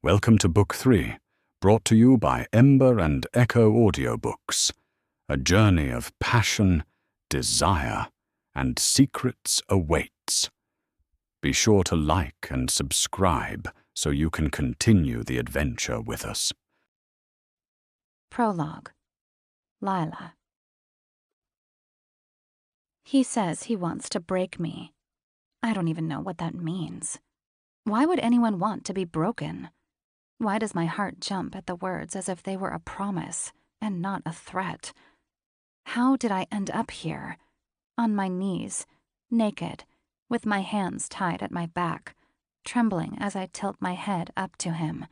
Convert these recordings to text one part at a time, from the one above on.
Welcome to Book 3, brought to you by Ember and Echo Audiobooks. A journey of passion, desire, and secrets awaits. Be sure to like and subscribe so you can continue the adventure with us. Prologue. Lila. He says he wants to break me. I don't even know what that means. Why would anyone want to be broken? Why does my heart jump at the words as if they were a promise and not a threat? How did I end up here? On my knees, naked, with my hands tied at my back, trembling as I tilt my head up to him,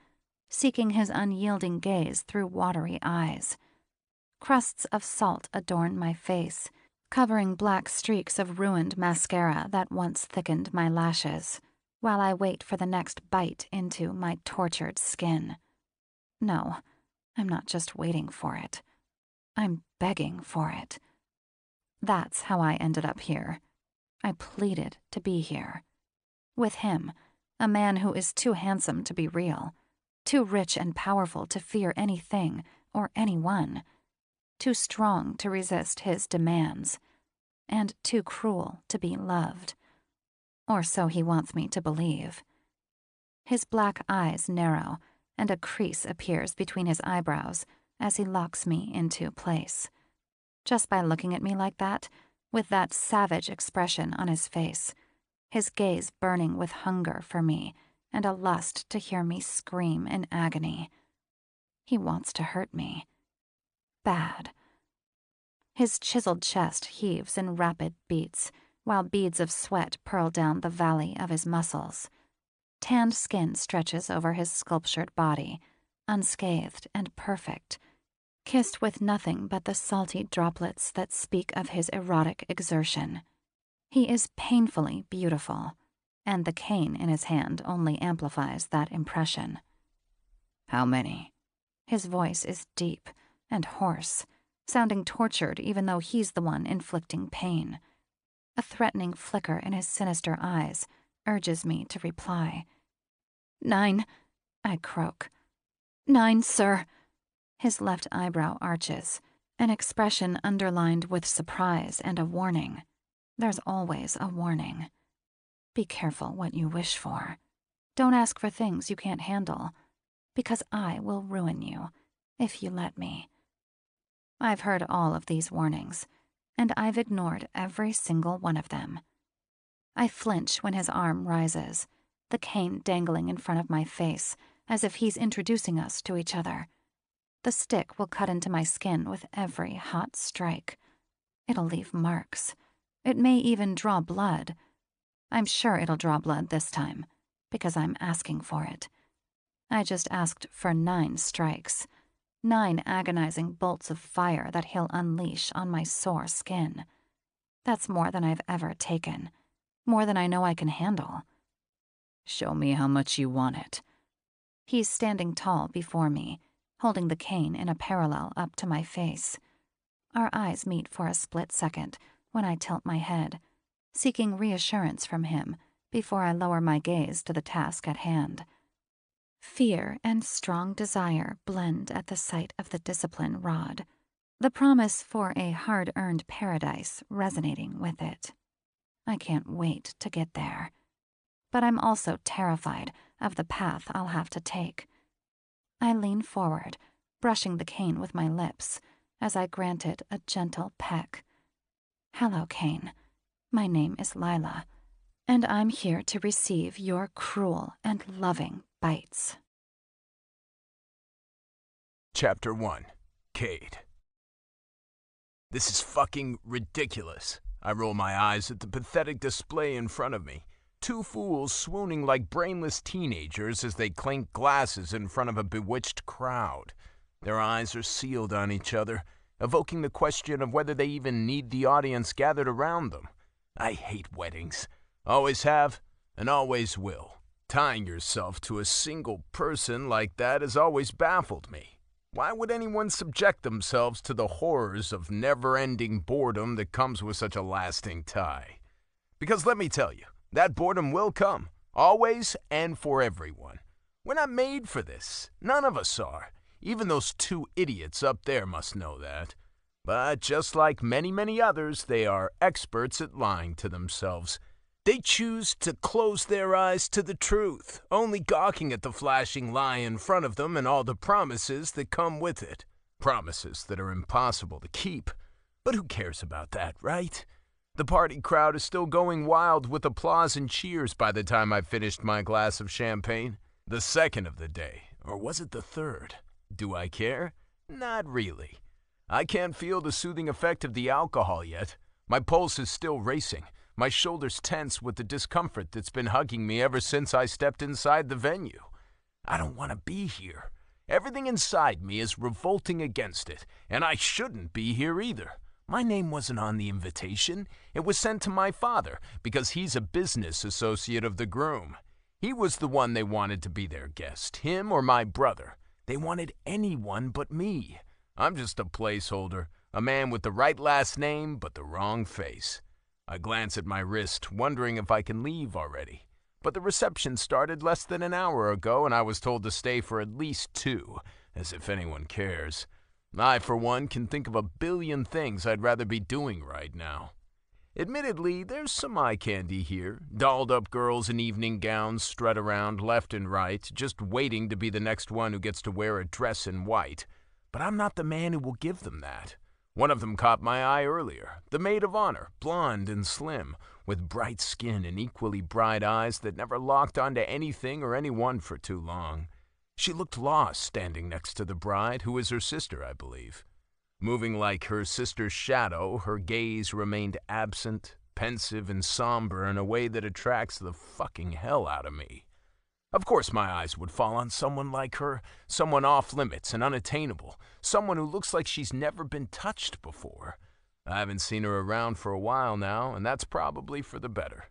seeking his unyielding gaze through watery eyes. Crusts of salt adorn my face, covering black streaks of ruined mascara that once thickened my lashes, while I wait for the next bite into my tortured skin. No, I'm not just waiting for it. I'm begging for it. That's how I ended up here. I pleaded to be here. With him, a man who is too handsome to be real, too rich and powerful to fear anything or anyone, too strong to resist his demands, and too cruel to be loved. Or so he wants me to believe. His black eyes narrow, and a crease appears between his eyebrows as he locks me into place. Just by looking at me like that, with that savage expression on his face, his gaze burning with hunger for me and a lust to hear me scream in agony. He wants to hurt me. Bad. His chiseled chest heaves in rapid beats, while beads of sweat purl down the valley of his muscles. Tanned skin stretches over his sculptured body, unscathed and perfect, kissed with nothing but the salty droplets that speak of his erotic exertion. He is painfully beautiful, and the cane in his hand only amplifies that impression. How many? His voice is deep and hoarse, sounding tortured even though he's the one inflicting pain. A threatening flicker in his sinister eyes urges me to reply. 9, I croak. 9, sir. His left eyebrow arches, an expression underlined with surprise and a warning. There's always a warning. Be careful what you wish for. Don't ask for things you can't handle, because I will ruin you if you let me. I've heard all of these warnings, and I've ignored every single one of them. I flinch when his arm rises, the cane dangling in front of my face, as if he's introducing us to each other. The stick will cut into my skin with every hot strike. It'll leave marks. It may even draw blood. I'm sure it'll draw blood this time, because I'm asking for it. I just asked for 9 strikes. 9 agonizing bolts of fire that he'll unleash on my sore skin. That's more than I've ever taken, more than I know I can handle. Show me how much you want it. He's standing tall before me, holding the cane in a parallel up to my face. Our eyes meet for a split second when I tilt my head, seeking reassurance from him before I lower my gaze to the task at hand. Fear and strong desire blend at the sight of the discipline rod, the promise for a hard-earned paradise resonating with it. I can't wait to get there. But I'm also terrified of the path I'll have to take. I lean forward, brushing the cane with my lips, as I grant it a gentle peck. Hello, cane. My name is Lila, and I'm here to receive your cruel and loving bites. Chapter 1. Cade. This is fucking ridiculous. I roll my eyes at the pathetic display in front of me. 2 fools swooning like brainless teenagers as they clink glasses in front of a bewitched crowd. Their eyes are sealed on each other, evoking the question of whether they even need the audience gathered around them. I hate weddings. Always have, and always will. Tying yourself to a single person like that has always baffled me. Why would anyone subject themselves to the horrors of never-ending boredom that comes with such a lasting tie? Because let me tell you, that boredom will come, always and for everyone. We're not made for this. None of us are. Even those two idiots up there must know that. But just like many, many others, they are experts at lying to themselves. They choose to close their eyes to the truth, only gawking at the flashing lie in front of them and all the promises that come with it. Promises that are impossible to keep. But who cares about that, right? The party crowd is still going wild with applause and cheers by the time I finished my glass of champagne. The second of the day, or was it the third? Do I care? Not really. I can't feel the soothing effect of the alcohol yet. My pulse is still racing, my shoulders tense with the discomfort that's been hugging me ever since I stepped inside the venue. I don't want to be here. Everything inside me is revolting against it, and I shouldn't be here either. My name wasn't on the invitation. It was sent to my father because he's a business associate of the groom. He was the one they wanted to be their guest, him or my brother. They wanted anyone but me. I'm just a placeholder, a man with the right last name but the wrong face. I glance at my wrist, wondering if I can leave already. But the reception started less than an hour ago, and I was told to stay for at least 2, as if anyone cares. I, for one, can think of a billion things I'd rather be doing right now. Admittedly, there's some eye candy here. Dolled-up girls in evening gowns strut around left and right, just waiting to be the next one who gets to wear a dress in white. But I'm not the man who will give them that. One of them caught my eye earlier, the maid of honor, blonde and slim, with bright skin and equally bright eyes that never locked onto anything or anyone for too long. She looked lost standing next to the bride, who is her sister, I believe. Moving like her sister's shadow, her gaze remained absent, pensive, and somber in a way that attracts the fucking hell out of me. Of course my eyes would fall on someone like her, someone off-limits and unattainable, someone who looks like she's never been touched before. I haven't seen her around for a while now, and that's probably for the better.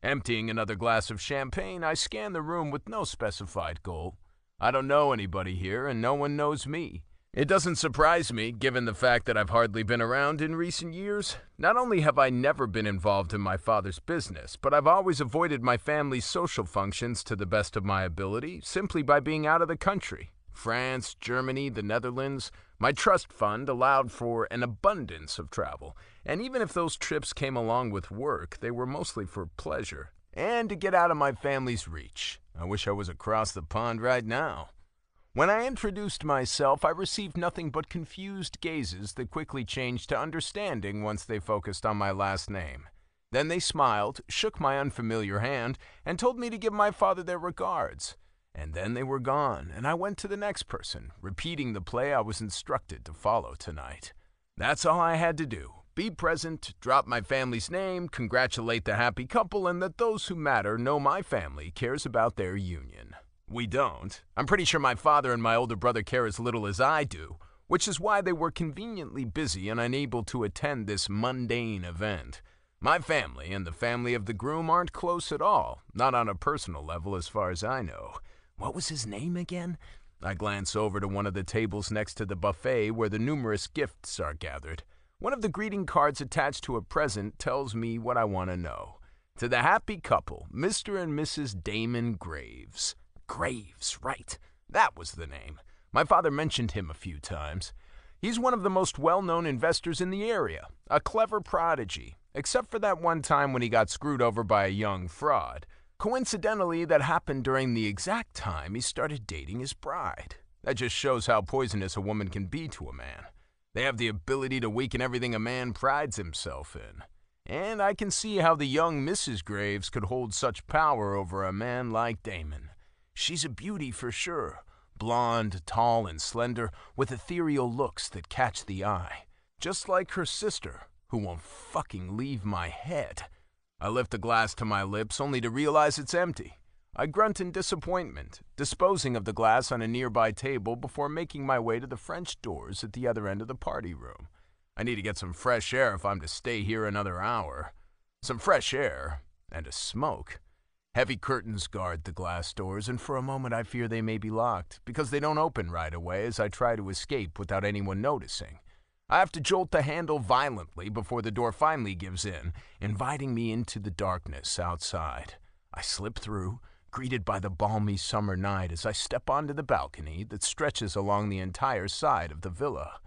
Emptying another glass of champagne, I scan the room with no specified goal. I don't know anybody here, and no one knows me. It doesn't surprise me, given the fact that I've hardly been around in recent years. Not only have I never been involved in my father's business, but I've always avoided my family's social functions to the best of my ability, simply by being out of the country. France, Germany, the Netherlands. My trust fund allowed for an abundance of travel, and even if those trips came along with work, they were mostly for pleasure, and to get out of my family's reach. I wish I was across the pond right now. When I introduced myself, I received nothing but confused gazes that quickly changed to understanding once they focused on my last name. Then they smiled, shook my unfamiliar hand, and told me to give my father their regards. And then they were gone, and I went to the next person, repeating the play I was instructed to follow tonight. That's all I had to do. Be present, drop my family's name, congratulate the happy couple, and that those who matter know my family cares about their union. We don't. I'm pretty sure my father and my older brother care as little as I do, which is why they were conveniently busy and unable to attend this mundane event. My family and the family of the groom aren't close at all, not on a personal level as far as I know. What was his name again? I glance over to one of the tables next to the buffet where the numerous gifts are gathered. One of the greeting cards attached to a present tells me what I want to know. To the happy couple, Mr. and Mrs. Damon Graves. Graves, right. That was the name. My father mentioned him a few times. He's one of the most well-known investors in the area, a clever prodigy, except for that one time when he got screwed over by a young fraud. Coincidentally, that happened during the exact time he started dating his bride. That just shows how poisonous a woman can be to a man. They have the ability to weaken everything a man prides himself in. And I can see how the young Mrs. Graves could hold such power over a man like Damon. She's a beauty for sure, blonde, tall, and slender, with ethereal looks that catch the eye. Just like her sister, who won't fucking leave my head. I lift a glass to my lips only to realize it's empty. I grunt in disappointment, disposing of the glass on a nearby table before making my way to the French doors at the other end of the party room. I need to get some fresh air if I'm to stay here another hour. Some fresh air and a smoke. Heavy curtains guard the glass doors, and for a moment I fear they may be locked, because they don't open right away as I try to escape without anyone noticing. I have to jolt the handle violently before the door finally gives in, inviting me into the darkness outside. I slip through, greeted by the balmy summer night as I step onto the balcony that stretches along the entire side of the villa.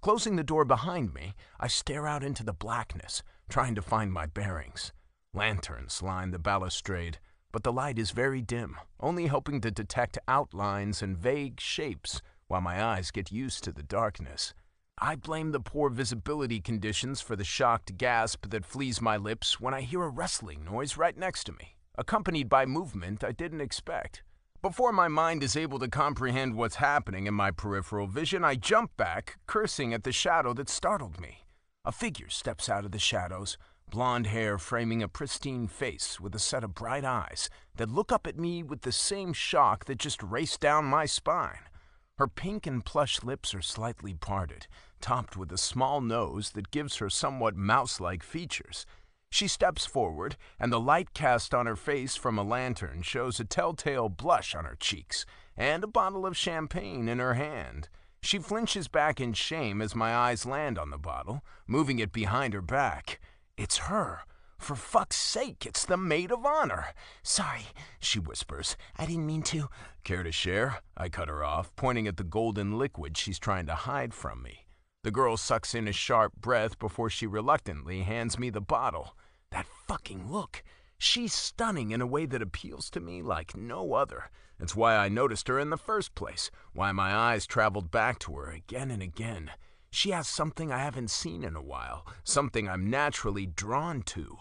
Closing the door behind me, I stare out into the blackness, trying to find my bearings. Lanterns line the balustrade, but the light is very dim, only helping to detect outlines and vague shapes while my eyes get used to the darkness. I blame the poor visibility conditions for the shocked gasp that flees my lips when I hear a rustling noise right next to me, accompanied by movement I didn't expect. Before my mind is able to comprehend what's happening in my peripheral vision, I jump back, cursing at the shadow that startled me. A figure steps out of the shadows, blonde hair framing a pristine face with a set of bright eyes that look up at me with the same shock that just raced down my spine. Her pink and plush lips are slightly parted, topped with a small nose that gives her somewhat mouse-like features. She steps forward, and the light cast on her face from a lantern shows a telltale blush on her cheeks and a bottle of champagne in her hand. She flinches back in shame as my eyes land on the bottle, moving it behind her back. It's her. For fuck's sake, it's the maid of honor. Sorry, she whispers. I didn't mean to. Care to share? I cut her off, pointing at the golden liquid she's trying to hide from me. The girl sucks in a sharp breath before she reluctantly hands me the bottle. That fucking look. She's stunning in a way that appeals to me like no other. It's why I noticed her in the first place, why my eyes traveled back to her again and again. She has something I haven't seen in a while, something I'm naturally drawn to.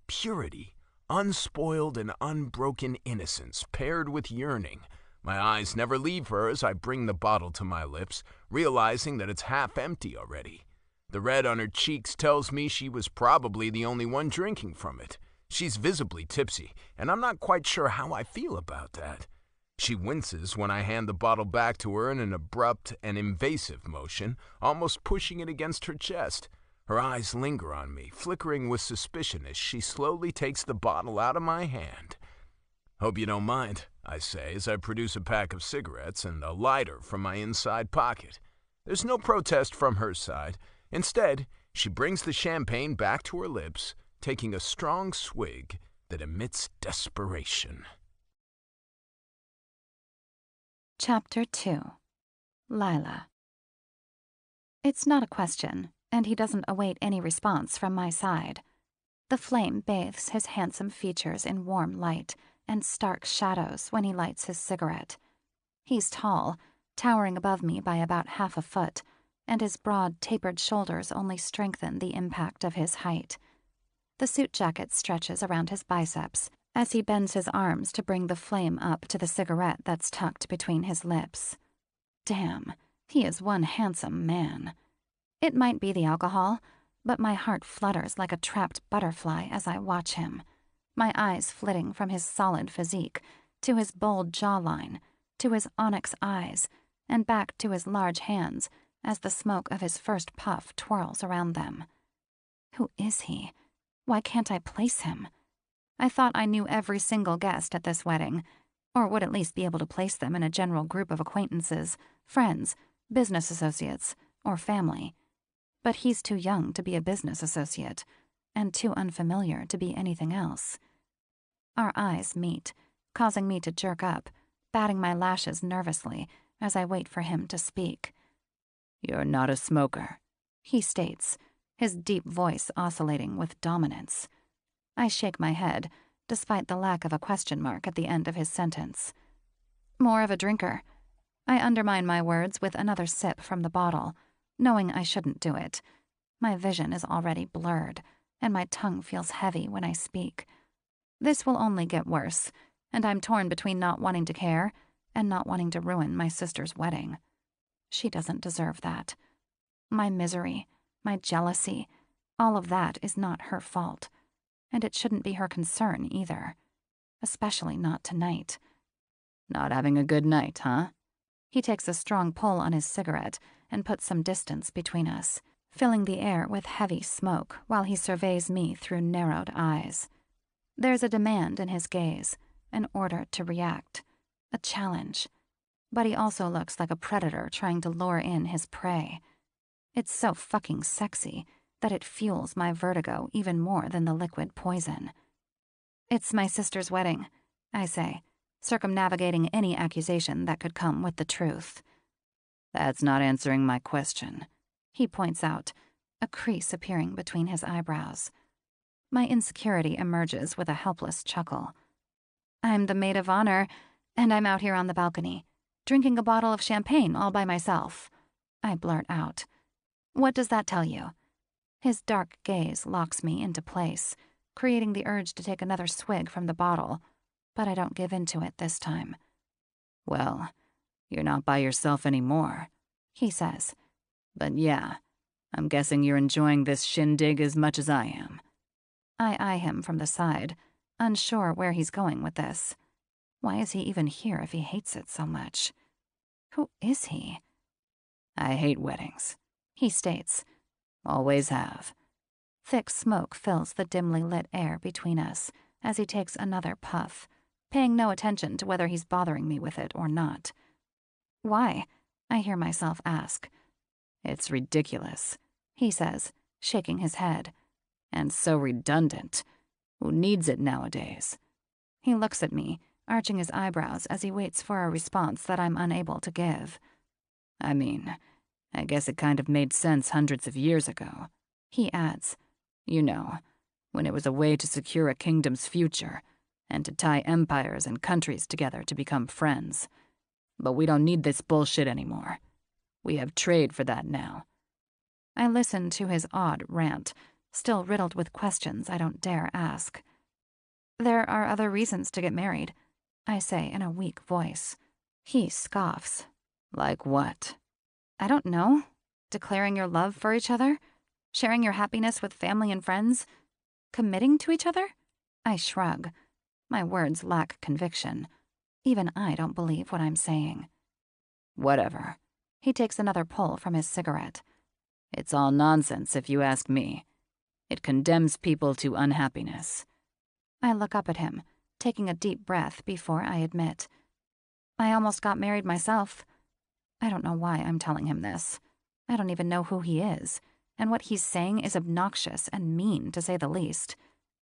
Purity, unspoiled and unbroken innocence paired with yearning. My eyes never leave her as I bring the bottle to my lips, realizing that it's half empty already. The red on her cheeks tells me she was probably the only one drinking from it. She's visibly tipsy, and I'm not quite sure how I feel about that. She winces when I hand the bottle back to her in an abrupt and invasive motion, almost pushing it against her chest. Her eyes linger on me, flickering with suspicion as she slowly takes the bottle out of my hand. Hope you don't mind, I say as I produce a pack of cigarettes and a lighter from my inside pocket. There's no protest from her side. Instead, she brings the champagne back to her lips, taking a strong swig that emits desperation. Chapter 2. Lila. It's not a question, and he doesn't await any response from my side. The flame bathes his handsome features in warm light and stark shadows when he lights his cigarette. He's tall, towering above me by about half a foot, and his broad, tapered shoulders only strengthen the impact of his height. The suit jacket stretches around his biceps as he bends his arms to bring the flame up to the cigarette that's tucked between his lips. Damn, he is one handsome man. It might be the alcohol, but my heart flutters like a trapped butterfly as I watch him, my eyes flitting from his solid physique to his bold jawline, to his onyx eyes, and back to his large hands as the smoke of his first puff twirls around them. Who is he? Why can't I place him? I thought I knew every single guest at this wedding, or would at least be able to place them in a general group of acquaintances, friends, business associates, or family. But he's too young to be a business associate, and too unfamiliar to be anything else. Our eyes meet, causing me to jerk up, batting my lashes nervously as I wait for him to speak. "You're not a smoker," he states, his deep voice oscillating with dominance. I shake my head, despite the lack of a question mark at the end of his sentence. More of a drinker. I undermine my words with another sip from the bottle, knowing I shouldn't do it. My vision is already blurred, and my tongue feels heavy when I speak. This will only get worse, and I'm torn between not wanting to care and not wanting to ruin my sister's wedding. She doesn't deserve that. My misery, my jealousy, all of that is not her fault. And it shouldn't be her concern either. Especially not tonight. Not having a good night, huh? He takes a strong pull on his cigarette and puts some distance between us, filling the air with heavy smoke while he surveys me through narrowed eyes. There's a demand in his gaze, an order to react, a challenge. But he also looks like a predator trying to lure in his prey. It's so fucking sexy that it fuels my vertigo even more than the liquid poison. "It's my sister's wedding," I say, circumnavigating any accusation that could come with the truth. That's not answering my question, he points out, a crease appearing between his eyebrows. My insecurity emerges with a helpless chuckle. I'm the maid of honor, and I'm out here on the balcony, drinking a bottle of champagne all by myself. I blurt out. What does that tell you? His dark gaze locks me into place, creating the urge to take another swig from the bottle, but I don't give in to it this time. Well, you're not by yourself anymore, he says. But yeah, I'm guessing you're enjoying this shindig as much as I am. I eye him from the side, unsure where he's going with this. Why is he even here if he hates it so much? Who is he? I hate weddings, he states. Always have. Thick smoke fills the dimly lit air between us as he takes another puff, paying no attention to whether he's bothering me with it or not. Why? I hear myself ask. It's ridiculous, he says, shaking his head. And so redundant. Who needs it nowadays? He looks at me, arching his eyebrows as he waits for a response that I'm unable to give. I mean, I guess it kind of made sense hundreds of years ago, he adds. You know, when it was a way to secure a kingdom's future and to tie empires and countries together to become friends. But we don't need this bullshit anymore. We have trade for that now. I listen to his odd rant, still riddled with questions I don't dare ask. There are other reasons to get married, I say in a weak voice. He scoffs. Like what? I don't know. Declaring your love for each other? Sharing your happiness with family and friends? Committing to each other? I shrug. My words lack conviction. Even I don't believe what I'm saying. Whatever. He takes another pull from his cigarette. It's all nonsense if you ask me. It condemns people to unhappiness. I look up at him, taking a deep breath before I admit. I almost got married myself. I don't know why I'm telling him this. I don't even know who he is, and what he's saying is obnoxious and mean, to say the least.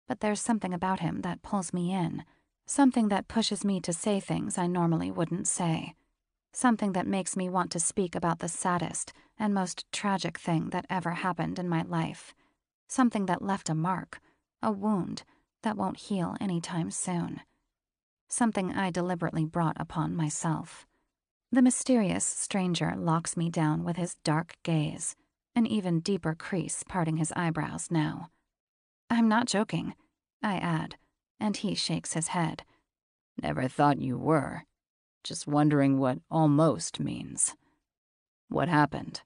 But there's something about him that pulls me in, something that pushes me to say things I normally wouldn't say, something that makes me want to speak about the saddest and most tragic thing that ever happened in my life, something that left a mark, a wound that won't heal anytime soon, something I deliberately brought upon myself. The mysterious stranger locks me down with his dark gaze, an even deeper crease parting his eyebrows now. I'm not joking, I add, and he shakes his head. Never thought you were. Just wondering what almost means. What happened?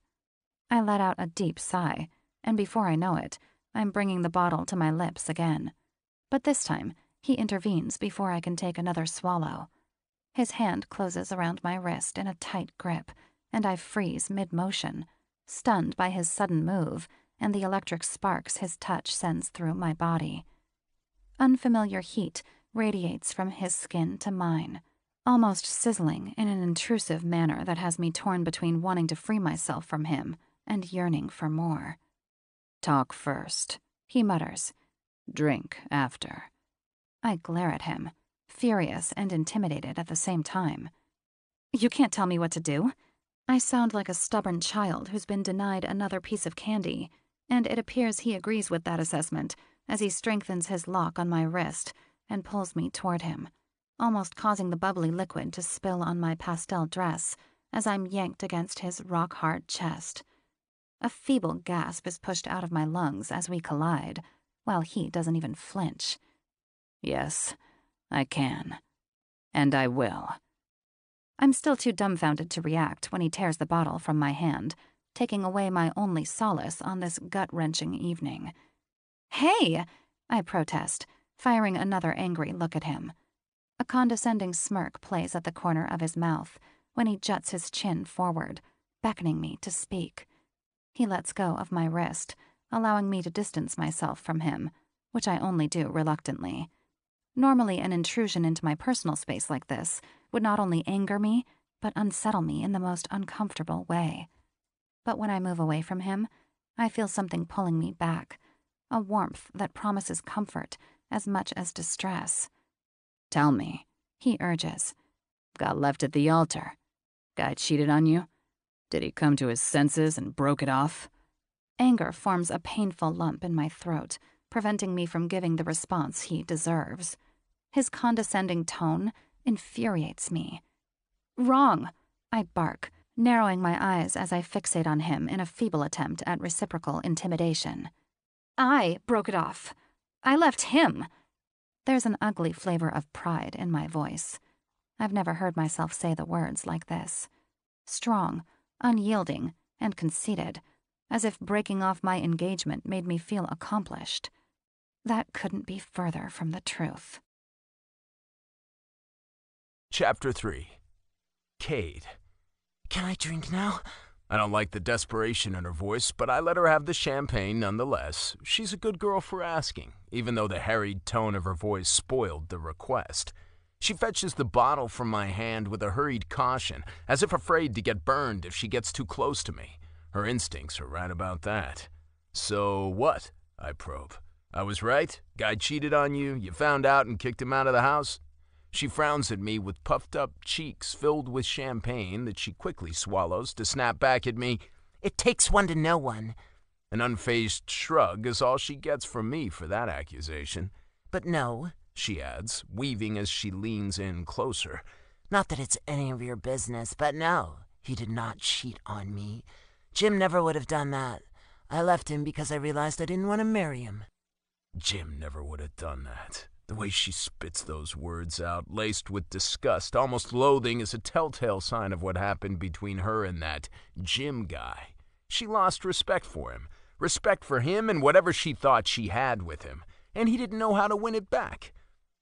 I let out a deep sigh, and before I know it, I'm bringing the bottle to my lips again. But this time, he intervenes before I can take another swallow. His hand closes around my wrist in a tight grip, and I freeze mid-motion, stunned by his sudden move and the electric sparks his touch sends through my body. Unfamiliar heat radiates from his skin to mine, almost sizzling in an intrusive manner that has me torn between wanting to free myself from him and yearning for more. Talk first, he mutters. Drink after. I glare at him, furious and intimidated at the same time. You can't tell me what to do. I sound like a stubborn child who's been denied another piece of candy, and it appears he agrees with that assessment as he strengthens his lock on my wrist and pulls me toward him, almost causing the bubbly liquid to spill on my pastel dress as I'm yanked against his rock-hard chest. A feeble gasp is pushed out of my lungs as we collide, while he doesn't even flinch. Yes, I can. And I will. I'm still too dumbfounded to react when he tears the bottle from my hand, taking away my only solace on this gut-wrenching evening. Hey! I protest, firing another angry look at him. A condescending smirk plays at the corner of his mouth when he juts his chin forward, beckoning me to speak. He lets go of my wrist, allowing me to distance myself from him, which I only do reluctantly. Normally, an intrusion into my personal space like this would not only anger me, but unsettle me in the most uncomfortable way. But when I move away from him, I feel something pulling me back, a warmth that promises comfort as much as distress. Tell me, He urges. Got left at the altar. Guy cheated on you? Did he come to his senses and broke it off? Anger forms a painful lump in my throat, preventing me from giving the response he deserves. His condescending tone infuriates me. Wrong, I bark, narrowing my eyes as I fixate on him in a feeble attempt at reciprocal intimidation. I broke it off. I left him. There's an ugly flavor of pride in my voice. I've never heard myself say the words like this. Strong, unyielding, and conceited, as if breaking off my engagement made me feel accomplished. That couldn't be further from the truth. Chapter 3. Cade. Can I drink now? I don't like the desperation in her voice, but I let her have the champagne nonetheless. She's a good girl for asking, even though the harried tone of her voice spoiled the request. She fetches the bottle from my hand with a hurried caution, as if afraid to get burned if she gets too close to me. Her instincts are right about that. So what? I probe. I was right? Guy cheated on you, you found out and kicked him out of the house? She frowns at me with puffed-up cheeks filled with champagne that she quickly swallows to snap back at me, "It takes one to know one." An unfazed shrug is all she gets from me for that accusation. "But no," she adds, weaving as she leans in closer. "Not that it's any of your business, but no, he did not cheat on me. Jim never would have done that. I left him because I realized I didn't want to marry him." Jim never would have done that. The way she spits those words out, laced with disgust, almost loathing, is a telltale sign of what happened between her and that Jim guy. She lost respect for him and whatever she thought she had with him, and he didn't know how to win it back.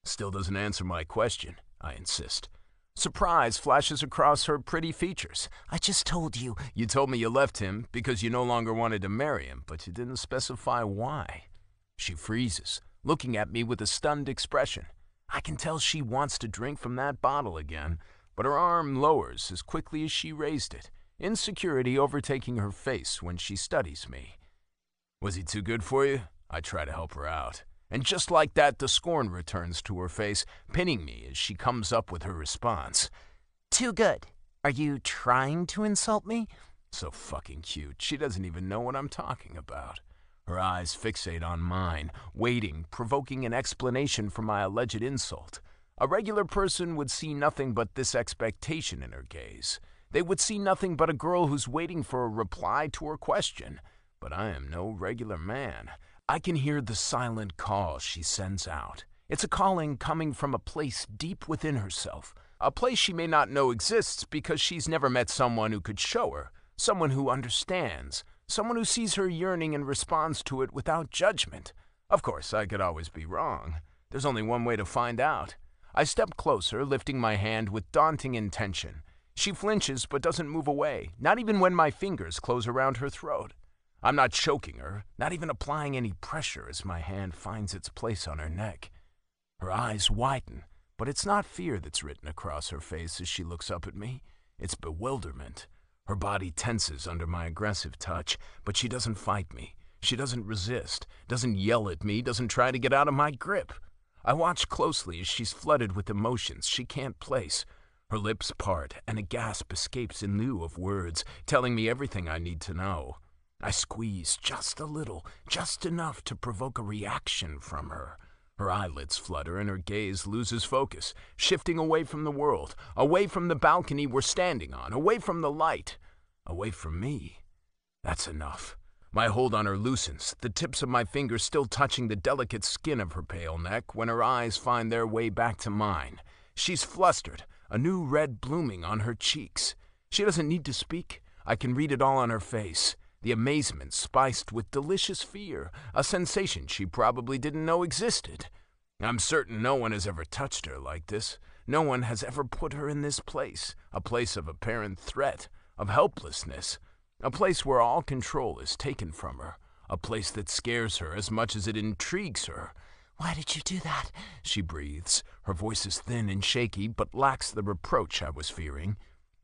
Still doesn't answer my question, I insist. Surprise flashes across her pretty features. "I just told you." "You told me you left him because you no longer wanted to marry him, but you didn't specify why." She freezes, looking at me with a stunned expression. I can tell she wants to drink from that bottle again, but her arm lowers as quickly as she raised it, insecurity overtaking her face when she studies me. "Was he too good for you?" I try to help her out. And just like that, the scorn returns to her face, pinning me as she comes up with her response. "Too good? Are you trying to insult me?" So fucking cute, she doesn't even know what I'm talking about. Her eyes fixate on mine, waiting, provoking an explanation for my alleged insult. A regular person would see nothing but this expectation in her gaze. They would see nothing but a girl who's waiting for a reply to her question. But I am no regular man. I can hear the silent call she sends out. It's a calling coming from a place deep within herself, a place she may not know exists because she's never met someone who could show her, someone who understands, someone who sees her yearning and responds to it without judgment. Of course, I could always be wrong. There's only one way to find out. I step closer, lifting my hand with daunting intention. She flinches but doesn't move away, not even when my fingers close around her throat. I'm not choking her, not even applying any pressure as my hand finds its place on her neck. Her eyes widen, but it's not fear that's written across her face as she looks up at me. It's bewilderment. Her body tenses under my aggressive touch, but she doesn't fight me. She doesn't resist, doesn't yell at me, doesn't try to get out of my grip. I watch closely as she's flooded with emotions she can't place. Her lips part, and a gasp escapes in lieu of words, telling me everything I need to know. I squeeze just a little, just enough to provoke a reaction from her. Her eyelids flutter and her gaze loses focus, shifting away from the world, away from the balcony we're standing on, away from the light, away from me. That's enough. My hold on her loosens, the tips of my fingers still touching the delicate skin of her pale neck when her eyes find their way back to mine. She's flustered, a new red blooming on her cheeks. She doesn't need to speak. I can read it all on her face. The amazement spiced with delicious fear, a sensation she probably didn't know existed. I'm certain no one has ever touched her like this. No one has ever put her in this place, a place of apparent threat, of helplessness, a place where all control is taken from her, a place that scares her as much as it intrigues her. "Why did you do that?" she breathes. Her voice is thin and shaky, but lacks the reproach I was fearing.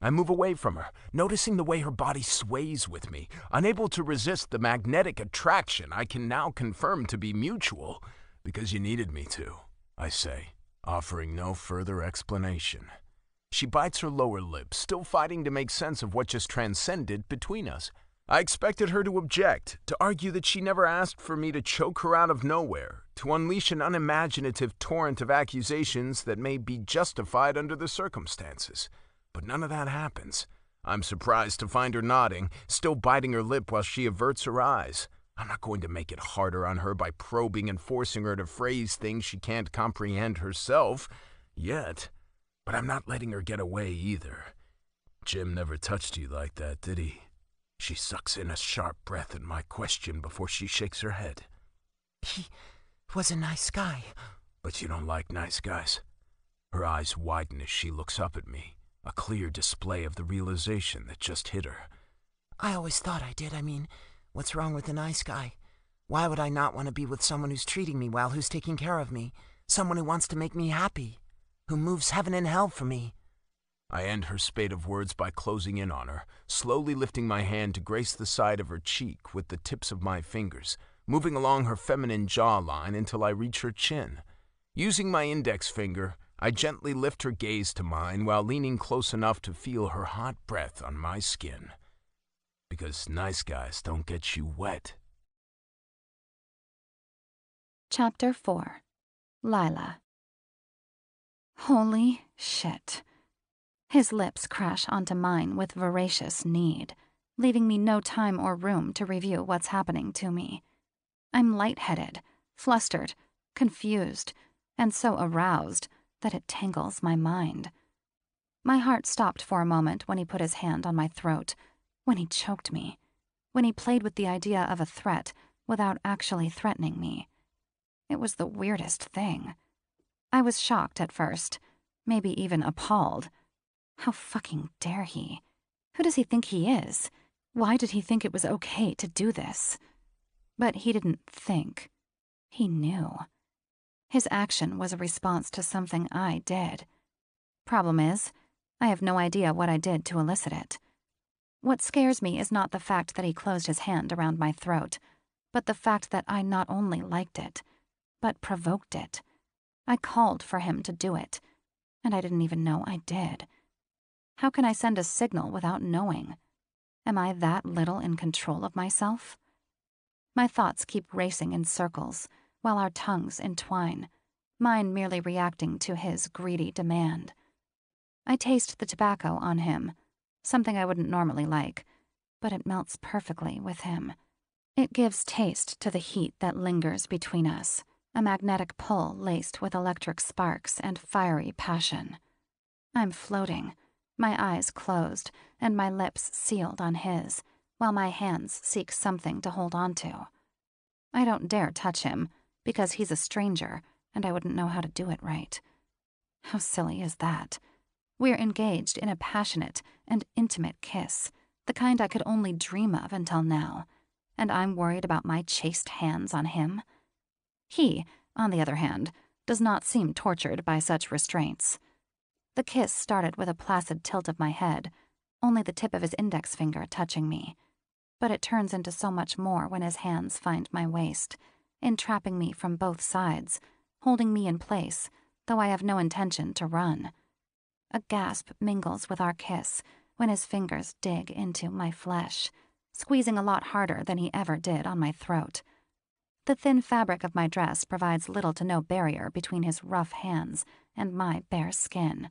I move away from her, noticing the way her body sways with me, unable to resist the magnetic attraction I can now confirm to be mutual. "Because you needed me to," I say. offering no further explanation. She bites her lower lip, still fighting to make sense of what just transcended between us. I expected her to object, to argue that she never asked for me to choke her out of nowhere, to unleash an unimaginative torrent of accusations that may be justified under the circumstances. But none of that happens. I'm surprised to find her nodding, still biting her lip while she averts her eyes. I'm not going to make it harder on her by probing and forcing her to phrase things she can't comprehend herself, yet. But I'm not letting her get away either. Jim never touched you like that, did he? She sucks in a sharp breath at my question before she shakes her head. He was a nice guy. But you don't like nice guys. Her eyes widen as she looks up at me, a clear display of the realization that just hit her. I always thought I did. I mean, what's wrong with a nice guy? Why would I not want to be with someone who's treating me well, who's taking care of me, someone who wants to make me happy, who moves heaven and hell for me? I end her spate of words by closing in on her, slowly lifting my hand to grace the side of her cheek with the tips of my fingers, moving along her feminine jawline until I reach her chin. Using my index finger, I gently lift her gaze to mine while leaning close enough to feel her hot breath on my skin. Because nice guys don't get you wet. Chapter 4. Lila. Holy shit. His lips crash onto mine with voracious need, leaving me no time or room to review what's happening to me. I'm lightheaded, flustered, confused, and so aroused that it tangles my mind. My heart stopped for a moment when he put his hand on my throat, when he choked me, when he played with the idea of a threat without actually threatening me. It was the weirdest thing. I was shocked at first, maybe even appalled. How fucking dare he? Who does he think he is? Why did he think it was okay to do this? But he didn't think. He knew. His action was a response to something I did. Problem is, I have no idea what I did to elicit it. What scares me is not the fact that he closed his hand around my throat, but the fact that I not only liked it, but provoked it. I called for him to do it, and I didn't even know I did. How can I send a signal without knowing? Am I that little in control of myself? My thoughts keep racing in circles while our tongues entwine, mine merely reacting to his greedy demand. I taste the tobacco on him, something I wouldn't normally like, but it melts perfectly with him. It gives taste to the heat that lingers between us, a magnetic pull laced with electric sparks and fiery passion. I'm floating, my eyes closed and my lips sealed on his, while my hands seek something to hold on to. I don't dare touch him, because he's a stranger and I wouldn't know how to do it right. How silly is that? We're engaged in a passionate and intimate kiss, the kind I could only dream of until now, and I'm worried about my chaste hands on him. He, on the other hand, does not seem tortured by such restraints. The kiss started with a placid tilt of my head, only the tip of his index finger touching me. But it turns into so much more when his hands find my waist, entrapping me from both sides, holding me in place, though I have no intention to run. A gasp mingles with our kiss when his fingers dig into my flesh, squeezing a lot harder than he ever did on my throat. The thin fabric of my dress provides little to no barrier between his rough hands and my bare skin,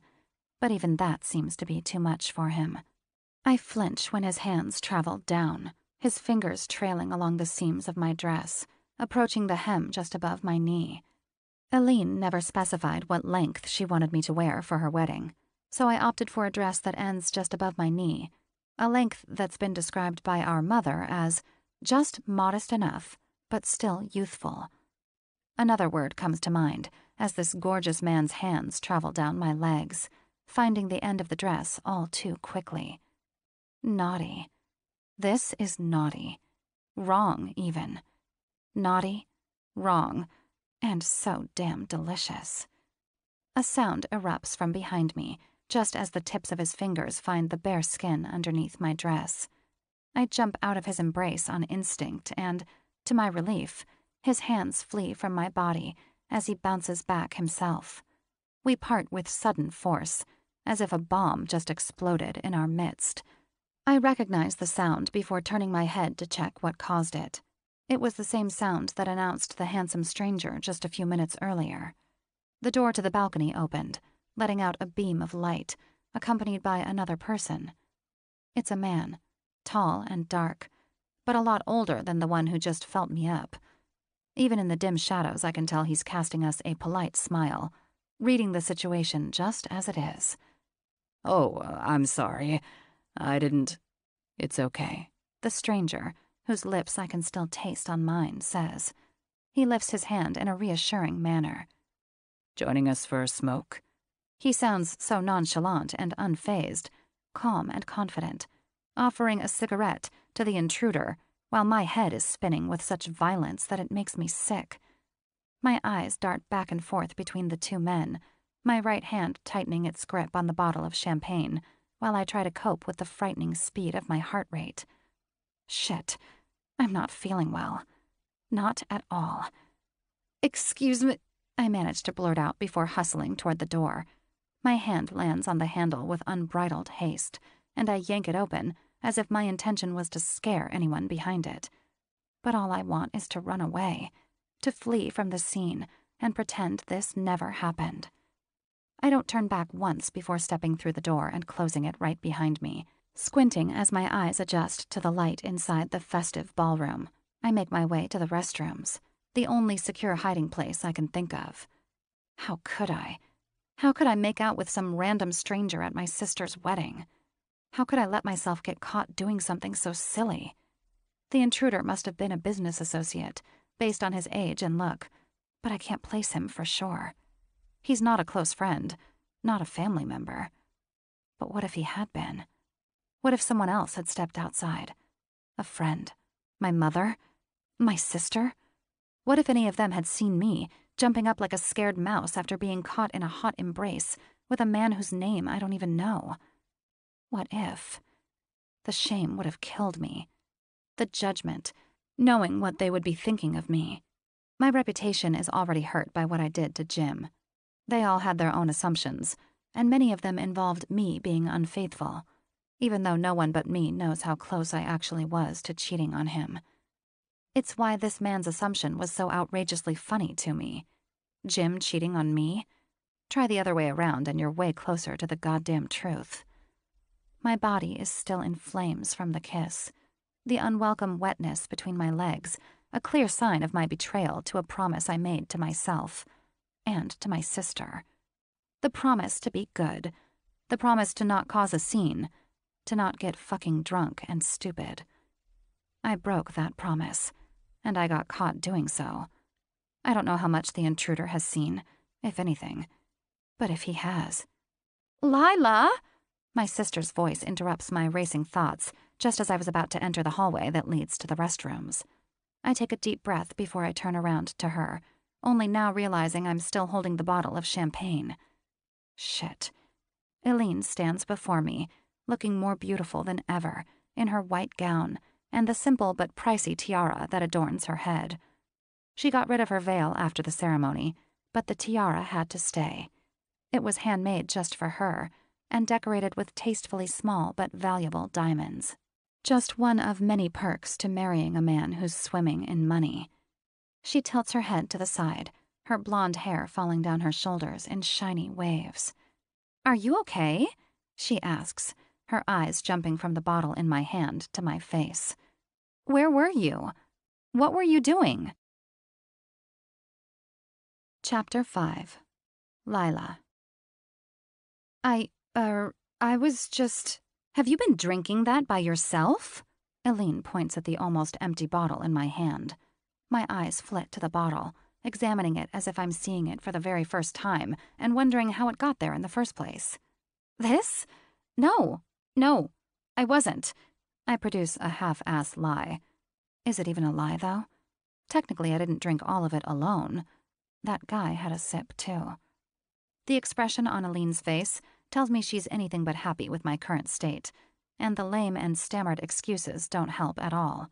but even that seems to be too much for him. I flinch when his hands travel down, his fingers trailing along the seams of my dress, approaching the hem just above my knee. Aline never specified what length she wanted me to wear for her wedding, so I opted for a dress that ends just above my knee, a length that's been described by our mother as just modest enough, but still youthful. Another word comes to mind as this gorgeous man's hands travel down my legs, finding the end of the dress all too quickly. Naughty. This is naughty. Wrong, even. Naughty, wrong, and so damn delicious. A sound erupts from behind me, just as the tips of his fingers find the bare skin underneath my dress. I jump out of his embrace on instinct and, to my relief, his hands flee from my body as he bounces back himself. We part with sudden force, as if a bomb just exploded in our midst. I recognize the sound before turning my head to check what caused it. It was the same sound that announced the handsome stranger just a few minutes earlier. The door to the balcony opened, letting out a beam of light, accompanied by another person. It's a man, tall and dark, but a lot older than the one who just felt me up. Even in the dim shadows, I can tell he's casting us a polite smile, reading the situation just as it is. "Oh, I'm sorry. I didn't—" "It's okay," the stranger, whose lips I can still taste on mine, says. He lifts his hand in a reassuring manner. "Joining us for a smoke?" He sounds so nonchalant and unfazed, calm and confident, offering a cigarette to the intruder while my head is spinning with such violence that it makes me sick. My eyes dart back and forth between the two men, my right hand tightening its grip on the bottle of champagne while I try to cope with the frightening speed of my heart rate. Shit, I'm not feeling well. Not at all. "Excuse me," I manage to blurt out before hustling toward the door. My hand lands on the handle with unbridled haste, and I yank it open as if my intention was to scare anyone behind it. But all I want is to run away, to flee from the scene and pretend this never happened. I don't turn back once before stepping through the door and closing it right behind me. Squinting as my eyes adjust to the light inside the festive ballroom, I make my way to the restrooms, the only secure hiding place I can think of. How could I? How could I make out with some random stranger at my sister's wedding? How could I let myself get caught doing something so silly? The intruder must have been a business associate, based on his age and look, but I can't place him for sure. He's not a close friend, not a family member. But what if he had been? What if someone else had stepped outside? A friend? My mother? My sister? What if any of them had seen me, jumping up like a scared mouse after being caught in a hot embrace with a man whose name I don't even know? What if? The shame would have killed me. The judgment, knowing what they would be thinking of me. My reputation is already hurt by what I did to Jim. They all had their own assumptions, and many of them involved me being unfaithful, even though no one but me knows how close I actually was to cheating on him. It's why this man's assumption was so outrageously funny to me. Jim cheating on me? Try the other way around and you're way closer to the goddamn truth. My body is still in flames from the kiss. The unwelcome wetness between my legs, a clear sign of my betrayal to a promise I made to myself and to my sister. The promise to be good. The promise to not cause a scene. To not get fucking drunk and stupid. I broke that promise, and I got caught doing so. I don't know how much the intruder has seen, if anything. But if he has... "Lila!" My sister's voice interrupts my racing thoughts just as I was about to enter the hallway that leads to the restrooms. I take a deep breath before I turn around to her, only now realizing I'm still holding the bottle of champagne. Shit. Eileen stands before me, looking more beautiful than ever, in her white gown and the simple but pricey tiara that adorns her head. She got rid of her veil after the ceremony, but the tiara had to stay. It was handmade just for her, and decorated with tastefully small but valuable diamonds. Just one of many perks to marrying a man who's swimming in money. She tilts her head to the side, her blonde hair falling down her shoulders in shiny waves. "Are you okay?" she asks, her eyes jumping from the bottle in my hand to my face. "Where were you? What were you doing?" Chapter 5. Lila. I was just... Have you been drinking that by yourself? Eileen points at the almost empty bottle in my hand. My eyes flit to the bottle, examining it as if I'm seeing it for the very first time and wondering how it got there in the first place. This? No, I wasn't. I produce a half-assed lie. Is it even a lie, though? Technically, I didn't drink all of it alone. That guy had a sip, too. The expression on Eileen's face tells me she's anything but happy with my current state, and the lame and stammered excuses don't help at all.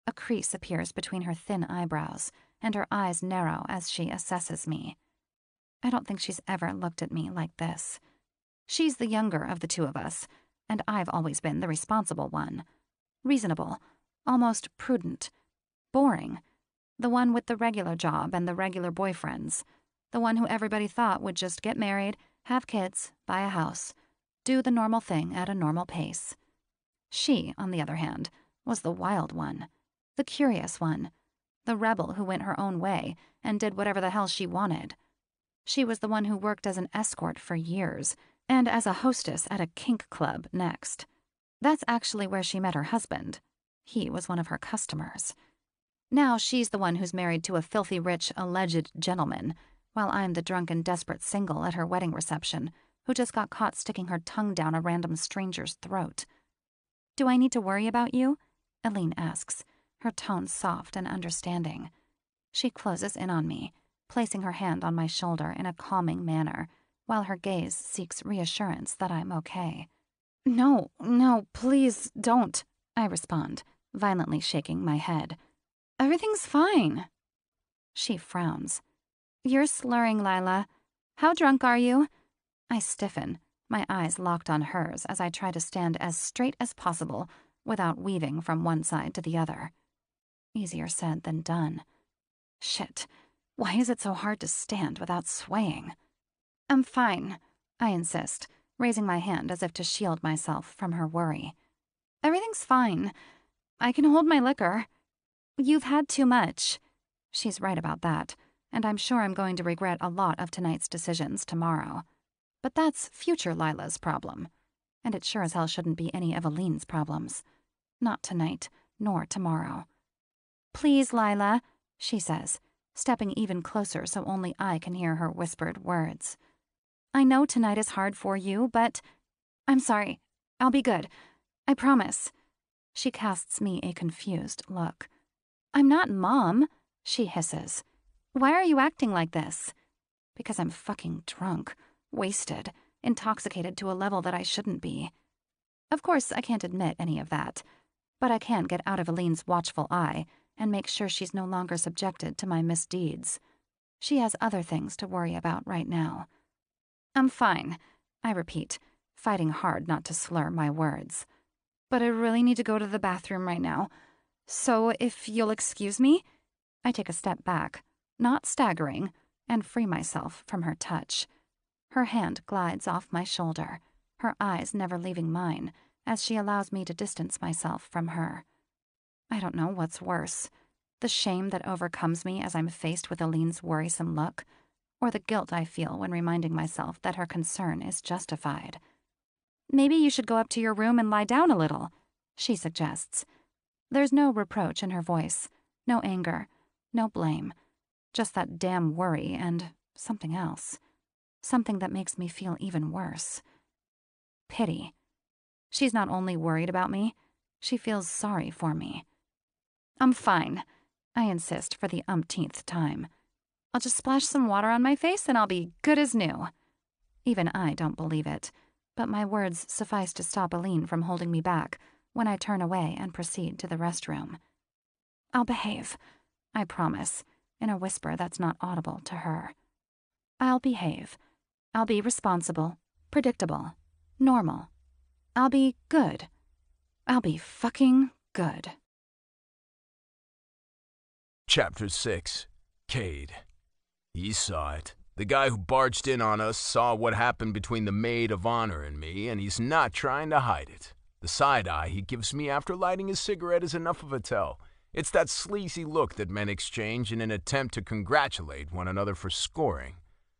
A crease appears between her thin eyebrows, and her eyes narrow as she assesses me. I don't think she's ever looked at me like this. She's the younger of the two of us, and I've always been the responsible one. Reasonable, almost prudent, boring, the one with the regular job and the regular boyfriends, the one who everybody thought would just get married, have kids, buy a house, do the normal thing at a normal pace. She, on the other hand, was the wild one, the curious one, the rebel who went her own way and did whatever the hell she wanted. She was the one who worked as an escort for years and as a hostess at a kink club next. That's actually where she met her husband. He was one of her customers. Now she's the one who's married to a filthy rich, alleged gentleman, while I'm the drunken, desperate single at her wedding reception who just got caught sticking her tongue down a random stranger's throat. "Do I need to worry about you?" Aline asks, her tone soft and understanding. She closes in on me, placing her hand on my shoulder in a calming manner, while her gaze seeks reassurance that I'm okay. No, please don't," I respond, violently shaking my head. "Everything's fine." She frowns. "You're slurring, Lila. How drunk are you?" I stiffen, my eyes locked on hers as I try to stand as straight as possible without weaving from one side to the other. Easier said than done. Shit, why is it so hard to stand without swaying? "I'm fine," I insist, raising my hand as if to shield myself from her worry. "Everything's fine. I can hold my liquor. You've had too much." She's right about that, and I'm sure I'm going to regret a lot of tonight's decisions tomorrow. But that's future Lila's problem, and it sure as hell shouldn't be any of Aline's problems. Not tonight, nor tomorrow. "Please, Lila," she says, stepping even closer so only I can hear her whispered words. "I know tonight is hard for you, but I'm sorry. I'll be good. I promise." She casts me a confused look. "I'm not Mom," she hisses. "Why are you acting like this?" "Because I'm fucking drunk, wasted, intoxicated to a level that I shouldn't be." Of course, I can't admit any of that, but I can get out of Aline's watchful eye and make sure she's no longer subjected to my misdeeds. She has other things to worry about right now. "I'm fine," I repeat, fighting hard not to slur my words. "But I really need to go to the bathroom right now. So if you'll excuse me." I take a step back, not staggering, and free myself from her touch. Her hand glides off my shoulder, her eyes never leaving mine, as she allows me to distance myself from her. I don't know what's worse, the shame that overcomes me as I'm faced with Aline's worrisome look, or the guilt I feel when reminding myself that her concern is justified. "Maybe you should go up to your room and lie down a little," she suggests. There's no reproach in her voice, no anger, no blame, just that damn worry and something else. Something that makes me feel even worse. Pity. She's not only worried about me, she feels sorry for me. "I'm fine," I insist for the umpteenth time. "I'll just splash some water on my face and I'll be good as new." Even I don't believe it, but my words suffice to stop Aline from holding me back when I turn away and proceed to the restroom. "I'll behave," I promise, in a whisper that's not audible to her. I'll behave. I'll be responsible, predictable, normal. I'll be good. I'll be fucking good. Chapter 6. Cade. He saw it. The guy who barged in on us saw what happened between the maid of honor and me, and he's not trying to hide it. The side eye he gives me after lighting his cigarette is enough of a tell. It's that sleazy look that men exchange in an attempt to congratulate one another for scoring.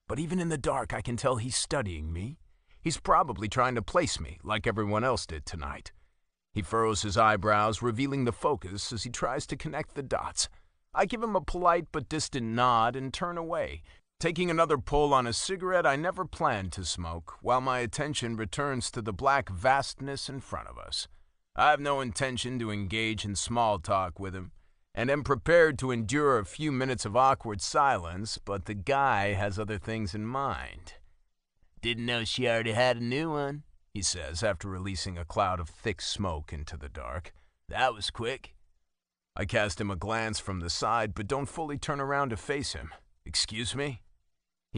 But even in the dark, I can tell he's studying me. He's probably trying to place me, like everyone else did tonight. He furrows his eyebrows, revealing the focus as he tries to connect the dots. I give him a polite but distant nod and turn away, taking another pull on a cigarette I never planned to smoke, while my attention returns to the black vastness in front of us. I have no intention to engage in small talk with him, and am prepared to endure a few minutes of awkward silence, but the guy has other things in mind. "Didn't know she already had a new one," he says after releasing a cloud of thick smoke into the dark. "That was quick." I cast him a glance from the side, but don't fully turn around to face him. "Excuse me?"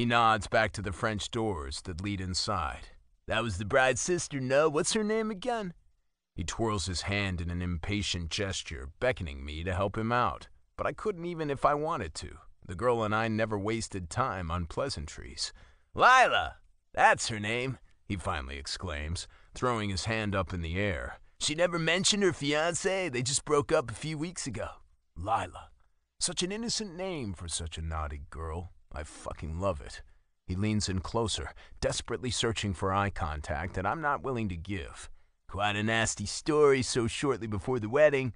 He nods back to the French doors that lead inside. That was the bride's sister, no? What's her name again? He twirls his hand in an impatient gesture, beckoning me to help him out. But I couldn't even if I wanted to. The girl and I never wasted time on pleasantries. Lila! That's her name, he finally exclaims, throwing his hand up in the air. She never mentioned her fiancé. They just broke up a few weeks ago. Lila. Such an innocent name for such a naughty girl. I fucking love it. He leans in closer, desperately searching for eye contact that I'm not willing to give. Quite a nasty story so shortly before the wedding.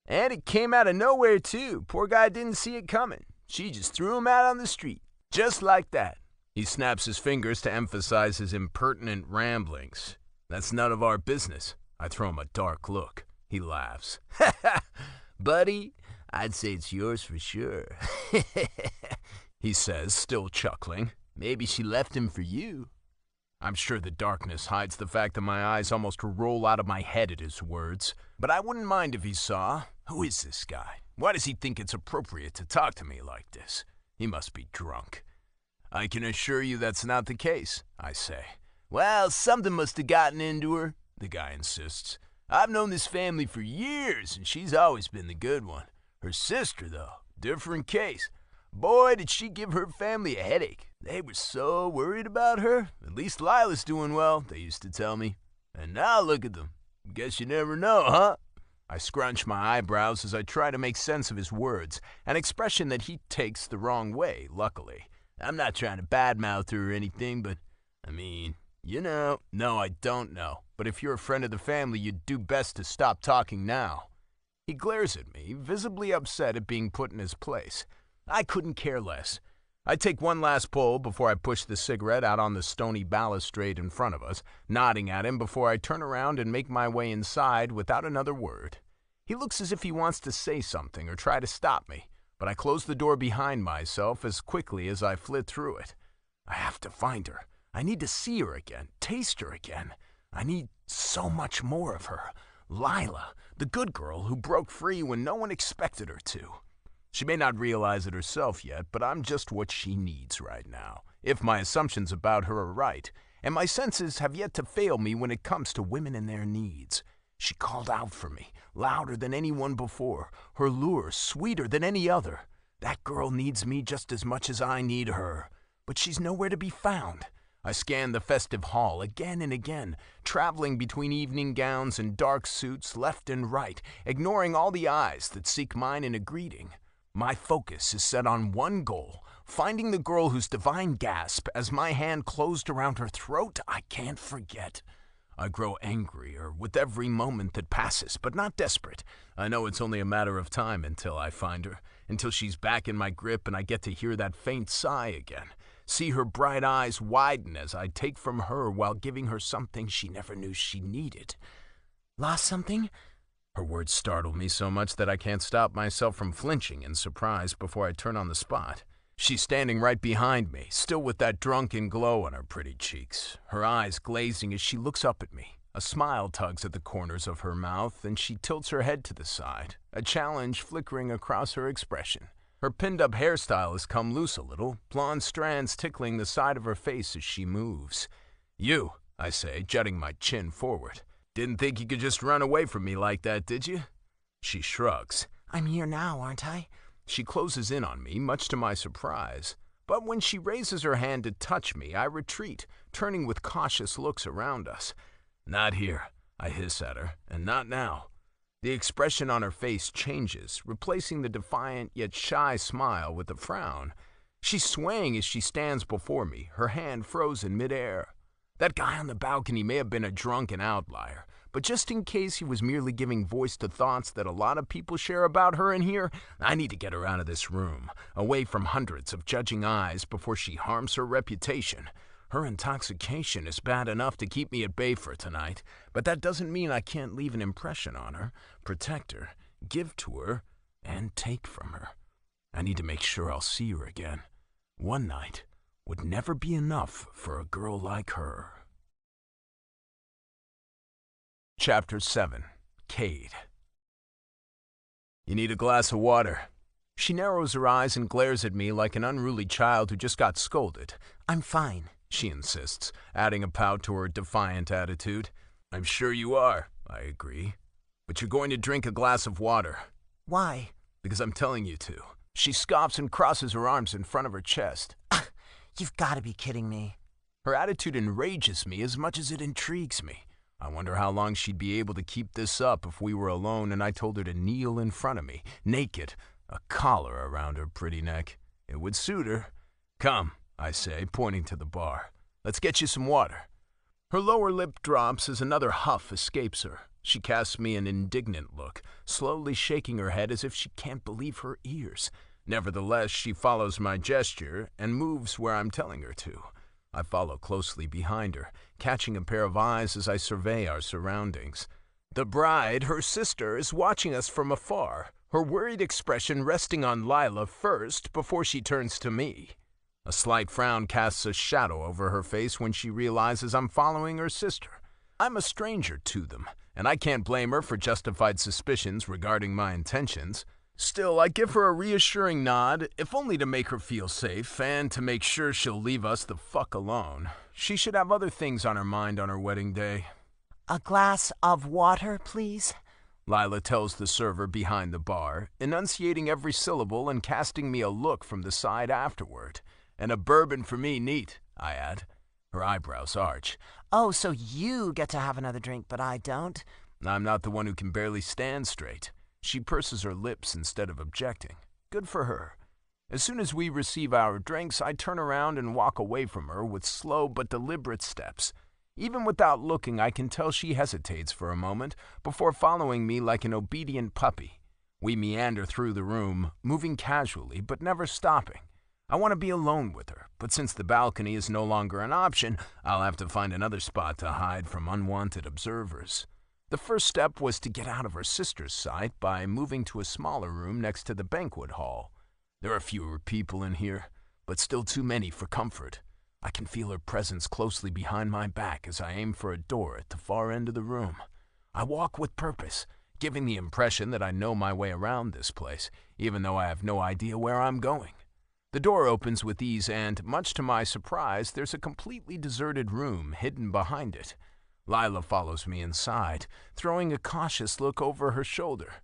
And it came out of nowhere, too. Poor guy didn't see it coming. She just threw him out on the street. Just like that. He snaps his fingers to emphasize his impertinent ramblings. That's none of our business. I throw him a dark look. He laughs. Ha ha! Buddy, I'd say it's yours for sure. He says, still chuckling. Maybe she left him for you. I'm sure the darkness hides the fact that my eyes almost roll out of my head at his words. But I wouldn't mind if he saw. Who is this guy? Why does he think it's appropriate to talk to me like this? He must be drunk. I can assure you that's not the case, I say. Well, something must have gotten into her, the guy insists. I've known this family for years, and she's always been the good one. Her sister, though, different case. Boy, did she give her family a headache. They were so worried about her. At least Lila's doing well, they used to tell me. And now look at them. Guess you never know, huh? I scrunch my eyebrows as I try to make sense of his words, an expression that he takes the wrong way, luckily. I'm not trying to badmouth her or anything, but, I mean, you know. No, I don't know. But if you're a friend of the family, you'd do best to stop talking now. He glares at me, visibly upset at being put in his place. I couldn't care less. I take one last pull before I push the cigarette out on the stony balustrade in front of us, nodding at him before I turn around and make my way inside without another word. He looks as if he wants to say something or try to stop me, but I close the door behind myself as quickly as I flit through it. I have to find her. I need to see her again, taste her again. I need so much more of her. Lila, the good girl who broke free when no one expected her to. She may not realize it herself yet, but I'm just what she needs right now, if my assumptions about her are right, and my senses have yet to fail me when it comes to women and their needs. She called out for me, louder than anyone before, her lure sweeter than any other. That girl needs me just as much as I need her, but she's nowhere to be found. I scan the festive hall again and again, traveling between evening gowns and dark suits left and right, ignoring all the eyes that seek mine in a greeting. My focus is set on one goal, finding the girl whose divine gasp as my hand closed around her throat I can't forget. I grow angrier with every moment that passes, but not desperate. I know it's only a matter of time until I find her, until she's back in my grip and I get to hear that faint sigh again. See her bright eyes widen as I take from her while giving her something she never knew she needed. Lost something? Her words startle me so much that I can't stop myself from flinching in surprise before I turn on the spot. She's standing right behind me, still with that drunken glow on her pretty cheeks, her eyes glazing as she looks up at me. A smile tugs at the corners of her mouth, and she tilts her head to the side, a challenge flickering across her expression. Her pinned-up hairstyle has come loose a little, blonde strands tickling the side of her face as she moves. You, I say, jutting my chin forward. Didn't think you could just run away from me like that, did you? She shrugs. I'm here now, aren't I? She closes in on me, much to my surprise. But when she raises her hand to touch me, I retreat, turning with cautious looks around us. Not here, I hiss at her, and not now. The expression on her face changes, replacing the defiant yet shy smile with a frown. She's swaying as she stands before me, her hand frozen midair. That guy on the balcony may have been a drunken outlier, but just in case he was merely giving voice to thoughts that a lot of people share about her in here, I need to get her out of this room, away from hundreds of judging eyes before she harms her reputation. Her intoxication is bad enough to keep me at bay for tonight, but that doesn't mean I can't leave an impression on her, protect her, give to her, and take from her. I need to make sure I'll see her again. One night would never be enough for a girl like her. Chapter 7. Cade. You need a glass of water? She narrows her eyes and glares at me like an unruly child who just got scolded. I'm fine. She insists, adding a pout to her defiant attitude. I'm sure you are, I agree. But you're going to drink a glass of water. Why? Because I'm telling you to. She scoffs and crosses her arms in front of her chest. You've got to be kidding me. Her attitude enrages me as much as it intrigues me. I wonder how long she'd be able to keep this up if we were alone and I told her to kneel in front of me, naked, a collar around her pretty neck. It would suit her. Come, I say, pointing to the bar. Let's get you some water. Her lower lip drops as another huff escapes her. She casts me an indignant look, slowly shaking her head as if she can't believe her ears. Nevertheless, she follows my gesture and moves where I'm telling her to. I follow closely behind her, catching a pair of eyes as I survey our surroundings. The bride, her sister, is watching us from afar, her worried expression resting on Lila first before she turns to me. A slight frown casts a shadow over her face when she realizes I'm following her sister. I'm a stranger to them, and I can't blame her for justified suspicions regarding my intentions. Still, I give her a reassuring nod, if only to make her feel safe and to make sure she'll leave us the fuck alone. She should have other things on her mind on her wedding day. A glass of water, please? Lila tells the server behind the bar, enunciating every syllable and casting me a look from the side afterward. And a bourbon for me, neat, I add. Her eyebrows arch. Oh, so you get to have another drink, but I don't? I'm not the one who can barely stand straight. She purses her lips instead of objecting. Good for her. As soon as we receive our drinks, I turn around and walk away from her with slow but deliberate steps. Even without looking, I can tell she hesitates for a moment before following me like an obedient puppy. We meander through the room, moving casually but never stopping. I want to be alone with her, but since the balcony is no longer an option, I'll have to find another spot to hide from unwanted observers. The first step was to get out of her sister's sight by moving to a smaller room next to the banquet hall. There are fewer people in here, but still too many for comfort. I can feel her presence closely behind my back as I aim for a door at the far end of the room. I walk with purpose, giving the impression that I know my way around this place, even though I have no idea where I'm going. The door opens with ease and, much to my surprise, there's a completely deserted room hidden behind it. Lila follows me inside, throwing a cautious look over her shoulder.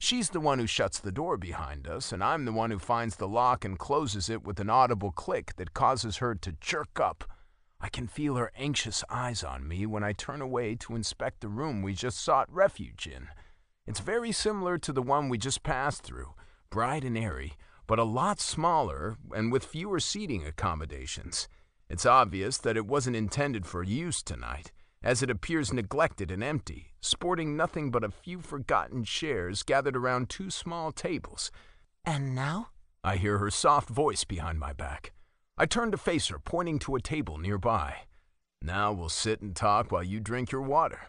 She's the one who shuts the door behind us, and I'm the one who finds the lock and closes it with an audible click that causes her to jerk up. I can feel her anxious eyes on me when I turn away to inspect the room we just sought refuge in. It's very similar to the one we just passed through, bright and airy, but a lot smaller and with fewer seating accommodations. It's obvious that it wasn't intended for use tonight, as it appears neglected and empty, sporting nothing but a few forgotten chairs gathered around two small tables. And now? I hear her soft voice behind my back. I turn to face her, pointing to a table nearby. Now we'll sit and talk while you drink your water.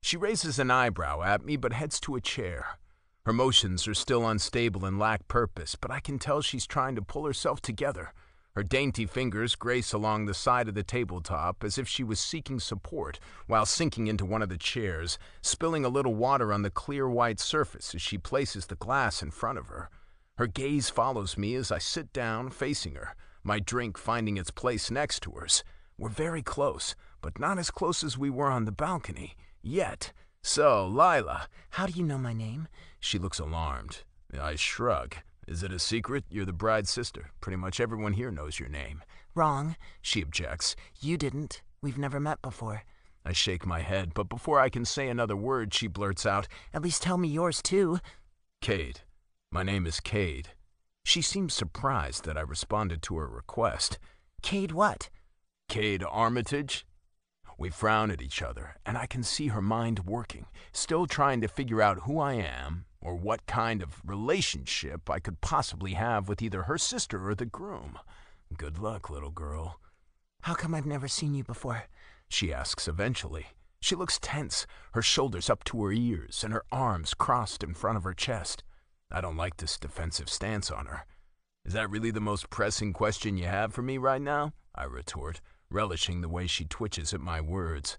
She raises an eyebrow at me but heads to a chair. Her motions are still unstable and lack purpose, but I can tell she's trying to pull herself together. Her dainty fingers grace along the side of the tabletop as if she was seeking support while sinking into one of the chairs, spilling a little water on the clear white surface as she places the glass in front of her. Her gaze follows me as I sit down facing her, my drink finding its place next to hers. We're very close, but not as close as we were on the balcony, yet. So, Lila, how do you know my name? She looks alarmed. I shrug. Is it a secret? You're the bride's sister. Pretty much everyone here knows your name. Wrong, she objects. You didn't. We've never met before. I shake my head, but before I can say another word, she blurts out, At least tell me yours, too. Cade. My name is Cade. She seems surprised that I responded to her request. Cade what? Cade Armitage? We frown at each other, and I can see her mind working, still trying to figure out who I am or what kind of relationship I could possibly have with either her sister or the groom. Good luck, little girl. How come I've never seen you before? She asks eventually. She looks tense, her shoulders up to her ears and her arms crossed in front of her chest. I don't like this defensive stance on her. Is that really the most pressing question you have for me right now? I retort, relishing the way she twitches at my words.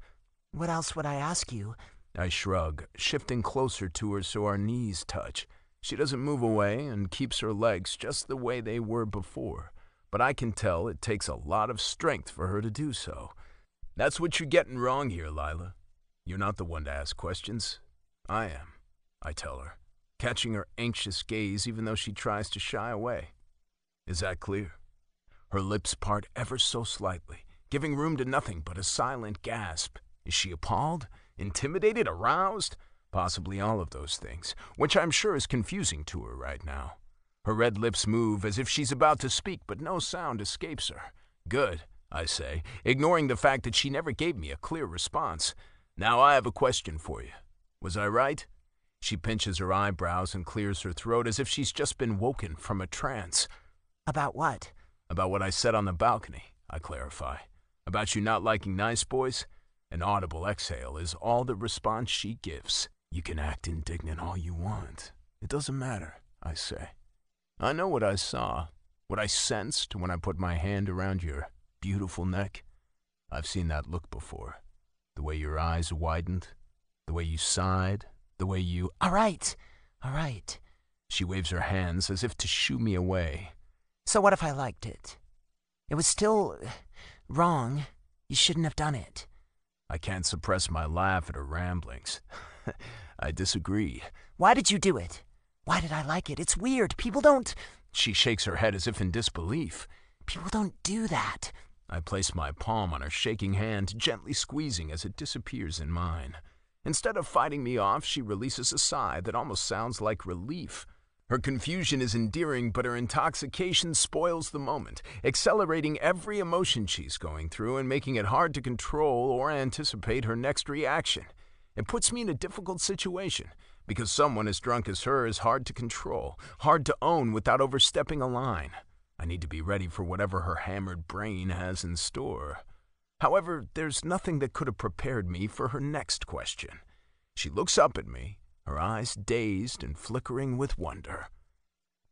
What else would I ask you? I shrug, shifting closer to her so our knees touch. She doesn't move away and keeps her legs just the way they were before, but I can tell it takes a lot of strength for her to do so. That's what you're getting wrong here, Lila. You're not the one to ask questions. I am, I tell her, catching her anxious gaze even though she tries to shy away. Is that clear? Her lips part ever so slightly, giving room to nothing but a silent gasp. Is she appalled? Intimidated? Aroused? Possibly all of those things, which I'm sure is confusing to her right now. Her red lips move as if she's about to speak, but no sound escapes her. Good, I say, ignoring the fact that she never gave me a clear response. Now I have a question for you. Was I right? She pinches her eyebrows and clears her throat as if she's just been woken from a trance. About what? About what I said on the balcony, I clarify. About you not liking nice boys? An audible exhale is all the response she gives. You can act indignant all you want. It doesn't matter, I say. I know what I saw, what I sensed when I put my hand around your beautiful neck. I've seen that look before. The way your eyes widened, the way you sighed, the way you... All right. She waves her hands as if to shoo me away. So what if I liked it? It was still wrong. You shouldn't have done it. I can't suppress my laugh at her ramblings. I disagree. Why did you do it? Why did I like it? It's weird. People don't... She shakes her head as if in disbelief. People don't do that. I place my palm on her shaking hand, gently squeezing as it disappears in mine. Instead of fighting me off, she releases a sigh that almost sounds like relief. Her confusion is endearing, but her intoxication spoils the moment, accelerating every emotion she's going through and making it hard to control or anticipate her next reaction. It puts me in a difficult situation, because someone as drunk as her is hard to control, hard to own without overstepping a line. I need to be ready for whatever her hammered brain has in store. However, there's nothing that could have prepared me for her next question. She looks up at me, her eyes dazed and flickering with wonder.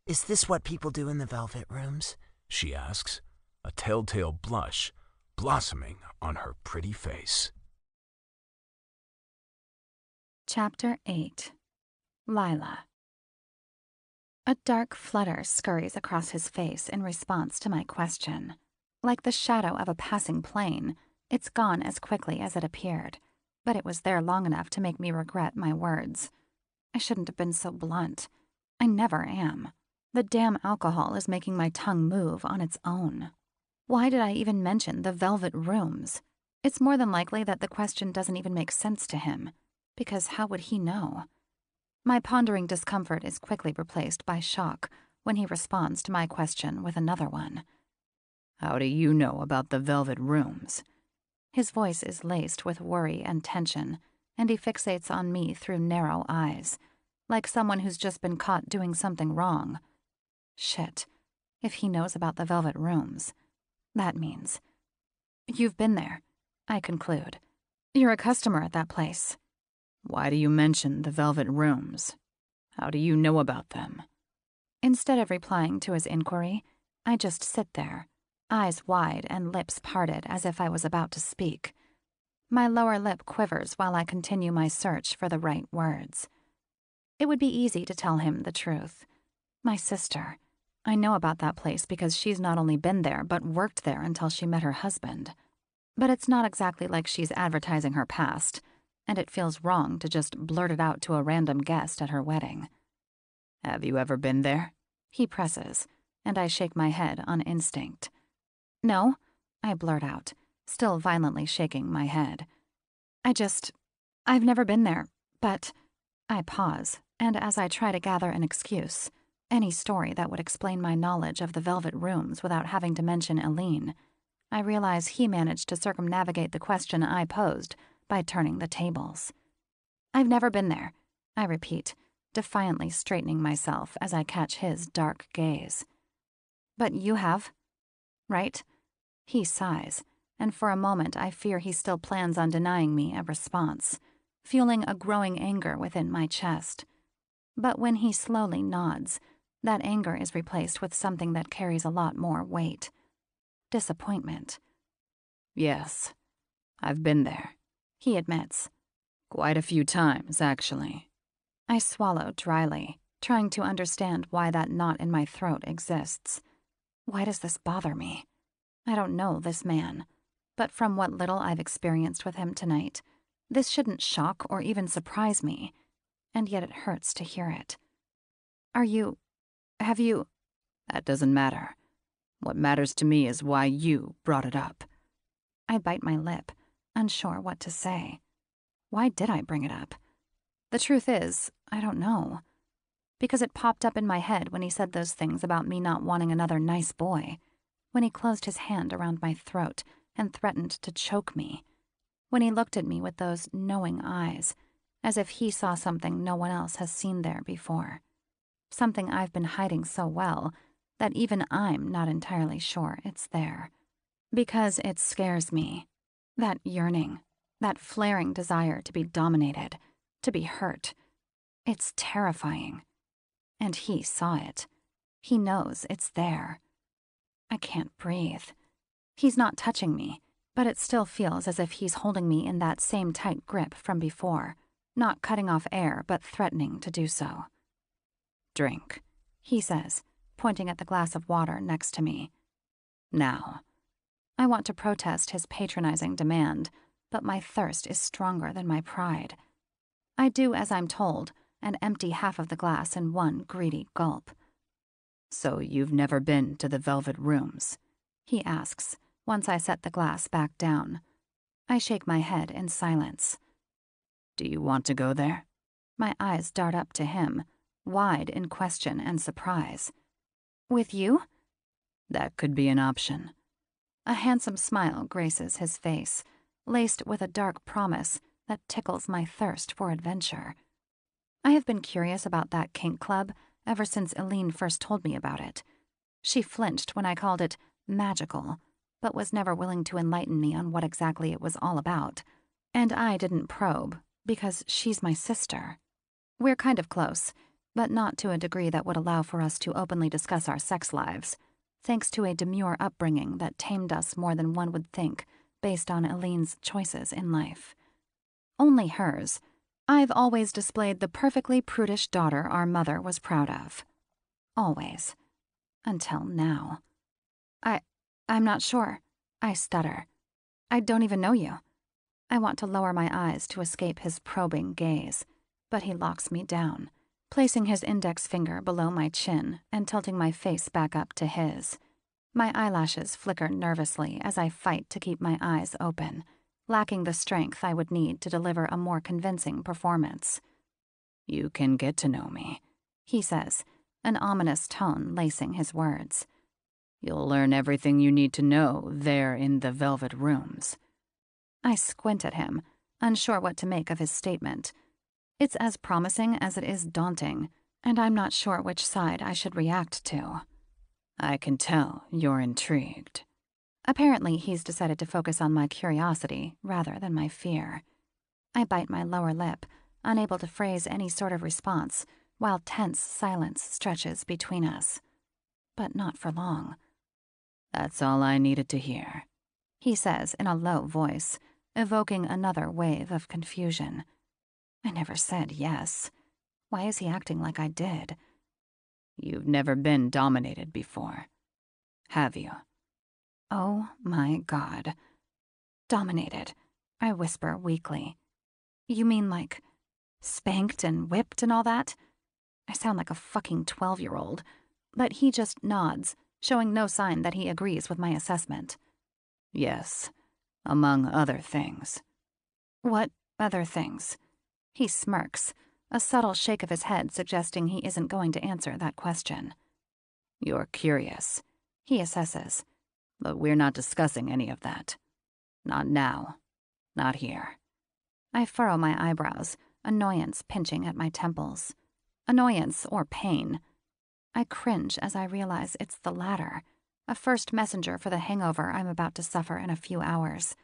Is this what people do in the velvet rooms? She asks, a telltale blush blossoming on her pretty face. Chapter 8. Lila. A dark flutter scurries across his face in response to my question. Like the shadow of a passing plane, it's gone as quickly as it appeared, but it was there long enough to make me regret my words. I shouldn't have been so blunt. I never am. The damn alcohol is making my tongue move on its own. Why did I even mention the velvet rooms? It's more than likely that the question doesn't even make sense to him, because how would he know? My pondering discomfort is quickly replaced by shock when he responds to my question with another one. How do you know about the velvet rooms? His voice is laced with worry and tension, and he fixates on me through narrow eyes, like someone who's just been caught doing something wrong. Shit. If he knows about the velvet rooms, that means... You've been there, I conclude. You're a customer at that place. Why do you mention the velvet rooms? How do you know about them? Instead of replying to his inquiry, I just sit there, eyes wide and lips parted as if I was about to speak. My lower lip quivers while I continue my search for the right words. It would be easy to tell him the truth. My sister. I know about that place because she's not only been there but worked there until she met her husband. But it's not exactly like she's advertising her past, and it feels wrong to just blurt it out to a random guest at her wedding. Have you ever been there? He presses, and I shake my head on instinct. No, I blurt out, still violently shaking my head. I've never been there, but... I pause, and as I try to gather an excuse, any story that would explain my knowledge of the velvet rooms without having to mention Aline, I realize he managed to circumnavigate the question I posed by turning the tables. I've never been there, I repeat, defiantly straightening myself as I catch his dark gaze. But you have, right? He sighs, and for a moment I fear he still plans on denying me a response, fueling a growing anger within my chest. But when he slowly nods, that anger is replaced with something that carries a lot more weight. Disappointment. Yes, I've been there, he admits. Quite a few times, actually. I swallow dryly. trying to understand why that knot in my throat exists. Why does this bother me? I don't know this man, but from what little I've experienced with him tonight, this shouldn't shock or even surprise me, and yet it hurts to hear it. Have you... That doesn't matter. What matters to me is why you brought it up. I bite my lip, unsure what to say. Why did I bring it up? The truth is, I don't know. Because it popped up in my head when he said those things about me not wanting another nice boy, when he closed his hand around my throat and threatened to choke me, when he looked at me with those knowing eyes, as if he saw something no one else has seen there before, something I've been hiding so well that even I'm not entirely sure it's there. Because it scares me, that yearning, that flaring desire to be dominated, to be hurt. It's terrifying. And he saw it. He knows it's there. I can't breathe. He's not touching me, but it still feels as if he's holding me in that same tight grip from before, not cutting off air but threatening to do so. "Drink," he says, pointing at the glass of water next to me. "Now." I want to protest his patronizing demand, but my thirst is stronger than my pride. I do as I'm told and empty half of the glass in one greedy gulp. "So you've never been to the Velvet Rooms?" he asks, once I set the glass back down. I shake my head in silence. "Do you want to go there?" My eyes dart up to him, wide in question and surprise. "With you?" "That could be an option." A handsome smile graces his face, laced with a dark promise that tickles my thirst for adventure. I have been curious about that kink club ever since Eileen first told me about it. She flinched when I called it magical, but was never willing to enlighten me on what exactly it was all about. And I didn't probe, because she's my sister. We're kind of close, but not to a degree that would allow for us to openly discuss our sex lives, thanks to a demure upbringing that tamed us more than one would think based on Eileen's choices in life. Only hers. I've always displayed the perfectly prudish daughter our mother was proud of. Always. Until now. I'm not sure. I stutter. I don't even know you. I want to lower my eyes to escape his probing gaze, but he locks me down, placing his index finger below my chin and tilting my face back up to his. My eyelashes flicker nervously as I fight to keep my eyes open, lacking the strength I would need to deliver a more convincing performance. "You can get to know me," he says, an ominous tone lacing his words. "You'll learn everything you need to know there in the Velvet Rooms." I squint at him, unsure what to make of his statement. It's as promising as it is daunting, and I'm not sure which side I should react to. "I can tell you're intrigued." Apparently, he's decided to focus on my curiosity rather than my fear. I bite my lower lip, unable to phrase any sort of response, while tense silence stretches between us. But not for long. "That's all I needed to hear," he says in a low voice, evoking another wave of confusion. I never said yes. Why is he acting like I did? "You've never been dominated before, have you?" Oh my God. Dominated, I whisper weakly. You mean like spanked and whipped and all that? I sound like a fucking 12-year-old, but he just nods, showing no sign that he agrees with my assessment. "Yes, among other things." What other things? He smirks, a subtle shake of his head suggesting he isn't going to answer that question. "You're curious," he assesses. "but we're not discussing any of that. Not now. Not here." I furrow my eyebrows, annoyance pinching at my temples. Annoyance or pain. I cringe as I realize it's the latter, a first messenger for the hangover I'm about to suffer in a few hours.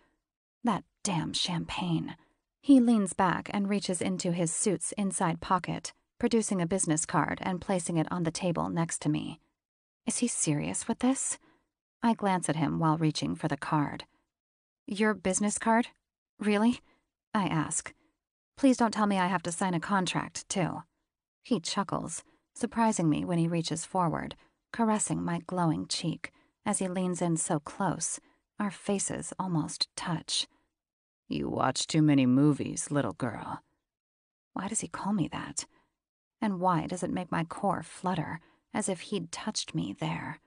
That damn champagne. He leans back and reaches into his suit's inside pocket, producing a business card and placing it on the table next to me. Is he serious with this? I glance at him while reaching for the card. Your business card? Really? I ask. Please don't tell me I have to sign a contract, too. He chuckles, surprising me when he reaches forward, caressing my glowing cheek. As he leans in so close, our faces almost touch. You watch too many movies, little girl. Why does he call me that? And why does it make my core flutter, as if he'd touched me there?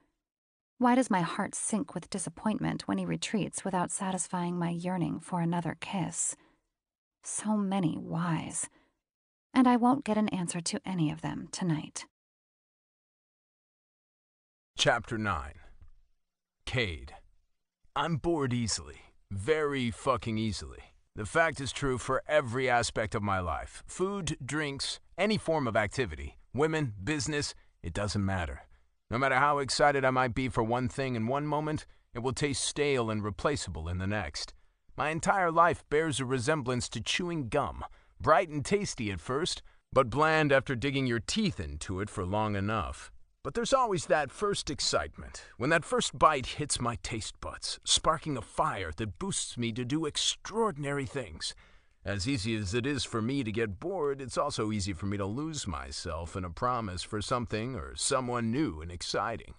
Why does my heart sink with disappointment when he retreats without satisfying my yearning for another kiss? So many whys. And I won't get an answer to any of them tonight. Chapter 9. Cade. I'm bored easily. Very fucking easily. The fact is true for every aspect of my life. Food, drinks, any form of activity. Women, business, it doesn't matter. No matter how excited I might be for one thing in one moment, it will taste stale and replaceable in the next. My entire life bears a resemblance to chewing gum. Bright and tasty at first, but bland after digging your teeth into it for long enough. But there's always that first excitement, when that first bite hits my taste buds, sparking a fire that boosts me to do extraordinary things. As easy as it is for me to get bored, it's also easy for me to lose myself in a promise for something or someone new and exciting.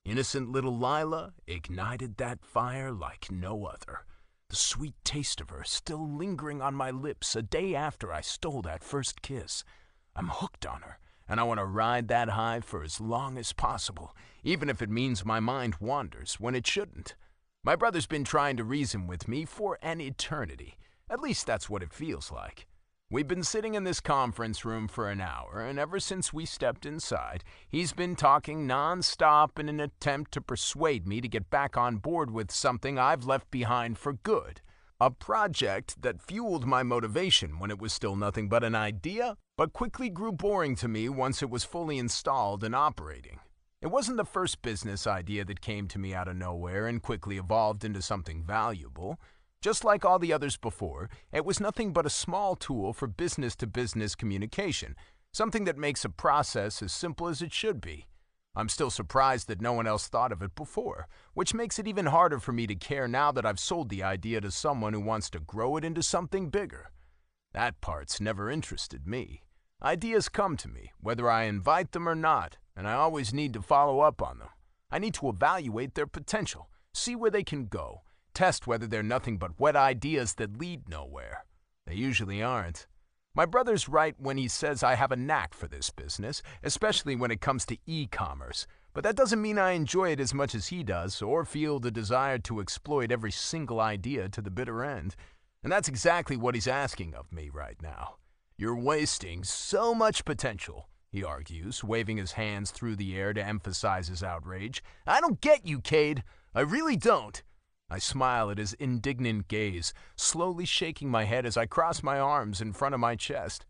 Innocent little Lila ignited that fire like no other. The sweet taste of her still lingering on my lips a day after I stole that first kiss. I'm hooked on her, and I want to ride that high for as long as possible, even if it means my mind wanders when it shouldn't. My brother's been trying to reason with me for an eternity. At least that's what it feels like. We've been sitting in this conference room for an hour, and ever since we stepped inside, he's been talking non-stop in an attempt to persuade me to get back on board with something I've left behind for good. A project that fueled my motivation when it was still nothing but an idea, but quickly grew boring to me once it was fully installed and operating. It wasn't the first business idea that came to me out of nowhere and quickly evolved into something valuable. Just like all the others before, it was nothing but a small tool for business-to-business communication, something that makes a process as simple as it should be. I'm still surprised that no one else thought of it before, which makes it even harder for me to care now that I've sold the idea to someone who wants to grow it into something bigger. That part's never interested me. Ideas come to me, whether I invite them or not, and I always need to follow up on them. I need to evaluate their potential, see where they can go, test whether they're nothing but wet ideas that lead nowhere. They usually aren't. My brother's right when he says I have a knack for this business, especially when it comes to e-commerce, but that doesn't mean I enjoy it as much as he does or feel the desire to exploit every single idea to the bitter end. And that's exactly what he's asking of me right now. You're wasting so much potential, he argues, waving his hands through the air to emphasize his outrage. I don't get you, Cade. I really don't. I smile at his indignant gaze, slowly shaking my head as I cross my arms in front of my chest.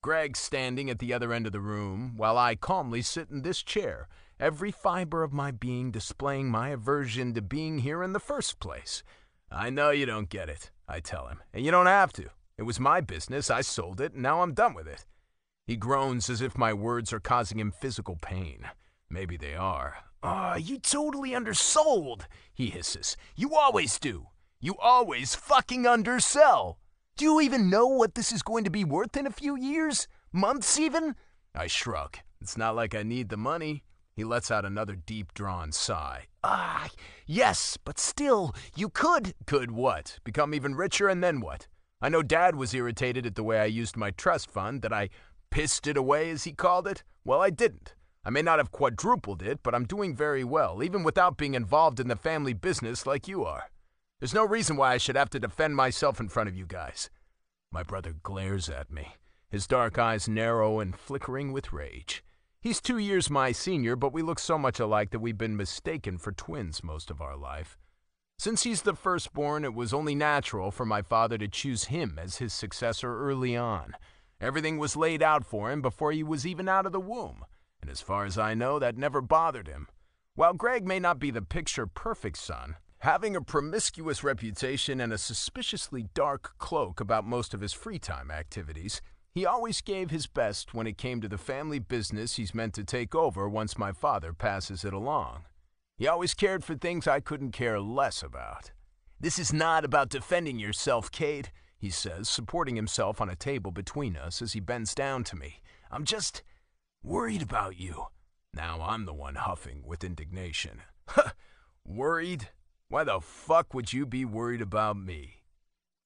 Greg's standing at the other end of the room, while I calmly sit in this chair, every fiber of my being displaying my aversion to being here in the first place. I know you don't get it, I tell him, and you don't have to. It was my business, I sold it, and now I'm done with it. He groans as if my words are causing him physical pain. Maybe they are. You totally undersold, he hisses. You always do. You always fucking undersell. Do you even know what this is going to be worth in a few years? Months even? I shrug. It's not like I need the money. He lets out another deep-drawn sigh. Yes, but still, you could. Could what? Become even richer and then what? I know Dad was irritated at the way I used my trust fund, that I pissed it away, as he called it. Well, I didn't. I may not have quadrupled it, but I'm doing very well, even without being involved in the family business like you are. There's no reason why I should have to defend myself in front of you guys. My brother glares at me, his dark eyes narrow and flickering with rage. He's 2 years my senior, but we look so much alike that we've been mistaken for twins most of our life. Since he's the firstborn, it was only natural for my father to choose him as his successor early on. Everything was laid out for him before he was even out of the womb. And as far as I know, that never bothered him. While Greg may not be the picture-perfect son, having a promiscuous reputation and a suspiciously dark cloak about most of his free time activities, he always gave his best when it came to the family business he's meant to take over once my father passes it along. He always cared for things I couldn't care less about. This is not about defending yourself, Cade, he says, supporting himself on a table between us as he bends down to me. Worried about you. Now I'm the one huffing with indignation. Worried? Why the fuck would you be worried about me?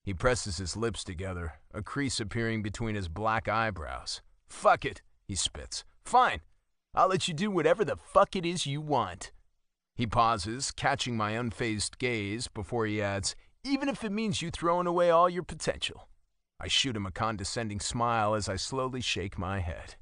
He presses his lips together, a crease appearing between his black eyebrows. Fuck it, he spits. Fine, I'll let you do whatever the fuck it is you want. He pauses, catching my unfazed gaze before he adds, even if it means you throwing away all your potential. I shoot him a condescending smile as I slowly shake my head.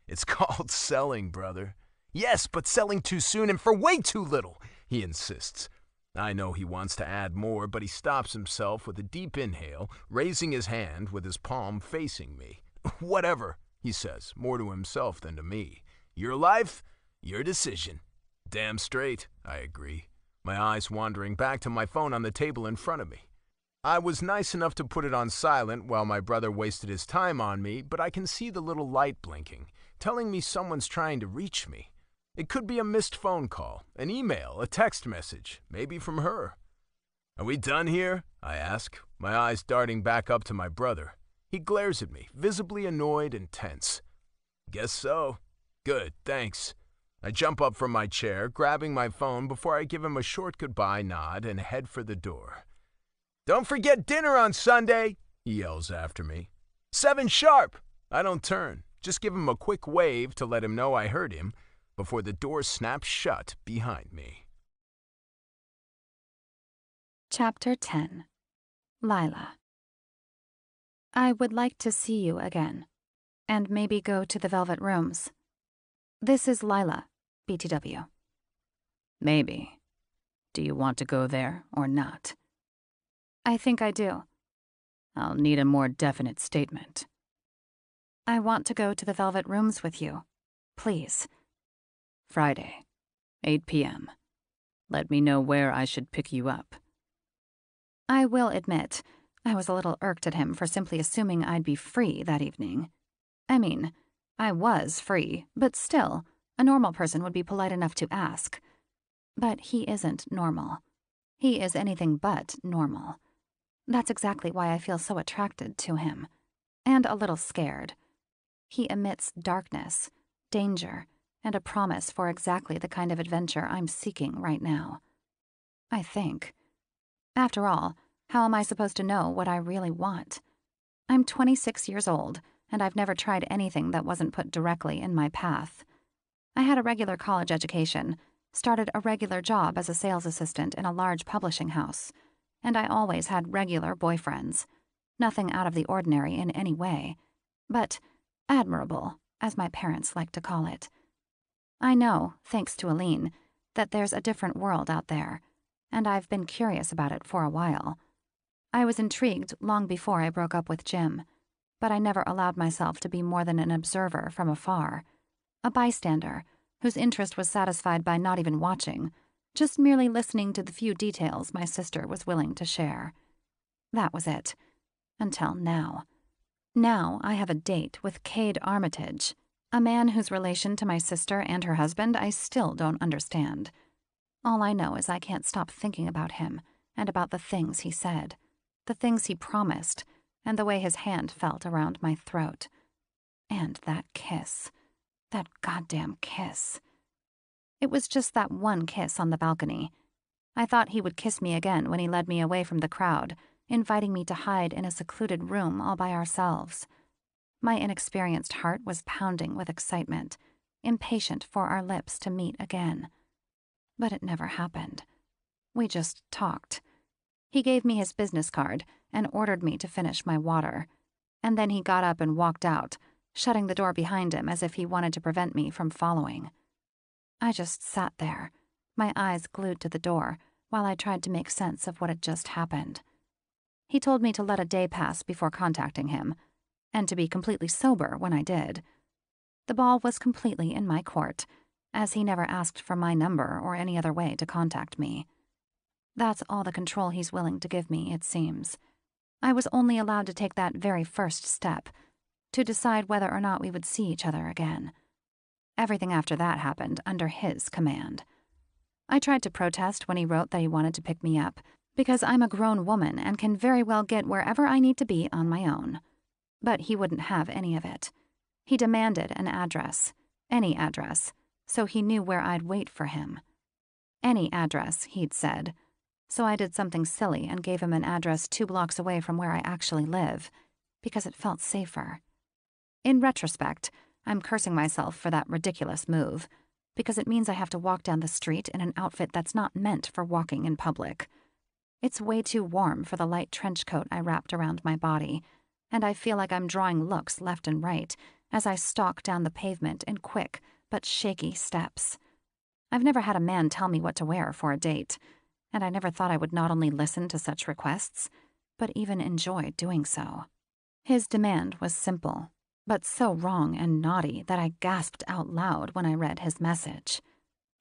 It's called selling, brother. Yes, but selling too soon and for way too little, he insists. I know he wants to add more, but he stops himself with a deep inhale, raising his hand with his palm facing me. Whatever, he says, more to himself than to me. Your life, your decision. Damn straight, I agree, my eyes wandering back to my phone on the table in front of me. I was nice enough to put it on silent while my brother wasted his time on me, but I can see the little light blinking, telling me someone's trying to reach me. It could be a missed phone call, an email, a text message, maybe from her. Are we done here? I ask, my eyes darting back up to my brother. He glares at me, visibly annoyed and tense. Guess so. Good, thanks. I jump up from my chair, grabbing my phone before I give him a short goodbye nod and head for the door. Don't forget dinner on Sunday, he yells after me. 7 sharp. I don't turn, just give him a quick wave to let him know I heard him before the door snaps shut behind me. Chapter 10. Lila. I would like to see you again, and maybe go to the Velvet Rooms. This is Lila, BTW. Maybe. Do you want to go there or not? I think I do. I'll need a more definite statement. I want to go to the Velvet Rooms with you. Please. Friday, 8 p.m. Let me know where I should pick you up. I will admit, I was a little irked at him for simply assuming I'd be free that evening. I mean, I was free, but still, a normal person would be polite enough to ask. But he isn't normal. He is anything but normal. That's exactly why I feel so attracted to him. And a little scared. He emits darkness, danger, and a promise for exactly the kind of adventure I'm seeking right now. I think. After all, how am I supposed to know what I really want? I'm 26 years old, and I've never tried anything that wasn't put directly in my path. I had a regular college education, started a regular job as a sales assistant in a large publishing house, and I always had regular boyfriends. Nothing out of the ordinary in any way, but admirable, as my parents like to call it. I know, thanks to Aline, that there's a different world out there, and I've been curious about it for a while. I was intrigued long before I broke up with Jim, but I never allowed myself to be more than an observer from afar, a bystander whose interest was satisfied by not even watching, just merely listening to the few details my sister was willing to share. That was it. Until now. Now I have a date with Cade Armitage, a man whose relation to my sister and her husband I still don't understand. All I know is I can't stop thinking about him and about the things he said, the things he promised, and the way his hand felt around my throat. And that kiss. That goddamn kiss. It was just that one kiss on the balcony. I thought he would kiss me again when he led me away from the crowd, inviting me to hide in a secluded room all by ourselves. My inexperienced heart was pounding with excitement, impatient for our lips to meet again. But it never happened. We just talked. He gave me his business card and ordered me to finish my water, and then he got up and walked out, shutting the door behind him as if he wanted to prevent me from following. I just sat there, my eyes glued to the door, while I tried to make sense of what had just happened. He told me to let a day pass before contacting him, and to be completely sober when I did. The ball was completely in my court, as he never asked for my number or any other way to contact me. That's all the control he's willing to give me, it seems. I was only allowed to take that very first step, to decide whether or not we would see each other again. Everything after that happened under his command. I tried to protest when he wrote that he wanted to pick me up, because I'm a grown woman and can very well get wherever I need to be on my own. But he wouldn't have any of it. He demanded an address. Any address, so he knew where I'd wait for him. Any address, he'd said. So I did something silly and gave him an address 2 blocks away from where I actually live, because it felt safer. In retrospect, I'm cursing myself for that ridiculous move, because it means I have to walk down the street in an outfit that's not meant for walking in public. It's way too warm for the light trench coat I wrapped around my body, and I feel like I'm drawing looks left and right as I stalk down the pavement in quick but shaky steps. I've never had a man tell me what to wear for a date, and I never thought I would not only listen to such requests, but even enjoy doing so. His demand was simple, but so wrong and naughty that I gasped out loud when I read his message.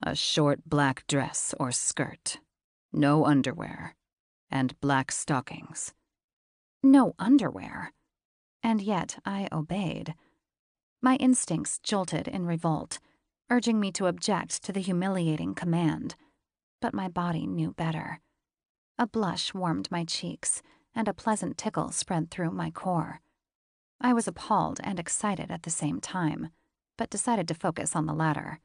A short black dress or skirt. No underwear. And black stockings. No underwear. And yet I obeyed. My instincts jolted in revolt, urging me to object to the humiliating command. But my body knew better. A blush warmed my cheeks, and a pleasant tickle spread through my core. I was appalled and excited at the same time, but decided to focus on the latter.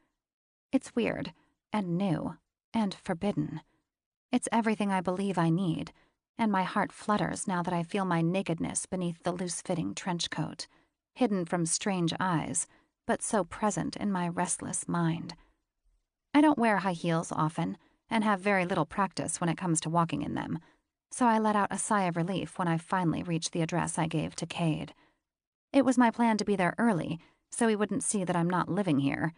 It's weird, and new, and forbidden. It's everything I believe I need, and my heart flutters now that I feel my nakedness beneath the loose-fitting trench coat, hidden from strange eyes, but so present in my restless mind. I don't wear high heels often, and have very little practice when it comes to walking in them, so I let out a sigh of relief when I finally reached the address I gave to Cade. It was my plan to be there early, so he wouldn't see that I'm not living here,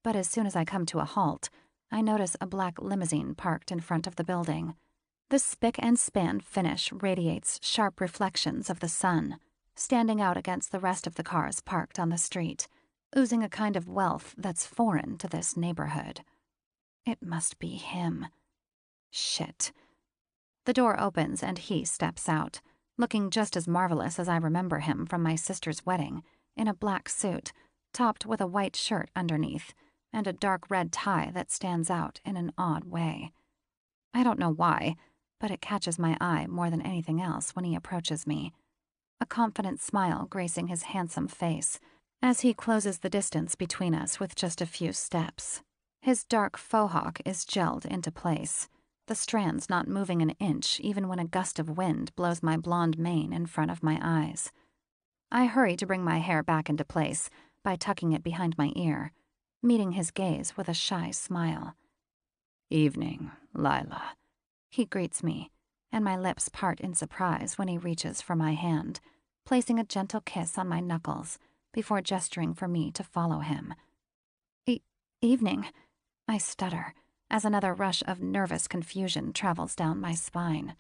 but as soon as I come to a halt, I notice a black limousine parked in front of the building. The spick and span finish radiates sharp reflections of the sun, standing out against the rest of the cars parked on the street, oozing a kind of wealth that's foreign to this neighborhood. It must be him. Shit. The door opens and he steps out, looking just as marvelous as I remember him from my sister's wedding, in a black suit, topped with a white shirt underneath, and a dark red tie that stands out in an odd way. I don't know why, but it catches my eye more than anything else when he approaches me. A confident smile gracing his handsome face, as he closes the distance between us with just a few steps. His dark faux hawk is gelled into place, the strands not moving an inch even when a gust of wind blows my blonde mane in front of my eyes. I hurry to bring my hair back into place by tucking it behind my ear, meeting his gaze with a shy smile. Evening, Lila. He greets me, and my lips part in surprise when he reaches for my hand, placing a gentle kiss on my knuckles before gesturing for me to follow him. Evening, I stutter, as another rush of nervous confusion travels down my spine.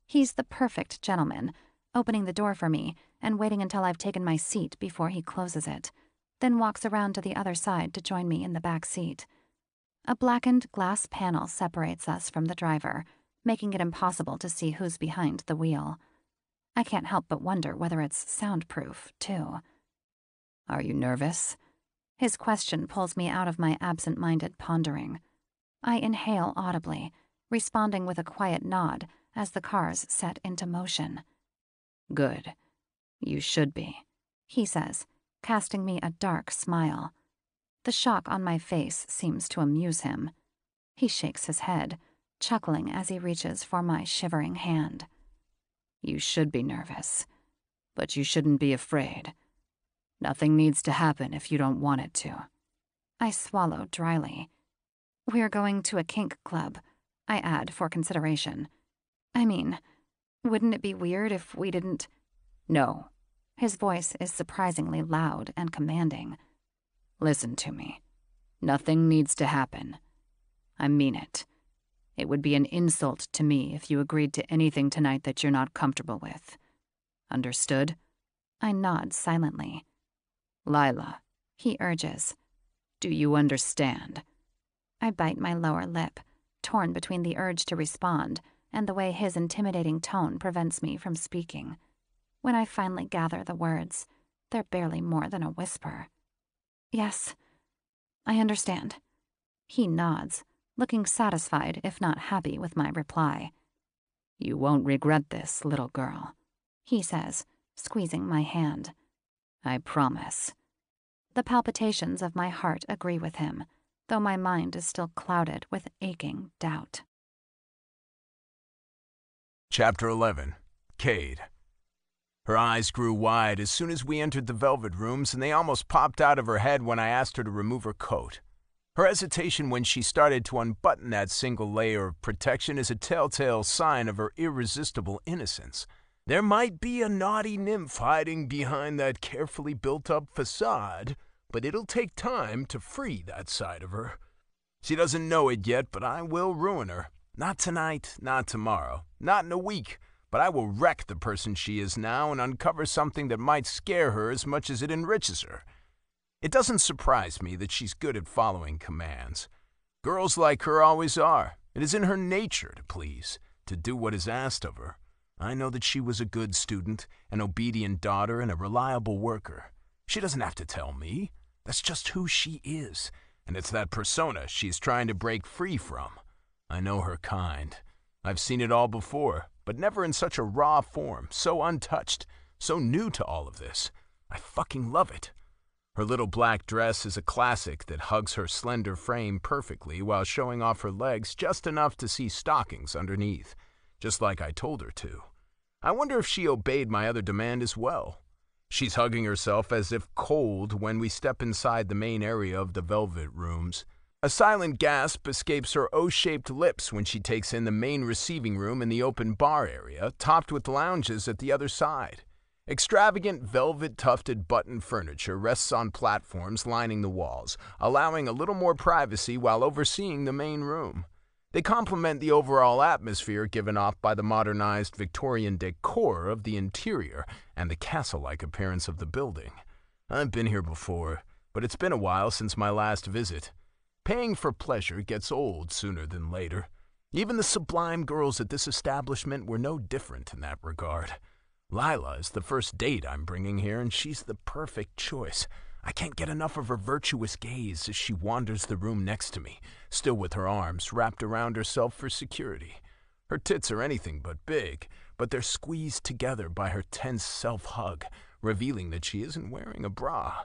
He's the perfect gentleman, opening the door for me and waiting until I've taken my seat before he closes it, then walks around to the other side to join me in the back seat. A blackened glass panel separates us from the driver, making it impossible to see who's behind the wheel. I can't help but wonder whether it's soundproof, too. Are you nervous? His question pulls me out of my absent-minded pondering. I inhale audibly, responding with a quiet nod as the cars set into motion. Good. You should be, he says, casting me a dark smile. The shock on my face seems to amuse him. He shakes his head, chuckling as he reaches for my shivering hand. You should be nervous, but you shouldn't be afraid. Nothing needs to happen if you don't want it to. I swallow dryly. We're going to a kink club, I add for consideration. I mean, wouldn't it be weird if we didn't? No. His voice is surprisingly loud and commanding. Listen to me. Nothing needs to happen. I mean it. It would be an insult to me if you agreed to anything tonight that you're not comfortable with. Understood? I nod silently. Lila, he urges. Do you understand? I bite my lower lip, torn between the urge to respond and the way his intimidating tone prevents me from speaking. When I finally gather the words, they're barely more than a whisper. Yes, I understand. He nods, looking satisfied if not happy with my reply. You won't regret this, little girl, he says, squeezing my hand. I promise. The palpitations of my heart agree with him, though my mind is still clouded with aching doubt. Chapter 11. Cade. Her eyes grew wide as soon as we entered the velvet rooms, and they almost popped out of her head when I asked her to remove her coat. Her hesitation when she started to unbutton that single layer of protection is a telltale sign of her irresistible innocence. There might be a naughty nymph hiding behind that carefully built-up facade, but it'll take time to free that side of her. She doesn't know it yet, but I will ruin her. Not tonight, not tomorrow, not in a week, but I will wreck the person she is now and uncover something that might scare her as much as it enriches her. It doesn't surprise me that she's good at following commands. Girls like her always are. It is in her nature to please, to do what is asked of her. I know that she was a good student, an obedient daughter, and a reliable worker. She doesn't have to tell me. That's just who she is, and it's that persona she's trying to break free from. I know her kind. I've seen it all before, but never in such a raw form, so untouched, so new to all of this. I fucking love it. Her little black dress is a classic that hugs her slender frame perfectly while showing off her legs just enough to see stockings underneath, just like I told her to. I wonder if she obeyed my other demand as well. She's hugging herself as if cold when we step inside the main area of the velvet rooms. A silent gasp escapes her O-shaped lips when she takes in the main receiving room in the open bar area, topped with lounges at the other side. Extravagant velvet-tufted button furniture rests on platforms lining the walls, allowing a little more privacy while overseeing the main room. They complement the overall atmosphere given off by the modernized Victorian decor of the interior and the castle-like appearance of the building. I've been here before, but it's been a while since my last visit. Paying for pleasure gets old sooner than later. Even the sublime girls at this establishment were no different in that regard. Lila is the first date I'm bringing here, and she's the perfect choice. I can't get enough of her virtuous gaze as she wanders the room next to me, still with her arms wrapped around herself for security. Her tits are anything but big, but they're squeezed together by her tense self-hug, revealing that she isn't wearing a bra.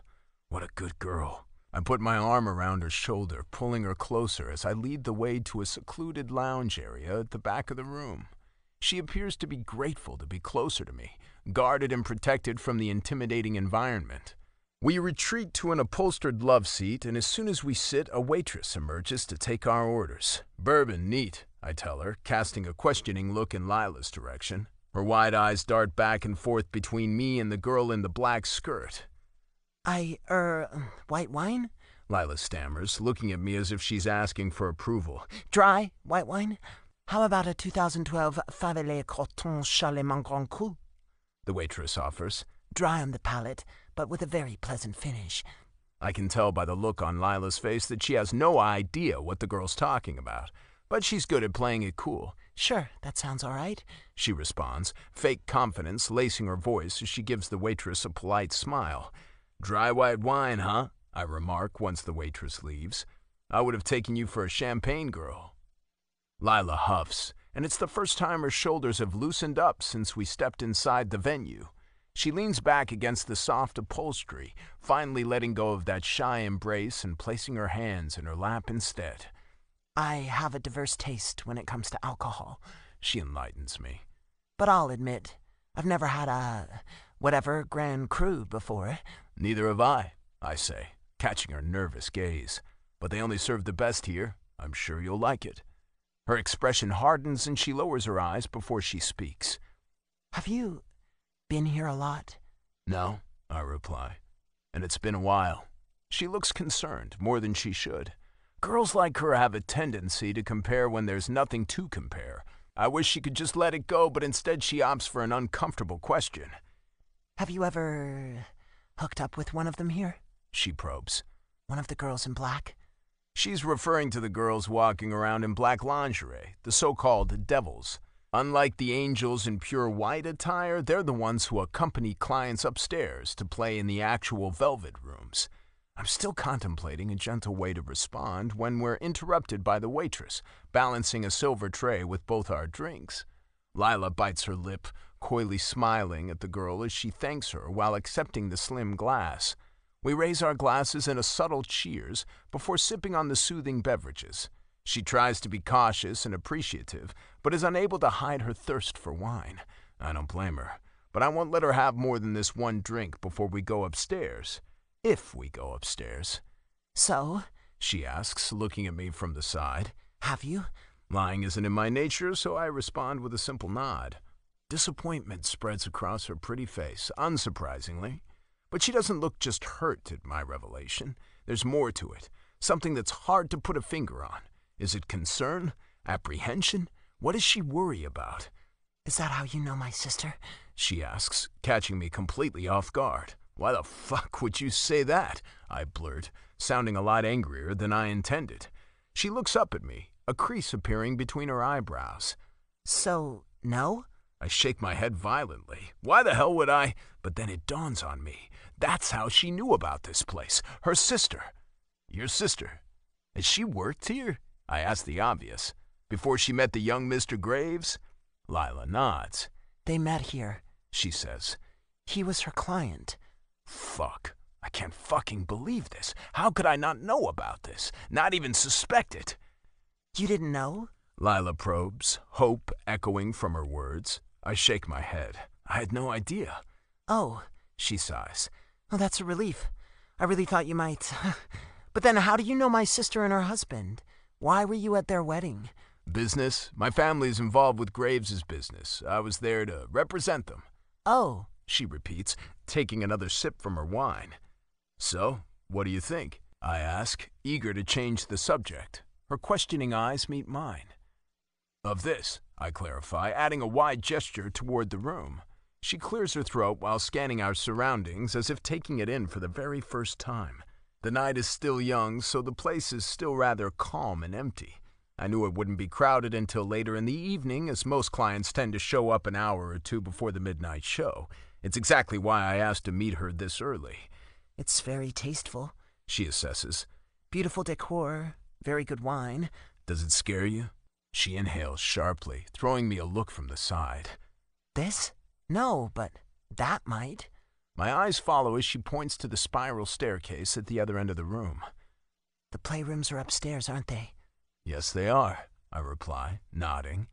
What a good girl. I put my arm around her shoulder, pulling her closer as I lead the way to a secluded lounge area at the back of the room. She appears to be grateful to be closer to me, guarded and protected from the intimidating environment. We retreat to an upholstered love seat, and as soon as we sit, a waitress emerges to take our orders. "Bourbon, neat," I tell her, casting a questioning look in Lila's direction. Her wide eyes dart back and forth between me and the girl in the black skirt. White wine?" Lila stammers, looking at me as if she's asking for approval. "Dry white wine? How about a 2012 Favelet Croton Chalet Grand Cru?" The waitress offers. Dry on the palate, but with a very pleasant finish. I can tell by the look on Lila's face that she has no idea what the girl's talking about, but she's good at playing it cool. "Sure, that sounds all right," she responds, fake confidence lacing her voice as she gives the waitress a polite smile. "Dry white wine, huh?" I remark once the waitress leaves. "I would have taken you for a champagne girl." Lila huffs, and it's the first time her shoulders have loosened up since we stepped inside the venue. She leans back against the soft upholstery, finally letting go of that shy embrace and placing her hands in her lap instead. "I have a diverse taste when it comes to alcohol," she enlightens me. "But I'll admit, I've never had a Grand Cru before." "Neither have I say, catching her nervous gaze. "But they only serve the best here. I'm sure you'll like it." Her expression hardens and she lowers her eyes before she speaks. "Have you been here a lot?" "No," I reply. "And it's been a while." She looks concerned, more than she should. Girls like her have a tendency to compare when there's nothing to compare. I wish she could just let it go, but instead she opts for an uncomfortable question. "Have you ever hooked up with one of them here?" She probes. "One of the girls in black?" She's referring to the girls walking around in black lingerie, the so-called devils. Unlike the angels in pure white attire, they're the ones who accompany clients upstairs to play in the actual velvet rooms. I'm still contemplating a gentle way to respond when we're interrupted by the waitress, balancing a silver tray with both our drinks. Lila bites her lip, coyly smiling at the girl as she thanks her while accepting the slim glass. We raise our glasses in a subtle cheers before sipping on the soothing beverages. She tries to be cautious and appreciative, but is unable to hide her thirst for wine. I don't blame her, but I won't let her have more than this one drink before we go upstairs. If we go upstairs. So, She asks, looking at me from the side. have you? Lying isn't in my nature, so I respond with a simple nod. Disappointment spreads across her pretty face, unsurprisingly. But she doesn't look just hurt at my revelation. There's more to it, something that's hard to put a finger on. Is it concern? Apprehension? What does she worry about? Is that how you know my sister? She asks, catching me completely off guard. Why the fuck would you say that? I blurt, sounding a lot angrier than I intended. She looks up at me, a crease appearing between her eyebrows. So, no? I shake my head violently. Why the hell would I? But then it dawns on me. That's how she knew about this place. Her sister. Your sister. Has she worked here? I ask the obvious. Before she met the young Mr. Graves? Lila nods. They met here, She says. he was her client. Fuck. I can't fucking believe this. How could I not know about this? Not even suspect it? You didn't know? Lila probes, hope echoing from her words. I shake my head. I had no idea. Oh, She sighs. well, that's a relief. I really thought you might. But then how do you know my sister and her husband? Why were you at their wedding? Business? My family's involved with Graves' business. I was there to represent them. Oh, She repeats, taking another sip from her wine. So, what do you think? I ask, eager to change the subject. Her questioning eyes meet mine. Of this, I clarify, adding a wide gesture toward the room. She clears her throat while scanning our surroundings as if taking it in for the very first time. The night is still young, so the place is still rather calm and empty. I knew it wouldn't be crowded until later in the evening, as most clients tend to show up an hour or two before the midnight show. It's exactly why I asked to meet her this early. it's very tasteful. She assesses. Beautiful decor, very good wine. Does it scare you? She inhales sharply, throwing me a look from the side. This? No, but that might. My eyes follow as she points to the spiral staircase at the other end of the room. The playrooms are upstairs, aren't they? Yes, they are, I reply, nodding.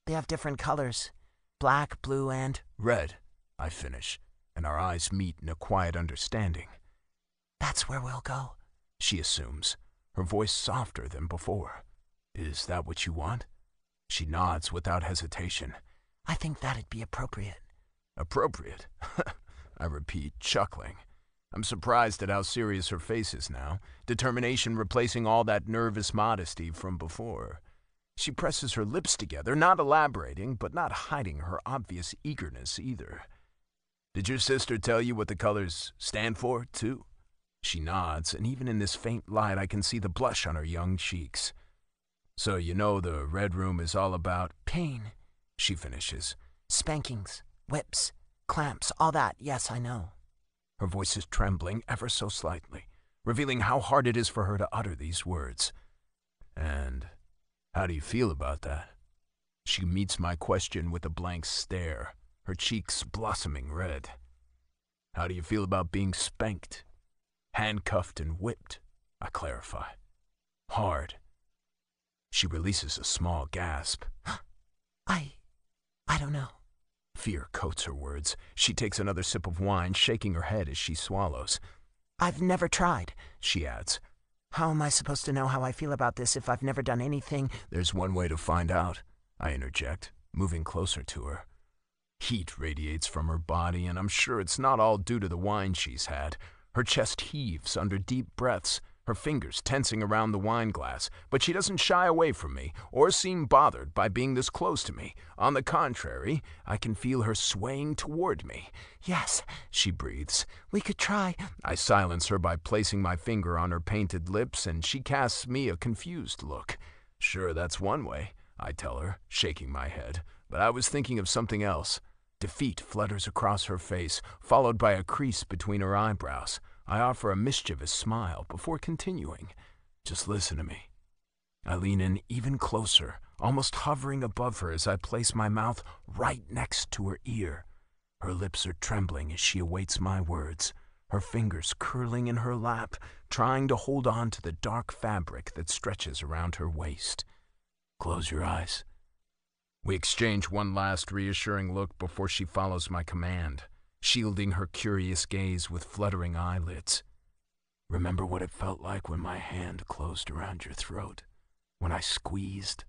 They have different colors. Black, blue, and... Red, I finish, and our eyes meet in a quiet understanding. That's where we'll go. She assumes, her voice softer than before. Is that what you want? She nods without hesitation. I think that'd be appropriate. Appropriate, I repeat, chuckling. I'm surprised at how serious her face is now, determination replacing all that nervous modesty from before. She presses her lips together, not elaborating, but not hiding her obvious eagerness either. Did your sister tell you what the colors stand for, too? She nods, and even in this faint light I can see the blush on her young cheeks. So you know the Red Room is all about Pain, she finishes. spankings, whips, clamps, all that, yes, I know. Her voice is trembling ever so slightly, revealing how hard it is for her to utter these words. And how do you feel about that? She meets my question with a blank stare, her cheeks blossoming red. How do you feel about being spanked? Handcuffed and whipped, I clarify. Hard. She releases a small gasp. I don't know. Fear coats her words. She takes another sip of wine, shaking her head as she swallows. I've never tried. She adds, How am I supposed to know how I feel about this if I've never done anything? There's one way to find out, I interject, moving closer to her. Heat radiates from her body, and I'm sure it's not all due to the wine she's had. Her chest heaves under deep breaths, her fingers tensing around the wine glass, but she doesn't shy away from me or seem bothered by being this close to me. On the contrary, I can feel her swaying toward me. Yes, She breathes. we could try. I silence her by placing my finger on her painted lips, and she casts me a confused look. Sure, that's one way, I tell her, shaking my head, but I was thinking of something else. Defeat flutters across her face, followed by a crease between her eyebrows. I offer a mischievous smile before continuing. Just listen to me. I lean in even closer, almost hovering above her as I place my mouth right next to her ear. Her lips are trembling as she awaits my words. her fingers curling in her lap, trying to hold on to the dark fabric that stretches around her waist. Close your eyes. We exchange one last reassuring look before she follows my command, shielding her curious gaze with fluttering eyelids. Remember what it felt like when my hand closed around your throat? When I squeezed?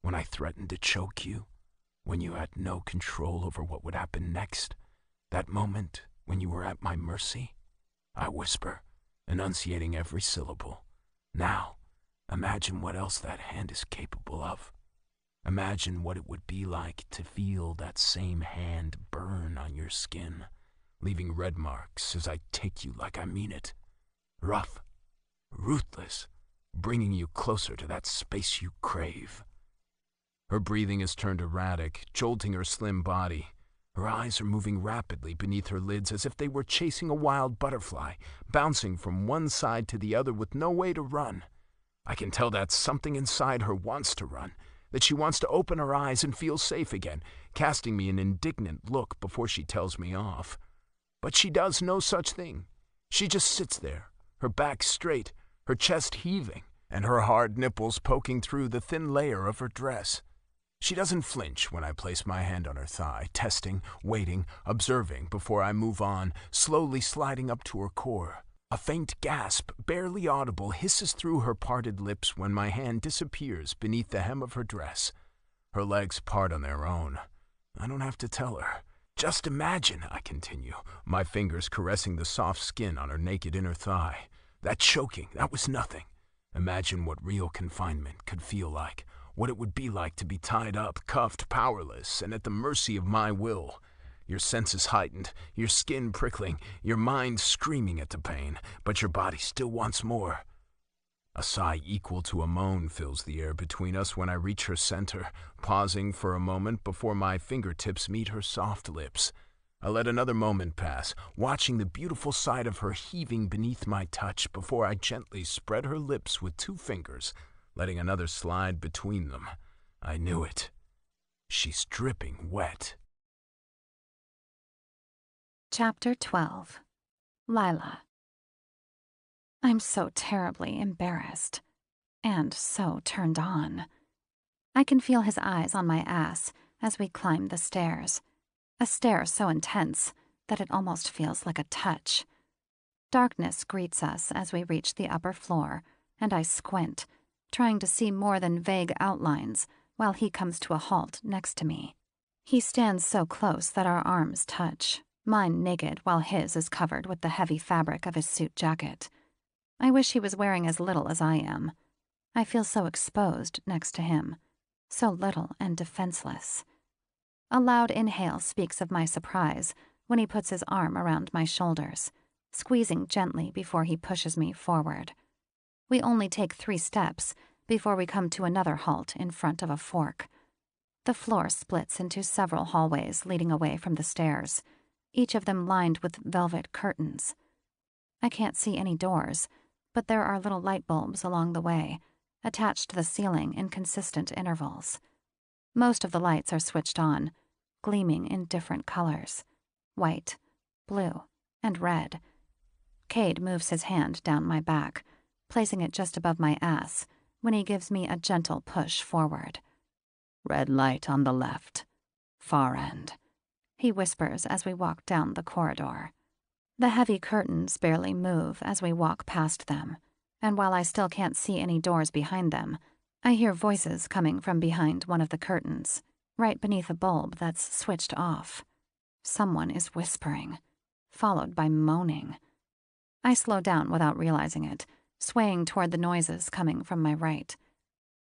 When I threatened to choke you? When you had no control over what would happen next? That moment when you were at my mercy? I whisper, enunciating every syllable. Now, imagine what else that hand is capable of. Imagine what it would be like to feel that same hand burn on your skin, leaving red marks as I take you like I mean it. Rough, ruthless, bringing you closer to that space you crave. Her breathing is turned erratic, jolting her slim body. Her eyes are moving rapidly beneath her lids as if they were chasing a wild butterfly, bouncing from one side to the other with no way to run. I can tell that something inside her wants to run, that she wants to open her eyes and feel safe again, casting me an indignant look before she tells me off. But she does no such thing. She just sits there, her back straight, her chest heaving, and her hard nipples poking through the thin layer of her dress. She doesn't flinch when I place my hand on her thigh, testing, waiting, observing before I move on, slowly sliding up to her core. A faint gasp, barely audible, hisses through her parted lips when my hand disappears beneath the hem of her dress. Her legs part on their own. I don't have to tell her. Just imagine, I continue, my fingers caressing the soft skin on her naked inner thigh. That choking, that was nothing. Imagine what real confinement could feel like, what it would be like to be tied up, cuffed, powerless, and at the mercy of my will. Your senses heightened, your skin prickling, your mind screaming at the pain, but your body still wants more. A sigh equal to a moan fills the air between us when I reach her center, pausing for a moment before my fingertips meet her soft lips. I let another moment pass, watching the beautiful side of her heaving beneath my touch before I gently spread her lips with 2 fingers, letting another slide between them. I knew it. She's dripping wet. Chapter 12. Lila. I'm so terribly embarrassed. And so turned on. I can feel his eyes on my ass as we climb the stairs. A stare so intense that it almost feels like a touch. Darkness greets us as we reach the upper floor, and I squint, trying to see more than vague outlines while he comes to a halt next to me. He stands so close that our arms touch, mine naked while his is covered with the heavy fabric of his suit jacket. I wish he was wearing as little as I am. I feel so exposed next to him, so little and defenseless. A loud inhale speaks of my surprise when he puts his arm around my shoulders, squeezing gently before he pushes me forward. We only take 3 steps before we come to another halt in front of a fork. The floor splits into several hallways leading away from the stairs, each of them lined with velvet curtains. I can't see any doors, but there are little light bulbs along the way, attached to the ceiling in consistent intervals. Most of the lights are switched on, gleaming in different colors: white, blue, and red. Cade moves his hand down my back, placing it just above my ass when he gives me a gentle push forward. Red light on the left. Far end. He whispers as we walk down the corridor. The heavy curtains barely move as we walk past them, and while I still can't see any doors behind them, I hear voices coming from behind one of the curtains, right beneath a bulb that's switched off. Someone is whispering, followed by moaning. I slow down without realizing it, swaying toward the noises coming from my right.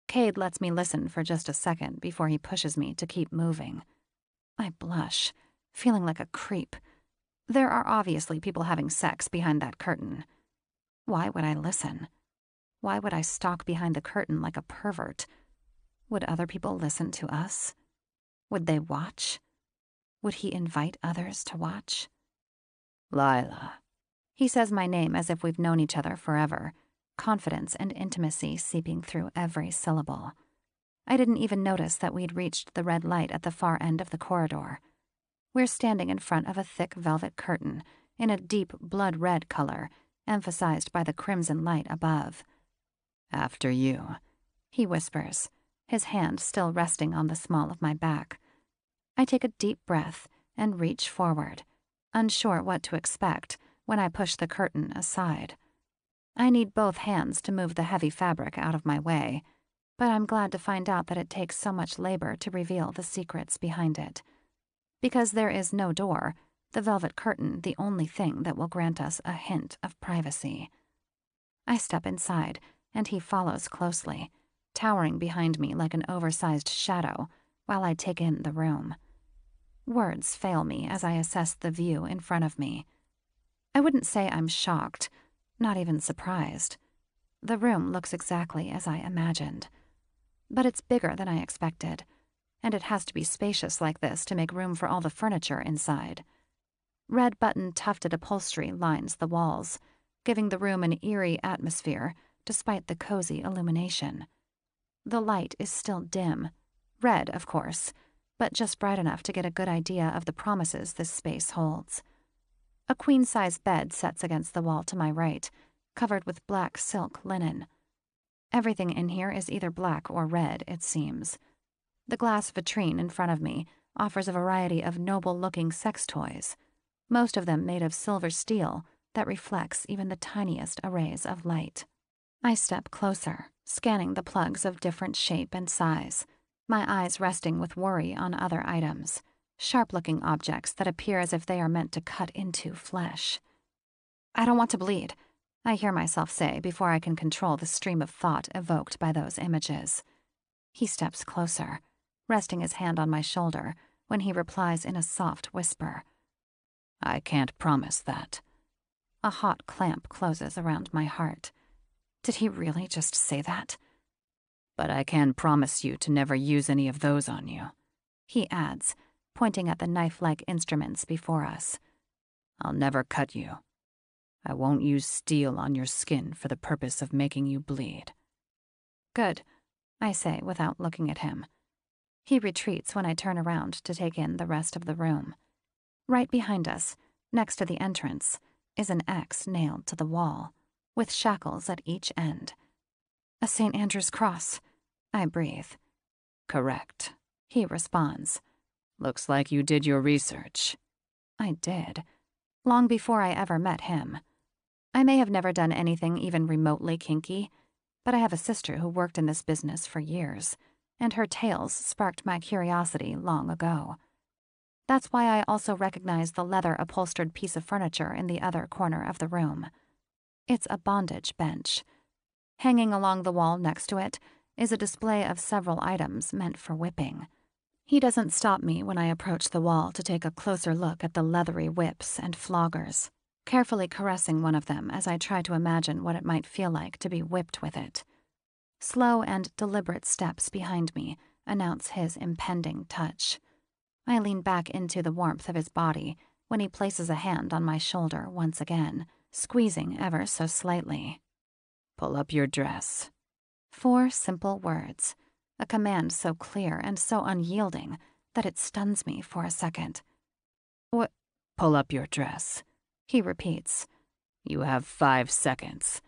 Cade lets me listen for just a second before he pushes me to keep moving. I blush, feeling like a creep. There are obviously people having sex behind that curtain. Why would I listen? Why would I stalk behind the curtain like a pervert? Would other people listen to us? Would they watch? Would he invite others to watch? Lila. He says my name as if we've known each other forever, confidence and intimacy seeping through every syllable. I didn't even notice that we'd reached the red light at the far end of the corridor. We're standing in front of a thick velvet curtain, in a deep blood-red color, emphasized by the crimson light above. "After you," he whispers, his hand still resting on the small of my back. I take a deep breath and reach forward, unsure what to expect when I push the curtain aside. I need both hands to move the heavy fabric out of my way, but I'm glad to find out that it takes so much labor to reveal the secrets behind it. Because there is no door, the velvet curtain the only thing that will grant us a hint of privacy. I step inside, and he follows closely, towering behind me like an oversized shadow while I take in the room. Words fail me as I assess the view in front of me. I wouldn't say I'm shocked, not even surprised. The room looks exactly as I imagined. But it's bigger than I expected, and it has to be spacious like this to make room for all the furniture inside. Red-button tufted upholstery lines the walls, giving the room an eerie atmosphere despite the cozy illumination. The light is still dim, red, of course, but just bright enough to get a good idea of the promises this space holds. A queen-size bed sets against the wall to my right, covered with black silk linen. Everything in here is either black or red, it seems. The glass vitrine in front of me offers a variety of noble-looking sex toys, most of them made of silver steel that reflects even the tiniest arrays of light. I step closer, scanning the plugs of different shape and size, my eyes resting with worry on other items, sharp-looking objects that appear as if they are meant to cut into flesh. I don't want to bleed, I hear myself say before I can control the stream of thought evoked by those images. He steps closer, resting his hand on my shoulder when he replies in a soft whisper. "I can't promise that." A hot clamp closes around my heart. Did he really just say that? "But I can promise you to never use any of those on you," he adds, pointing at the knife-like instruments before us. "I'll never cut you. I won't use steel on your skin for the purpose of making you bleed." Good, I say without looking at him. He retreats when I turn around to take in the rest of the room. Right behind us, next to the entrance, is an X nailed to the wall, with shackles at each end. A St. Andrew's cross, I breathe. "Correct," he responds. "Looks like you did your research." I did, long before I ever met him. I may have never done anything even remotely kinky, but I have a sister who worked in this business for years, and her tales sparked my curiosity long ago. That's why I also recognize the leather-upholstered piece of furniture in the other corner of the room. It's a bondage bench. Hanging along the wall next to it is a display of several items meant for whipping. He doesn't stop me when I approach the wall to take a closer look at the leathery whips and floggers, carefully caressing one of them as I try to imagine what it might feel like to be whipped with it. Slow and deliberate steps behind me announce his impending touch. I lean back into the warmth of his body when he places a hand on my shoulder once again, squeezing ever so slightly. "Pull up your dress." 4 simple words, a command so clear and so unyielding that it stuns me for a second. "What?" "Pull up your dress," he repeats. "You have 5 seconds."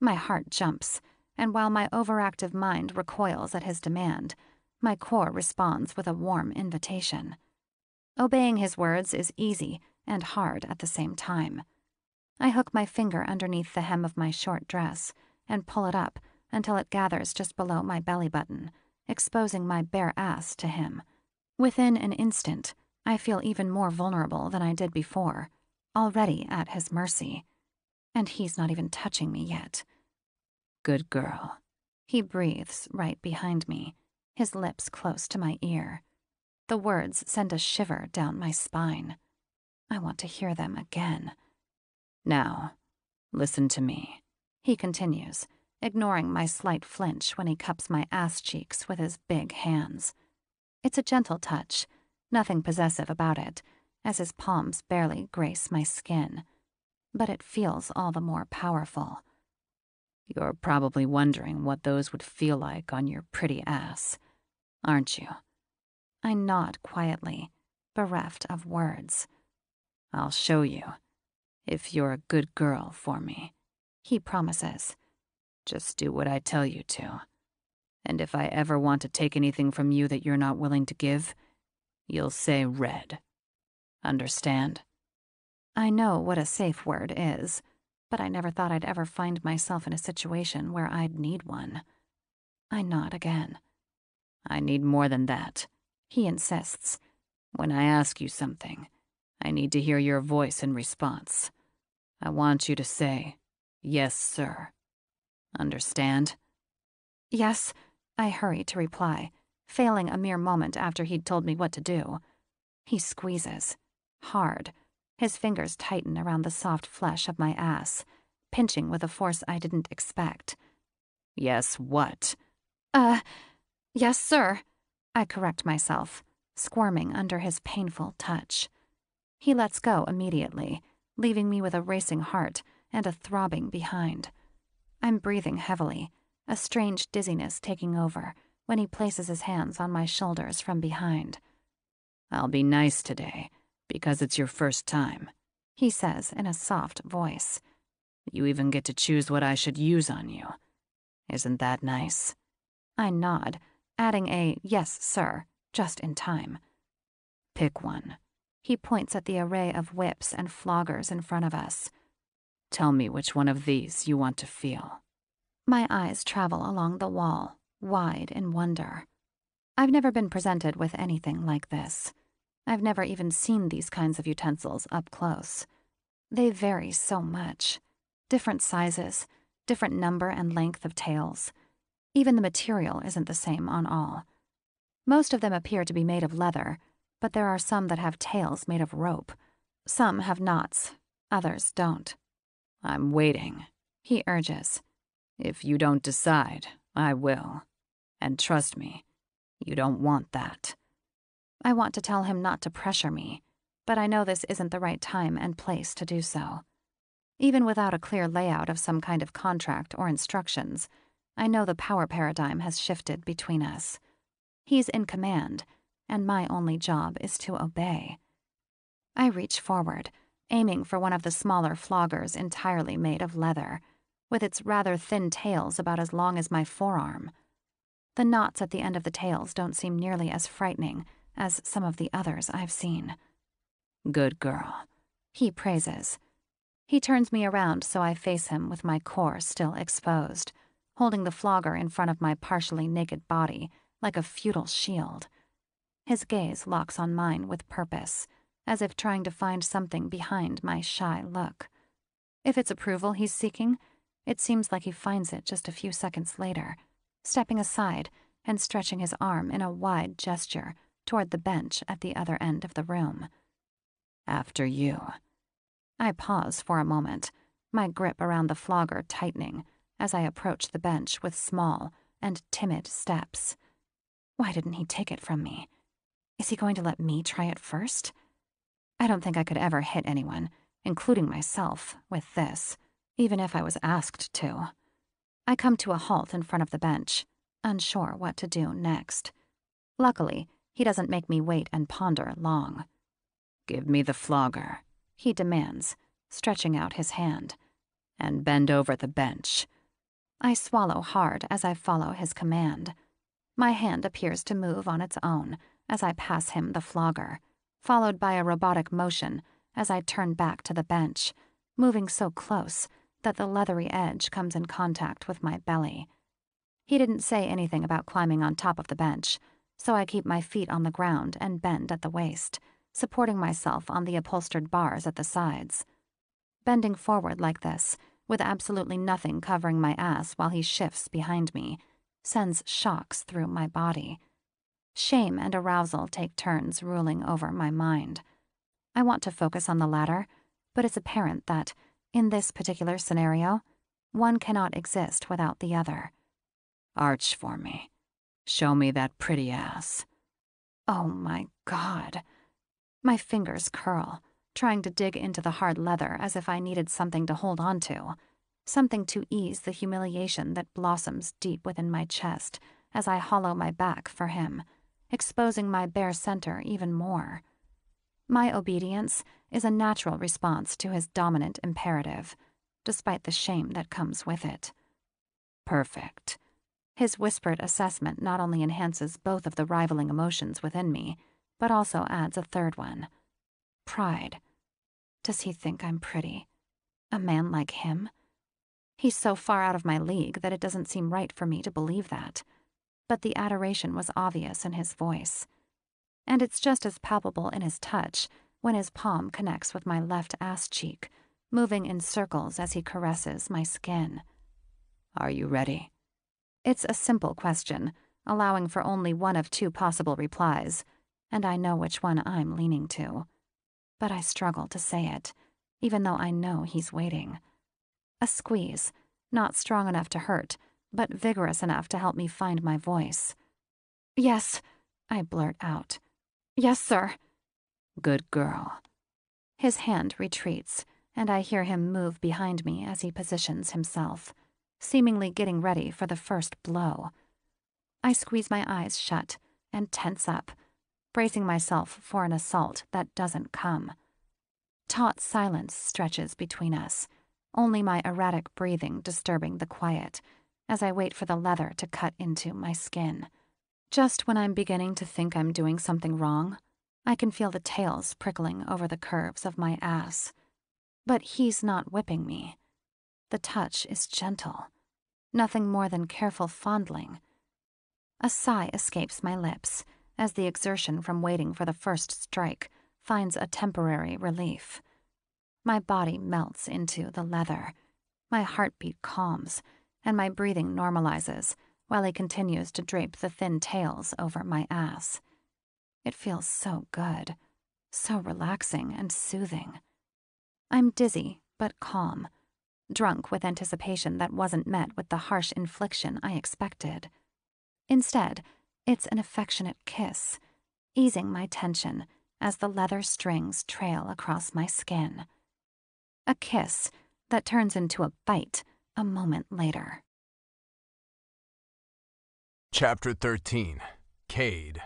My heart jumps, and while my overactive mind recoils at his demand, my core responds with a warm invitation. Obeying his words is easy and hard at the same time. I hook my finger underneath the hem of my short dress and pull it up until it gathers just below my belly button, exposing my bare ass to him. Within an instant, I feel even more vulnerable than I did before, already at his mercy. And he's not even touching me yet. "Good girl," he breathes right behind me, his lips close to my ear. The words send a shiver down my spine. I want to hear them again. "Now, listen to me," he continues, ignoring my slight flinch when he cups my ass cheeks with his big hands. It's a gentle touch, nothing possessive about it, as his palms barely grace my skin. But it feels all the more powerful. "You're probably wondering what those would feel like on your pretty ass, aren't you?" I nod quietly, bereft of words. "I'll show you. If you're a good girl for me, he promises. just do what I tell you to. And if I ever want to take anything from you that you're not willing to give, you'll say red. Understand? I know what a safe word is, but I never thought I'd ever find myself in a situation where I'd need one. I nod again. I need more than that, he insists. When I ask you something, I need to hear your voice in response. I want you to say, yes, sir. Understand? Yes, I hurry to reply, failing a mere moment after he'd told me what to do. He squeezes, hard. His fingers tighten around the soft flesh of my ass, pinching with a force I didn't expect. Yes, what? Yes, sir, I correct myself, squirming under his painful touch. He lets go immediately, leaving me with a racing heart and a throbbing behind. I'm breathing heavily, a strange dizziness taking over when he places his hands on my shoulders from behind. I'll be nice today, because it's your first time, he says in a soft voice. You even get to choose what I should use on you. Isn't that nice? I nod, adding a yes, sir, just in time. Pick one. He points at the array of whips and floggers in front of us. Tell me which one of these you want to feel. My eyes travel along the wall, wide in wonder. I've never been presented with anything like this. I've never even seen these kinds of utensils up close. They vary so much. Different sizes, different number and length of tails. Even the material isn't the same on all. Most of them appear to be made of leather, but there are some that have tails made of rope. Some have knots, others don't. I'm waiting, he urges. If you don't decide, I will. And trust me, you don't want that. I want to tell him not to pressure me, but I know this isn't the right time and place to do so. Even without a clear layout of some kind of contract or instructions, I know the power paradigm has shifted between us. He's in command, and my only job is to obey. I reach forward, aiming for one of the smaller floggers entirely made of leather, with its rather thin tails about as long as my forearm. The knots at the end of the tails don't seem nearly as frightening as some of the others I've seen. Good girl, he praises. He turns me around so I face him with my core still exposed, holding the flogger in front of my partially naked body like a futile shield. His gaze locks on mine with purpose, as if trying to find something behind my shy look. If it's approval he's seeking, it seems like he finds it just a few seconds later, stepping aside and stretching his arm in a wide gesture toward the bench at the other end of the room. After you. I pause for a moment, my grip around the flogger tightening as I approach the bench with small and timid steps. Why didn't he take it from me? Is he going to let me try it first? I don't think I could ever hit anyone, including myself, with this, even if I was asked to. I come to a halt in front of the bench, unsure what to do next. Luckily, he doesn't make me wait and ponder long. Give me the flogger, he demands, stretching out his hand. And bend over the bench. I swallow hard as I follow his command. My hand appears to move on its own as I pass him the flogger, followed by a robotic motion as I turn back to the bench, moving so close that the leathery edge comes in contact with my belly. He didn't say anything about climbing on top of the bench, so I keep my feet on the ground and bend at the waist, supporting myself on the upholstered bars at the sides. Bending forward like this, with absolutely nothing covering my ass while he shifts behind me, sends shocks through my body. Shame and arousal take turns ruling over my mind. I want to focus on the latter, but it's apparent that, in this particular scenario, one cannot exist without the other. Arch for me. Show me that pretty ass. Oh my God. My fingers curl, trying to dig into the hard leather as if I needed something to hold on to, something to ease the humiliation that blossoms deep within my chest as I hollow my back for him, exposing my bare center even more. My obedience is a natural response to his dominant imperative, despite the shame that comes with it. Perfect. His whispered assessment not only enhances both of the rivaling emotions within me, but also adds a third one. Pride. Does he think I'm pretty? A man like him? He's so far out of my league that it doesn't seem right for me to believe that. But the adoration was obvious in his voice. And it's just as palpable in his touch when his palm connects with my left ass cheek, moving in circles as he caresses my skin. Are you ready? It's a simple question, allowing for only one of two possible replies, and I know which one I'm leaning to. But I struggle to say it, even though I know he's waiting. A squeeze, not strong enough to hurt, but vigorous enough to help me find my voice. "Yes," I blurt out. "Yes, sir." Good girl. His hand retreats, and I hear him move behind me as he positions himself, seemingly getting ready for the first blow. I squeeze my eyes shut and tense up, bracing myself for an assault that doesn't come. Taut silence stretches between us, only my erratic breathing disturbing the quiet as I wait for the leather to cut into my skin. Just when I'm beginning to think I'm doing something wrong, I can feel the tails prickling over the curves of my ass. But he's not whipping me. The touch is gentle, nothing more than careful fondling. A sigh escapes my lips as the exertion from waiting for the first strike finds a temporary relief. My body melts into the leather. My heartbeat calms, and my breathing normalizes while he continues to drape the thin tails over my ass. It feels so good, so relaxing and soothing. I'm dizzy but calm, drunk with anticipation that wasn't met with the harsh infliction I expected. Instead, it's an affectionate kiss, easing my tension as the leather strings trail across my skin. A kiss that turns into a bite a moment later. Chapter 13. Cade.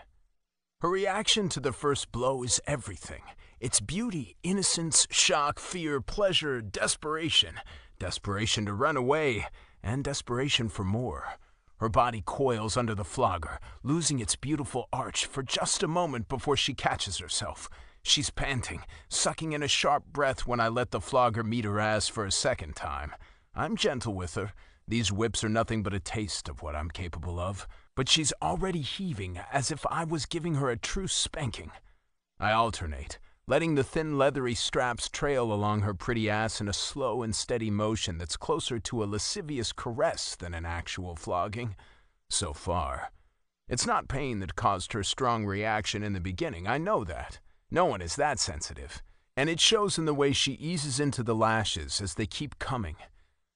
Her reaction to the first blow is everything. It's beauty, innocence, shock, fear, pleasure, desperation. Desperation to run away, and desperation for more. Her body coils under the flogger, losing its beautiful arch for just a moment before she catches herself. She's panting, sucking in a sharp breath when I let the flogger meet her ass for a second time. I'm gentle with her. These whips are nothing but a taste of what I'm capable of. But she's already heaving as if I was giving her a true spanking. I alternate, letting the thin leathery straps trail along her pretty ass in a slow and steady motion that's closer to a lascivious caress than an actual flogging. So far. It's not pain that caused her strong reaction in the beginning, I know that. No one is that sensitive. And it shows in the way she eases into the lashes as they keep coming.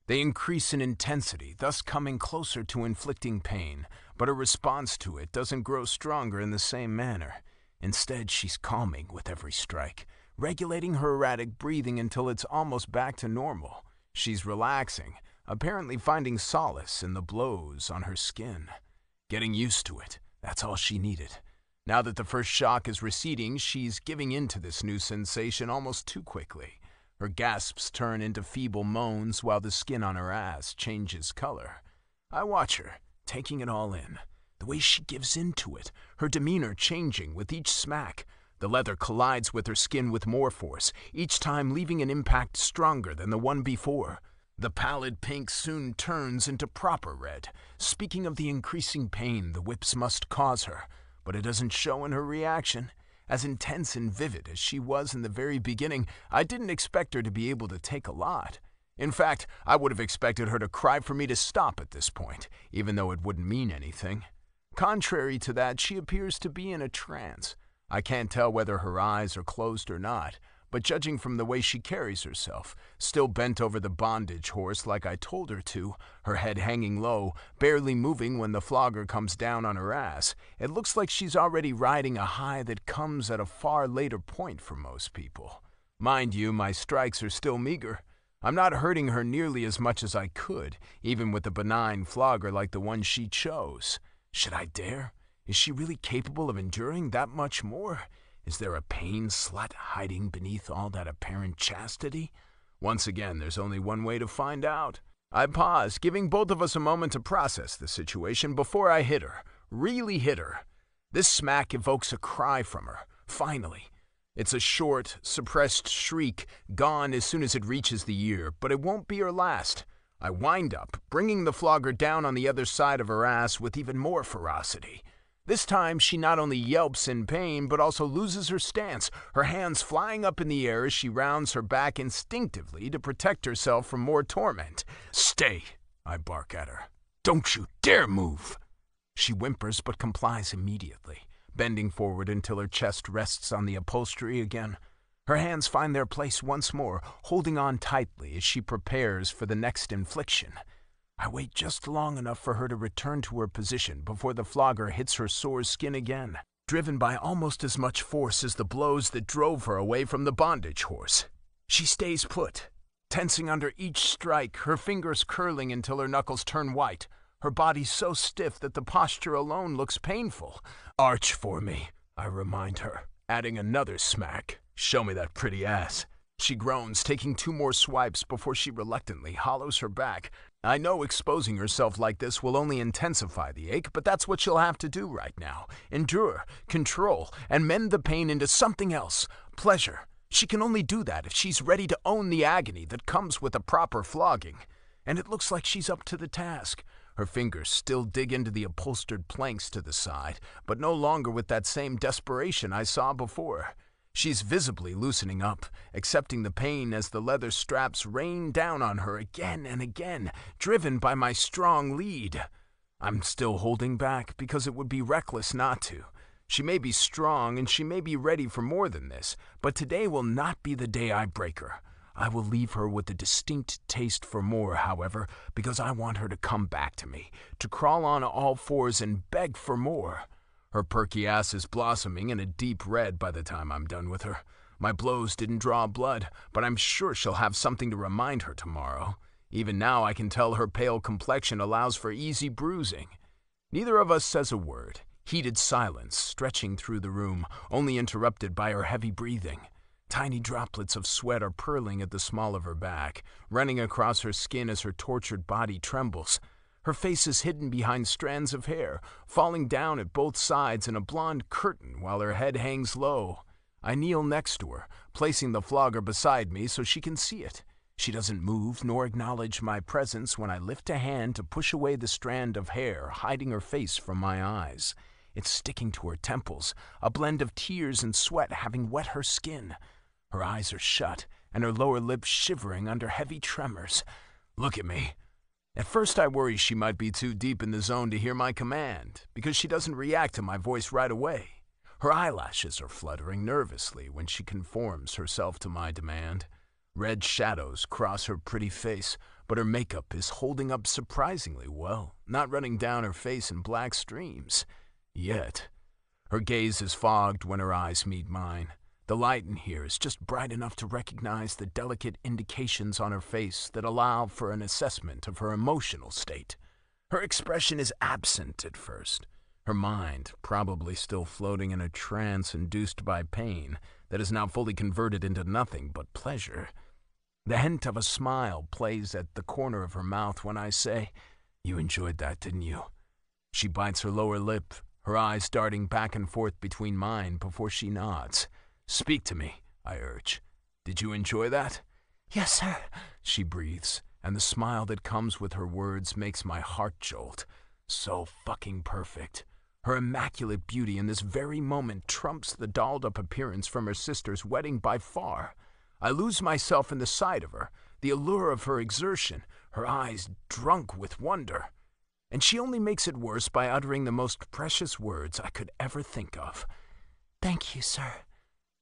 They increase in intensity, thus coming closer to inflicting pain, but her response to it doesn't grow stronger in the same manner. Instead, she's calming with every strike, regulating her erratic breathing until it's almost back to normal. She's relaxing, apparently finding solace in the blows on her skin. Getting used to it, that's all she needed. Now that the first shock is receding, she's giving in to this new sensation almost too quickly. Her gasps turn into feeble moans while the skin on her ass changes color. I watch her, taking it all in. The way she gives into it, her demeanor changing with each smack. The leather collides with her skin with more force, each time leaving an impact stronger than the one before. The pallid pink soon turns into proper red, speaking of the increasing pain the whips must cause her, but it doesn't show in her reaction. As intense and vivid as she was in the very beginning, I didn't expect her to be able to take a lot. In fact, I would have expected her to cry for me to stop at this point, even though it wouldn't mean anything. Contrary to that, she appears to be in a trance. I can't tell whether her eyes are closed or not, but judging from the way she carries herself, still bent over the bondage horse like I told her to, her head hanging low, barely moving when the flogger comes down on her ass, it looks like she's already riding a high that comes at a far later point for most people. Mind you, my strikes are still meager. I'm not hurting her nearly as much as I could, even with a benign flogger like the one she chose. Should I dare? Is she really capable of enduring that much more? Is there a pain slut hiding beneath all that apparent chastity? Once again, there's only one way to find out. I paused, giving both of us a moment to process the situation before I hit her. Really hit her. This smack evokes a cry from her. Finally. It's a short, suppressed shriek, gone as soon as it reaches the ear, but it won't be her last. I wind up, bringing the flogger down on the other side of her ass with even more ferocity. This time, she not only yelps in pain, but also loses her stance, her hands flying up in the air as she rounds her back instinctively to protect herself from more torment. "Stay," I bark at her. "Don't you dare move!" She whimpers but complies immediately, bending forward until her chest rests on the upholstery again. Her hands find their place once more, holding on tightly as she prepares for the next infliction. I wait just long enough for her to return to her position before the flogger hits her sore skin again, driven by almost as much force as the blows that drove her away from the bondage horse. She stays put, tensing under each strike, her fingers curling until her knuckles turn white, her body so stiff that the posture alone looks painful. "Arch for me," I remind her, adding another smack. "Show me that pretty ass." She groans, taking 2 more swipes before she reluctantly hollows her back. I know exposing herself like this will only intensify the ache, but that's what she'll have to do right now. Endure, control, and mend the pain into something else. Pleasure. She can only do that if she's ready to own the agony that comes with a proper flogging. And it looks like she's up to the task. Her fingers still dig into the upholstered planks to the side, but no longer with that same desperation I saw before. She's visibly loosening up, accepting the pain as the leather straps rain down on her again and again, driven by my strong lead. I'm still holding back because it would be reckless not to. She may be strong and she may be ready for more than this, but today will not be the day I break her. I will leave her with a distinct taste for more, however, because I want her to come back to me, to crawl on all fours and beg for more. Her perky ass is blossoming in a deep red by the time I'm done with her. My blows didn't draw blood, but I'm sure she'll have something to remind her tomorrow. Even now I can tell her pale complexion allows for easy bruising. Neither of us says a word. Heated silence stretching through the room, only interrupted by her heavy breathing. Tiny droplets of sweat are purling at the small of her back, running across her skin as her tortured body trembles. Her face is hidden behind strands of hair, falling down at both sides in a blonde curtain while her head hangs low. I kneel next to her, placing the flogger beside me so she can see it. She doesn't move nor acknowledge my presence when I lift a hand to push away the strand of hair hiding her face from my eyes. It's sticking to her temples, a blend of tears and sweat having wet her skin. Her eyes are shut, and her lower lip shivering under heavy tremors. "Look at me." At first I worry she might be too deep in the zone to hear my command, because she doesn't react to my voice right away. Her eyelashes are fluttering nervously when she conforms herself to my demand. Red shadows cross her pretty face, but her makeup is holding up surprisingly well, not running down her face in black streams. Yet. Her gaze is fogged when her eyes meet mine. The light in here is just bright enough to recognize the delicate indications on her face that allow for an assessment of her emotional state. Her expression is absent at first, her mind probably still floating in a trance induced by pain that is now fully converted into nothing but pleasure. The hint of a smile plays at the corner of her mouth when I say, "You enjoyed that, didn't you?" She bites her lower lip, her eyes darting back and forth between mine before she nods. "Speak to me," I urge. "Did you enjoy that?" "Yes, sir," she breathes, and the smile that comes with her words makes my heart jolt. So fucking perfect. Her immaculate beauty in this very moment trumps the dolled-up appearance from her sister's wedding by far. I lose myself in the sight of her, the allure of her exertion, her eyes drunk with wonder. And she only makes it worse by uttering the most precious words I could ever think of. "Thank you, sir."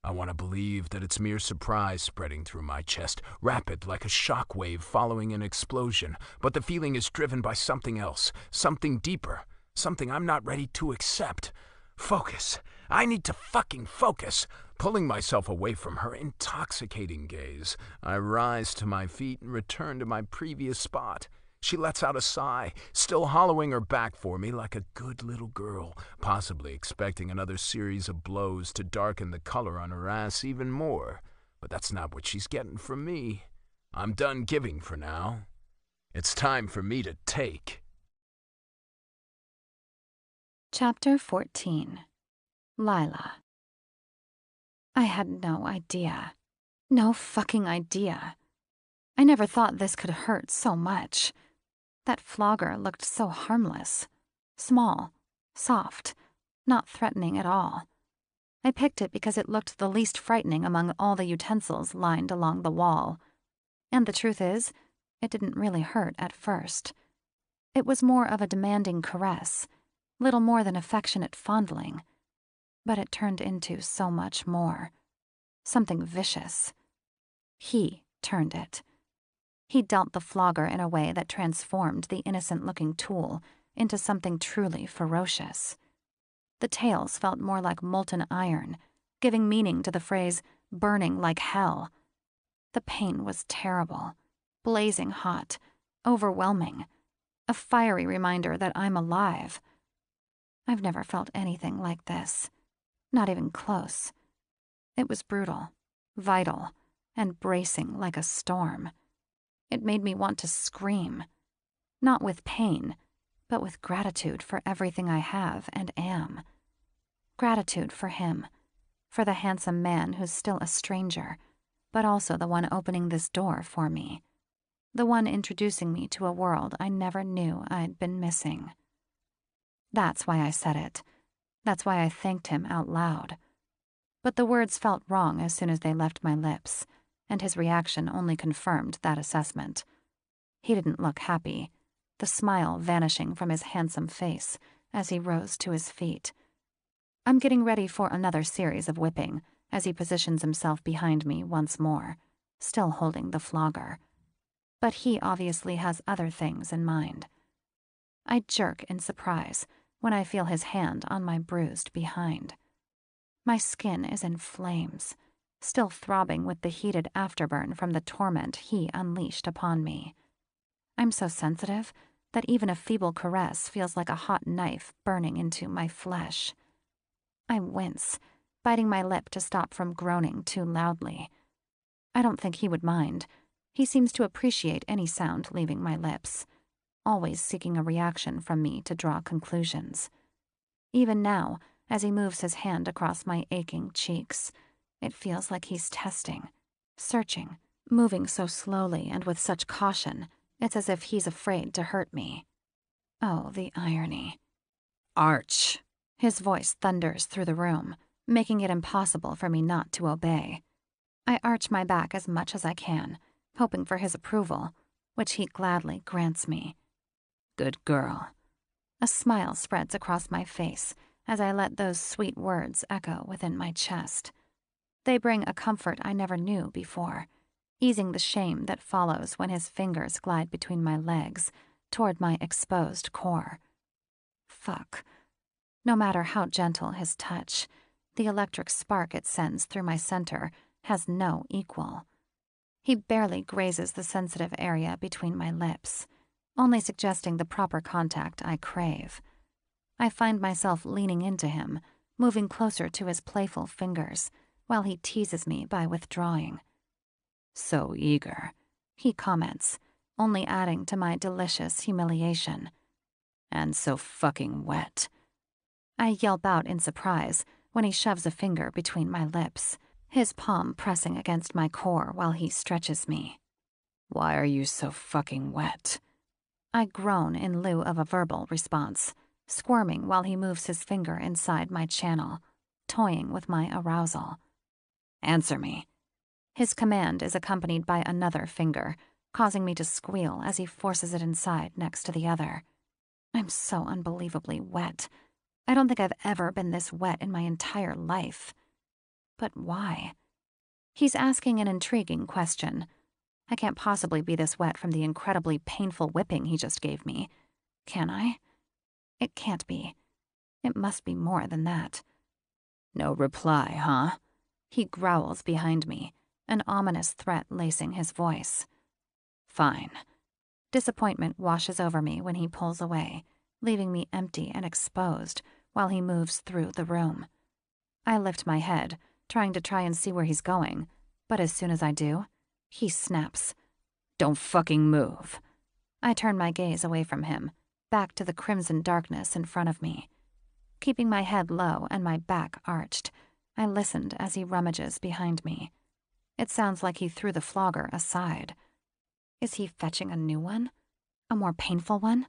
I want to believe that it's mere surprise spreading through my chest, rapid like a shock wave following an explosion, but the feeling is driven by something else, something deeper, something I'm not ready to accept. Focus. I need to fucking focus. Pulling myself away from her intoxicating gaze, I rise to my feet and return to my previous spot. She lets out a sigh, still hollowing her back for me like a good little girl, possibly expecting another series of blows to darken the color on her ass even more. But that's not what she's getting from me. I'm done giving for now. It's time for me to take. Chapter 14. Lila. I had no idea. No fucking idea. I never thought this could hurt so much. That flogger looked so harmless. Small, soft, not threatening at all. I picked it because it looked the least frightening among all the utensils lined along the wall. And the truth is, it didn't really hurt at first. It was more of a demanding caress, little more than affectionate fondling. But it turned into so much more. Something vicious. He turned it. He dealt the flogger in a way that transformed the innocent-looking tool into something truly ferocious. The tails felt more like molten iron, giving meaning to the phrase, burning like hell. The pain was terrible, blazing hot, overwhelming, a fiery reminder that I'm alive. I've never felt anything like this, not even close. It was brutal, vital, and bracing like a storm. It made me want to scream, not with pain, but with gratitude for everything I have and am. Gratitude for him, for the handsome man who's still a stranger, but also the one opening this door for me, the one introducing me to a world I never knew I'd been missing. That's why I said it. That's why I thanked him out loud. But the words felt wrong as soon as they left my lips, and his reaction only confirmed that assessment. He didn't look happy, the smile vanishing from his handsome face as he rose to his feet. I'm getting ready for another series of whipping as he positions himself behind me once more, still holding the flogger. But he obviously has other things in mind. I jerk in surprise when I feel his hand on my bruised behind. My skin is in flames, still throbbing with the heated afterburn from the torment he unleashed upon me. I'm so sensitive that even a feeble caress feels like a hot knife burning into my flesh. I wince, biting my lip to stop from groaning too loudly. I don't think he would mind. He seems to appreciate any sound leaving my lips, always seeking a reaction from me to draw conclusions. Even now, as he moves his hand across my aching cheeks, it feels like he's testing, searching, moving so slowly and with such caution, it's as if he's afraid to hurt me. Oh, the irony. Arch! His voice thunders through the room, making it impossible for me not to obey. I arch my back as much as I can, hoping for his approval, which he gladly grants me. Good girl. A smile spreads across my face as I let those sweet words echo within my chest. They bring a comfort I never knew before, easing the shame that follows when his fingers glide between my legs toward my exposed core. Fuck. No matter how gentle his touch, the electric spark it sends through my center has no equal. He barely grazes the sensitive area between my lips, only suggesting the proper contact I crave. I find myself leaning into him, moving closer to his playful fingers, while he teases me by withdrawing. So eager, he comments, only adding to my delicious humiliation. And so fucking wet. I yelp out in surprise when he shoves a finger between my lips, his palm pressing against my core while he stretches me. Why are you so fucking wet? I groan in lieu of a verbal response, squirming while he moves his finger inside my channel, toying with my arousal. Answer me. His command is accompanied by another finger, causing me to squeal as he forces it inside next to the other. I'm so unbelievably wet. I don't think I've ever been this wet in my entire life. But why? He's asking an intriguing question. I can't possibly be this wet from the incredibly painful whipping he just gave me. Can I? It can't be. It must be more than that. No reply, huh? He growls behind me, an ominous threat lacing his voice. Fine. Disappointment washes over me when he pulls away, leaving me empty and exposed while he moves through the room. I lift my head, trying to try and see where he's going, but as soon as I do, he snaps. "Don't fucking move." I turn my gaze away from him, back to the crimson darkness in front of me. Keeping my head low and my back arched, I listened as he rummages behind me. It sounds like he threw the flogger aside. Is he fetching a new one? A more painful one?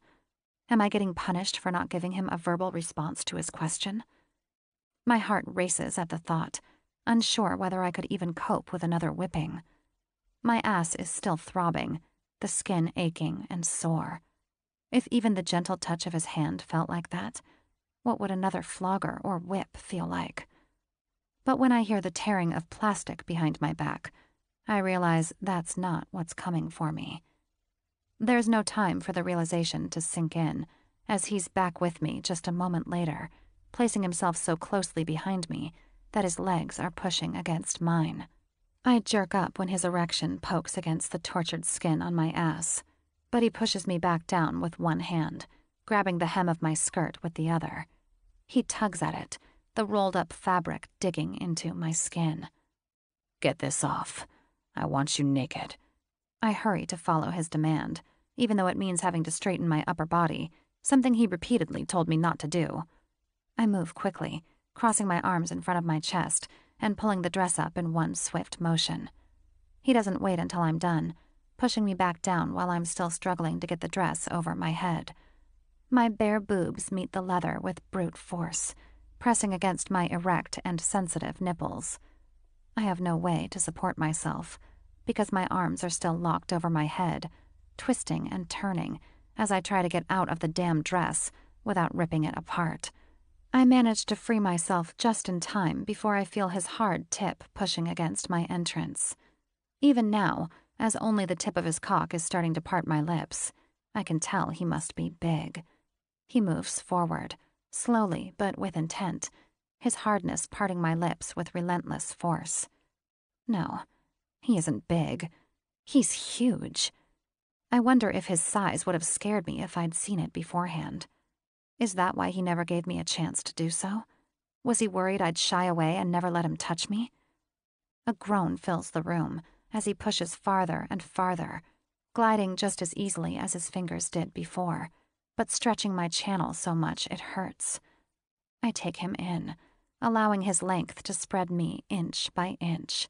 Am I getting punished for not giving him a verbal response to his question? My heart races at the thought, unsure whether I could even cope with another whipping. My ass is still throbbing, the skin aching and sore. If even the gentle touch of his hand felt like that, what would another flogger or whip feel like? But when I hear the tearing of plastic behind my back, I realize that's not what's coming for me. There's no time for the realization to sink in, as he's back with me just a moment later, placing himself so closely behind me that his legs are pushing against mine. I jerk up when his erection pokes against the tortured skin on my ass, but he pushes me back down with one hand, grabbing the hem of my skirt with the other. He tugs at it, the rolled-up fabric digging into my skin. "Get this off. I want you naked." I hurry to follow his demand, even though it means having to straighten my upper body, something he repeatedly told me not to do. I move quickly, crossing my arms in front of my chest and pulling the dress up in one swift motion. He doesn't wait until I'm done, pushing me back down while I'm still struggling to get the dress over my head. My bare boobs meet the leather with brute force, pressing against my erect and sensitive nipples. I have no way to support myself, because my arms are still locked over my head, twisting and turning as I try to get out of the damn dress without ripping it apart. I manage to free myself just in time before I feel his hard tip pushing against my entrance. Even now, as only the tip of his cock is starting to part my lips, I can tell he must be big. He moves forward, slowly but with intent, his hardness parting my lips with relentless force. No, he isn't big. He's huge. I wonder if his size would have scared me if I'd seen it beforehand. Is that why he never gave me a chance to do so? Was he worried I'd shy away and never let him touch me? A groan fills the room as he pushes farther and farther, gliding just as easily as his fingers did before, but stretching my channel so much it hurts. I take him in, allowing his length to spread me inch by inch.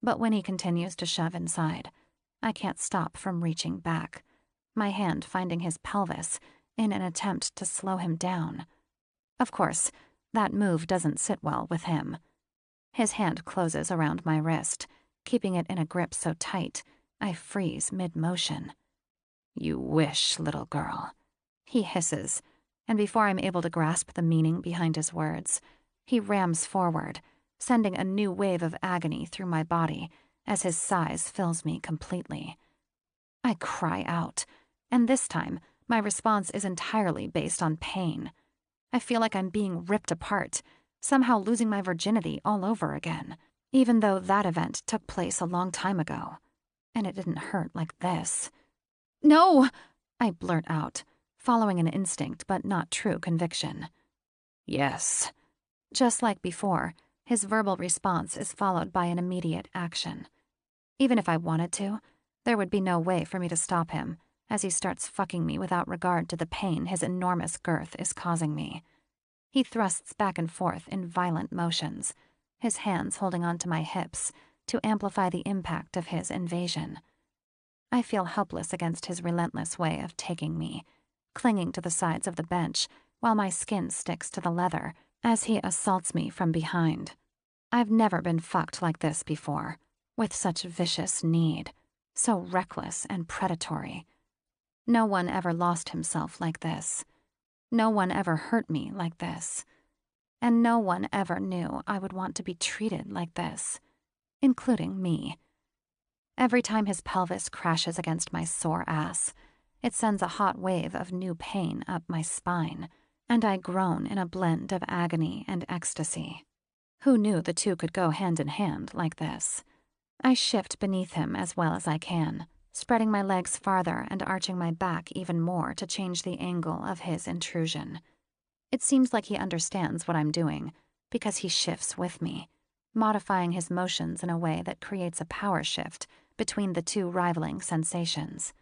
But when he continues to shove inside, I can't stop from reaching back, my hand finding his pelvis in an attempt to slow him down. Of course, that move doesn't sit well with him. His hand closes around my wrist, keeping it in a grip so tight, I freeze mid-motion. "You wish, little girl," he hisses, and before I'm able to grasp the meaning behind his words, he rams forward, sending a new wave of agony through my body as his size fills me completely. I cry out, and this time, my response is entirely based on pain. I feel like I'm being ripped apart, somehow losing my virginity all over again, even though that event took place a long time ago, and it didn't hurt like this. "No!" I blurt out, following an instinct but not true conviction. "Yes." Just like before, his verbal response is followed by an immediate action. Even if I wanted to, there would be no way for me to stop him as he starts fucking me without regard to the pain his enormous girth is causing me. He thrusts back and forth in violent motions, his hands holding onto my hips to amplify the impact of his invasion. I feel helpless against his relentless way of taking me, clinging to the sides of the bench while my skin sticks to the leather as he assaults me from behind. I've never been fucked like this before, with such vicious need, so reckless and predatory. No one ever lost himself like this. No one ever hurt me like this. And no one ever knew I would want to be treated like this, including me. Every time his pelvis crashes against my sore ass, it sends a hot wave of new pain up my spine, and I groan in a blend of agony and ecstasy. Who knew the two could go hand in hand like this? I shift beneath him as well as I can, spreading my legs farther and arching my back even more to change the angle of his intrusion. It seems like he understands what I'm doing, because he shifts with me, modifying his motions in a way that creates a power shift between the two rivaling sensations.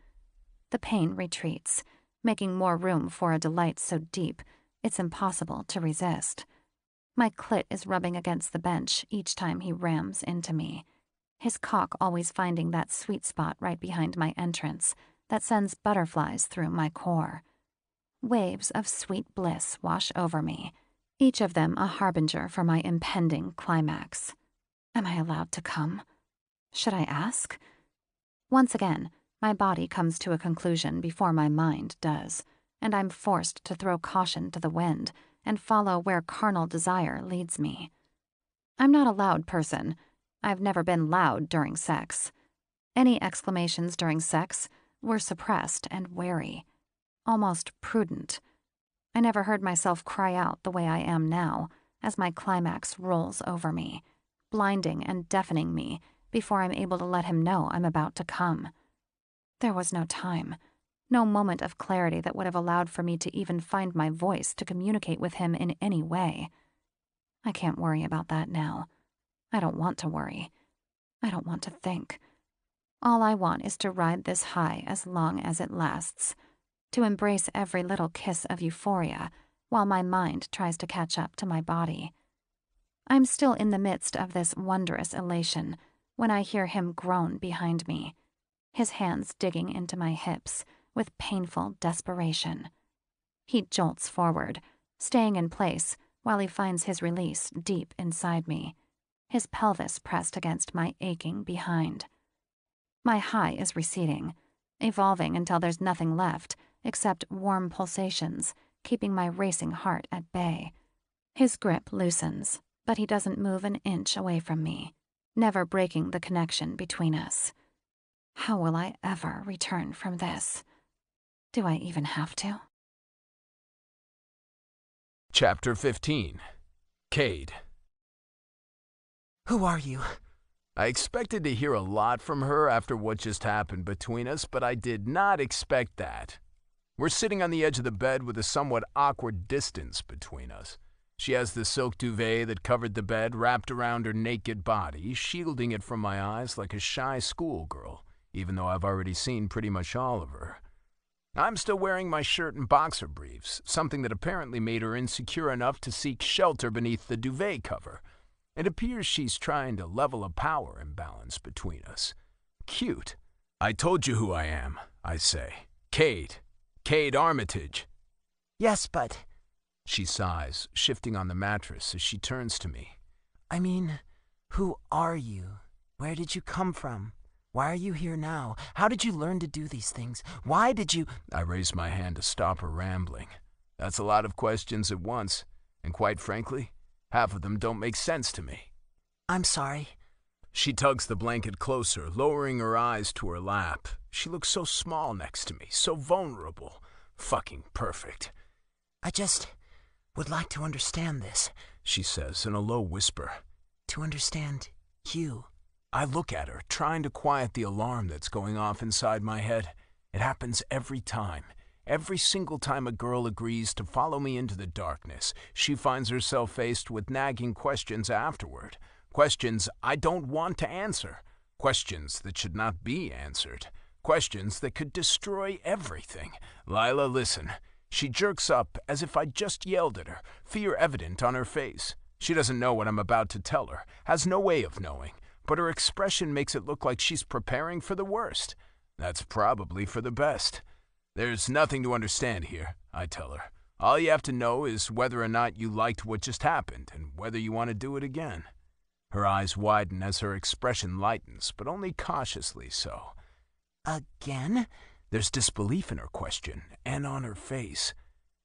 The pain retreats, making more room for a delight so deep it's impossible to resist. My clit is rubbing against the bench each time he rams into me, his cock always finding that sweet spot right behind my entrance that sends butterflies through my core. Waves of sweet bliss wash over me, each of them a harbinger for my impending climax. Am I allowed to come? Should I ask? Once again, my body comes to a conclusion before my mind does, and I'm forced to throw caution to the wind and follow where carnal desire leads me. I'm not a loud person. I've never been loud during sex. Any exclamations during sex were suppressed and wary, almost prudent. I never heard myself cry out the way I am now as my climax rolls over me, blinding and deafening me before I'm able to let him know I'm about to come. There was no time, no moment of clarity that would have allowed for me to even find my voice to communicate with him in any way. I can't worry about that now. I don't want to worry. I don't want to think. All I want is to ride this high as long as it lasts, to embrace every little kiss of euphoria while my mind tries to catch up to my body. I'm still in the midst of this wondrous elation when I hear him groan behind me, his hands digging into my hips with painful desperation. He jolts forward, staying in place while he finds his release deep inside me, his pelvis pressed against my aching behind. My high is receding, evolving until there's nothing left except warm pulsations, keeping my racing heart at bay. His grip loosens, but he doesn't move an inch away from me, never breaking the connection between us. How will I ever return from this? Do I even have to? Chapter 15. Cade. Who are you? I expected to hear a lot from her after what just happened between us, but I did not expect that. We're sitting on the edge of the bed with a somewhat awkward distance between us. She has the silk duvet that covered the bed wrapped around her naked body, shielding it from my eyes like a shy schoolgirl, even though I've already seen pretty much all of her. I'm still wearing my shirt and boxer briefs, something that apparently made her insecure enough to seek shelter beneath the duvet cover. It appears she's trying to level a power imbalance between us. Cute. I told you who I am, I say. Cade. Cade Armitage. Yes, but... She sighs, shifting on the mattress as she turns to me. I mean, who are you? Where did you come from? Why are you here now? How did you learn to do these things? Why did you... I raise my hand to stop her rambling. That's a lot of questions at once, and quite frankly, half of them don't make sense to me. I'm sorry. She tugs the blanket closer, lowering her eyes to her lap. She looks so small next to me, so vulnerable. Fucking perfect. I just would like to understand this, she says in a low whisper. To understand you. I look at her, trying to quiet the alarm that's going off inside my head. It happens every time. Every single time a girl agrees to follow me into the darkness, she finds herself faced with nagging questions afterward. Questions I don't want to answer. Questions that should not be answered. Questions that could destroy everything. Lila, listen. She jerks up as if I just yelled at her, fear evident on her face. She doesn't know what I'm about to tell her, has no way of knowing, but her expression makes it look like she's preparing for the worst. That's probably for the best. There's nothing to understand here, I tell her. All you have to know is whether or not you liked what just happened and whether you want to do it again. Her eyes widen as her expression lightens, but only cautiously so. Again? There's disbelief in her question and on her face.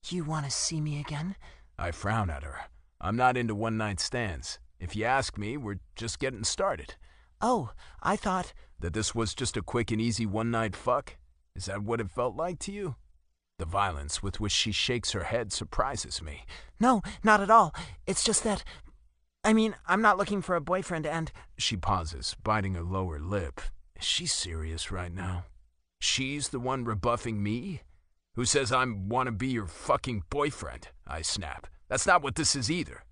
You want to see me again? I frown at her. I'm not into one-night stands. If you ask me, we're just getting started. Oh, I thought... That this was just a quick and easy one-night fuck? Is that what it felt like to you? The violence with which she shakes her head surprises me. No, not at all. It's just that... I mean, I'm not looking for a boyfriend and... She pauses, biting her lower lip. Is she serious right now? She's the one rebuffing me? Who says I want to be your fucking boyfriend? I snap. That's not what this is either.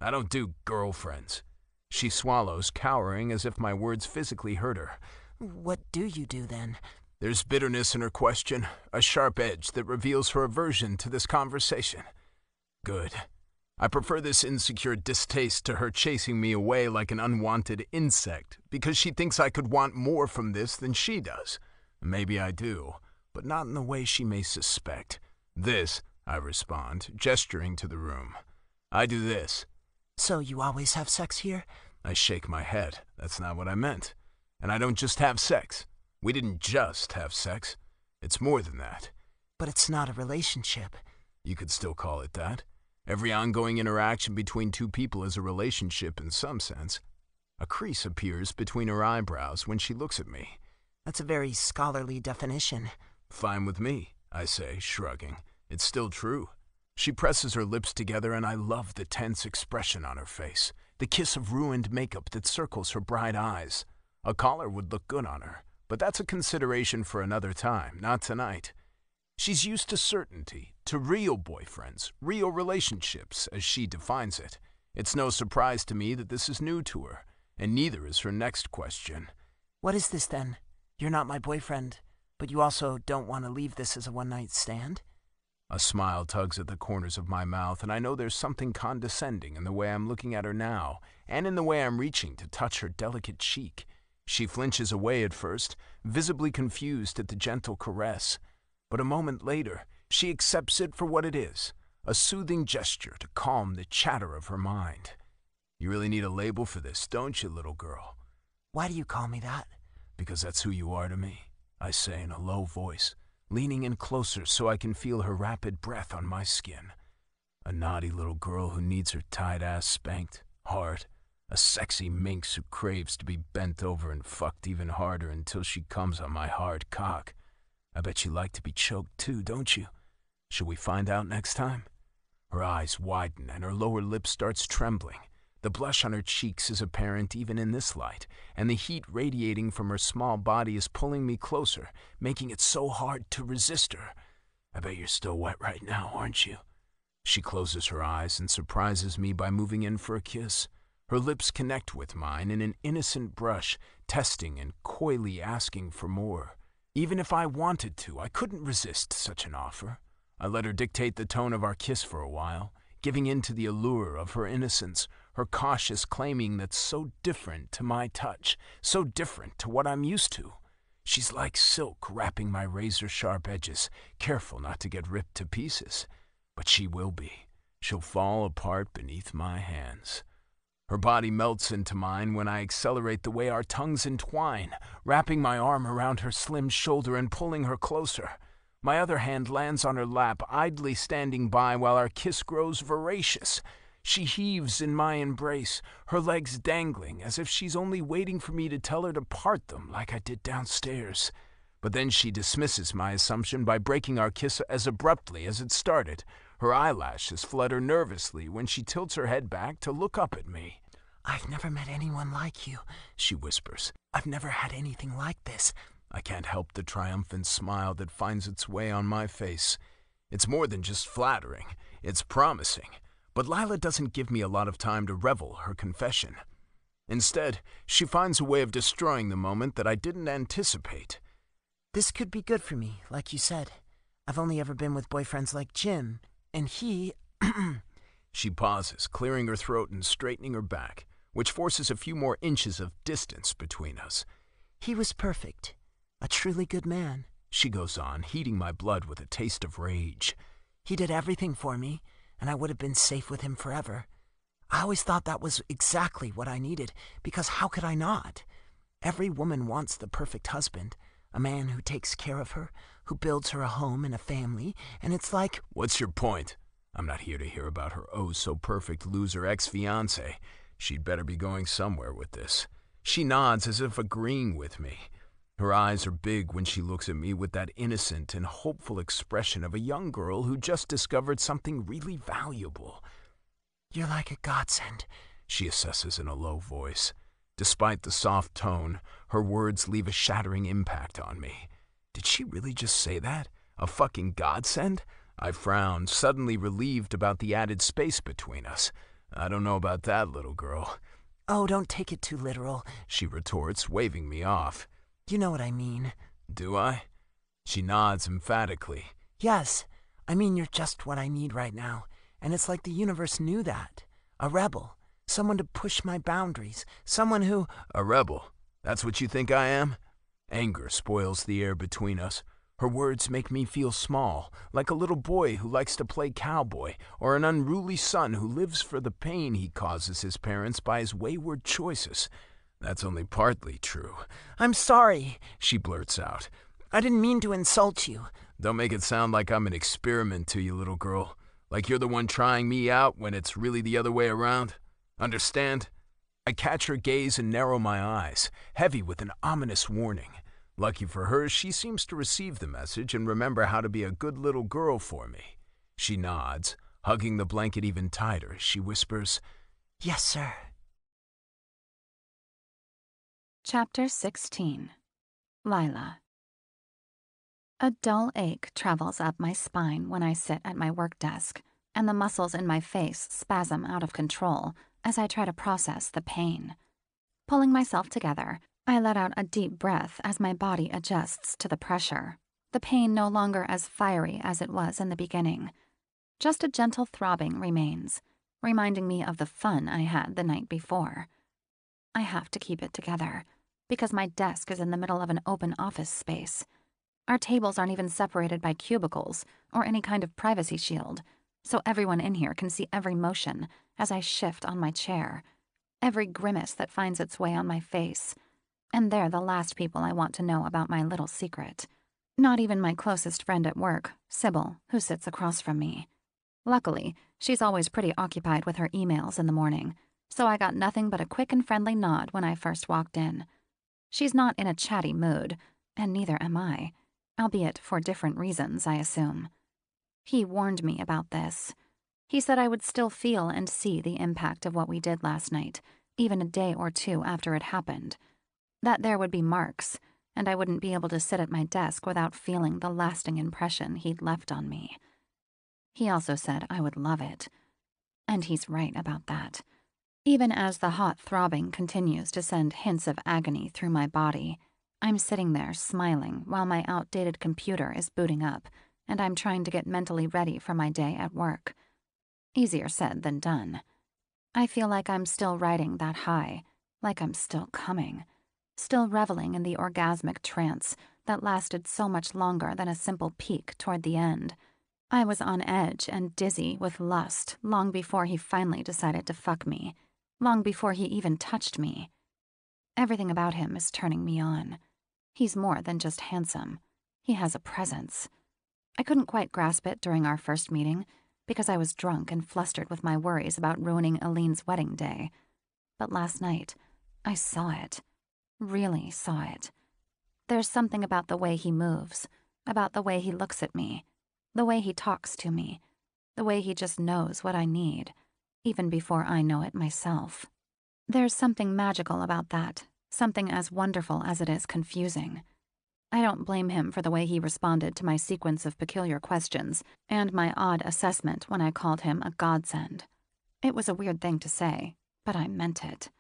I don't do girlfriends. She swallows, cowering as if my words physically hurt her. What do you do then? There's bitterness in her question, a sharp edge that reveals her aversion to this conversation. Good. I prefer this insecure distaste to her chasing me away like an unwanted insect because she thinks I could want more from this than she does. Maybe I do, but not in the way she may suspect. This, I respond, gesturing to the room. I do this. So you always have sex here? I shake my head. That's not what I meant. And I don't just have sex. We didn't just have sex. It's more than that. But it's not a relationship. You could still call it that. Every ongoing interaction between two people is a relationship in some sense. A crease appears between her eyebrows when she looks at me. That's a very scholarly definition. Fine with me, I say, shrugging. It's still true. She presses her lips together and I love the tense expression on her face, the kiss of ruined makeup that circles her bright eyes. A collar would look good on her, but that's a consideration for another time, not tonight. She's used to certainty, to real boyfriends, real relationships, as she defines it. It's no surprise to me that this is new to her, and neither is her next question. What is this then? You're not my boyfriend, but you also don't want to leave this as a one-night stand? A smile tugs at the corners of my mouth, and I know there's something condescending in the way I'm looking at her now, and in the way I'm reaching to touch her delicate cheek. She flinches away at first, visibly confused at the gentle caress. But a moment later, she accepts it for what it is, a soothing gesture to calm the chatter of her mind. You really need a label for this, don't you, little girl? Why do you call me that? Because that's who you are to me, I say in a low voice, leaning in closer so I can feel her rapid breath on my skin. A naughty little girl who needs her tight ass spanked, hard. A sexy minx who craves to be bent over and fucked even harder until she comes on my hard cock. I bet you like to be choked too, don't you? Shall we find out next time? Her eyes widen and her lower lip starts trembling. The blush on her cheeks is apparent even in this light, and the heat radiating from her small body is pulling me closer, making it so hard to resist her. I bet you're still wet right now, aren't you? She closes her eyes and surprises me by moving in for a kiss. Her lips connect with mine in an innocent brush, testing and coyly asking for more. Even if I wanted to, I couldn't resist such an offer. I let her dictate the tone of our kiss for a while, giving in to the allure of her innocence, her cautious claiming that's so different to my touch, so different to what I'm used to. She's like silk wrapping my razor-sharp edges, careful not to get ripped to pieces. But she will be. She'll fall apart beneath my hands. Her body melts into mine when I accelerate the way our tongues entwine, wrapping my arm around her slim shoulder and pulling her closer. My other hand lands on her lap, idly standing by while our kiss grows voracious. She heaves in my embrace, her legs dangling as if she's only waiting for me to tell her to part them like I did downstairs. But then she dismisses my assumption by breaking our kiss as abruptly as it started. Her eyelashes flutter nervously when she tilts her head back to look up at me. I've never met anyone like you, she whispers. I've never had anything like this. I can't help the triumphant smile that finds its way on my face. It's more than just flattering. It's promising. But Lila doesn't give me a lot of time to revel her confession. Instead, she finds a way of destroying the moment that I didn't anticipate. This could be good for me, like you said. I've only ever been with boyfriends like Jim, and he... She pauses, clearing her throat and straightening her back, which forces a few more inches of distance between us. He was perfect. A truly good man, she goes on, heating my blood with a taste of rage. He did everything for me, and I would have been safe with him forever. I always thought that was exactly what I needed, because how could I not? Every woman wants the perfect husband, a man who takes care of her, who builds her a home and a family, and it's like... What's your point? I'm not here to hear about her oh-so-perfect loser ex-fiancé. She'd better be going somewhere with this. She nods as if agreeing with me. Her eyes are big when she looks at me with that innocent and hopeful expression of a young girl who just discovered something really valuable. You're like a godsend, she assesses in a low voice. Despite the soft tone, her words leave a shattering impact on me. Did she really just say that? A fucking godsend? I frowned, suddenly relieved about the added space between us. I don't know about that, little girl. Oh, don't take it too literal, She retorts, waving me off. you know what I mean. Do I? She nods emphatically. Yes, I mean you're just what I need right now, and it's like the universe knew that. A rebel, someone to push my boundaries, someone who... A rebel? That's what you think I am? Anger spoils the air between us. Her words make me feel small, like a little boy who likes to play cowboy, or an unruly son who lives for the pain he causes his parents by his wayward choices. That's only partly true. I'm sorry, She blurts out. I didn't mean to insult you. Don't make it sound like I'm an experiment to you, little girl. Like you're the one trying me out when it's really the other way around. Understand? I catch her gaze and narrow my eyes, heavy with an ominous warning. Lucky for her, she seems to receive the message and remember how to be a good little girl for me. She nods, hugging the blanket even tighter. She whispers, Yes, sir. Chapter 16. Lila. A dull ache travels up my spine when I sit at my work desk, and the muscles in my face spasm out of control as I try to process the pain. Pulling myself together, I let out a deep breath as my body adjusts to the pressure, the pain no longer as fiery as it was in the beginning. Just a gentle throbbing remains, reminding me of the fun I had the night before. I have to keep it together, because my desk is in the middle of an open office space. Our tables aren't even separated by cubicles or any kind of privacy shield, so everyone in here can see every motion as I shift on my chair, every grimace that finds its way on my face. And they're the last people I want to know about my little secret. Not even my closest friend at work, Sybil, who sits across from me. Luckily, she's always pretty occupied with her emails in the morning, so I got nothing but a quick and friendly nod when I first walked in. She's not in a chatty mood, and neither am I, albeit for different reasons, I assume. He warned me about this. He said I would still feel and see the impact of what we did last night, even a day or two after it happened. That there would be marks, and I wouldn't be able to sit at my desk without feeling the lasting impression he'd left on me. He also said I would love it. And he's right about that. Even as the hot throbbing continues to send hints of agony through my body, I'm sitting there smiling while my outdated computer is booting up, and I'm trying to get mentally ready for my day at work. Easier said than done. I feel like I'm still riding that high, like I'm still coming, still reveling in the orgasmic trance that lasted so much longer than a simple peek toward the end. I was on edge and dizzy with lust long before he finally decided to fuck me, long before he even touched me. Everything about him is turning me on. He's more than just handsome. He has a presence. I couldn't quite grasp it during our first meeting because I was drunk and flustered with my worries about ruining Aline's wedding day. But last night, I saw it. Really saw it. There's something about the way he moves, about the way he looks at me, the way he talks to me, the way he just knows what I need, even before I know it myself. There's something magical about that, something as wonderful as it is confusing. I don't blame him for the way he responded to my sequence of peculiar questions and my odd assessment when I called him a godsend. It was a weird thing to say, but I meant it.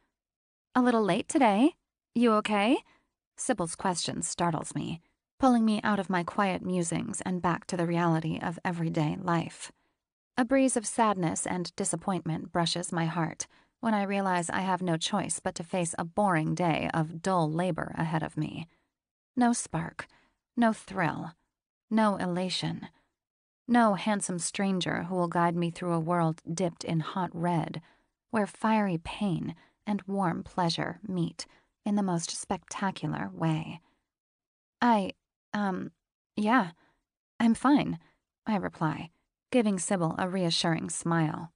"A little late today? You okay?" Sybil's question startles me, pulling me out of my quiet musings and back to the reality of everyday life. A breeze of sadness and disappointment brushes my heart when I realize I have no choice but to face a boring day of dull labor ahead of me. No spark, no thrill, no elation. No handsome stranger who will guide me through a world dipped in hot red, where fiery pain and warm pleasure meet in the most spectacular way. Yeah, I'm fine, I reply, giving Sybil a reassuring smile.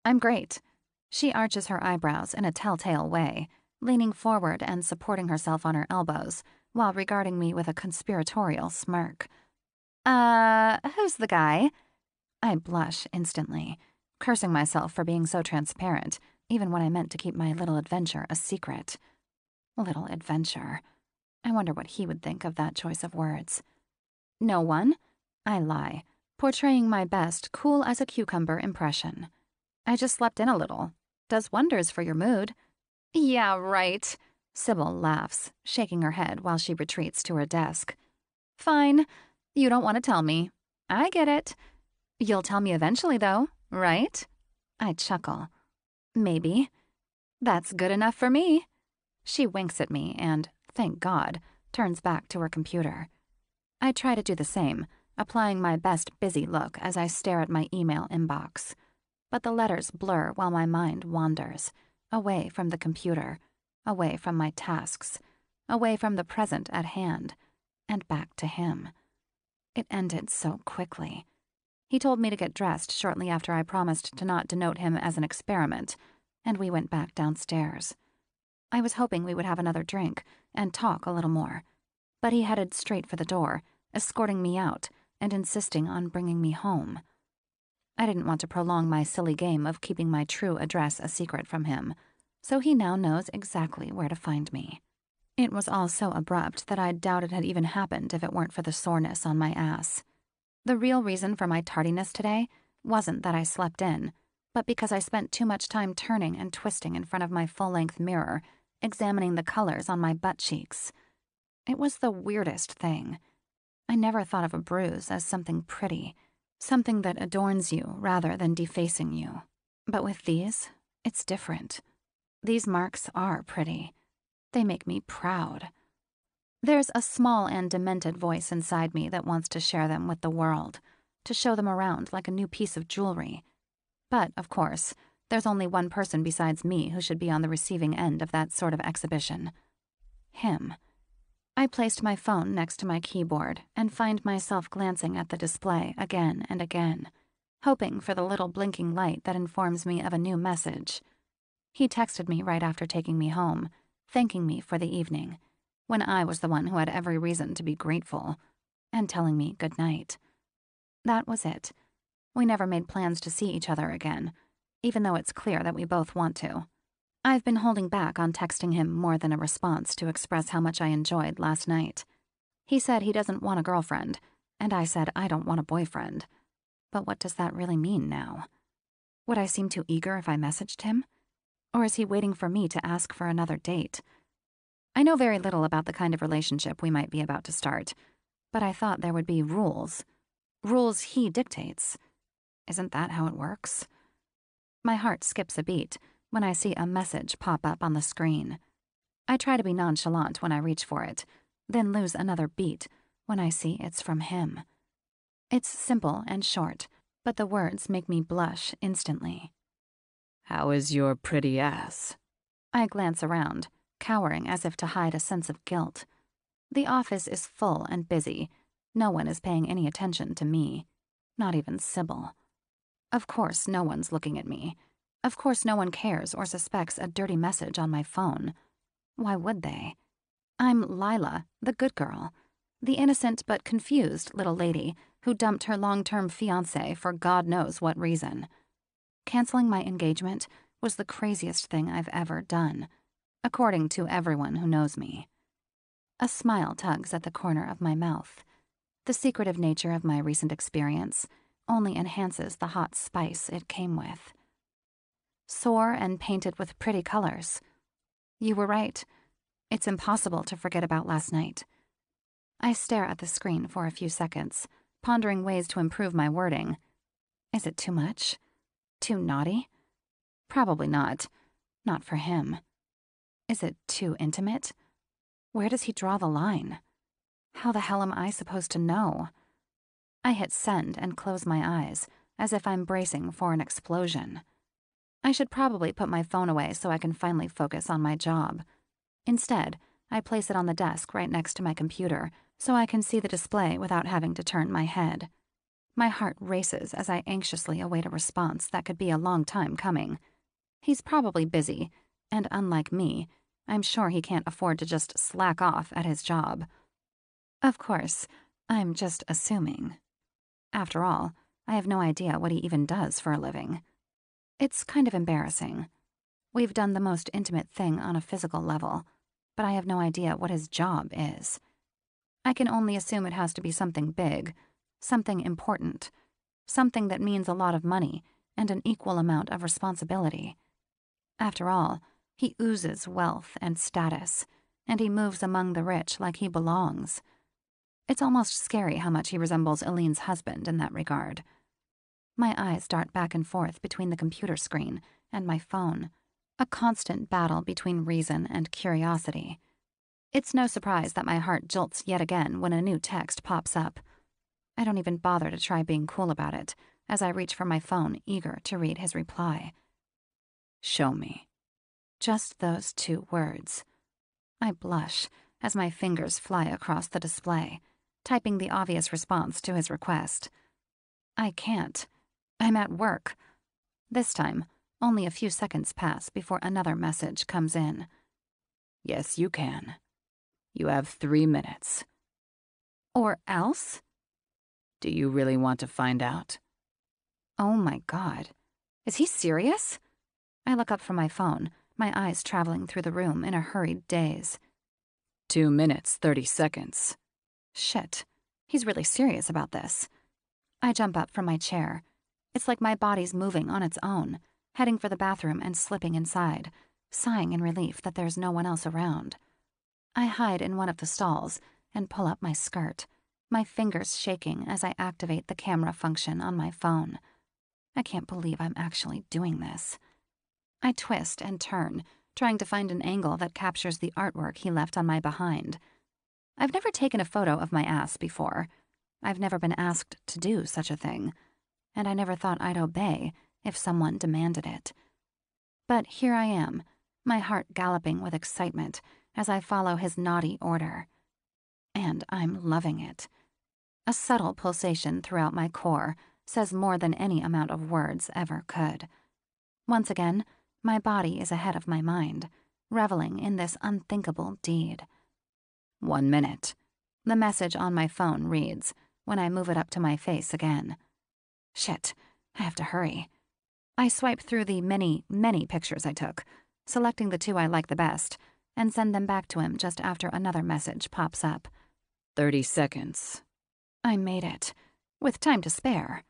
I'm great. She arches her eyebrows in a telltale way, leaning forward and supporting herself on her elbows, while regarding me with a conspiratorial smirk. Who's the guy?" I blush instantly, cursing myself for being so transparent, even when I meant to keep my little adventure a secret. Little adventure. I wonder what he would think of that choice of words. No one. I lie, portraying my best cool as a cucumber impression. I just slept in a little. Does wonders for your mood. Yeah, right. Sybil laughs, shaking her head while she retreats to her desk. Fine. You don't want to tell me. I get it. You'll tell me eventually, though, right? I chuckle. Maybe. That's good enough for me. She winks at me and, thank God, turns back to her computer. I try to do the same, applying my best busy look as I stare at my email inbox. But the letters blur while my mind wanders, away from the computer, away from my tasks, away from the present at hand, and back to him. It ended so quickly. He told me to get dressed shortly after I promised to not denote him as an experiment, and we went back downstairs. I was hoping we would have another drink and talk a little more, but he headed straight for the door, escorting me out and insisting on bringing me home. I didn't want to prolong my silly game of keeping my true address a secret from him, so he now knows exactly where to find me. It was all so abrupt that I doubt it had even happened if it weren't for the soreness on my ass. The real reason for my tardiness today wasn't that I slept in, but because I spent too much time turning and twisting in front of my full-length mirror, examining the colors on my butt cheeks. It was the weirdest thing. I never thought of a bruise as something pretty, something that adorns you rather than defacing you. But with these, it's different. These marks are pretty. They make me proud. There's a small and demented voice inside me that wants to share them with the world, to show them around like a new piece of jewelry. But, of course, there's only one person besides me who should be on the receiving end of that sort of exhibition. Him. I placed my phone next to my keyboard and find myself glancing at the display again and again, hoping for the little blinking light that informs me of a new message. He texted me right after taking me home, thanking me for the evening, when I was the one who had every reason to be grateful, and telling me good night. That was it. We never made plans to see each other again, even though it's clear that we both want to. I've been holding back on texting him more than a response to express how much I enjoyed last night. He said he doesn't want a girlfriend, and I said I don't want a boyfriend. But what does that really mean now? Would I seem too eager if I messaged him? Or is he waiting for me to ask for another date? I know very little about the kind of relationship we might be about to start, but I thought there would be rules. Rules he dictates. Isn't that how it works? My heart skips a beat when I see a message pop up on the screen. I try to be nonchalant when I reach for it, then lose another beat when I see it's from him. It's simple and short, but the words make me blush instantly. How is your pretty ass? I glance around, cowering as if to hide a sense of guilt. The office is full and busy. No one is paying any attention to me, not even Sybil. Of course no one's looking at me. Of course no one cares or suspects a dirty message on my phone. Why would they? I'm Lila, the good girl, the innocent but confused little lady who dumped her long-term fiancé for God knows what reason. Canceling my engagement was the craziest thing I've ever done, according to everyone who knows me. A smile tugs at the corner of my mouth. The secretive nature of my recent experience only enhances the hot spice it came with. Sore and painted with pretty colors. You were right. It's impossible to forget about last night. I stare at the screen for a few seconds, pondering ways to improve my wording. Is it too much? Too naughty? Probably not. Not for him. Is it too intimate? Where does he draw the line? How the hell am I supposed to know? I hit send and close my eyes, as if I'm bracing for an explosion. I should probably put my phone away so I can finally focus on my job. Instead, I place it on the desk right next to my computer so I can see the display without having to turn my head. My heart races as I anxiously await a response that could be a long time coming. He's probably busy, and unlike me, I'm sure he can't afford to just slack off at his job. Of course, I'm just assuming. After all, I have no idea what he even does for a living. It's kind of embarrassing. We've done the most intimate thing on a physical level, but I have no idea what his job is. I can only assume it has to be something big, something important, something that means a lot of money and an equal amount of responsibility. After all, he oozes wealth and status, and he moves among the rich like he belongs. It's almost scary how much he resembles Eileen's husband in that regard. My eyes dart back and forth between the computer screen and my phone, a constant battle between reason and curiosity. It's no surprise that my heart jolts yet again when a new text pops up. I don't even bother to try being cool about it as I reach for my phone, eager to read his reply. Show me. Just those 2 words. I blush as my fingers fly across the display, typing the obvious response to his request. I can't. I'm at work. This time, only a few seconds pass before another message comes in. Yes, you can. You have 3 minutes. Or else? Do you really want to find out? Oh my God. Is he serious? I look up from my phone, my eyes traveling through the room in a hurried daze. 2 minutes, 30 seconds. Shit. He's really serious about this. I jump up from my chair. It's like my body's moving on its own, heading for the bathroom and slipping inside, sighing in relief that there's no one else around. I hide in one of the stalls and pull up my skirt, my fingers shaking as I activate the camera function on my phone. I can't believe I'm actually doing this. I twist and turn, trying to find an angle that captures the artwork he left on my behind. I've never taken a photo of my ass before. I've never been asked to do such a thing, and I never thought I'd obey if someone demanded it. But here I am, my heart galloping with excitement as I follow his naughty order. And I'm loving it. A subtle pulsation throughout my core says more than any amount of words ever could. Once again, my body is ahead of my mind, reveling in this unthinkable deed. 1 minute. The message on my phone reads when I move it up to my face again. Shit, I have to hurry. I swipe through the many, many pictures I took, selecting the 2 I like the best, and send them back to him just after another message pops up. 30 seconds. I made it, with time to spare.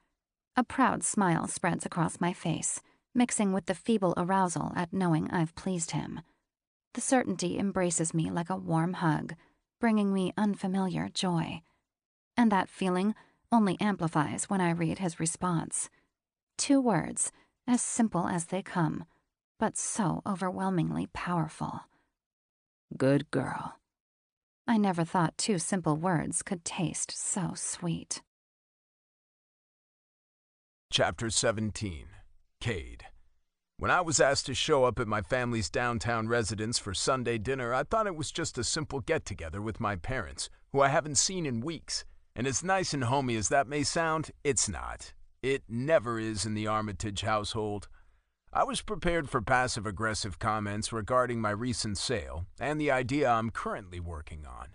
A proud smile spreads across my face, mixing with the feeble arousal at knowing I've pleased him. The certainty embraces me like a warm hug, bringing me unfamiliar joy. And that feeling only amplifies when I read his response. 2 words, as simple as they come, but so overwhelmingly powerful. Good girl. I never thought 2 simple words could taste so sweet. Chapter 17. Cade. When I was asked to show up at my family's downtown residence for Sunday dinner, I thought it was just a simple get-together with my parents, who I haven't seen in weeks. And as nice and homey as that may sound, it's not. It never is in the Armitage household. I was prepared for passive-aggressive comments regarding my recent sale and the idea I'm currently working on.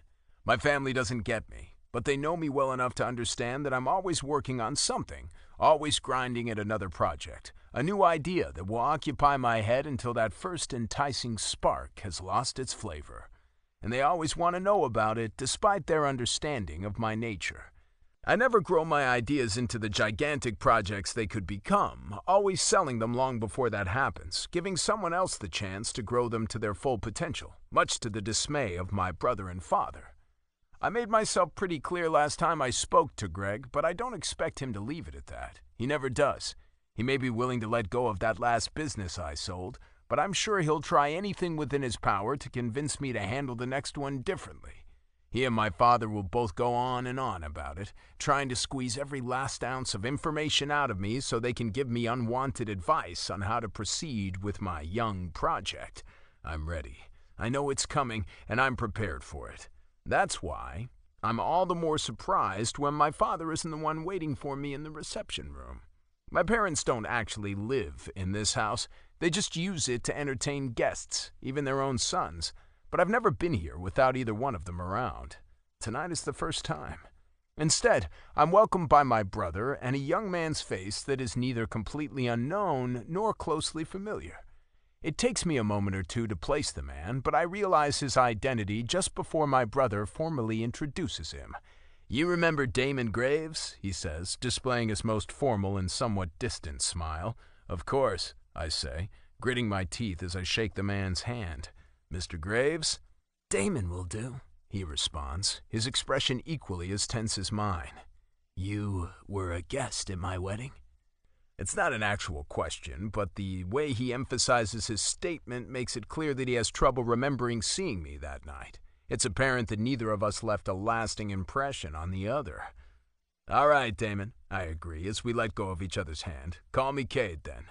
My family doesn't get me, but they know me well enough to understand that I'm always working on something, always grinding at another project, a new idea that will occupy my head until that first enticing spark has lost its flavor. And they always want to know about it despite their understanding of my nature. I never grow my ideas into the gigantic projects they could become, always selling them long before that happens, giving someone else the chance to grow them to their full potential, much to the dismay of my brother and father. I made myself pretty clear last time I spoke to Greg, but I don't expect him to leave it at that. He never does. He may be willing to let go of that last business I sold, but I'm sure he'll try anything within his power to convince me to handle the next one differently. He and my father will both go on and on about it, trying to squeeze every last ounce of information out of me so they can give me unwanted advice on how to proceed with my young project. I'm ready. I know it's coming, and I'm prepared for it. That's why I'm all the more surprised when my father isn't the one waiting for me in the reception room. My parents don't actually live in this house. They just use it to entertain guests, even their own sons. But I've never been here without either one of them around. Tonight is the first time. Instead, I'm welcomed by my brother and a young man's face that is neither completely unknown nor closely familiar. It takes me a moment or two to place the man, but I realize his identity just before my brother formally introduces him. "You remember Damon Graves?" he says, displaying his most formal and somewhat distant smile. "Of course," I say, gritting my teeth as I shake the man's hand. "Mr. Graves?" "Damon will do," he responds, his expression equally as tense as mine. "You were a guest at my wedding?" It's not an actual question, but the way he emphasizes his statement makes it clear that he has trouble remembering seeing me that night. It's apparent that neither of us left a lasting impression on the other. "All right, Damon," I agree as we let go of each other's hand. "Call me Cade, then."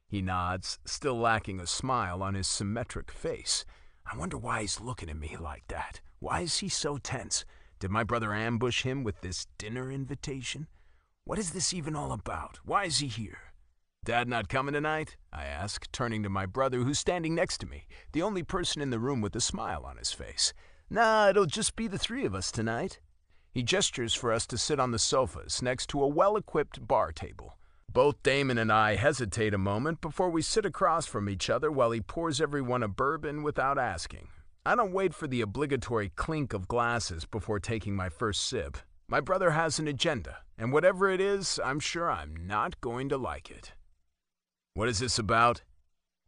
He nods, still lacking a smile on his symmetric face. I wonder why he's looking at me like that. Why is he so tense? Did my brother ambush him with this dinner invitation? What is this even all about? Why is he here? "Dad not coming tonight?" I ask, turning to my brother who's standing next to me, the only person in the room with a smile on his face. "Nah, it'll just be the three of us tonight." He gestures for us to sit on the sofas next to a well-equipped bar table. Both Damon and I hesitate a moment before we sit across from each other while he pours everyone a bourbon without asking. I don't wait for the obligatory clink of glasses before taking my first sip. My brother has an agenda, and whatever it is, I'm sure I'm not going to like it. "What is this about?"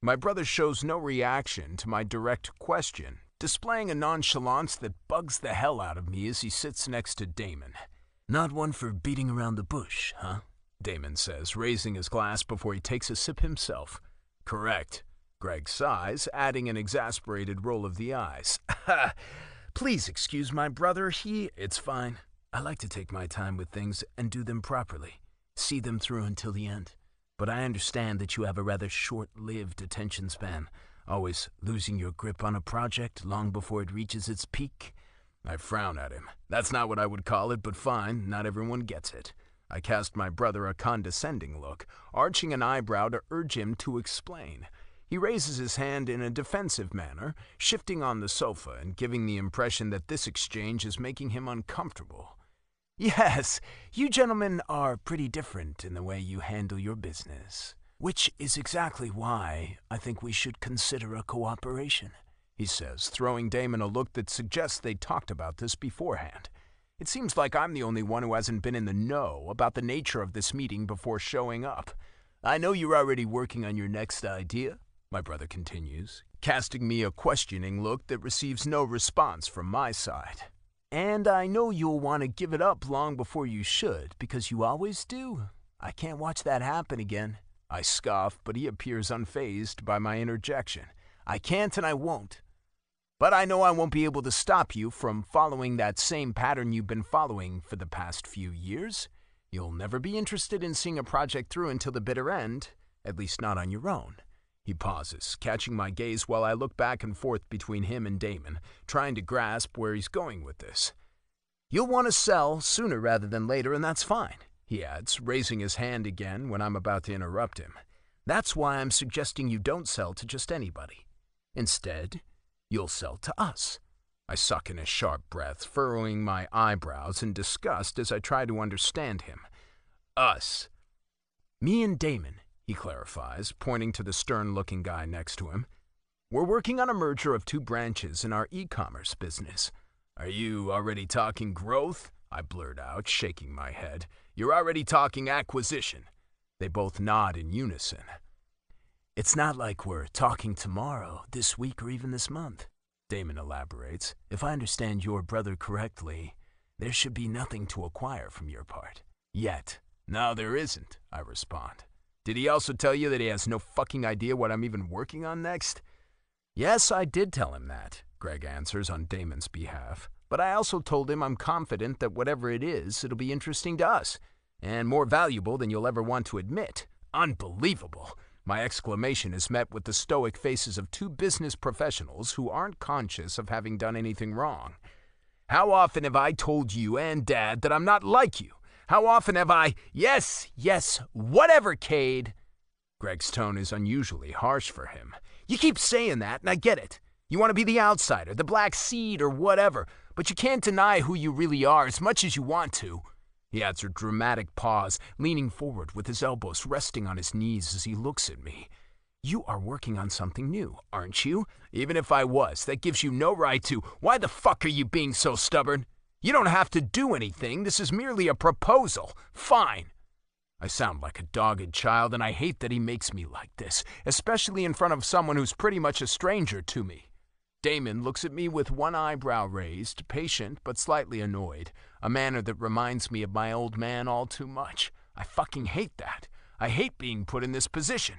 My brother shows no reaction to my direct question, displaying a nonchalance that bugs the hell out of me as he sits next to Damon. "Not one for beating around the bush, huh?" Damon says, raising his glass before he takes a sip himself. "Correct." Greg sighs, adding an exasperated roll of the eyes. "Please excuse my brother, It's fine. I like to take my time with things and do them properly, see them through until the end. But I understand that you have a rather short-lived attention span, always losing your grip on a project long before it reaches its peak." I frown at him. That's not what I would call it, but fine, not everyone gets it. I cast my brother a condescending look, arching an eyebrow to urge him to explain. He raises his hand in a defensive manner, shifting on the sofa and giving the impression that this exchange is making him uncomfortable. "Yes, you gentlemen are pretty different in the way you handle your business, which is exactly why I think we should consider a cooperation," he says, throwing Damon a look that suggests they talked about this beforehand. It seems like I'm the only one who hasn't been in the know about the nature of this meeting before showing up. "I know you're already working on your next idea," my brother continues, casting me a questioning look that receives no response from my side. "And I know you'll want to give it up long before you should, because you always do. I can't watch that happen again." I scoff, but he appears unfazed by my interjection. "I can't and I won't. But I know I won't be able to stop you from following that same pattern you've been following for the past few years. You'll never be interested in seeing a project through until the bitter end, at least not on your own." He pauses, catching my gaze while I look back and forth between him and Damon, trying to grasp where he's going with this. "You'll want to sell sooner rather than later, and that's fine," he adds, raising his hand again when I'm about to interrupt him. "That's why I'm suggesting you don't sell to just anybody. Instead, you'll sell to us." I suck in a sharp breath, furrowing my eyebrows in disgust as I try to understand him. "Us." "Me and Damon," he clarifies, pointing to the stern-looking guy next to him. "We're working on a merger of two branches in our e-commerce business." "Are you already talking growth?" I blurt out, shaking my head. "You're already talking acquisition." They both nod in unison. "It's not like we're talking tomorrow, this week, or even this month," Damon elaborates. "If I understand your brother correctly, there should be nothing to acquire from your part. Yet." "No, there isn't," I respond. "Did he also tell you that he has no fucking idea what I'm even working on next?" "Yes, I did tell him that," Greg answers on Damon's behalf. "But I also told him I'm confident that whatever it is, it'll be interesting to us, and more valuable than you'll ever want to admit." Unbelievable! My exclamation is met with the stoic faces of two business professionals who aren't conscious of having done anything wrong. "How often have I told you and Dad that I'm not like you? How often have I—" Yes, whatever, Cade." Greg's tone is unusually harsh for him. "You keep saying that, and I get it. You want to be the outsider, the black seed, or whatever, but you can't deny who you really are as much as you want to." He adds a dramatic pause, leaning forward with his elbows resting on his knees as he looks at me. You are working on something new, aren't you? Even if I was, that gives you no right to. Why the fuck are you being so stubborn? You don't have to do anything. This is merely a proposal. Fine. I sound like a dogged child, and I hate that he makes me like this, especially in front of someone who's pretty much a stranger to me. Damon looks at me with one eyebrow raised, patient but slightly annoyed, a manner that reminds me of my old man all too much. I fucking hate that. I hate being put in this position.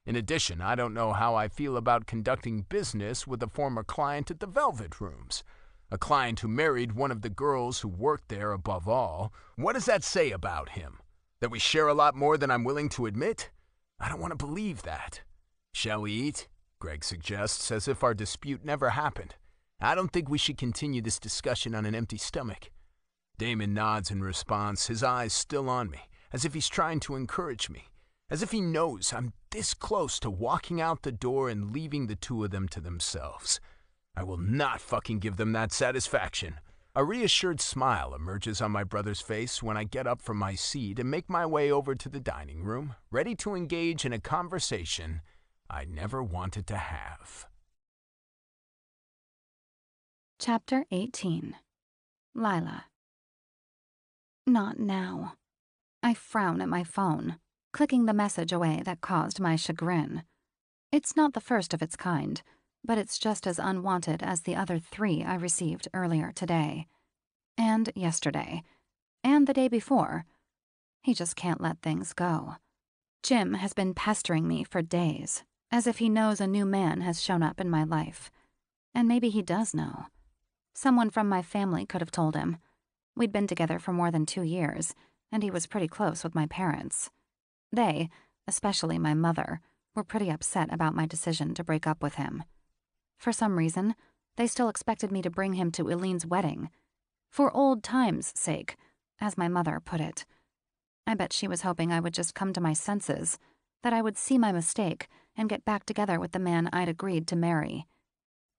In addition, I don't know how I feel about conducting business with a former client at the Velvet Rooms. A client who married one of the girls who worked there above all. What does that say about him? That we share a lot more than I'm willing to admit? I don't want to believe that. Shall we eat? Greg suggests, as if our dispute never happened. I don't think we should continue this discussion on an empty stomach. Damon nods in response, his eyes still on me, as if he's trying to encourage me. As if he knows I'm this close to walking out the door and leaving the two of them to themselves. I will not fucking give them that satisfaction. A reassured smile emerges on my brother's face when I get up from my seat and make my way over to the dining room, ready to engage in a conversation I never wanted to have. Chapter 18. Lila. Not now. I frown at my phone, clicking the message away that caused my chagrin. It's not the first of its kind, but it's just as unwanted as the other 3 I received earlier today, and yesterday, and the day before. He just can't let things go. Jim has been pestering me for days, as if he knows a new man has shown up in my life. And maybe he does know. Someone from my family could have told him. We'd been together for more than 2 years, and he was pretty close with my parents. They, especially my mother, were pretty upset about my decision to break up with him. For some reason, they still expected me to bring him to Eileen's wedding. For old times' sake, as my mother put it. I bet she was hoping I would just come to my senses, that I would see my mistake and get back together with the man I'd agreed to marry.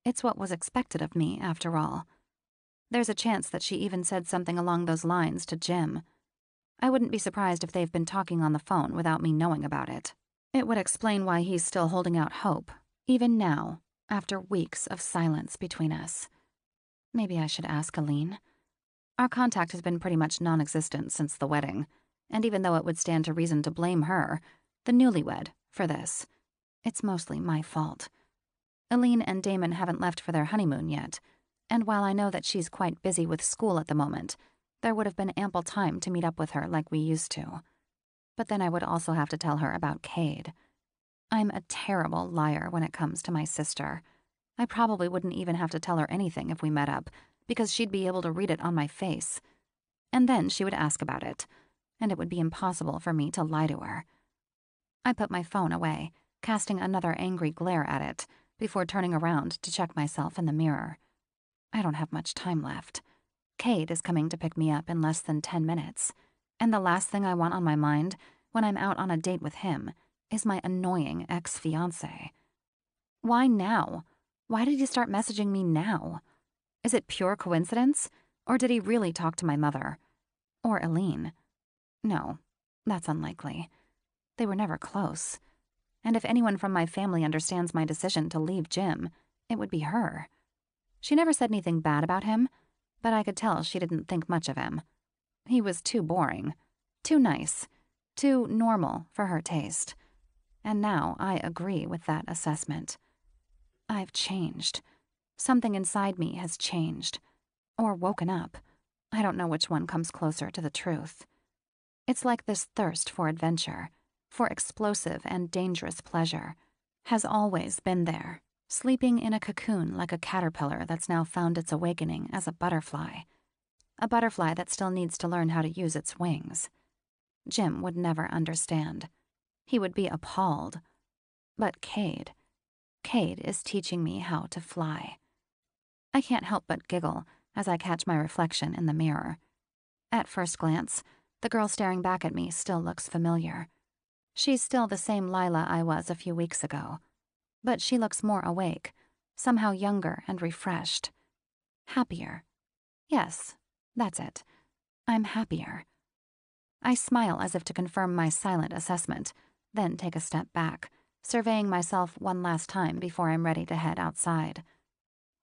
It's what was expected of me, after all. There's a chance that she even said something along those lines to Jim. I wouldn't be surprised if they've been talking on the phone without me knowing about it. It would explain why he's still holding out hope, even now, after weeks of silence between us. Maybe I should ask Eileen. Our contact has been pretty much non-existent since the wedding, and even though it would stand to reason to blame her, the newlywed, for this, it's mostly my fault. Eileen and Damon haven't left for their honeymoon yet, and while I know that she's quite busy with school at the moment, there would have been ample time to meet up with her like we used to. But then I would also have to tell her about Cade. I'm a terrible liar when it comes to my sister. I probably wouldn't even have to tell her anything if we met up, because she'd be able to read it on my face. And then she would ask about it, and it would be impossible for me to lie to her. I put my phone away, casting another angry glare at it, before turning around to check myself in the mirror. I don't have much time left. Cade is coming to pick me up in less than 10 minutes, and the last thing I want on my mind when I'm out on a date with him is my annoying ex-fiancé. Why now? Why did he start messaging me now? Is it pure coincidence, or did he really talk to my mother? Or Eileen? No, that's unlikely. They were never close. And if anyone from my family understands my decision to leave Jim, it would be her. She never said anything bad about him, but I could tell she didn't think much of him. He was too boring, too nice, too normal for her taste. And now I agree with that assessment. I've changed. Something inside me has changed. Or woken up. I don't know which one comes closer to the truth. It's like this thirst for adventure, for explosive and dangerous pleasure, has always been there, sleeping in a cocoon like a caterpillar that's now found its awakening as a butterfly that still needs to learn how to use its wings. Jim would never understand. He would be appalled. But Cade is teaching me how to fly. I can't help but giggle as I catch my reflection in the mirror. At first glance, the girl staring back at me still looks familiar. She's still the same Lila I was a few weeks ago, but she looks more awake, somehow younger and refreshed. Happier. Yes, that's it. I'm happier. I smile as if to confirm my silent assessment, then take a step back, surveying myself one last time before I'm ready to head outside.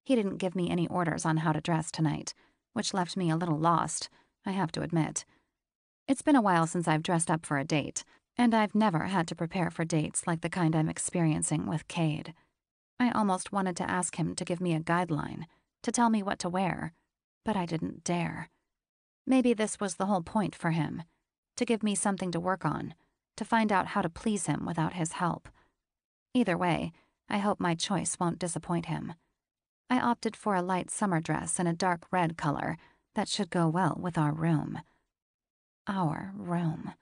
He didn't give me any orders on how to dress tonight, which left me a little lost, I have to admit. It's been a while since I've dressed up for a date, and I've never had to prepare for dates like the kind I'm experiencing with Cade. I almost wanted to ask him to give me a guideline, to tell me what to wear, but I didn't dare. Maybe this was the whole point for him, to give me something to work on, to find out how to please him without his help. Either way, I hope my choice won't disappoint him. I opted for a light summer dress in a dark red color that should go well with our room. Our room.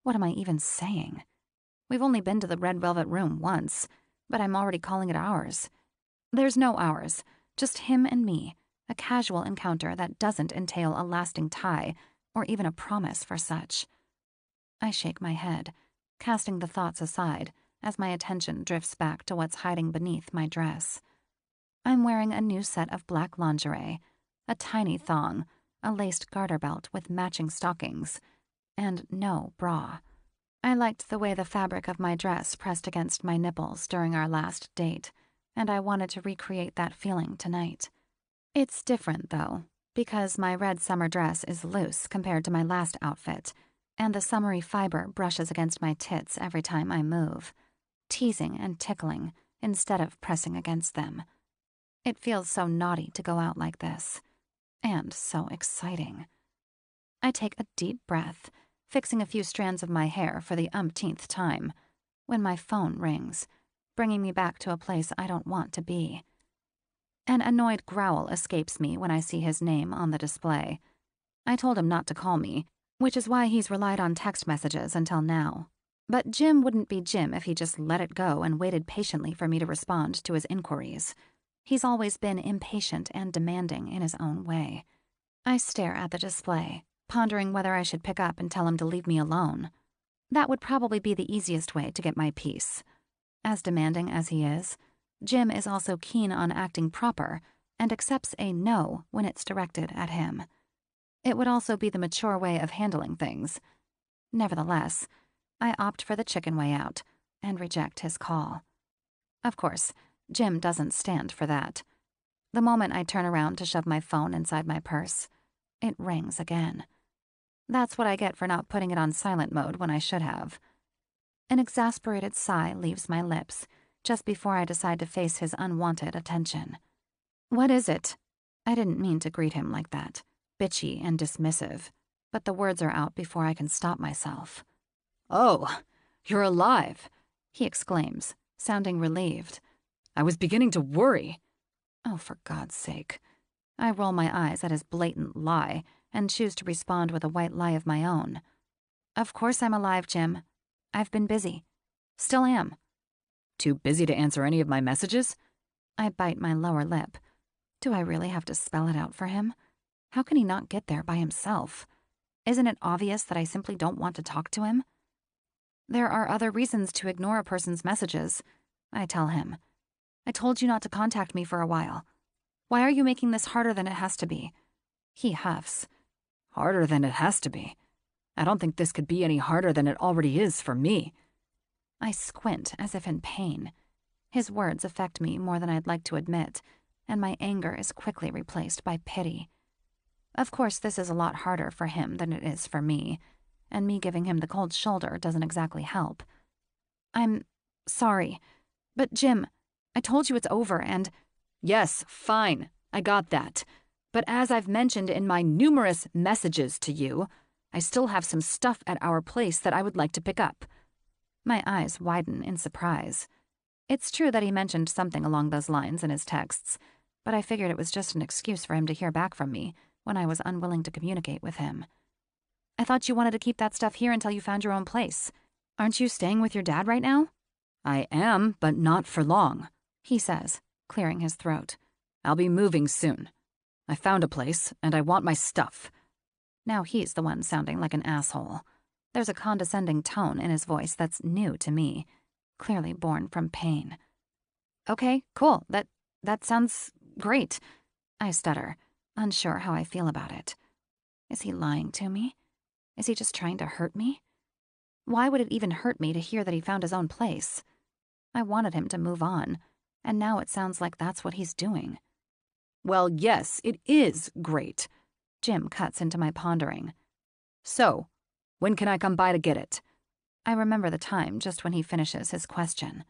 What am I even saying? We've only been to the red velvet room once, but I'm already calling it ours. There's no ours, just him and me, a casual encounter that doesn't entail a lasting tie or even a promise for such. I shake my head, casting the thoughts aside as my attention drifts back to what's hiding beneath my dress. I'm wearing a new set of black lingerie, a tiny thong, a laced garter belt with matching stockings, and no bra. I liked the way the fabric of my dress pressed against my nipples during our last date, and I wanted to recreate that feeling tonight. It's different, though, because my red summer dress is loose compared to my last outfit, and the summery fiber brushes against my tits every time I move, teasing and tickling instead of pressing against them. It feels so naughty to go out like this, and so exciting. I take a deep breath, fixing a few strands of my hair for the umpteenth time, when my phone rings, bringing me back to a place I don't want to be. An annoyed growl escapes me when I see his name on the display. I told him not to call me, which is why he's relied on text messages until now. But Jim wouldn't be Jim if he just let it go and waited patiently for me to respond to his inquiries. He's always been impatient and demanding in his own way. I stare at the display, pondering whether I should pick up and tell him to leave me alone. That would probably be the easiest way to get my peace. As demanding as he is, Jim is also keen on acting proper and accepts a no when it's directed at him. It would also be the mature way of handling things. Nevertheless, I opt for the chicken way out and reject his call. Of course, Jim doesn't stand for that. The moment I turn around to shove my phone inside my purse, it rings again. That's what I get for not putting it on silent mode when I should have. An exasperated sigh leaves my lips just before I decide to face his unwanted attention. What is it? I didn't mean to greet him like that, bitchy and dismissive, but the words are out before I can stop myself. Oh, you're alive, he exclaims, sounding relieved. I was beginning to worry. Oh, for God's sake. I roll my eyes at his blatant lie and choose to respond with a white lie of my own. Of course I'm alive, Jim. I've been busy. Still am. Too busy to answer any of my messages? I bite my lower lip. Do I really have to spell it out for him? How can he not get there by himself? Isn't it obvious that I simply don't want to talk to him? There are other reasons to ignore a person's messages, I tell him. I told you not to contact me for a while. Why are you making this harder than it has to be? He huffs. Harder than it has to be? I don't think this could be any harder than it already is for me. I squint as if in pain. His words affect me more than I'd like to admit, and my anger is quickly replaced by pity. Of course, this is a lot harder for him than it is for me, and me giving him the cold shoulder doesn't exactly help. I'm sorry, but Jim, I told you it's over and— Yes, fine, I got that. But as I've mentioned in my numerous messages to you, I still have some stuff at our place that I would like to pick up. My eyes widen in surprise. It's true that he mentioned something along those lines in his texts, but I figured it was just an excuse for him to hear back from me when I was unwilling to communicate with him. I thought you wanted to keep that stuff here until you found your own place. Aren't you staying with your dad right now? I am, but not for long, he says, clearing his throat. I'll be moving soon. I found a place, and I want my stuff. Now he's the one sounding like an asshole. There's a condescending tone in his voice that's new to me, clearly born from pain. Okay, cool. That sounds great, I stutter, unsure how I feel about it. Is he lying to me? Is he just trying to hurt me? Why would it even hurt me to hear that he found his own place? I wanted him to move on, and now it sounds like that's what he's doing. Well, yes, it is great. Jim cuts into my pondering. So, when can I come by to get it? I remember the time just when he finishes his question.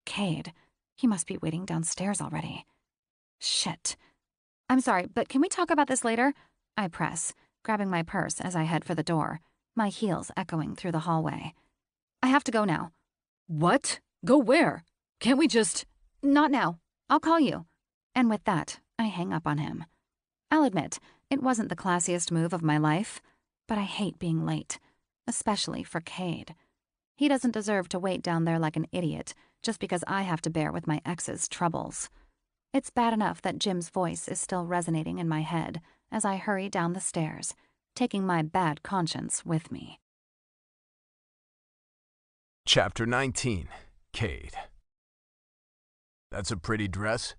Cade, he must be waiting downstairs already. Shit. I'm sorry, but can we talk about this later? I press, grabbing my purse as I head for the door, my heels echoing through the hallway. I have to go now. What? Go where? Can't we just... Not now. I'll call you. And with that, I hang up on him. I'll admit, it wasn't the classiest move of my life, but I hate being late, especially for Cade. He doesn't deserve to wait down there like an idiot just because I have to bear with my ex's troubles. It's bad enough that Jim's voice is still resonating in my head as I hurry down the stairs, taking my bad conscience with me. Chapter 19. Cade. That's a pretty dress.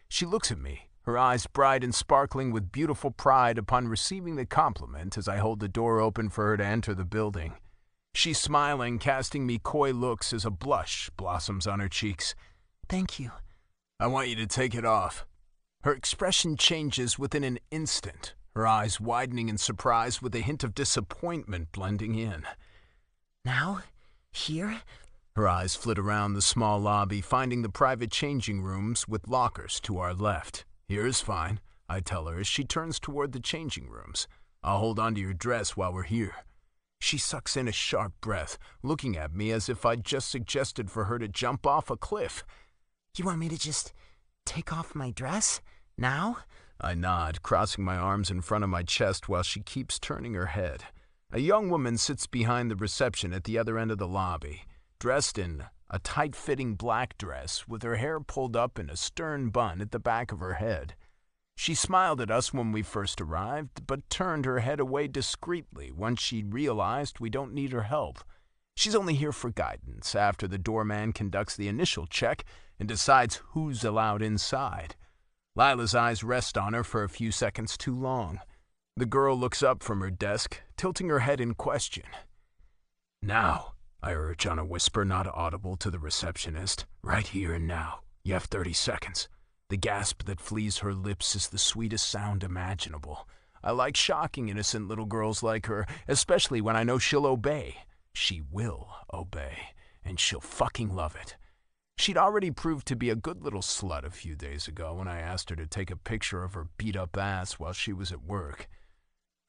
She looks at me, her eyes bright and sparkling with beautiful pride upon receiving the compliment as I hold the door open for her to enter the building. She's smiling, casting me coy looks as a blush blossoms on her cheeks. Thank you. I want you to take it off. Her expression changes within an instant, her eyes widening in surprise with a hint of disappointment blending in. Now? Here? Her eyes flit around the small lobby, finding the private changing rooms with lockers to our left. Here's fine, I tell her as she turns toward the changing rooms. I'll hold on to your dress while we're here. She sucks in a sharp breath, looking at me as if I'd just suggested for her to jump off a cliff. You want me to just take off my dress? Now? I nod, crossing my arms in front of my chest while she keeps turning her head. A young woman sits behind the reception at the other end of the lobby, dressed in a tight-fitting black dress with her hair pulled up in a stern bun at the back of her head. She smiled at us when we first arrived, but turned her head away discreetly once she realized we don't need her help. She's only here for guidance after the doorman conducts the initial check and decides who's allowed inside. Lila's eyes rest on her for a few seconds too long. The girl looks up from her desk, tilting her head in question. Now, I urge on a whisper not audible to the receptionist. Right here and now. You have 30 seconds. The gasp that flees her lips is the sweetest sound imaginable. I like shocking innocent little girls like her, especially when I know she'll obey. She will obey, and she'll fucking love it. She'd already proved to be a good little slut a few days ago when I asked her to take a picture of her beat-up ass while she was at work.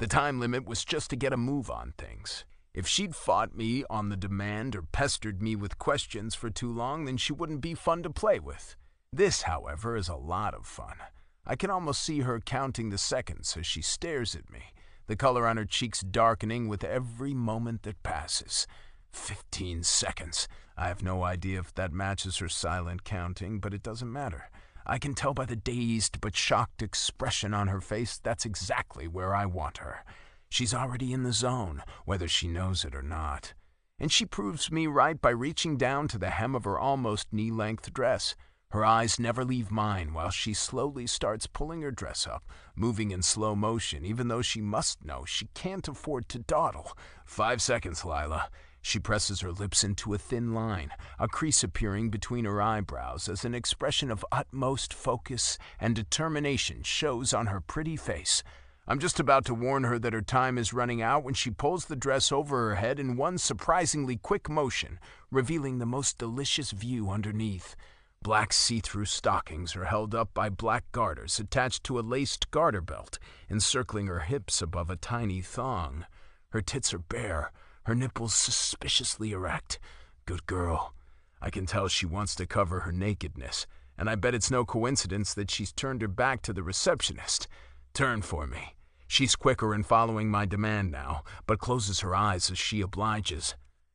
The time limit was just to get a move on things. If she'd fought me on the demand or pestered me with questions for too long, then she wouldn't be fun to play with. This, however, is a lot of fun. I can almost see her counting the seconds as she stares at me, the color on her cheeks darkening with every moment that passes. 15 seconds. I have no idea if that matches her silent counting, but it doesn't matter. I can tell by the dazed but shocked expression on her face that's exactly where I want her. She's already in the zone, whether she knows it or not. And she proves me right by reaching down to the hem of her almost knee-length dress. Her eyes never leave mine while she slowly starts pulling her dress up, moving in slow motion, even though she must know she can't afford to dawdle. 5 seconds, Lila. She presses her lips into a thin line, a crease appearing between her eyebrows as an expression of utmost focus and determination shows on her pretty face. I'm just about to warn her that her time is running out when she pulls the dress over her head in one surprisingly quick motion, revealing the most delicious view underneath. Black see-through stockings are held up by black garters attached to a laced garter belt, encircling her hips above a tiny thong. Her tits are bare, her nipples suspiciously erect. Good girl. I can tell she wants to cover her nakedness, and I bet it's no coincidence that she's turned her back to the receptionist. Turn for me. She's quicker in following my demand now, but closes her eyes as she obliges.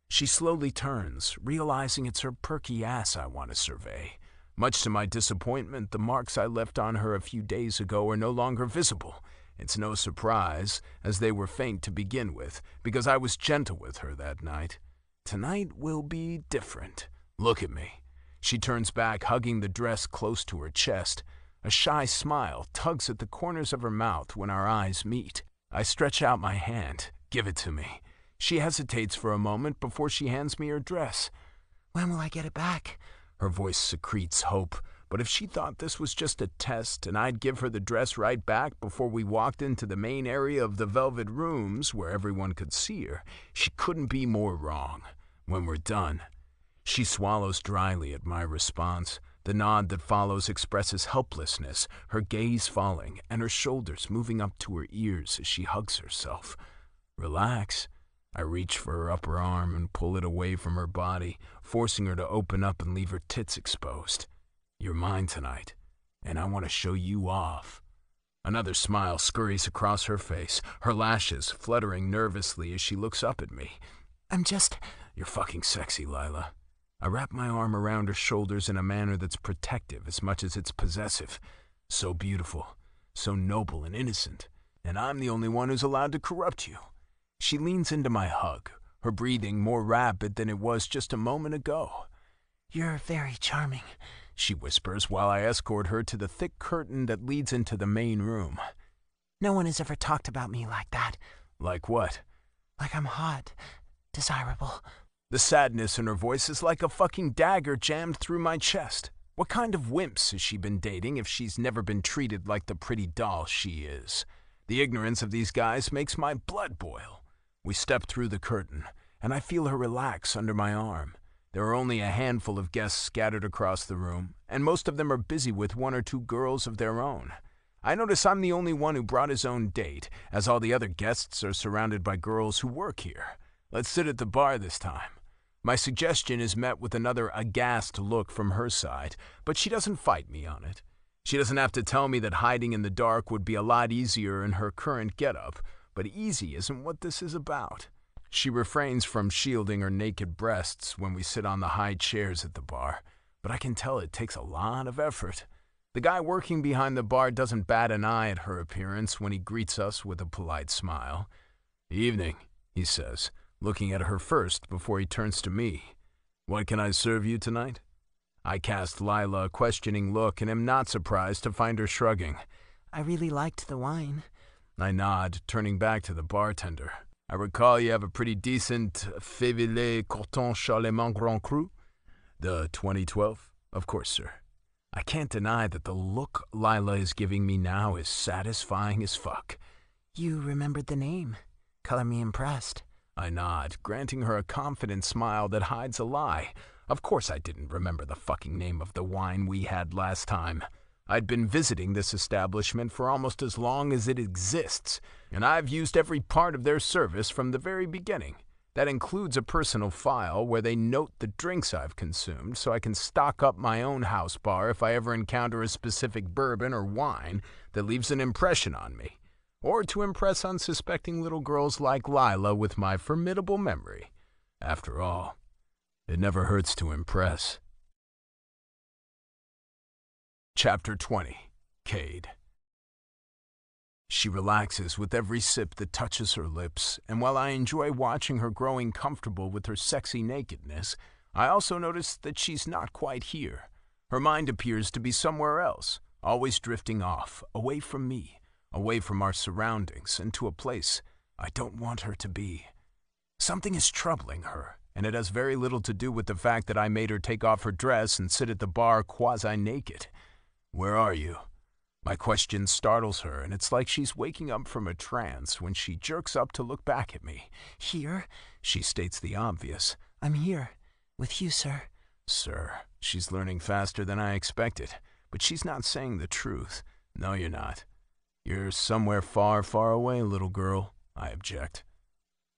She slowly turns, realizing it's her perky ass I want to survey. Much to my disappointment, the marks I left on her a few days ago are no longer visible. It's no surprise, as they were faint to begin with, because I was gentle with her that night. Tonight will be different. Look at me. She turns back, hugging the dress close to her chest. A shy smile tugs at the corners of her mouth when our eyes meet. I stretch out my hand. Give it to me. She hesitates for a moment before she hands me her dress. When will I get it back? Her voice secretes hope, but if she thought this was just a test and I'd give her the dress right back before we walked into the main area of the velvet rooms where everyone could see her, she couldn't be more wrong. When we're done, she swallows dryly at my response. The nod that follows expresses helplessness, her gaze falling and her shoulders moving up to her ears as she hugs herself. Relax. I reach for her upper arm and pull it away from her body, forcing her to open up and leave her tits exposed. You're mine tonight, and I want to show you off. Another smile scurries across her face, her lashes fluttering nervously as she looks up at me. You're fucking sexy, Lila. I wrap my arm around her shoulders in a manner that's protective as much as it's possessive. So beautiful, so noble and innocent, and I'm the only one who's allowed to corrupt you. She leans into my hug, her breathing more rapid than it was just a moment ago. You're very charming, she whispers while I escort her to the thick curtain that leads into the main room. No one has ever talked about me like that. Like what? Like I'm hot, desirable. The sadness in her voice is like a fucking dagger jammed through my chest. What kind of wimps has she been dating if she's never been treated like the pretty doll she is? The ignorance of these guys makes my blood boil. We step through the curtain, and I feel her relax under my arm. There are only a handful of guests scattered across the room, and most of them are busy with one or two girls of their own. I notice I'm the only one who brought his own date, as all the other guests are surrounded by girls who work here. Let's sit at the bar this time. My suggestion is met with another aghast look from her side, but she doesn't fight me on it. She doesn't have to tell me that hiding in the dark would be a lot easier in her current getup, but easy isn't what this is about. She refrains from shielding her naked breasts when we sit on the high chairs at the bar, but I can tell it takes a lot of effort. The guy working behind the bar doesn't bat an eye at her appearance when he greets us with a polite smile. "Evening," he says, looking at her first before he turns to me. "What can I serve you tonight?" I cast Lila a questioning look and am not surprised to find her shrugging. I really liked the wine. I nod, turning back to the bartender. "I recall you have a pretty decent Févillé Corton Charlemagne Grand Cru. The 2012? Of course, sir." I can't deny that the look Lila is giving me now is satisfying as fuck. You remembered the name. Color me impressed. I nod, granting her a confident smile that hides a lie. Of course I didn't remember the fucking name of the wine we had last time. I'd been visiting this establishment for almost as long as it exists, and I've used every part of their service from the very beginning. That includes a personal file where they note the drinks I've consumed so I can stock up my own house bar if I ever encounter a specific bourbon or wine that leaves an impression on me, or to impress unsuspecting little girls like Lila with my formidable memory. After all, it never hurts to impress. Chapter 20. Cade. She relaxes with every sip that touches her lips, and while I enjoy watching her growing comfortable with her sexy nakedness, I also notice that she's not quite here. Her mind appears to be somewhere else, always drifting off, away from me, away from our surroundings, and to a place I don't want her to be. Something is troubling her, and it has very little to do with the fact that I made her take off her dress and sit at the bar quasi-naked. "Where are you?" My question startles her, and it's like she's waking up from a trance when she jerks up to look back at me. Here? She states the obvious. I'm here. With you, sir. Sir. She's learning faster than I expected, but she's not saying the truth. No, you're not. You're somewhere far, far away, little girl, I object.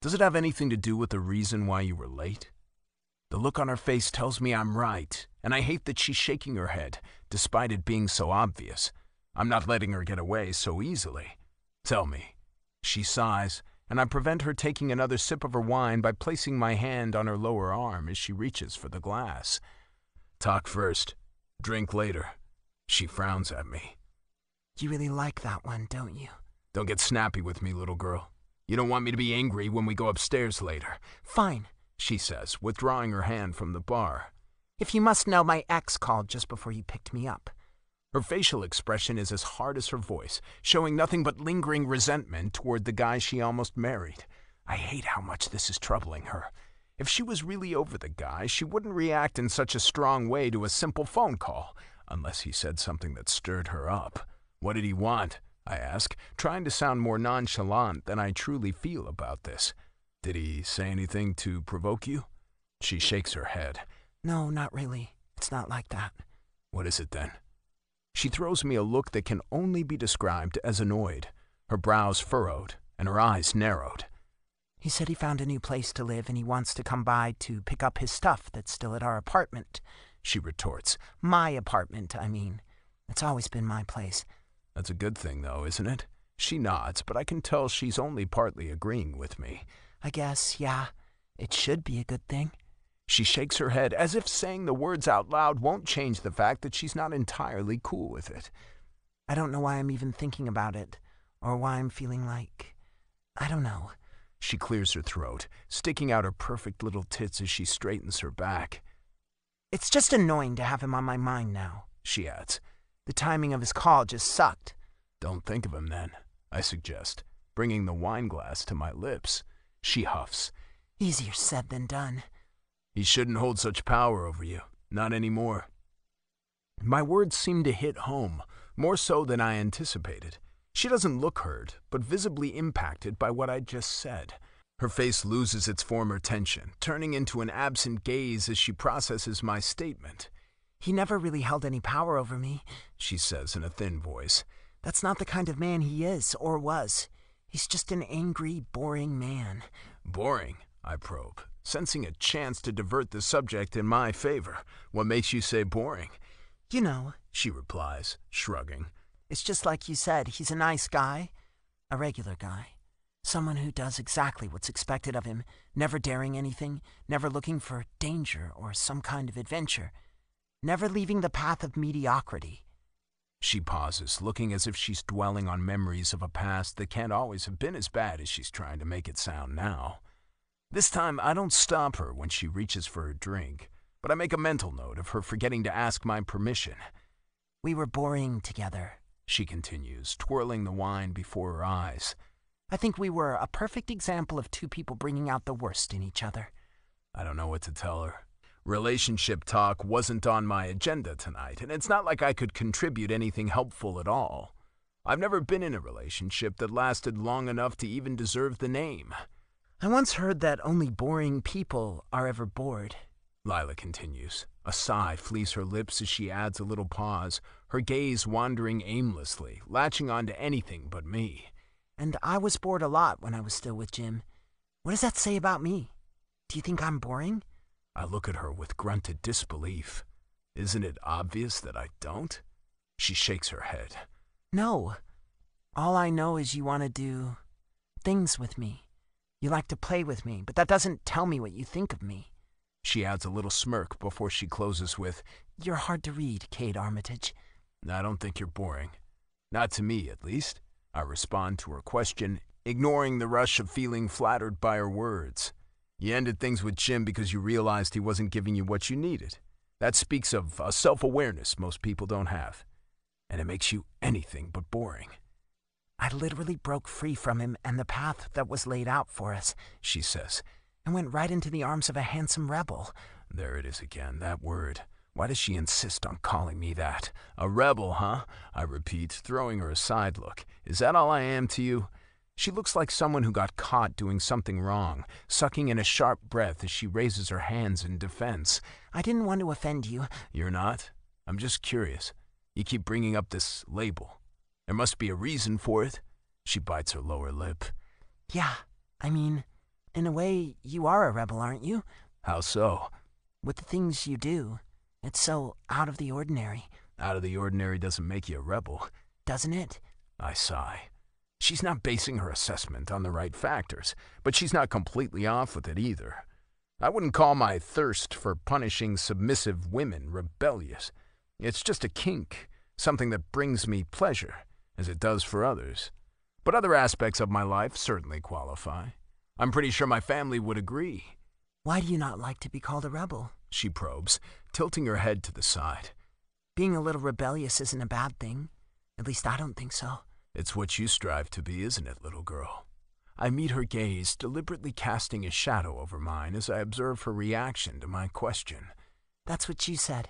Does it have anything to do with the reason why you were late? The look on her face tells me I'm right, and I hate that she's shaking her head, despite it being so obvious. I'm not letting her get away so easily. Tell me. She sighs, and I prevent her taking another sip of her wine by placing my hand on her lower arm as she reaches for the glass. Talk first. Drink later. She frowns at me. You really like that one, don't you? Don't get snappy with me, little girl. You don't want me to be angry when we go upstairs later. Fine, she says, withdrawing her hand from the bar. If you must know, my ex called just before you picked me up. Her facial expression is as hard as her voice, showing nothing but lingering resentment toward the guy she almost married. I hate how much this is troubling her. If she was really over the guy, she wouldn't react in such a strong way to a simple phone call, unless he said something that stirred her up. What did he want? I ask, trying to sound more nonchalant than I truly feel about this. Did he say anything to provoke you? She shakes her head. No, not really. It's not like that. What is it then? She throws me a look that can only be described as annoyed, her brows furrowed and her eyes narrowed. He said he found a new place to live and he wants to come by to pick up his stuff that's still at our apartment, she retorts. My apartment, I mean. It's always been my place. That's a good thing, though, isn't it? She nods, but I can tell she's only partly agreeing with me. I guess, yeah, it should be a good thing. She shakes her head as if saying the words out loud won't change the fact that she's not entirely cool with it. I don't know why I'm even thinking about it, or why I'm feeling like... I don't know. She clears her throat, sticking out her perfect little tits as she straightens her back. It's just annoying to have him on my mind now, she adds. The timing of his call just sucked. Don't think of him then, I suggest, bringing the wine glass to my lips. She huffs. Easier said than done. He shouldn't hold such power over you. Not anymore. My words seem to hit home, more so than I anticipated. She doesn't look hurt, but visibly impacted by what I just said. Her face loses its former tension, turning into an absent gaze as she processes my statement. He never really held any power over me, she says in a thin voice. That's not the kind of man he is, or was. He's just an angry, boring man. Boring? I probe, sensing a chance to divert the subject in my favor. What makes you say boring? You know, she replies, shrugging. It's just like you said, he's a nice guy. A regular guy. Someone who does exactly what's expected of him, never daring anything, never looking for danger or some kind of adventure. Never leaving the path of mediocrity. She pauses, looking as if she's dwelling on memories of a past that can't always have been as bad as she's trying to make it sound now. This time, I don't stop her when she reaches for her drink, but I make a mental note of her forgetting to ask my permission. We were boring together, she continues, twirling the wine before her eyes. I think we were a perfect example of two people bringing out the worst in each other. I don't know what to tell her. Relationship talk wasn't on my agenda tonight, and it's not like I could contribute anything helpful at all. I've never been in a relationship that lasted long enough to even deserve the name. I once heard that only boring people are ever bored. Lila continues. A sigh flees her lips as she adds a little pause, her gaze wandering aimlessly, latching on to anything but me. And I was bored a lot when I was still with Jim. What does that say about me? Do you think I'm boring? I look at her with grunted disbelief. Isn't it obvious that I don't? She shakes her head. No. All I know is you want to do things with me. You like to play with me, but that doesn't tell me what you think of me. She adds a little smirk before she closes with, You're hard to read, Kate Armitage. I don't think you're boring. Not to me, at least. I respond to her question, ignoring the rush of feeling flattered by her words. You ended things with Jim because you realized he wasn't giving you what you needed. That speaks of a self-awareness most people don't have. And it makes you anything but boring. I literally broke free from him and the path that was laid out for us, she says, and went right into the arms of a handsome rebel. There it is again, that word. Why does she insist on calling me that? A rebel, huh? I repeat, throwing her a side look. Is that all I am to you? She looks like someone who got caught doing something wrong, sucking in a sharp breath as she raises her hands in defense. I didn't want to offend you. You're not? I'm just curious. You keep bringing up this label. There must be a reason for it. She bites her lower lip. Yeah, I mean, in a way, you are a rebel, aren't you? How so? With the things you do. It's so out of the ordinary. Out of the ordinary doesn't make you a rebel. Doesn't it? I sigh. She's not basing her assessment on the right factors, but she's not completely off with it either. I wouldn't call my thirst for punishing submissive women rebellious. It's just a kink, something that brings me pleasure, as it does for others. But other aspects of my life certainly qualify. I'm pretty sure my family would agree. Why do you not like to be called a rebel? She probes, tilting her head to the side. Being a little rebellious isn't a bad thing. At least I don't think so. It's what you strive to be, isn't it, little girl? I meet her gaze, deliberately casting a shadow over mine as I observe her reaction to my question. That's what you said.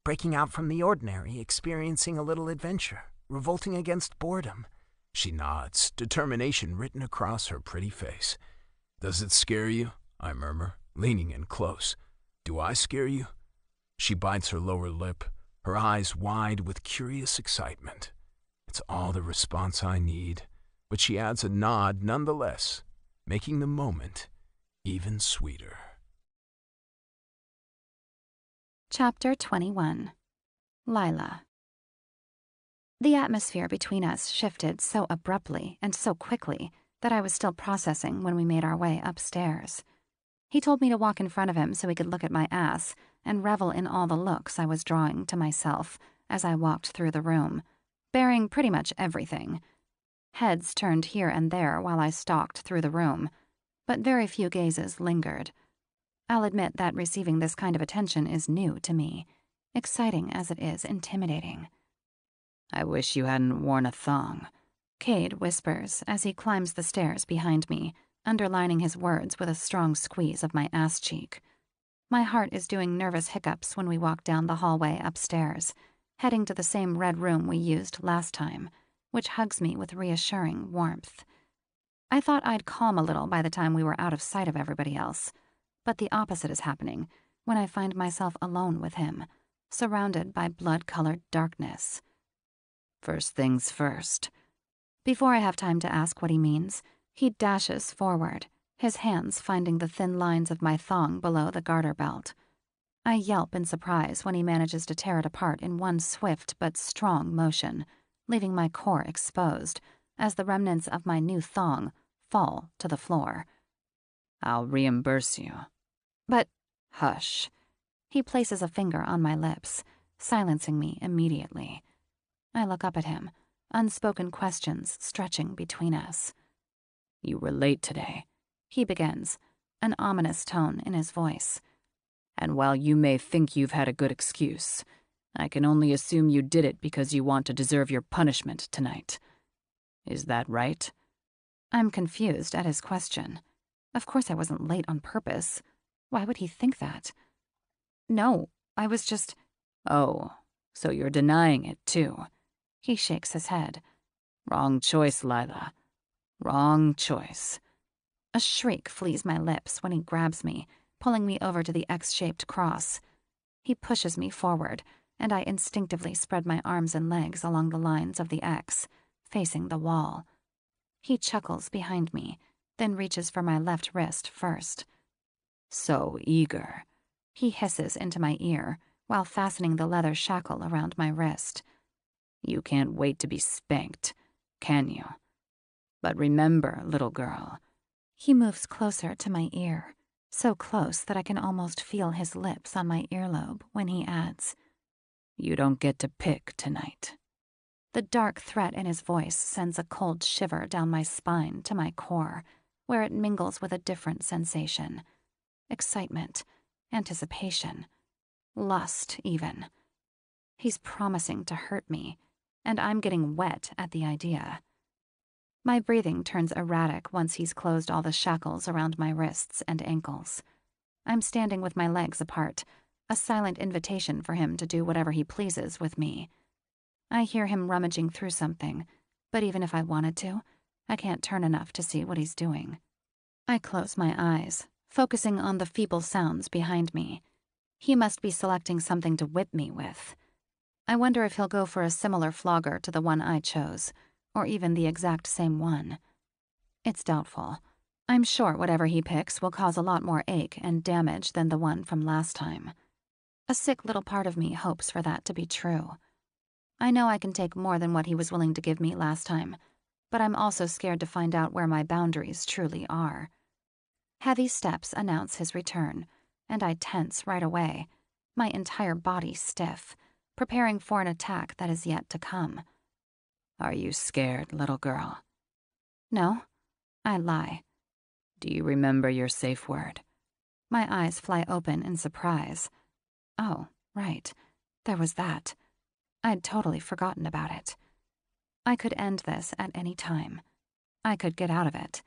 Breaking out from the ordinary, experiencing a little adventure, revolting against boredom. She nods, determination written across her pretty face. Does it scare you? I murmur, leaning in close. Do I scare you? She bites her lower lip, her eyes wide with curious excitement. It's all the response I need, but she adds a nod nonetheless, making the moment even sweeter. Chapter 21. Lila. The atmosphere between us shifted so abruptly and so quickly that I was still processing when we made our way upstairs. He told me to walk in front of him so he could look at my ass and revel in all the looks I was drawing to myself as I walked through the room, bearing pretty much everything. Heads turned here and there while I stalked through the room, but very few gazes lingered. I'll admit that receiving this kind of attention is new to me, exciting as it is intimidating. I wish you hadn't worn a thong, Cade whispers as he climbs the stairs behind me, underlining his words with a strong squeeze of my ass cheek. My heart is doing nervous hiccups when we walk down the hallway upstairs, heading to the same red room we used last time, which hugs me with reassuring warmth. I thought I'd calm a little by the time we were out of sight of everybody else, but the opposite is happening when I find myself alone with him, surrounded by blood-colored darkness. First things first. Before I have time to ask what he means, he dashes forward, his hands finding the thin lines of my thong below the garter belt. I yelp in surprise when he manages to tear it apart in one swift but strong motion, leaving my core exposed as the remnants of my new thong fall to the floor. I'll reimburse you. But Hush. he places a finger on my lips, silencing me immediately. I look up at him, unspoken questions stretching between us. You were late today, he begins, an ominous tone in his voice. And while you may think you've had a good excuse, I can only assume you did it because you want to deserve your punishment tonight. Is that right? I'm confused at his question. Of course I wasn't late on purpose. Why would he think that? No, I was just... Oh, so you're denying it, too. He shakes his head. Wrong choice, Lila. Wrong choice. A shriek flees my lips when he grabs me, pulling me over to the X-shaped cross. He pushes me forward, and I instinctively spread my arms and legs along the lines of the X, facing the wall. He chuckles behind me, then reaches for my left wrist first. So eager. He hisses into my ear while fastening the leather shackle around my wrist. You can't wait to be spanked, can you? But remember, little girl. He moves closer to my ear, so close that I can almost feel his lips on my earlobe when he adds, You don't get to pick tonight. The dark threat in his voice sends a cold shiver down my spine to my core, where it mingles with a different sensation. Excitement, anticipation, lust even. He's promising to hurt me, and I'm getting wet at the idea. My breathing turns erratic once he's closed all the shackles around my wrists and ankles. I'm standing with my legs apart, a silent invitation for him to do whatever he pleases with me. I hear him rummaging through something, but even if I wanted to, I can't turn enough to see what he's doing. I close my eyes, focusing on the feeble sounds behind me. He must be selecting something to whip me with. I wonder if he'll go for a similar flogger to the one I chose, or even the exact same one. It's doubtful. I'm sure whatever he picks will cause a lot more ache and damage than the one from last time. A sick little part of me hopes for that to be true. I know I can take more than what he was willing to give me last time, but I'm also scared to find out where my boundaries truly are. Heavy steps announce his return, and I tense right away, my entire body stiff, preparing for an attack that is yet to come. Are you scared, little girl? No, I lie. Do you remember your safe word? My eyes fly open in surprise. Oh, right, there was that. I'd totally forgotten about it. I could end this at any time. I could get out of it.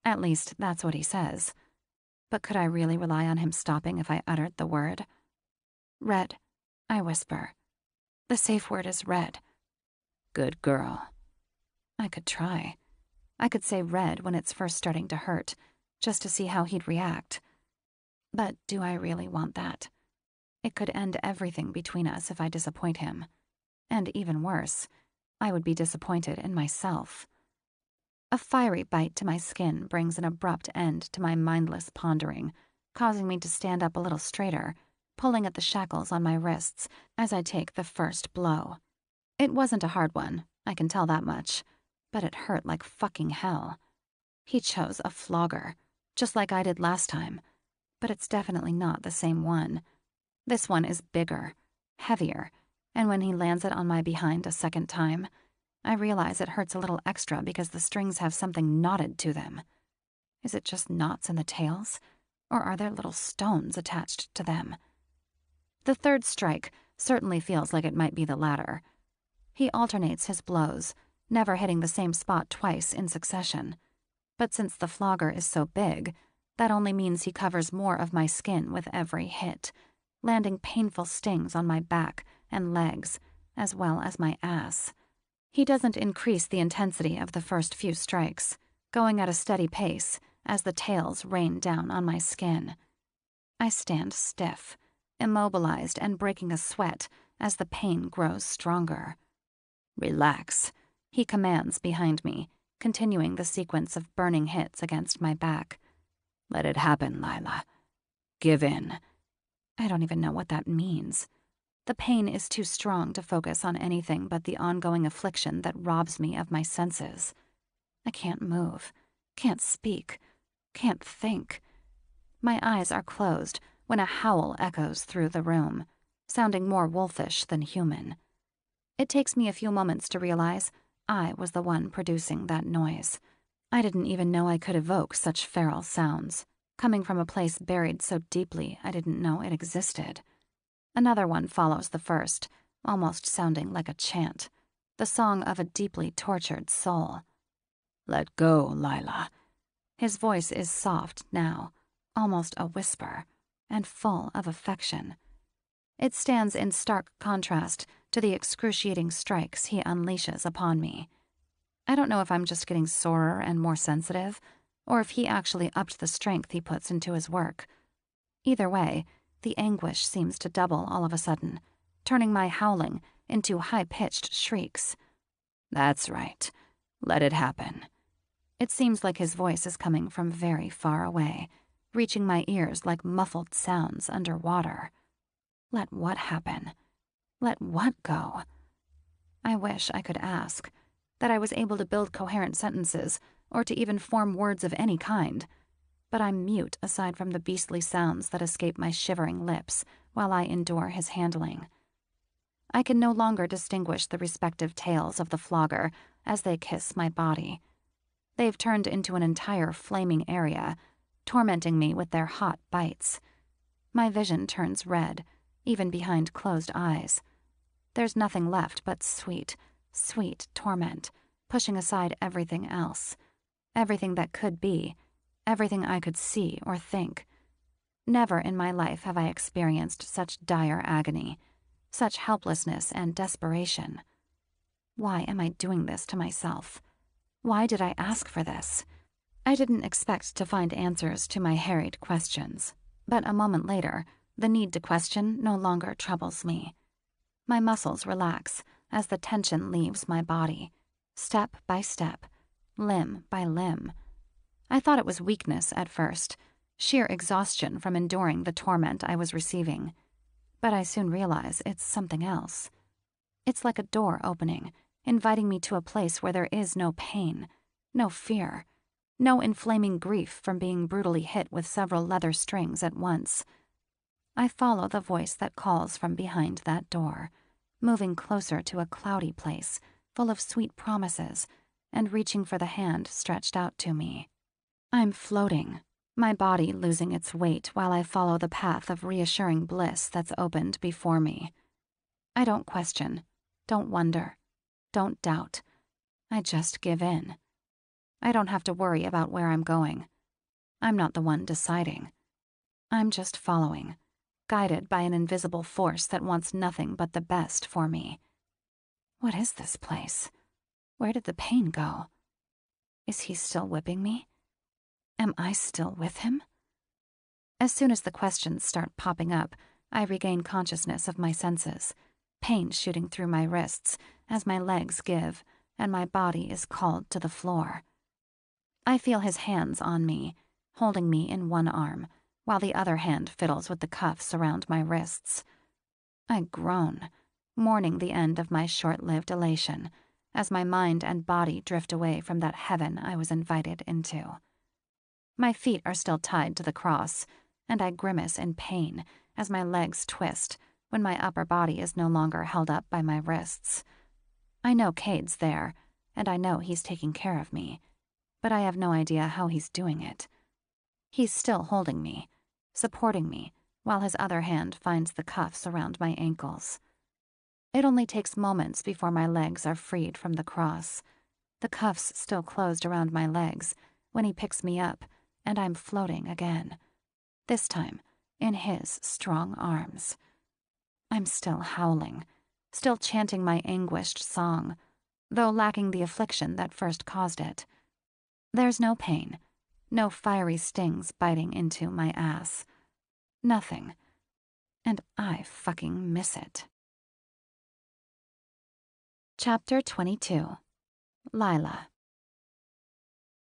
At least, that's what he says. But could I really rely on him stopping if I uttered the word? Red, I whisper. The safe word is red. Good girl. I could try. I could say red when it's first starting to hurt, just to see how he'd react. But do I really want that? It could end everything between us if I disappoint him. And even worse, I would be disappointed in myself. A fiery bite to my skin brings an abrupt end to my mindless pondering, causing me to stand up a little straighter, pulling at the shackles on my wrists as I take the first blow. It wasn't a hard one, I can tell that much, but it hurt like fucking hell. He chose a flogger, just like I did last time, but it's definitely not the same one. This one is bigger, heavier, and when he lands it on my behind a second time, I realize it hurts a little extra because the strings have something knotted to them. Is it just knots in the tails, or are there little stones attached to them? The third strike certainly feels like it might be the latter. He alternates his blows, never hitting the same spot twice in succession. But since the flogger is so big, that only means he covers more of my skin with every hit, landing painful stings on my back and legs, as well as my ass. He doesn't increase the intensity of the first few strikes, going at a steady pace as the tails rain down on my skin. I stand stiff, immobilized and breaking a sweat as the pain grows stronger. Relax, he commands behind me, continuing the sequence of burning hits against my back. Let it happen, Lila. Give in. I don't even know what that means. The pain is too strong to focus on anything but the ongoing affliction that robs me of my senses. I can't move, can't speak, can't think. My eyes are closed when a howl echoes through the room, sounding more wolfish than human. It takes me a few moments to realize I was the one producing that noise. I didn't even know I could evoke such feral sounds, coming from a place buried so deeply I didn't know it existed. Another one follows the first, almost sounding like a chant, the song of a deeply tortured soul. Let go, Lila. His voice is soft now, almost a whisper, and full of affection. It stands in stark contrast to the excruciating strikes he unleashes upon me. I don't know if I'm just getting sorer and more sensitive, or if he actually upped the strength he puts into his work. Either way, the anguish seems to double all of a sudden, turning my howling into high-pitched shrieks. That's right. Let it happen. It seems like his voice is coming from very far away, reaching my ears like muffled sounds underwater. Let what happen? Let what go? I wish I could ask, that I was able to build coherent sentences or to even form words of any kind. But I'm mute aside from the beastly sounds that escape my shivering lips while I endure his handling. I can no longer distinguish the respective tails of the flogger as they kiss my body. They've turned into an entire flaming area, tormenting me with their hot bites. My vision turns red, even behind closed eyes. There's nothing left but sweet, sweet torment, pushing aside everything else, everything that could be, everything I could see or think. Never in my life have I experienced such dire agony, such helplessness and desperation. Why am I doing this to myself? Why did I ask for this? I didn't expect to find answers to my harried questions, but a moment later, the need to question no longer troubles me. My muscles relax as the tension leaves my body, step by step, limb by limb. I thought it was weakness at first, sheer exhaustion from enduring the torment I was receiving. But I soon realize it's something else. It's like a door opening, inviting me to a place where there is no pain, no fear, no inflaming grief from being brutally hit with several leather strings at once. I follow the voice that calls from behind that door, moving closer to a cloudy place full of sweet promises and reaching for the hand stretched out to me. I'm floating, my body losing its weight while I follow the path of reassuring bliss that's opened before me. I don't question, don't wonder, don't doubt. I just give in. I don't have to worry about where I'm going. I'm not the one deciding. I'm just following, guided by an invisible force that wants nothing but the best for me. What is this place? Where did the pain go? Is he still whipping me? Am I still with him? As soon as the questions start popping up, I regain consciousness of my senses, pain shooting through my wrists as my legs give and my body is called to the floor. I feel his hands on me, holding me in one arm, while the other hand fiddles with the cuffs around my wrists. I groan, mourning the end of my short-lived elation, as my mind and body drift away from that heaven I was invited into. My feet are still tied to the cross, and I grimace in pain as my legs twist when my upper body is no longer held up by my wrists. I know Cade's there, and I know he's taking care of me, but I have no idea how he's doing it. He's still holding me, supporting me, while his other hand finds the cuffs around my ankles. It only takes moments before my legs are freed from the cross, the cuffs still closed around my legs, when he picks me up, and I'm floating again. This time, in his strong arms. I'm still howling, still chanting my anguished song, though lacking the affliction that first caused it. There's no pain, no fiery stings biting into my ass. Nothing. And I fucking miss it. Chapter 22. Lila.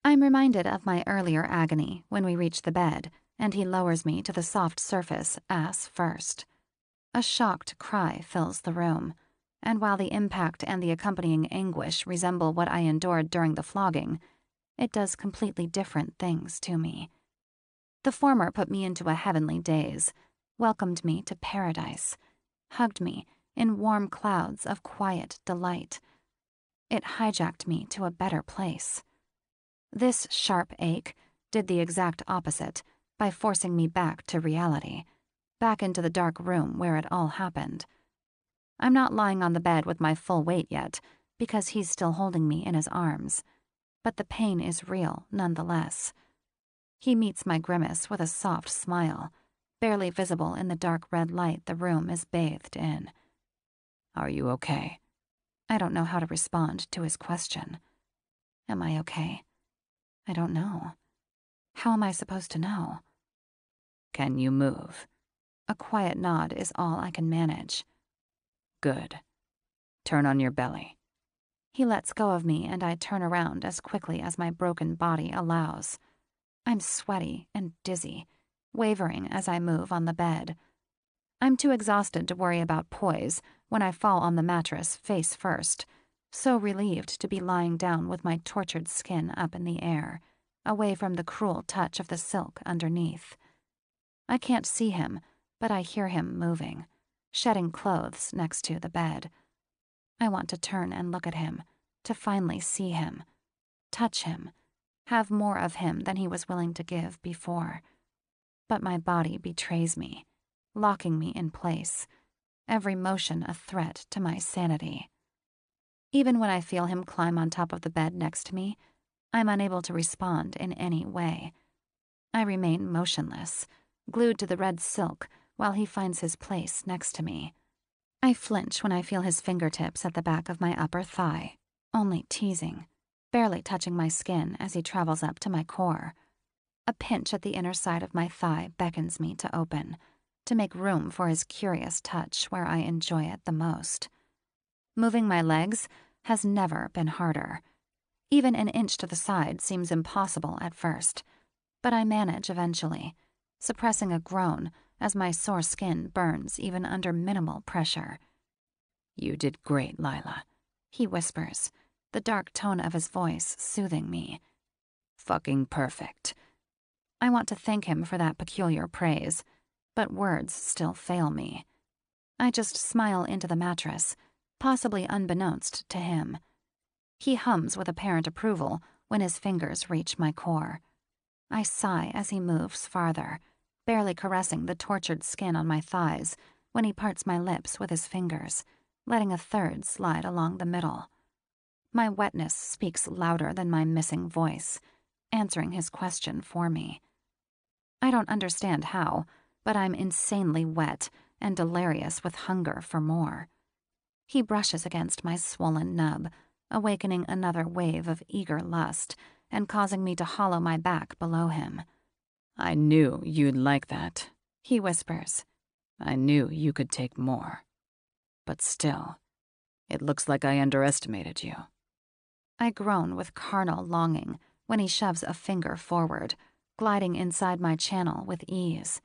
I'm reminded of my earlier agony when we reach the bed, and he lowers me to the soft surface, ass first. A shocked cry fills the room, and while the impact and the accompanying anguish resemble what I endured during the flogging, it does completely different things to me. The former put me into a heavenly daze, welcomed me to paradise, hugged me in warm clouds of quiet delight. It hijacked me to a better place. This sharp ache did the exact opposite by forcing me back to reality, back into the dark room where it all happened. I'm not lying on the bed with my full weight yet, because he's still holding me in his arms, but the pain is real nonetheless. He meets my grimace with a soft smile, barely visible in the dark red light the room is bathed in. Are you okay? I don't know how to respond to his question. Am I okay? I don't know. How am I supposed to know? Can you move? A quiet nod is all I can manage. Good. Turn on your belly. He lets go of me and I turn around as quickly as my broken body allows. I'm sweaty and dizzy, wavering as I move on the bed. I'm too exhausted to worry about poise when I fall on the mattress face first, so relieved to be lying down with my tortured skin up in the air, away from the cruel touch of the silk underneath. I can't see him, but I hear him moving, shedding clothes next to the bed. I want to turn and look at him, to finally see him, touch him, have more of him than he was willing to give before. But my body betrays me, locking me in place, every motion a threat to my sanity. Even when I feel him climb on top of the bed next to me, I'm unable to respond in any way. I remain motionless, glued to the red silk while he finds his place next to me. I flinch when I feel his fingertips at the back of my upper thigh, only teasing, barely touching my skin as he travels up to my core. A pinch at the inner side of my thigh beckons me to open, to make room for his curious touch where I enjoy it the most. Moving my legs has never been harder. Even an inch to the side seems impossible at first, but I manage eventually, suppressing a groan as my sore skin burns even under minimal pressure. You did great, Lila, he whispers, the dark tone of his voice soothing me. Fucking perfect. I want to thank him for that peculiar praise, but words still fail me. I just smile into the mattress, possibly unbeknownst to him. He hums with apparent approval when his fingers reach my core. I sigh as he moves farther, barely caressing the tortured skin on my thighs when he parts my lips with his fingers, letting a third slide along the middle. My wetness speaks louder than my missing voice, answering his question for me. I don't understand how, but I'm insanely wet and delirious with hunger for more. He brushes against my swollen nub, awakening another wave of eager lust and causing me to hollow my back below him. I knew you'd like that, he whispers. I knew you could take more. But still, it looks like I underestimated you. I groan with carnal longing when he shoves a finger forward, gliding inside my channel with ease.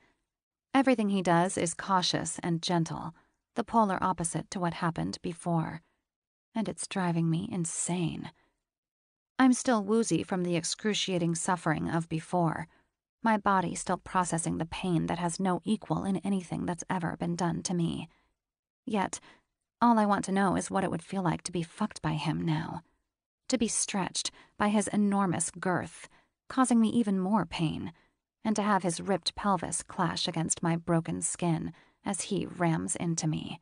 Everything he does is cautious and gentle, the polar opposite to what happened before. And it's driving me insane. I'm still woozy from the excruciating suffering of before, my body still processing the pain that has no equal in anything that's ever been done to me. Yet, all I want to know is what it would feel like to be fucked by him now. To be stretched by his enormous girth, causing me even more pain, and to have his ripped pelvis clash against my broken skin as he rams into me.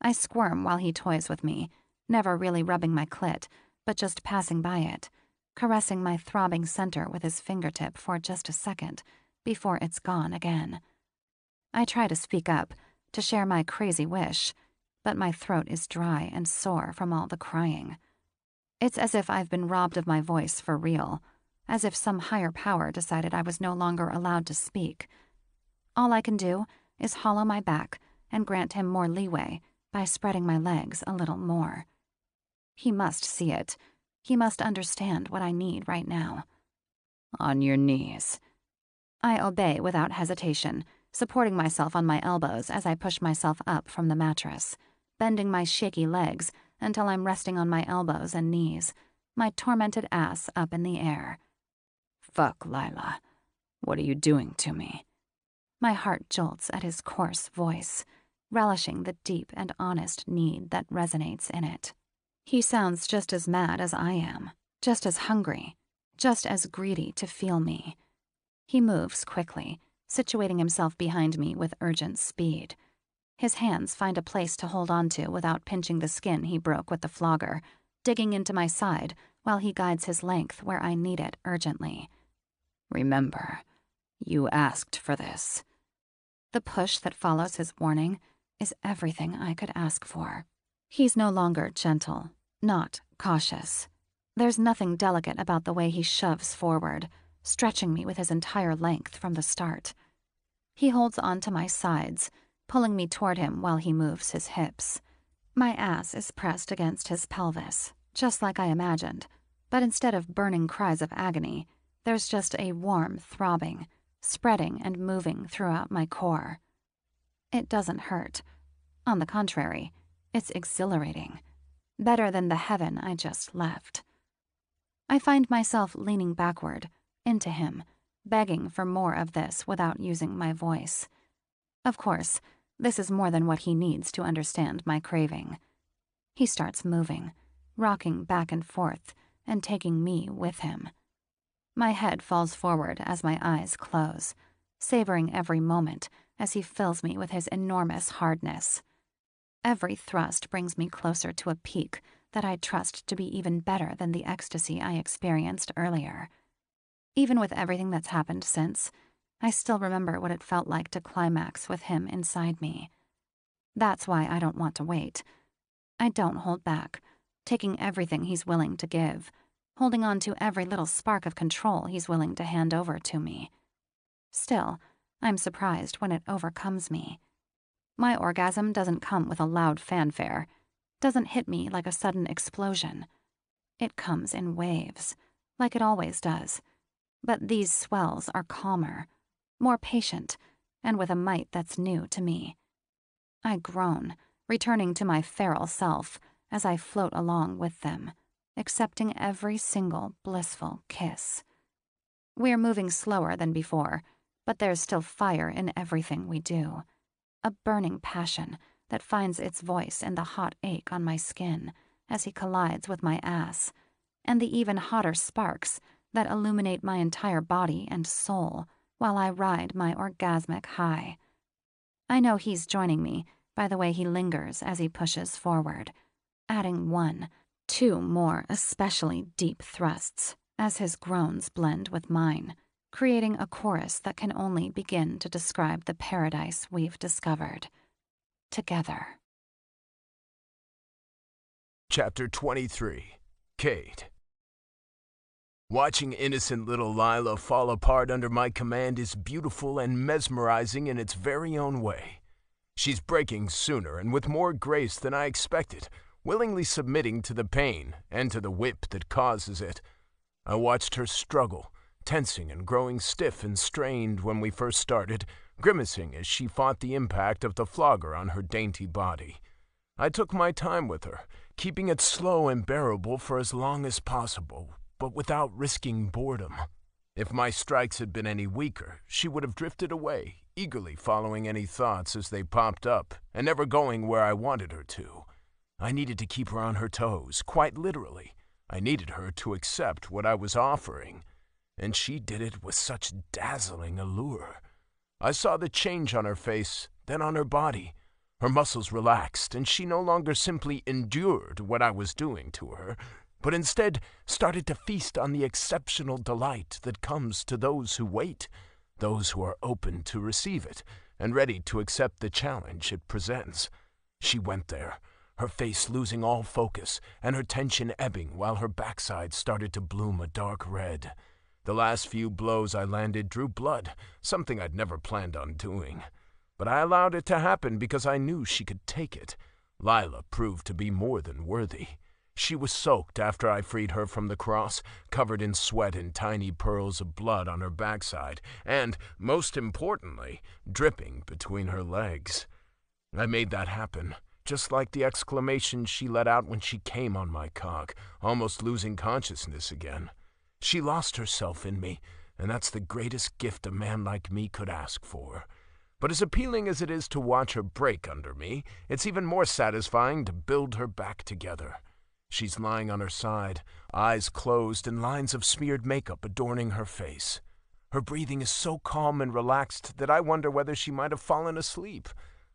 I squirm while he toys with me, never really rubbing my clit, but just passing by it, caressing my throbbing center with his fingertip for just a second before it's gone again. I try to speak up, to share my crazy wish, but my throat is dry and sore from all the crying. It's as if I've been robbed of my voice for real, as if some higher power decided I was no longer allowed to speak. All I can do is hollow my back and grant him more leeway by spreading my legs a little more. He must see it. He must understand what I need right now. On your knees. I obey without hesitation, supporting myself on my elbows as I push myself up from the mattress, bending my shaky legs until I'm resting on my elbows and knees, my tormented ass up in the air. Fuck, Lila. What are you doing to me? My heart jolts at his coarse voice, relishing the deep and honest need that resonates in it. He sounds just as mad as I am, just as hungry, just as greedy to feel me. He moves quickly, situating himself behind me with urgent speed. His hands find a place to hold onto without pinching the skin he broke with the flogger, digging into my side while he guides his length where I need it urgently. Remember, you asked for this. The push that follows his warning is everything I could ask for. He's no longer gentle, not cautious. There's nothing delicate about the way he shoves forward, stretching me with his entire length from the start. He holds on to my sides, pulling me toward him while he moves his hips. My ass is pressed against his pelvis, just like I imagined, but instead of burning cries of agony, there's just a warm throbbing, spreading and moving throughout my core. It doesn't hurt. On the contrary, it's exhilarating. Better than the heaven I just left. I find myself leaning backward, into him, begging for more of this without using my voice. Of course, this is more than what he needs to understand my craving. He starts moving, rocking back and forth, and taking me with him. My head falls forward as my eyes close, savoring every moment as he fills me with his enormous hardness. Every thrust brings me closer to a peak that I trust to be even better than the ecstasy I experienced earlier. Even with everything that's happened since, I still remember what it felt like to climax with him inside me. That's why I don't want to wait. I don't hold back, taking everything he's willing to give, holding on to every little spark of control he's willing to hand over to me. Still, I'm surprised when it overcomes me. My orgasm doesn't come with a loud fanfare, doesn't hit me like a sudden explosion. It comes in waves, like it always does, but these swells are calmer, more patient, and with a might that's new to me. I groan, returning to my feral self as I float along with them, accepting every single blissful kiss. We're moving slower than before, but there's still fire in everything we do. A burning passion that finds its voice in the hot ache on my skin as he collides with my ass, and the even hotter sparks that illuminate my entire body and soul while I ride my orgasmic high. I know he's joining me by the way he lingers as he pushes forward, adding one, 2 more especially deep thrusts as his groans blend with mine, creating a chorus that can only begin to describe the paradise we've discovered together. Chapter 23. Cade. Watching innocent little Lila fall apart under my command is beautiful and mesmerizing in its very own way. She's breaking sooner and with more grace than I expected, willingly submitting to the pain and to the whip that causes it. I watched her struggle, tensing and growing stiff and strained when we first started, grimacing as she fought the impact of the flogger on her dainty body. I took my time with her, keeping it slow and bearable for as long as possible, but without risking boredom. If my strikes had been any weaker, she would have drifted away, eagerly following any thoughts as they popped up, and never going where I wanted her to. I needed to keep her on her toes, quite literally. I needed her to accept what I was offering, and she did it with such dazzling allure. I saw the change on her face, then on her body. Her muscles relaxed, and she no longer simply endured what I was doing to her, but instead started to feast on the exceptional delight that comes to those who wait, those who are open to receive it, and ready to accept the challenge it presents. She went there, her face losing all focus, and her tension ebbing while her backside started to bloom a dark red. The last few blows I landed drew blood, something I'd never planned on doing. But I allowed it to happen because I knew she could take it. Lila proved to be more than worthy. She was soaked after I freed her from the cross, covered in sweat and tiny pearls of blood on her backside, and, most importantly, dripping between her legs. I made that happen, just like the exclamation she let out when she came on my cock, almost losing consciousness again. She lost herself in me, and that's the greatest gift a man like me could ask for. But as appealing as it is to watch her break under me, it's even more satisfying to build her back together. She's lying on her side, eyes closed and lines of smeared makeup adorning her face. Her breathing is so calm and relaxed that I wonder whether she might have fallen asleep.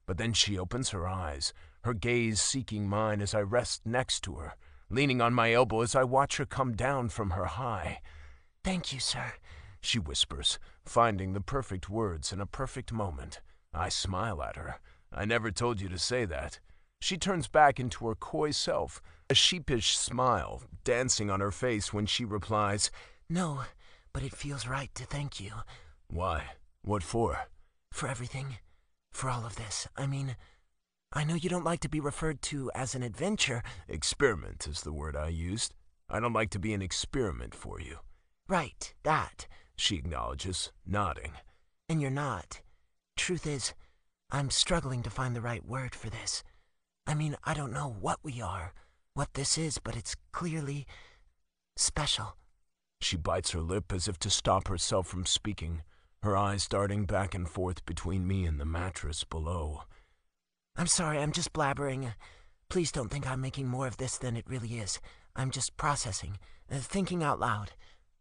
But then she opens her eyes, her gaze seeking mine as I rest next to her, leaning on my elbow as I watch her come down from her high. "Thank you, sir," she whispers, finding the perfect words in a perfect moment. I smile at her. I never told you to say that. She turns back into her coy self, a sheepish smile dancing on her face when she replies, "No, but it feels right to thank you." "Why? What for?" "For everything. For all of this. I mean, I know you don't like to be referred to as an adventure." "Experiment is the word I used. I don't like to be an experiment for you." "Right, that," she acknowledges, nodding. "And you're not. Truth is, I'm struggling to find the right word for this. I mean, I don't know what we are, what this is, but it's clearly special." She bites her lip as if to stop herself from speaking, her eyes darting back and forth between me and the mattress below. "I'm sorry, I'm just blabbering. Please don't think I'm making more of this than it really is. I'm just processing, thinking out loud."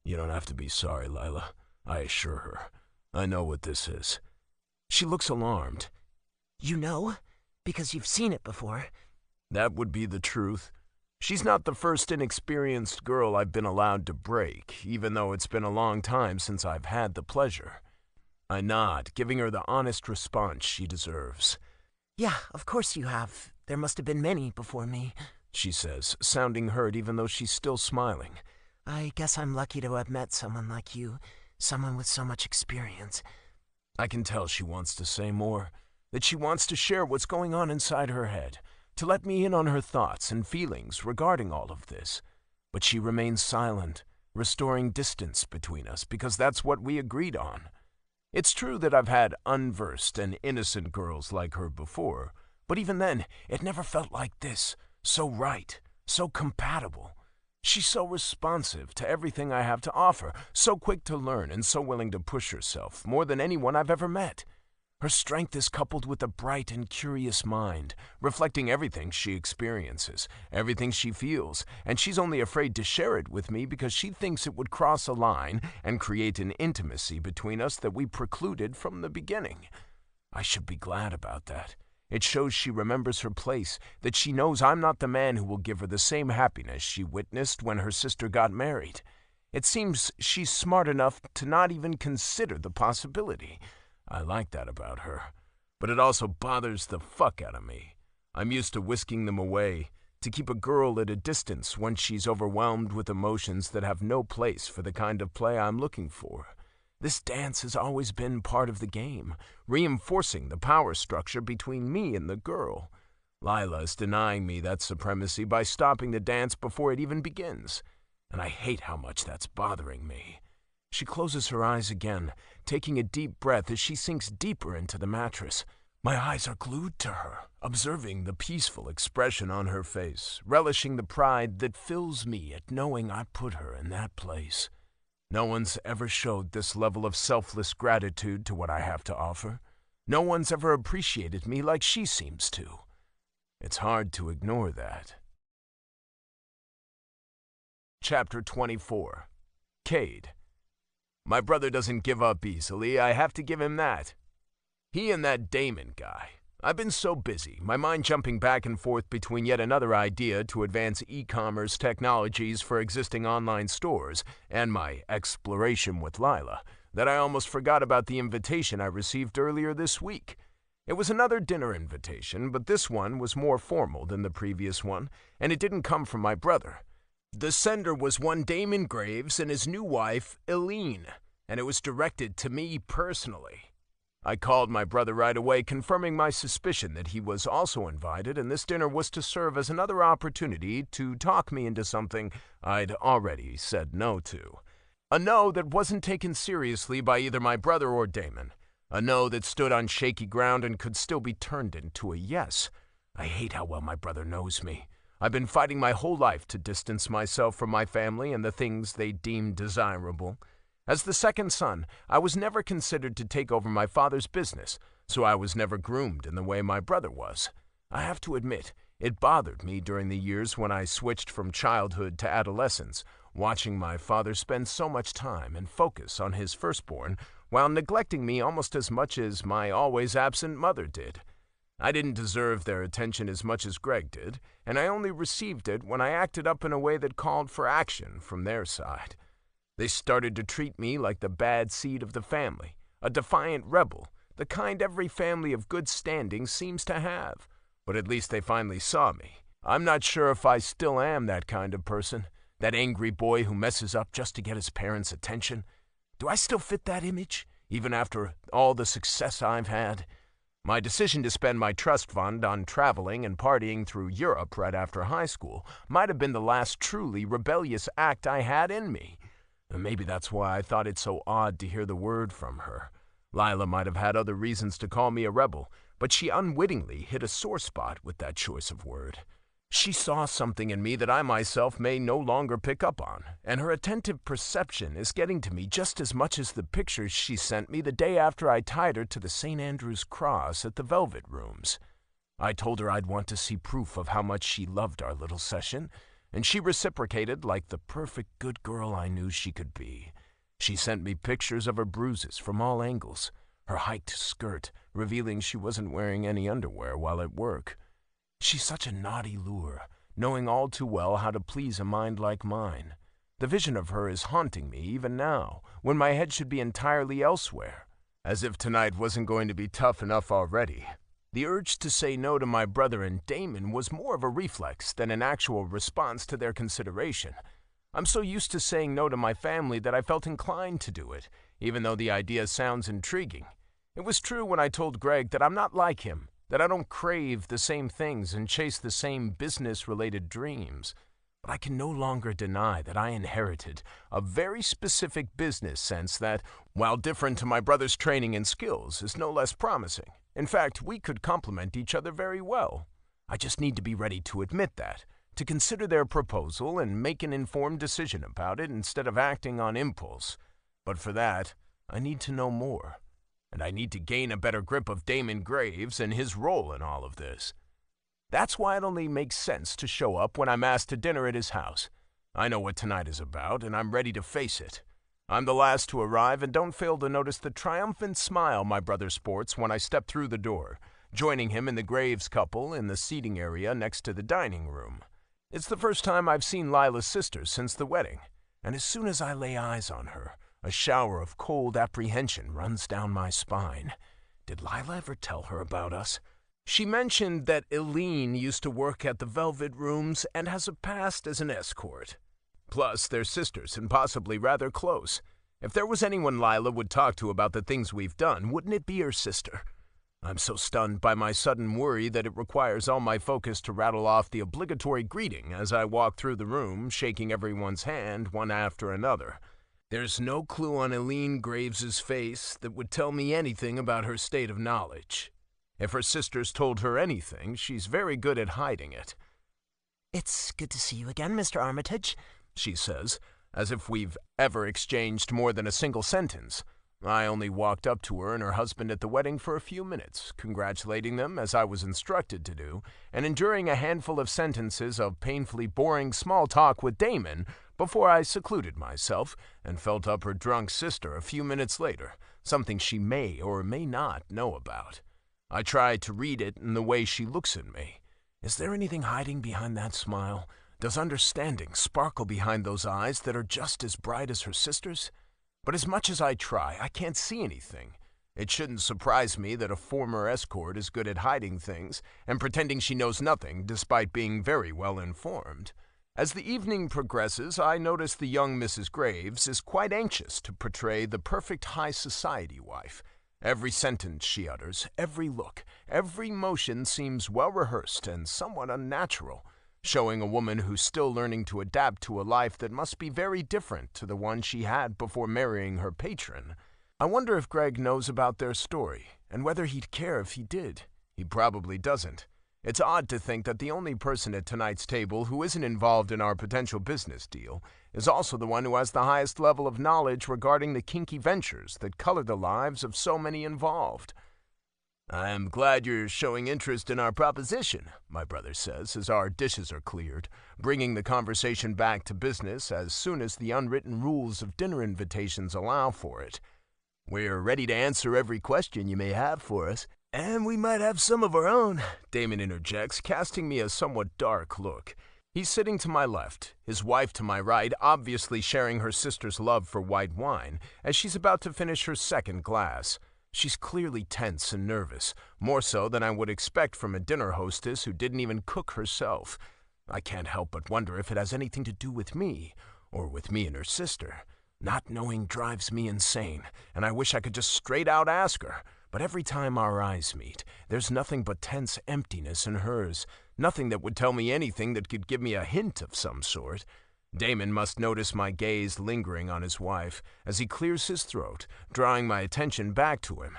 "You don't have to be sorry, Lila," I assure her. "I know what this is." She looks alarmed. "You know? Because you've seen it before." That would be the truth. She's not the first inexperienced girl I've been allowed to break, even though it's been a long time since I've had the pleasure. I nod, giving her the honest response she deserves. "Yeah, of course you have. There must have been many before me," she says, sounding hurt even though she's still smiling. "I guess I'm lucky to have met someone like you, someone with so much experience." I can tell she wants to say more, that she wants to share what's going on inside her head, to let me in on her thoughts and feelings regarding all of this. But she remains silent, restoring distance between us because that's what we agreed on. It's true that I've had unversed and innocent girls like her before, but even then, it never felt like this, so right, so compatible. She's so responsive to everything I have to offer, so quick to learn and so willing to push herself, more than anyone I've ever met. Her strength is coupled with a bright and curious mind, reflecting everything she experiences, everything she feels, and she's only afraid to share it with me because she thinks it would cross a line and create an intimacy between us that we precluded from the beginning. I should be glad about that. It shows she remembers her place, that she knows I'm not the man who will give her the same happiness she witnessed when her sister got married. It seems she's smart enough to not even consider the possibility. I like that about her. But it also bothers the fuck out of me. I'm used to whisking them away, to keep a girl at a distance when she's overwhelmed with emotions that have no place for the kind of play I'm looking for. This dance has always been part of the game, reinforcing the power structure between me and the girl. Lila is denying me that supremacy by stopping the dance before it even begins, and I hate how much that's bothering me. She closes her eyes again, taking a deep breath as she sinks deeper into the mattress. My eyes are glued to her, observing the peaceful expression on her face, relishing the pride that fills me at knowing I put her in that place. No one's ever showed this level of selfless gratitude to what I have to offer. No one's ever appreciated me like she seems to. It's hard to ignore that. Chapter 24. Cade. My brother doesn't give up easily, I have to give him that. He and that Damon guy. I've been so busy, my mind jumping back and forth between yet another idea to advance e-commerce technologies for existing online stores and my exploration with Lila, that I almost forgot about the invitation I received earlier this week. It was another dinner invitation, but this one was more formal than the previous one, and it didn't come from my brother. The sender was one Damon Graves and his new wife, Eileen, and it was directed to me personally. I called my brother right away, confirming my suspicion that he was also invited, and this dinner was to serve as another opportunity to talk me into something I'd already said no to. A no that wasn't taken seriously by either my brother or Damon. A no that stood on shaky ground and could still be turned into a yes. I hate how well my brother knows me. I've been fighting my whole life to distance myself from my family and the things they deemed desirable. As the second son, I was never considered to take over my father's business, so I was never groomed in the way my brother was. I have to admit, it bothered me during the years when I switched from childhood to adolescence, watching my father spend so much time and focus on his firstborn while neglecting me almost as much as my always absent mother did. I didn't deserve their attention as much as Greg did, and I only received it when I acted up in a way that called for action from their side. They started to treat me like the bad seed of the family, a defiant rebel, the kind every family of good standing seems to have. But at least they finally saw me. I'm not sure if I still am that kind of person, that angry boy who messes up just to get his parents' attention. Do I still fit that image, even after all the success I've had? My decision to spend my trust fund on traveling and partying through Europe right after high school might have been the last truly rebellious act I had in me. And maybe that's why I thought it so odd to hear the word from her. Lila might have had other reasons to call me a rebel, but she unwittingly hit a sore spot with that choice of word. She saw something in me that I myself may no longer pick up on, and her attentive perception is getting to me just as much as the pictures she sent me the day after I tied her to the St. Andrew's cross at the Velvet Rooms. I told her I'd want to see proof of how much she loved our little session, and she reciprocated like the perfect good girl I knew she could be. She sent me pictures of her bruises from all angles, her hiked skirt revealing she wasn't wearing any underwear while at work. She's such a naughty lure, knowing all too well how to please a mind like mine. The vision of her is haunting me even now, when my head should be entirely elsewhere. As if tonight wasn't going to be tough enough already. The urge to say no to my brother and Damon was more of a reflex than an actual response to their consideration. I'm so used to saying no to my family that I felt inclined to do it, even though the idea sounds intriguing. It was true when I told Greg that I'm not like him, that I don't crave the same things and chase the same business-related dreams. But I can no longer deny that I inherited a very specific business sense that, while different to my brother's training and skills, is no less promising. In fact, we could complement each other very well. I just need to be ready to admit that, to consider their proposal and make an informed decision about it instead of acting on impulse. But for that, I need to know more. And I need to gain a better grip of Damon Graves and his role in all of this. That's why it only makes sense to show up when I'm asked to dinner at his house. I know what tonight is about, and I'm ready to face it. I'm the last to arrive, and don't fail to notice the triumphant smile my brother sports when I step through the door, joining him and the Graves couple in the seating area next to the dining room. It's the first time I've seen Lila's sister since the wedding, and as soon as I lay eyes on her, a shower of cold apprehension runs down my spine. Did Lila ever tell her about us? She mentioned that Eileen used to work at the Velvet Rooms and has a past as an escort. Plus, they're sisters and possibly rather close. If there was anyone Lila would talk to about the things we've done, wouldn't it be her sister? I'm so stunned by my sudden worry that it requires all my focus to rattle off the obligatory greeting as I walk through the room, shaking everyone's hand one after another. There's no clue on Eileen Graves's face that would tell me anything about her state of knowledge. If her sisters told her anything, she's very good at hiding it. "It's good to see you again, Mr. Armitage," she says, as if we've ever exchanged more than a single sentence. I only walked up to her and her husband at the wedding for a few minutes, congratulating them as I was instructed to do, and enduring a handful of sentences of painfully boring small talk with Damon before I secluded myself and felt up her drunk sister a few minutes later, something she may or may not know about. I try to read it in the way she looks at me. Is there anything hiding behind that smile? Does understanding sparkle behind those eyes that are just as bright as her sister's? But as much as I try, I can't see anything. It shouldn't surprise me that a former escort is good at hiding things and pretending she knows nothing despite being very well informed. As the evening progresses, I notice the young Mrs. Graves is quite anxious to portray the perfect high society wife. Every sentence she utters, every look, every motion seems well rehearsed and somewhat unnatural, showing a woman who's still learning to adapt to a life that must be very different to the one she had before marrying her patron. I wonder if Greg knows about their story, and whether he'd care if he did. He probably doesn't. It's odd to think that the only person at tonight's table who isn't involved in our potential business deal is also the one who has the highest level of knowledge regarding the kinky ventures that color the lives of so many involved. "I'm glad you're showing interest in our proposition," my brother says as our dishes are cleared, bringing the conversation back to business as soon as the unwritten rules of dinner invitations allow for it. "We're ready to answer every question you may have for us, and we might have some of our own," Damon interjects, casting me a somewhat dark look. He's sitting to my left, his wife to my right, obviously sharing her sister's love for white wine, as she's about to finish her second glass. She's clearly tense and nervous, more so than I would expect from a dinner hostess who didn't even cook herself. I can't help but wonder if it has anything to do with me, or with me and her sister. Not knowing drives me insane, and I wish I could just straight out ask her. But every time our eyes meet, there's nothing but tense emptiness in hers, nothing that would tell me anything that could give me a hint of some sort. Damon must notice my gaze lingering on his wife as he clears his throat, drawing my attention back to him.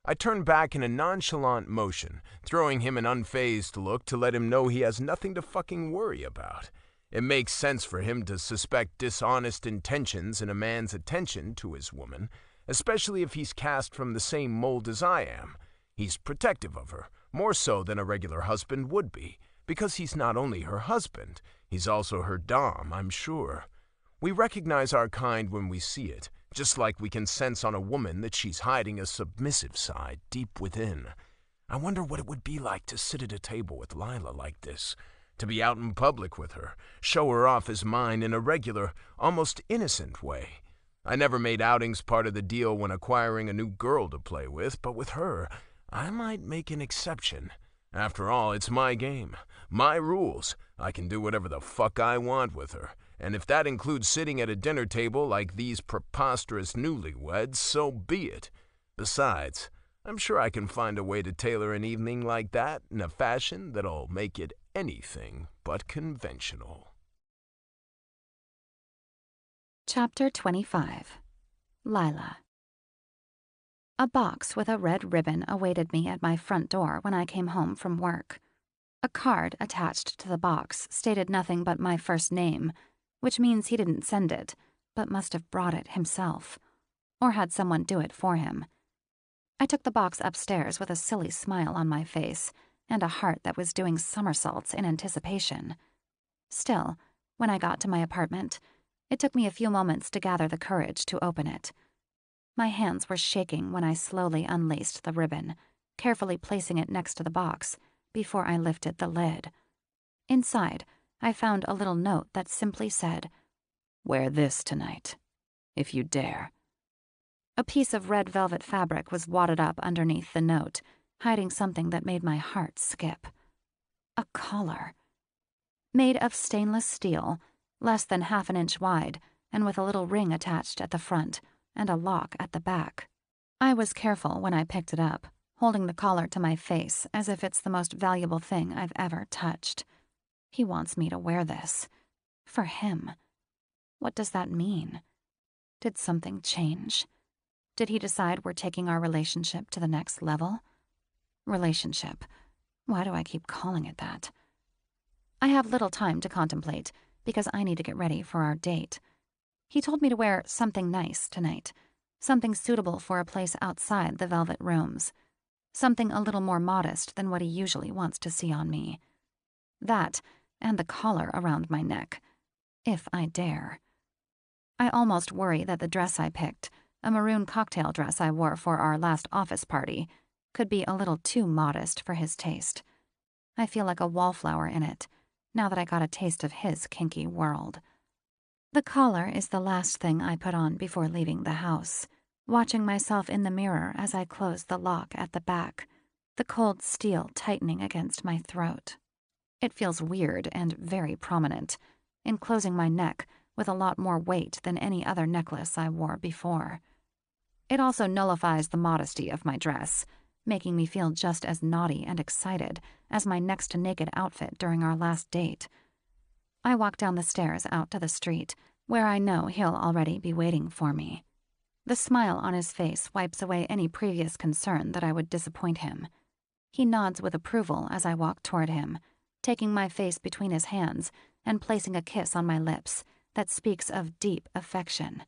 I turn back in a nonchalant motion, throwing him an unfazed look to let him know he has nothing to fucking worry about. It makes sense for him to suspect dishonest intentions in a man's attention to his woman, especially if he's cast from the same mold as I am. He's protective of her, more so than a regular husband would be, because he's not only her husband, he's also her dom, I'm sure. We recognize our kind when we see it, just like we can sense on a woman that she's hiding a submissive side deep within. I wonder what it would be like to sit at a table with Lila like this, to be out in public with her, show her off as mine in a regular, almost innocent way. I never made outings part of the deal when acquiring a new girl to play with, but with her, I might make an exception. After all, it's my game, my rules. I can do whatever the fuck I want with her, and if that includes sitting at a dinner table like these preposterous newlyweds, so be it. Besides, I'm sure I can find a way to tailor an evening like that in a fashion that'll make it anything but conventional. Chapter 25. Lila. A box with a red ribbon awaited me at my front door when I came home from work. A card attached to the box stated nothing but my first name, which means he didn't send it, but must have brought it himself, or had someone do it for him. I took the box upstairs with a silly smile on my face and a heart that was doing somersaults in anticipation. Still, when I got to my apartment, it took me a few moments to gather the courage to open it. My hands were shaking when I slowly unlaced the ribbon, carefully placing it next to the box before I lifted the lid. Inside, I found a little note that simply said, "Wear this tonight, if you dare." A piece of red velvet fabric was wadded up underneath the note, hiding something that made my heart skip. A collar. Made of stainless steel, less than half an inch wide, and with a little ring attached at the front and a lock at the back. I was careful when I picked it up, holding the collar to my face as if it's the most valuable thing I've ever touched. He wants me to wear this. For him. What does that mean? Did something change? Did he decide we're taking our relationship to the next level? Relationship. Why do I keep calling it that? I have little time to contemplate because I need to get ready for our date. He told me to wear something nice tonight, something suitable for a place outside the velvet rooms, something a little more modest than what he usually wants to see on me. That, and the collar around my neck, if I dare. I almost worry that the dress I picked, a maroon cocktail dress I wore for our last office party, could be a little too modest for his taste. I feel like a wallflower in it, now that I got a taste of his kinky world. The collar is the last thing I put on before leaving the house, watching myself in the mirror as I close the lock at the back, the cold steel tightening against my throat. It feels weird and very prominent, enclosing my neck with a lot more weight than any other necklace I wore before. It also nullifies the modesty of my dress, making me feel just as naughty and excited as my next-to-naked outfit during our last date. I walk down the stairs out to the street, where I know he'll already be waiting for me. The smile on his face wipes away any previous concern that I would disappoint him. He nods with approval as I walk toward him, taking my face between his hands and placing a kiss on my lips that speaks of deep affection.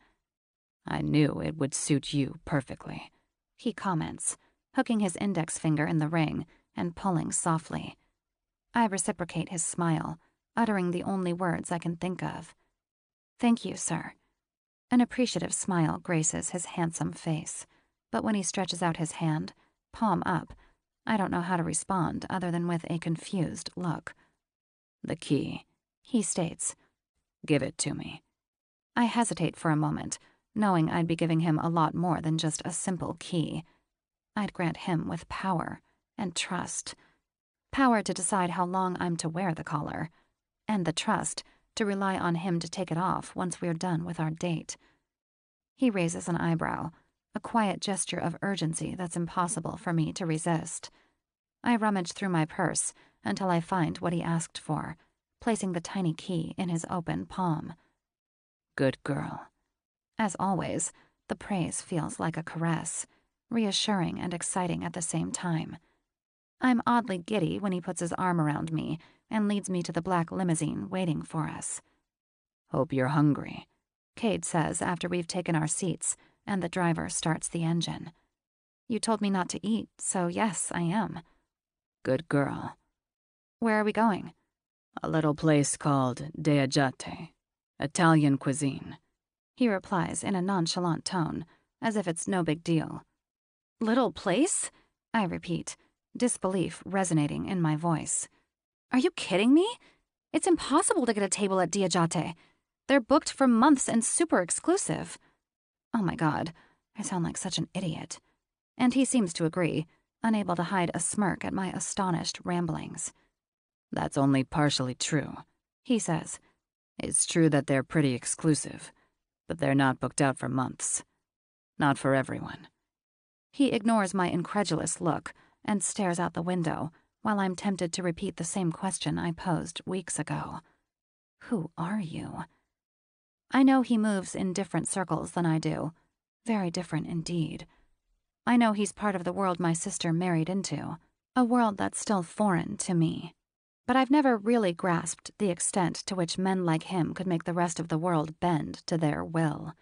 "I knew it would suit you perfectly," he comments, hooking his index finger in the ring and pulling softly. I reciprocate his smile, uttering the only words I can think of. "Thank you, sir." An appreciative smile graces his handsome face, but when he stretches out his hand, palm up, I don't know how to respond other than with a confused look. "The key," he states. "Give it to me." I hesitate for a moment, knowing I'd be giving him a lot more than just a simple key. I'd grant him with power and trust. Power to decide how long I'm to wear the collar, and the trust to rely on him to take it off once we're done with our date. He raises an eyebrow, a quiet gesture of urgency that's impossible for me to resist. I rummage through my purse until I find what he asked for, placing the tiny key in his open palm. "Good girl." As always, the praise feels like a caress, reassuring and exciting at the same time. I'm oddly giddy when he puts his arm around me and leads me to the black limousine waiting for us. "Hope you're hungry," Cade says after we've taken our seats and the driver starts the engine. You told me not to eat, so yes, I am. "Good girl." Where are we going? "A little place called Deceive, Italian cuisine," he replies in a nonchalant tone, as if it's no big deal. Little place? I repeat, disbelief resonating in my voice. Are you kidding me? It's impossible to get a table at Deceive. They're booked for months and super exclusive. Oh my God, I sound like such an idiot. And he seems to agree, unable to hide a smirk at my astonished ramblings. "That's only partially true," he says. "It's true that they're pretty exclusive, but they're not booked out for months. Not for everyone." He ignores my incredulous look and stares out the window while I'm tempted to repeat the same question I posed weeks ago. Who are you? I know he moves in different circles than I do. Very different indeed. I know he's part of the world my sister married into, a world that's still foreign to me. But I've never really grasped the extent to which men like him could make the rest of the world bend to their will.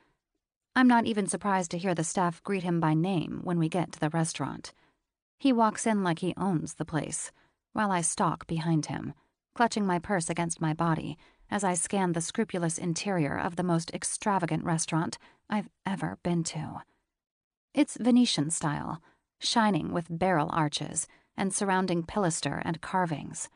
I'm not even surprised to hear the staff greet him by name when we get to the restaurant. He walks in like he owns the place, while I stalk behind him, clutching my purse against my body as I scan the scrupulous interior of the most extravagant restaurant I've ever been to. It's Venetian style, shining with barrel arches and surrounding pilaster and carvings.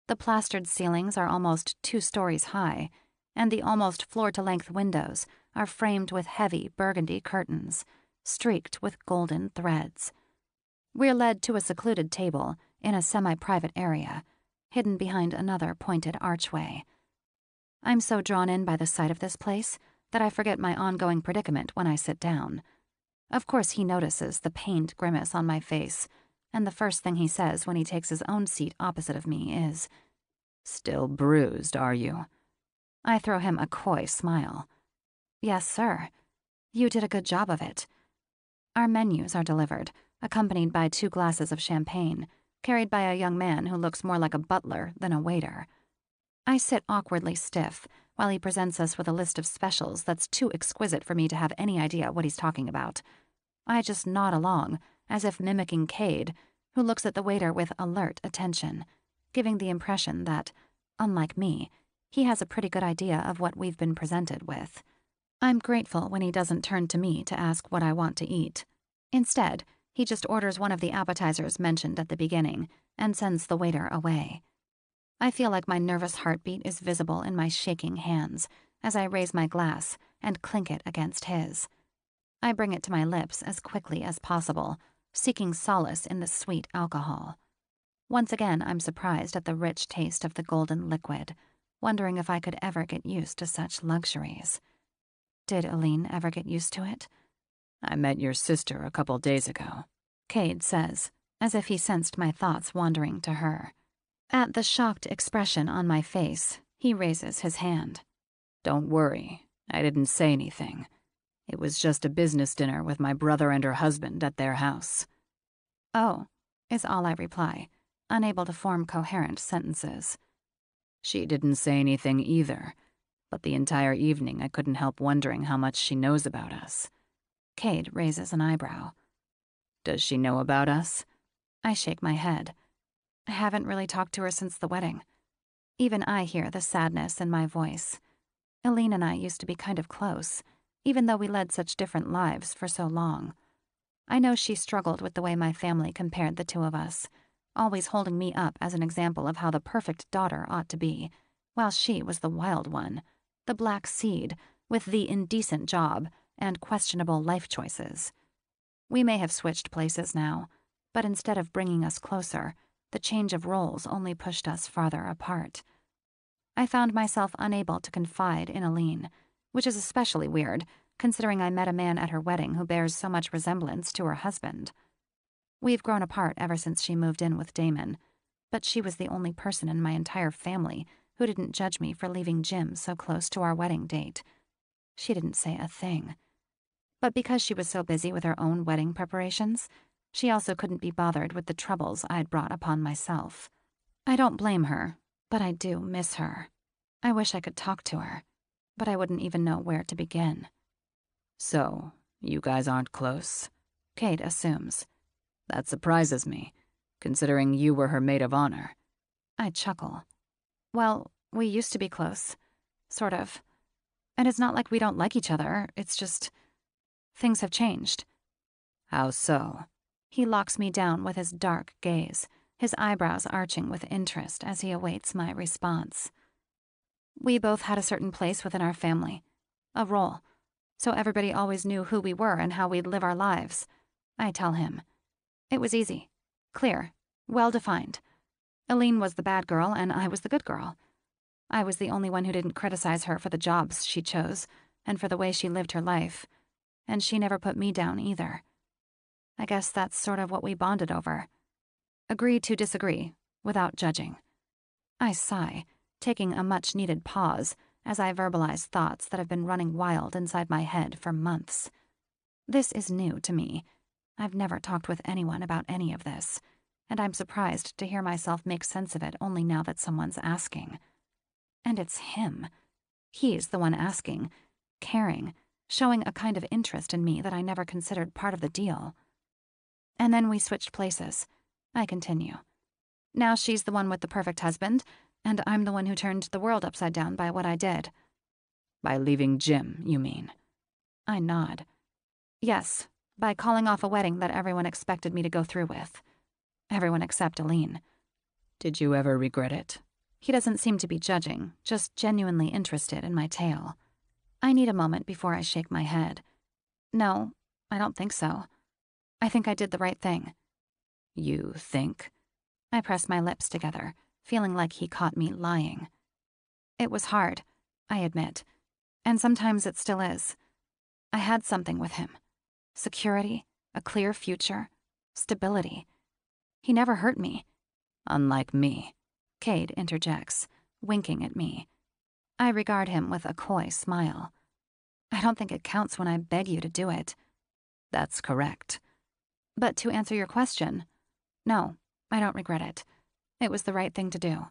The plastered ceilings are almost 2 stories high, and the almost floor-to-length windows are framed with heavy burgundy curtains, streaked with golden threads. We're led to a secluded table in a semi-private area, hidden behind another pointed archway. I'm so drawn in by the sight of this place that I forget my ongoing predicament when I sit down. Of course he notices the pained grimace on my face, and the first thing he says when he takes his own seat opposite of me is, "Still bruised, are you?" I throw him a coy smile. "Yes, sir. You did a good job of it." Our menus are delivered, accompanied by 2 glasses of champagne, carried by a young man who looks more like a butler than a waiter. I sit awkwardly stiff while he presents us with a list of specials that's too exquisite for me to have any idea what he's talking about. I just nod along, as if mimicking Cade, who looks at the waiter with alert attention, giving the impression that, unlike me, he has a pretty good idea of what we've been presented with. I'm grateful when he doesn't turn to me to ask what I want to eat. Instead, he just orders one of the appetizers mentioned at the beginning and sends the waiter away. I feel like my nervous heartbeat is visible in my shaking hands as I raise my glass and clink it against his. I bring it to my lips as quickly as possible, seeking solace in the sweet alcohol. Once again, I'm surprised at the rich taste of the golden liquid, wondering if I could ever get used to such luxuries. Did Aline ever get used to it? I met your sister a couple days ago, Cade says, as if he sensed my thoughts wandering to her. At the shocked expression on my face, he raises his hand. Don't worry, I didn't say anything. It was just a business dinner with my brother and her husband at their house. Oh, is all I reply, unable to form coherent sentences. She didn't say anything either, but the entire evening I couldn't help wondering how much she knows about us. Cade raises an eyebrow. Does she know about us? I shake my head. I haven't really talked to her since the wedding. Even I hear the sadness in my voice. Aline and I used to be kind of close, even though we led such different lives for so long. I know she struggled with the way my family compared the 2 of us, always holding me up as an example of how the perfect daughter ought to be, while she was the wild one, the black seed, with the indecent job and questionable life choices. We may have switched places now, but instead of bringing us closer, the change of roles only pushed us farther apart. I found myself unable to confide in Aline, which is especially weird, considering I met a man at her wedding who bears so much resemblance to her husband. We've grown apart ever since she moved in with Damon, but she was the only person in my entire family who didn't judge me for leaving Jim so close to our wedding date. She didn't say a thing. But because she was so busy with her own wedding preparations, she also couldn't be bothered with the troubles I'd brought upon myself. I don't blame her, but I do miss her. I wish I could talk to her, but I wouldn't even know where to begin. So, you guys aren't close? Cade assumes. That surprises me, considering you were her maid of honor. I chuckle. Well, we used to be close. Sort of. And it's not like we don't like each other, it's just... things have changed. How so? He locks me down with his dark gaze, his eyebrows arching with interest as he awaits my response. We both had a certain place within our family, a role, so everybody always knew who we were and how we'd live our lives. I tell him. It was easy, clear, well-defined. Aline was the bad girl and I was the good girl. I was the only one who didn't criticize her for the jobs she chose and for the way she lived her life, and she never put me down either. I guess that's sort of what we bonded over. Agree to disagree, without judging. I sigh, taking a much-needed pause as I verbalize thoughts that have been running wild inside my head for months. This is new to me. I've never talked with anyone about any of this, and I'm surprised to hear myself make sense of it only now that someone's asking. And it's him. He's the one asking, caring, showing a kind of interest in me that I never considered part of the deal. And then we switched places. I continue. Now she's the one with the perfect husband, and I'm the one who turned the world upside down by what I did. By leaving Jim, you mean? I nod. Yes, by calling off a wedding that everyone expected me to go through with. Everyone except Aline. Did you ever regret it? He doesn't seem to be judging, just genuinely interested in my tale. I need a moment before I shake my head. No, I don't think so. I think I did the right thing. You think? I pressed my lips together, feeling like he caught me lying. It was hard, I admit, and sometimes it still is. I had something with him. Security, a clear future, stability. He never hurt me. Unlike me. Cade interjects, winking at me. I regard him with a coy smile. I don't think it counts when I beg you to do it. That's correct. But to answer your question, no, I don't regret it. It was the right thing to do.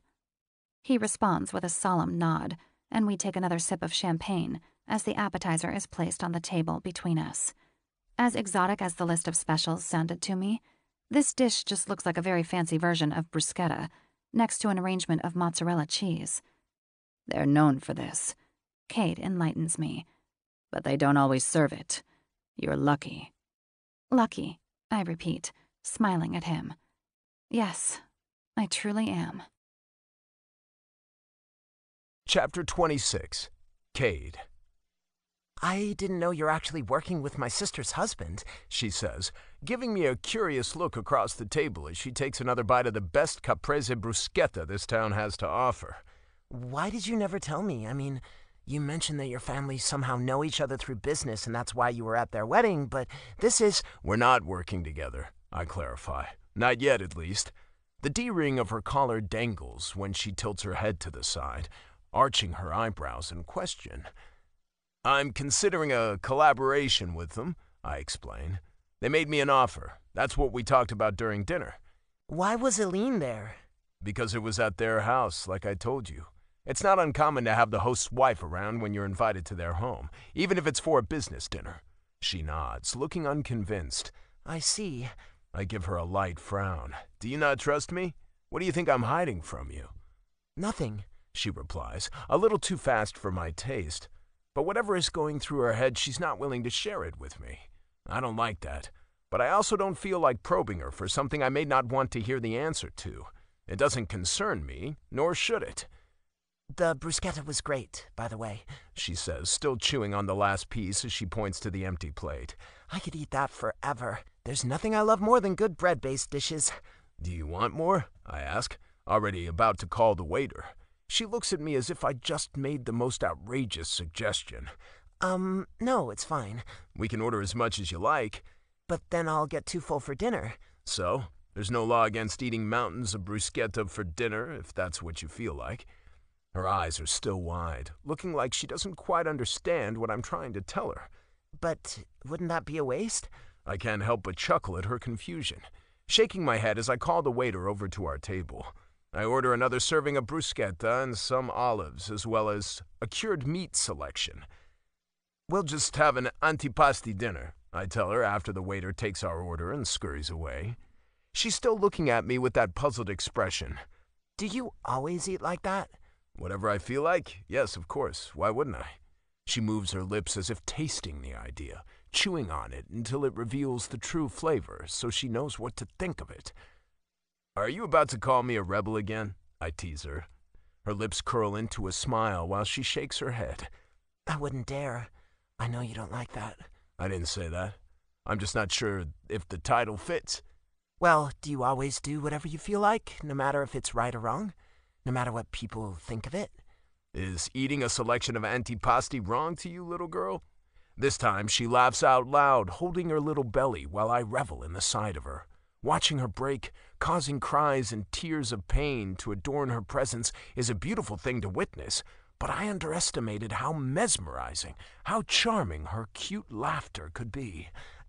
He responds with a solemn nod, and we take another sip of champagne as the appetizer is placed on the table between us. As exotic as the list of specials sounded to me, this dish just looks like a very fancy version of bruschetta, next to an arrangement of mozzarella cheese. They're known for this. Cade enlightens me. But they don't always serve it. You're lucky. Lucky, I repeat, smiling at him. Yes, I truly am. Chapter 26. Cade. I didn't know you're actually working with my sister's husband, She says, giving me a curious look across the table as she takes another bite of the best caprese bruschetta this town has to offer. Why did you never tell me? I mean, you mentioned that your families somehow know each other through business and that's why you were at their wedding, but this is... We're not working together, I clarify. Not yet, at least. The D-ring of her collar dangles when she tilts her head to the side, arching her eyebrows in question. I'm considering a collaboration with them, I explain. They made me an offer. That's what we talked about during dinner. Why was Aline there? Because it was at their house, like I told you. It's not uncommon to have the host's wife around when you're invited to their home, even if it's for a business dinner. She nods, looking unconvinced. I see. I give her a light frown. Do you not trust me? What do you think I'm hiding from you? Nothing, she replies, a little too fast for my taste. But whatever is going through her head, she's not willing to share it with me. I don't like that. But I also don't feel like probing her for something I may not want to hear the answer to. It doesn't concern me, nor should it. The bruschetta was great, by the way, she says, still chewing on the last piece as she points to the empty plate. I could eat that forever. There's nothing I love more than good bread-based dishes. Do you want more? I ask, already about to call the waiter. She looks at me as if I'd just made the most outrageous suggestion. No, it's fine. We can order as much as you like. But then I'll get too full for dinner. So, there's no law against eating mountains of bruschetta for dinner, if that's what you feel like. Her eyes are still wide, looking like she doesn't quite understand what I'm trying to tell her. But wouldn't that be a waste? I can't help but chuckle at her confusion, shaking my head as I call the waiter over to our table. I order another serving of bruschetta and some olives, as well as a cured meat selection. We'll just have an antipasti dinner, I tell her after the waiter takes our order and scurries away. She's still looking at me with that puzzled expression. Do you always eat like that? Whatever I feel like, yes, of course. Why wouldn't I? She moves her lips as if tasting the idea, chewing on it until it reveals the true flavor so she knows what to think of it. Are you about to call me a rebel again? I tease her. Her lips curl into a smile while she shakes her head. I wouldn't dare. I know you don't like that. I didn't say that. I'm just not sure if the title fits. Well, do you always do whatever you feel like, no matter if it's right or wrong? No matter what people think of it? Is eating a selection of antipasti wrong to you, little girl? This time she laughs out loud, holding her little belly while I revel in the sight of her. Watching her break, causing cries and tears of pain to adorn her presence is a beautiful thing to witness, but I underestimated how mesmerizing, how charming her cute laughter could be.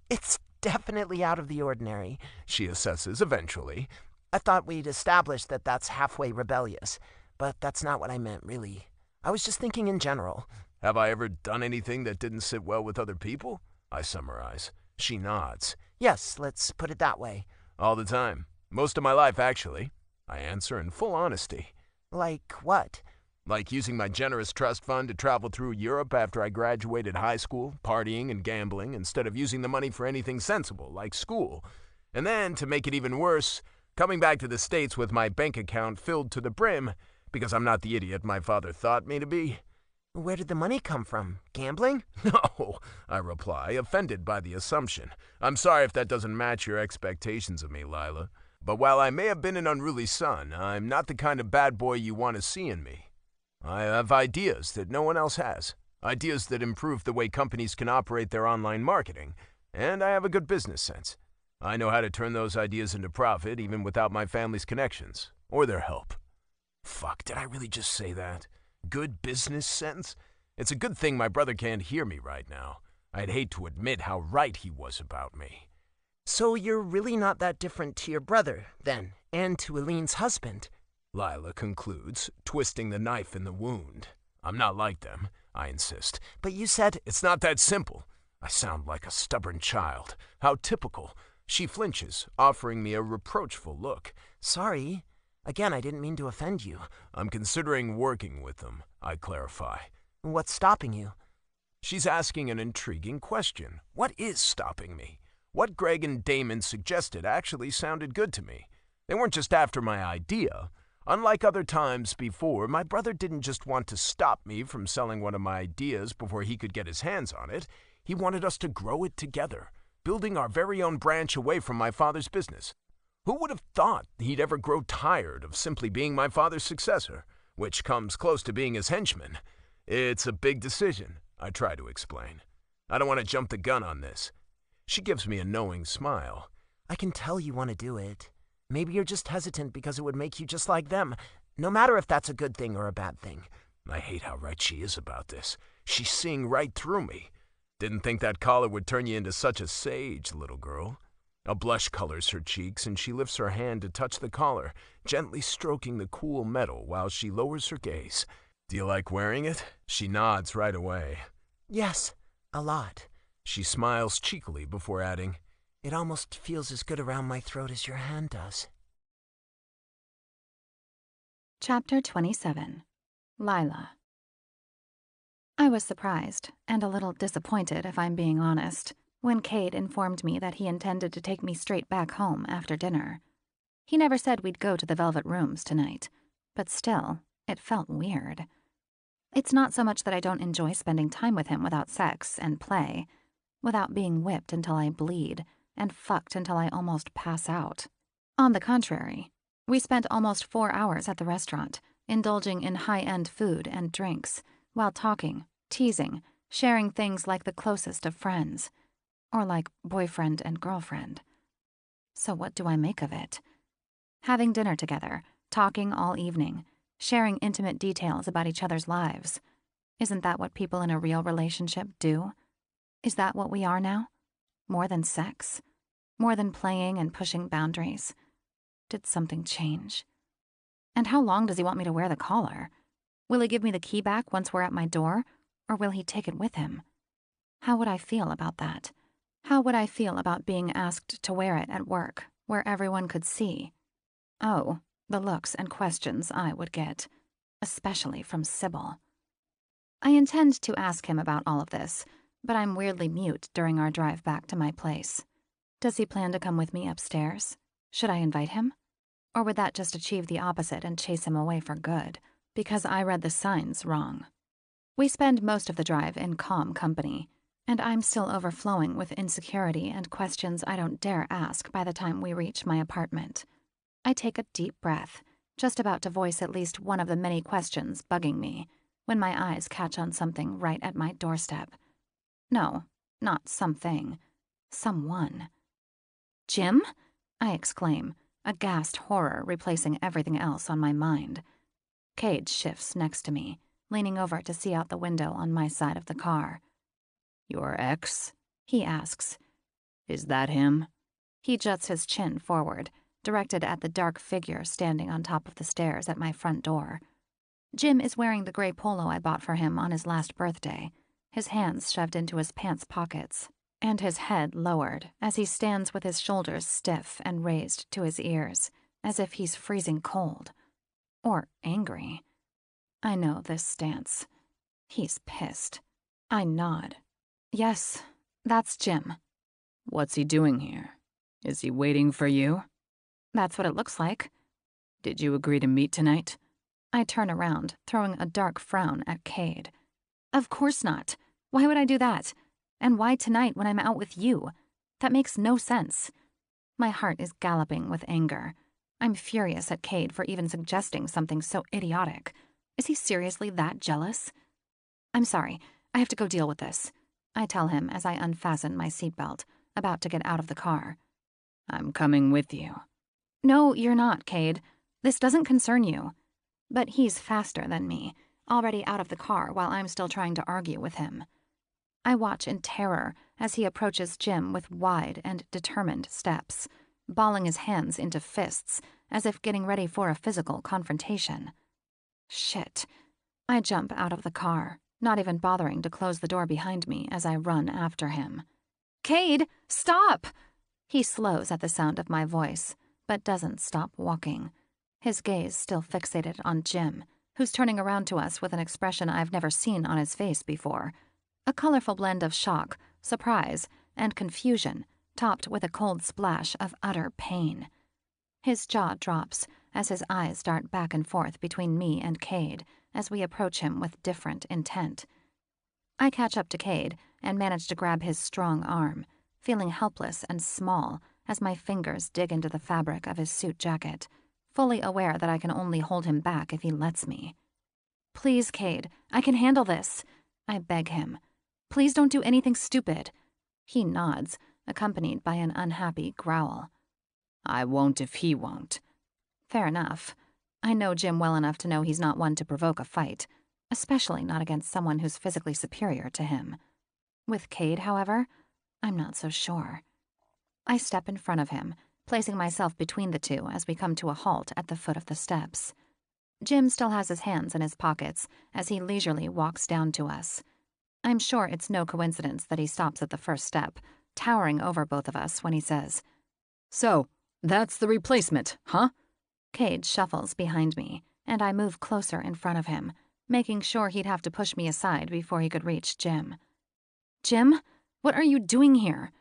It's definitely out of the ordinary, she assesses eventually. I thought we'd established that that's halfway rebellious, but that's not what I meant, really. I was just thinking in general. Have I ever done anything that didn't sit well with other people? I summarize. She nods. Yes, let's put it that way. All the time. Most of my life, actually. I answer in full honesty. Like what? Like using my generous trust fund to travel through Europe after I graduated high school, partying and gambling, instead of using the money for anything sensible, like school. And then, to make it even worse, coming back to the States with my bank account filled to the brim, because I'm not the idiot my father thought me to be. Where did the money come from? Gambling? No, I reply, offended by the assumption. I'm sorry if that doesn't match your expectations of me, Lila. But while I may have been an unruly son, I'm not the kind of bad boy you want to see in me. I have ideas that no one else has. Ideas that improve the way companies can operate their online marketing. And I have a good business sense. I know how to turn those ideas into profit even without my family's connections. Or their help. Fuck, did I really just say that? Good business sense? It's a good thing my brother can't hear me right now. I'd hate to admit how right he was about me. So you're really not that different to your brother, then, and to Eileen's husband? Lila concludes, twisting the knife in the wound. I'm not like them, I insist. But you said... It's not that simple. I sound like a stubborn child. How typical. She flinches, offering me a reproachful look. Sorry. Again, I didn't mean to offend you. I'm considering working with them, I clarify. What's stopping you? She's asking an intriguing question. What is stopping me? What Greg and Damon suggested actually sounded good to me. They weren't just after my idea. Unlike other times before, my brother didn't just want to stop me from selling one of my ideas before he could get his hands on it. He wanted us to grow it together, building our very own branch away from my father's business. Who would have thought he'd ever grow tired of simply being my father's successor, which comes close to being his henchman? It's a big decision, I try to explain. I don't want to jump the gun on this. She gives me a knowing smile. I can tell you want to do it. Maybe you're just hesitant because it would make you just like them, no matter if that's a good thing or a bad thing. I hate how right she is about this. She's seeing right through me. Didn't think that collar would turn you into such a sage, little girl. A blush colors her cheeks, and she lifts her hand to touch the collar, gently stroking the cool metal while she lowers her gaze. Do you like wearing it? She nods right away. Yes, a lot. She smiles cheekily before adding, It almost feels as good around my throat as your hand does. Chapter 27. Lila. I was surprised, and a little disappointed if I'm being honest, when Cade informed me that he intended to take me straight back home after dinner. He never said we'd go to the Velvet Rooms tonight, but still, it felt weird. It's not so much that I don't enjoy spending time with him without sex and play, without being whipped until I bleed, and fucked until I almost pass out. On the contrary, we spent almost 4 hours at the restaurant, indulging in high-end food and drinks, while talking, teasing, sharing things like the closest of friends, or like boyfriend and girlfriend. So what do I make of it? Having dinner together, talking all evening, sharing intimate details about each other's lives. Isn't that what people in a real relationship do? Is that what we are now? More than sex? More than playing and pushing boundaries? Did something change? And how long does he want me to wear the collar? Will he give me the key back once we're at my door, or will he take it with him? How would I feel about that? How would I feel about being asked to wear it at work, where everyone could see? Oh, the looks and questions I would get, especially from Sybil. I intend to ask him about all of this, but I'm weirdly mute during our drive back to my place. Does he plan to come with me upstairs? Should I invite him? Or would that just achieve the opposite and chase him away for good, because I read the signs wrong? We spend most of the drive in calm company, and I'm still overflowing with insecurity and questions I don't dare ask by the time we reach my apartment. I take a deep breath, just about to voice at least one of the many questions bugging me, when my eyes catch on something right at my doorstep. No, not something. Someone. "Jim?" I exclaim, aghast horror replacing everything else on my mind. Cade shifts next to me, leaning over to see out the window on my side of the car. "Your ex?" he asks. "Is that him?" He juts his chin forward, directed at the dark figure standing on top of the stairs at my front door. Jim is wearing the gray polo I bought for him on his last birthday, his hands shoved into his pants pockets, and his head lowered as he stands with his shoulders stiff and raised to his ears, as if he's freezing cold. Or angry. I know this stance. He's pissed. I nod. Yes, that's Jim. What's he doing here? Is he waiting for you? That's what it looks like. Did you agree to meet tonight? I turn around, throwing a dark frown at Cade. Of course not. Why would I do that? And why tonight when I'm out with you? That makes no sense. My heart is galloping with anger. I'm furious at Cade for even suggesting something so idiotic. Is he seriously that jealous? I'm sorry. I have to go deal with this, I tell him as I unfasten my seatbelt, about to get out of the car. I'm coming with you. No, you're not, Cade. This doesn't concern you. But he's faster than me, already out of the car while I'm still trying to argue with him. I watch in terror as he approaches Jim with wide and determined steps, balling his hands into fists as if getting ready for a physical confrontation. Shit. I jump out of the car, not even bothering to close the door behind me as I run after him. Cade, stop! He slows at the sound of my voice, but doesn't stop walking, his gaze still fixated on Jim, who's turning around to us with an expression I've never seen on his face before. A colorful blend of shock, surprise, and confusion, topped with a cold splash of utter pain. His jaw drops as his eyes dart back and forth between me and Cade as we approach him with different intent. I catch up to Cade and manage to grab his strong arm, feeling helpless and small as my fingers dig into the fabric of his suit jacket, fully aware that I can only hold him back if he lets me. Please, Cade, I can handle this, I beg him. Please don't do anything stupid. He nods, accompanied by an unhappy growl. I won't if he won't. Fair enough. I know Jim well enough to know he's not one to provoke a fight, especially not against someone who's physically superior to him. With Cade, however, I'm not so sure. I step in front of him, placing myself between the two as we come to a halt at the foot of the steps. Jim still has his hands in his pockets as he leisurely walks down to us. I'm sure it's no coincidence that he stops at the first step, towering over both of us when he says, So, that's the replacement, huh? Cade shuffles behind me, and I move closer in front of him, making sure he'd have to push me aside before he could reach Jim. Jim, what are you doing here?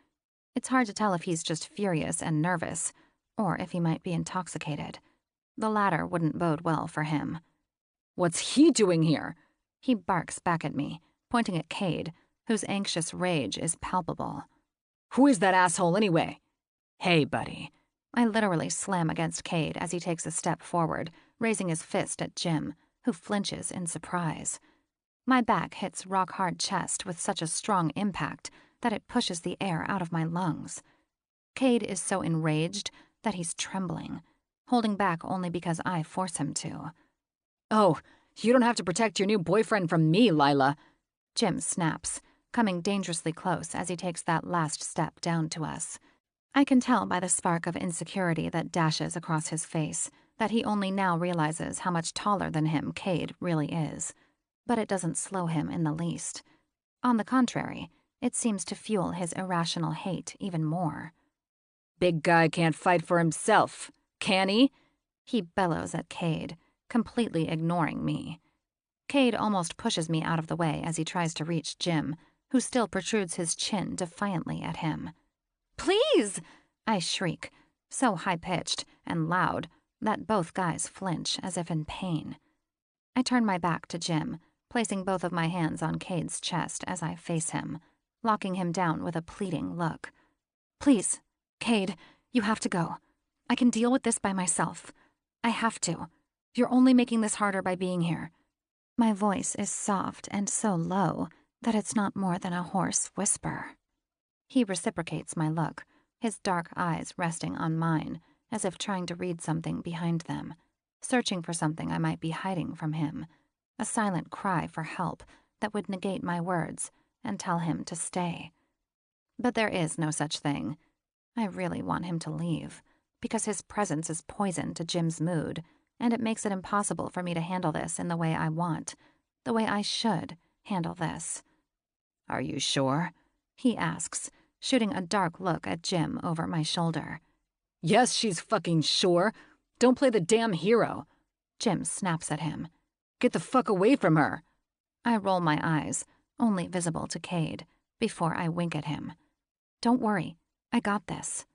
It's hard to tell if he's just furious and nervous, or if he might be intoxicated. The latter wouldn't bode well for him. What's he doing here? He barks back at me, pointing at Cade, whose anxious rage is palpable. Who is that asshole anyway? Hey, buddy. I literally slam against Cade as he takes a step forward, raising his fist at Jim, who flinches in surprise. My back hits rock-hard chest with such a strong impact that it pushes the air out of my lungs. Cade is so enraged that he's trembling, holding back only because I force him to. Oh, you don't have to protect your new boyfriend from me, Lila. Jim snaps, coming dangerously close as he takes that last step down to us. I can tell by the spark of insecurity that dashes across his face that he only now realizes how much taller than him Cade really is. But it doesn't slow him in the least. On the contrary, it seems to fuel his irrational hate even more. Big guy can't fight for himself, can he? He bellows at Cade, completely ignoring me. Cade almost pushes me out of the way as he tries to reach Jim, who still protrudes his chin defiantly at him. Please! I shriek, so high-pitched and loud that both guys flinch as if in pain. I turn my back to Jim, placing both of my hands on Cade's chest as I face him, locking him down with a pleading look. Please, Cade, you have to go. I can deal with this by myself. I have to. You're only making this harder by being here. My voice is soft and so low that it's not more than a hoarse whisper. He reciprocates my look, his dark eyes resting on mine, as if trying to read something behind them, searching for something I might be hiding from him, a silent cry for help that would negate my words and tell him to stay. But there is no such thing. I really want him to leave, because his presence is poison to Jim's mood, and it makes it impossible for me to handle this in the way I want, the way I should handle this. Are you sure? He asks, shooting a dark look at Jim over my shoulder. Yes, she's fucking sure. Don't play the damn hero. Jim snaps at him. Get the fuck away from her. I roll my eyes, only visible to Cade, before I wink at him. Don't worry, I got this.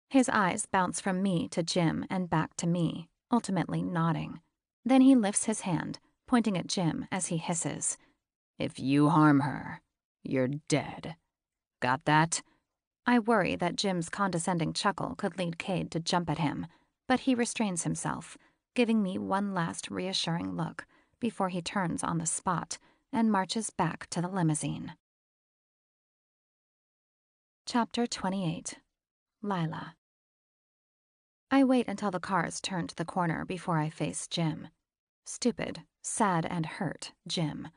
His eyes bounce from me to Jim and back to me, ultimately nodding. Then he lifts his hand, pointing at Jim as he hisses, If you harm her, you're dead. Got that? I worry that Jim's condescending chuckle could lead Cade to jump at him, but he restrains himself, giving me one last reassuring look before he turns on the spot and marches back to the limousine. Chapter 28. Lila. I wait until the cars turn to the corner before I face Jim. Stupid, sad, and hurt Jim.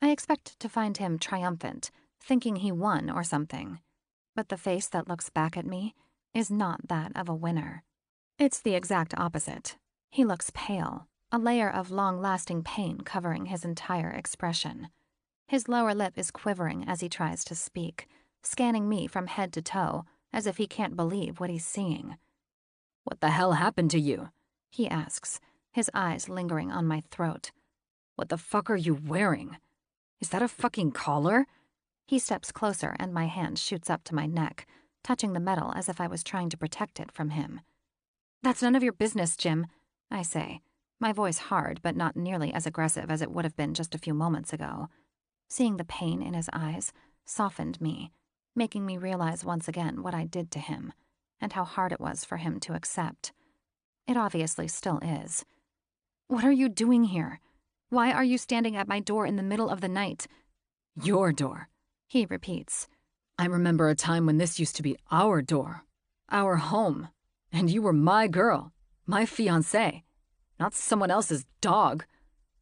I expect to find him triumphant, thinking he won or something. But the face that looks back at me is not that of a winner. It's the exact opposite. He looks pale, a layer of long-lasting pain covering his entire expression. His lower lip is quivering as he tries to speak, scanning me from head to toe as if he can't believe what he's seeing. What the hell happened to you? He asks, his eyes lingering on my throat. What the fuck are you wearing? Is that a fucking collar? He steps closer and my hand shoots up to my neck, touching the metal as if I was trying to protect it from him. That's none of your business, Jim, I say, my voice hard but not nearly as aggressive as it would have been just a few moments ago. Seeing the pain in his eyes softened me, making me realize once again what I did to him, and how hard it was for him to accept. It obviously still is. What are you doing here? Why are you standing at my door in the middle of the night? Your door, he repeats. I remember a time when this used to be our door, our home, and you were my girl, my fiancée, not someone else's dog.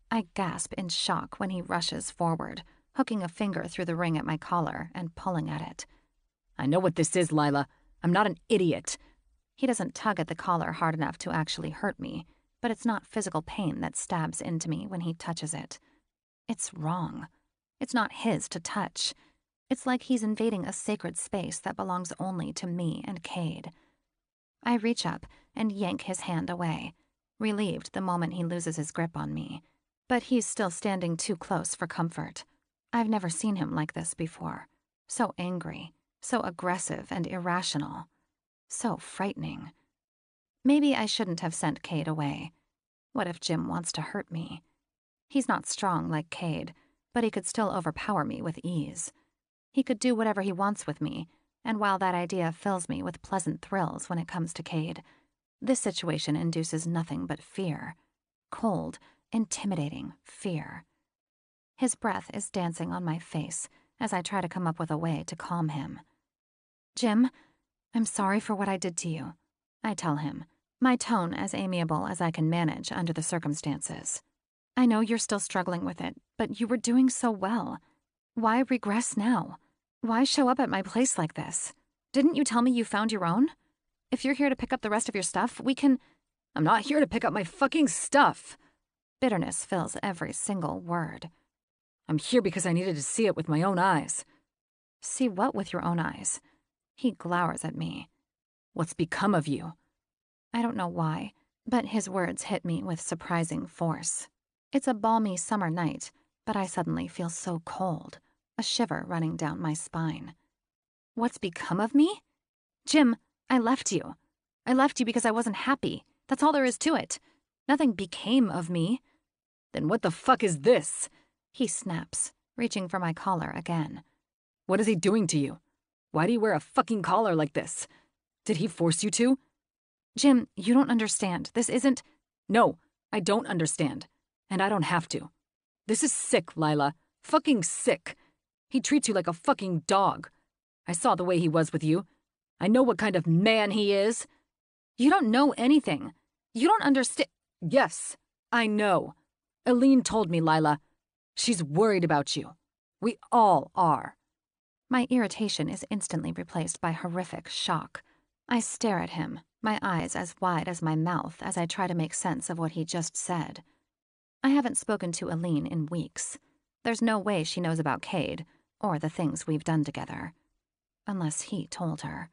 I gasp in shock when he rushes forward, hooking a finger through the ring at my collar and pulling at it. I know what this is, Lila. I'm not an idiot. He doesn't tug at the collar hard enough to actually hurt me, but it's not physical pain that stabs into me when he touches it. It's wrong. It's not his to touch. It's like he's invading a sacred space that belongs only to me and Cade. I reach up and yank his hand away, relieved the moment he loses his grip on me. But he's still standing too close for comfort. I've never seen him like this before. So angry, so aggressive and irrational. So frightening. Maybe I shouldn't have sent Cade away. What if Jim wants to hurt me? He's not strong like Cade, but he could still overpower me with ease. He could do whatever he wants with me, and while that idea fills me with pleasant thrills when it comes to Cade, this situation induces nothing but fear. Cold, intimidating fear. His breath is dancing on my face as I try to come up with a way to calm him. Jim, I'm sorry for what I did to you, I tell him, my tone as amiable as I can manage under the circumstances. I know you're still struggling with it, but you were doing so well. Why regress now? Why show up at my place like this? Didn't you tell me you found your own? If you're here to pick up the rest of your stuff, we can... I'm not here to pick up my fucking stuff. Bitterness fills every single word. I'm here because I needed to see it with my own eyes. See what with your own eyes? He glowers at me. What's become of you? I don't know why, but his words hit me with surprising force. It's a balmy summer night, but I suddenly feel so cold, a shiver running down my spine. What's become of me? Jim, I left you. I left you because I wasn't happy. That's all there is to it. Nothing became of me. Then what the fuck is this? He snaps, reaching for my collar again. What is he doing to you? Why do you wear a fucking collar like this? Did he force you to? Jim, you don't understand. This isn't... No, I don't understand. And I don't have to. This is sick, Lila. Fucking sick. He treats you like a fucking dog. I saw the way he was with you. I know what kind of man he is. You don't know anything. You don't understand... Yes, I know. Eileen told me, Lila. She's worried about you. We all are. My irritation is instantly replaced by horrific shock. I stare at him, my eyes as wide as my mouth as I try to make sense of what he just said. I haven't spoken to Eileen in weeks. There's no way she knows about Cade, or the things we've done together. Unless he told her.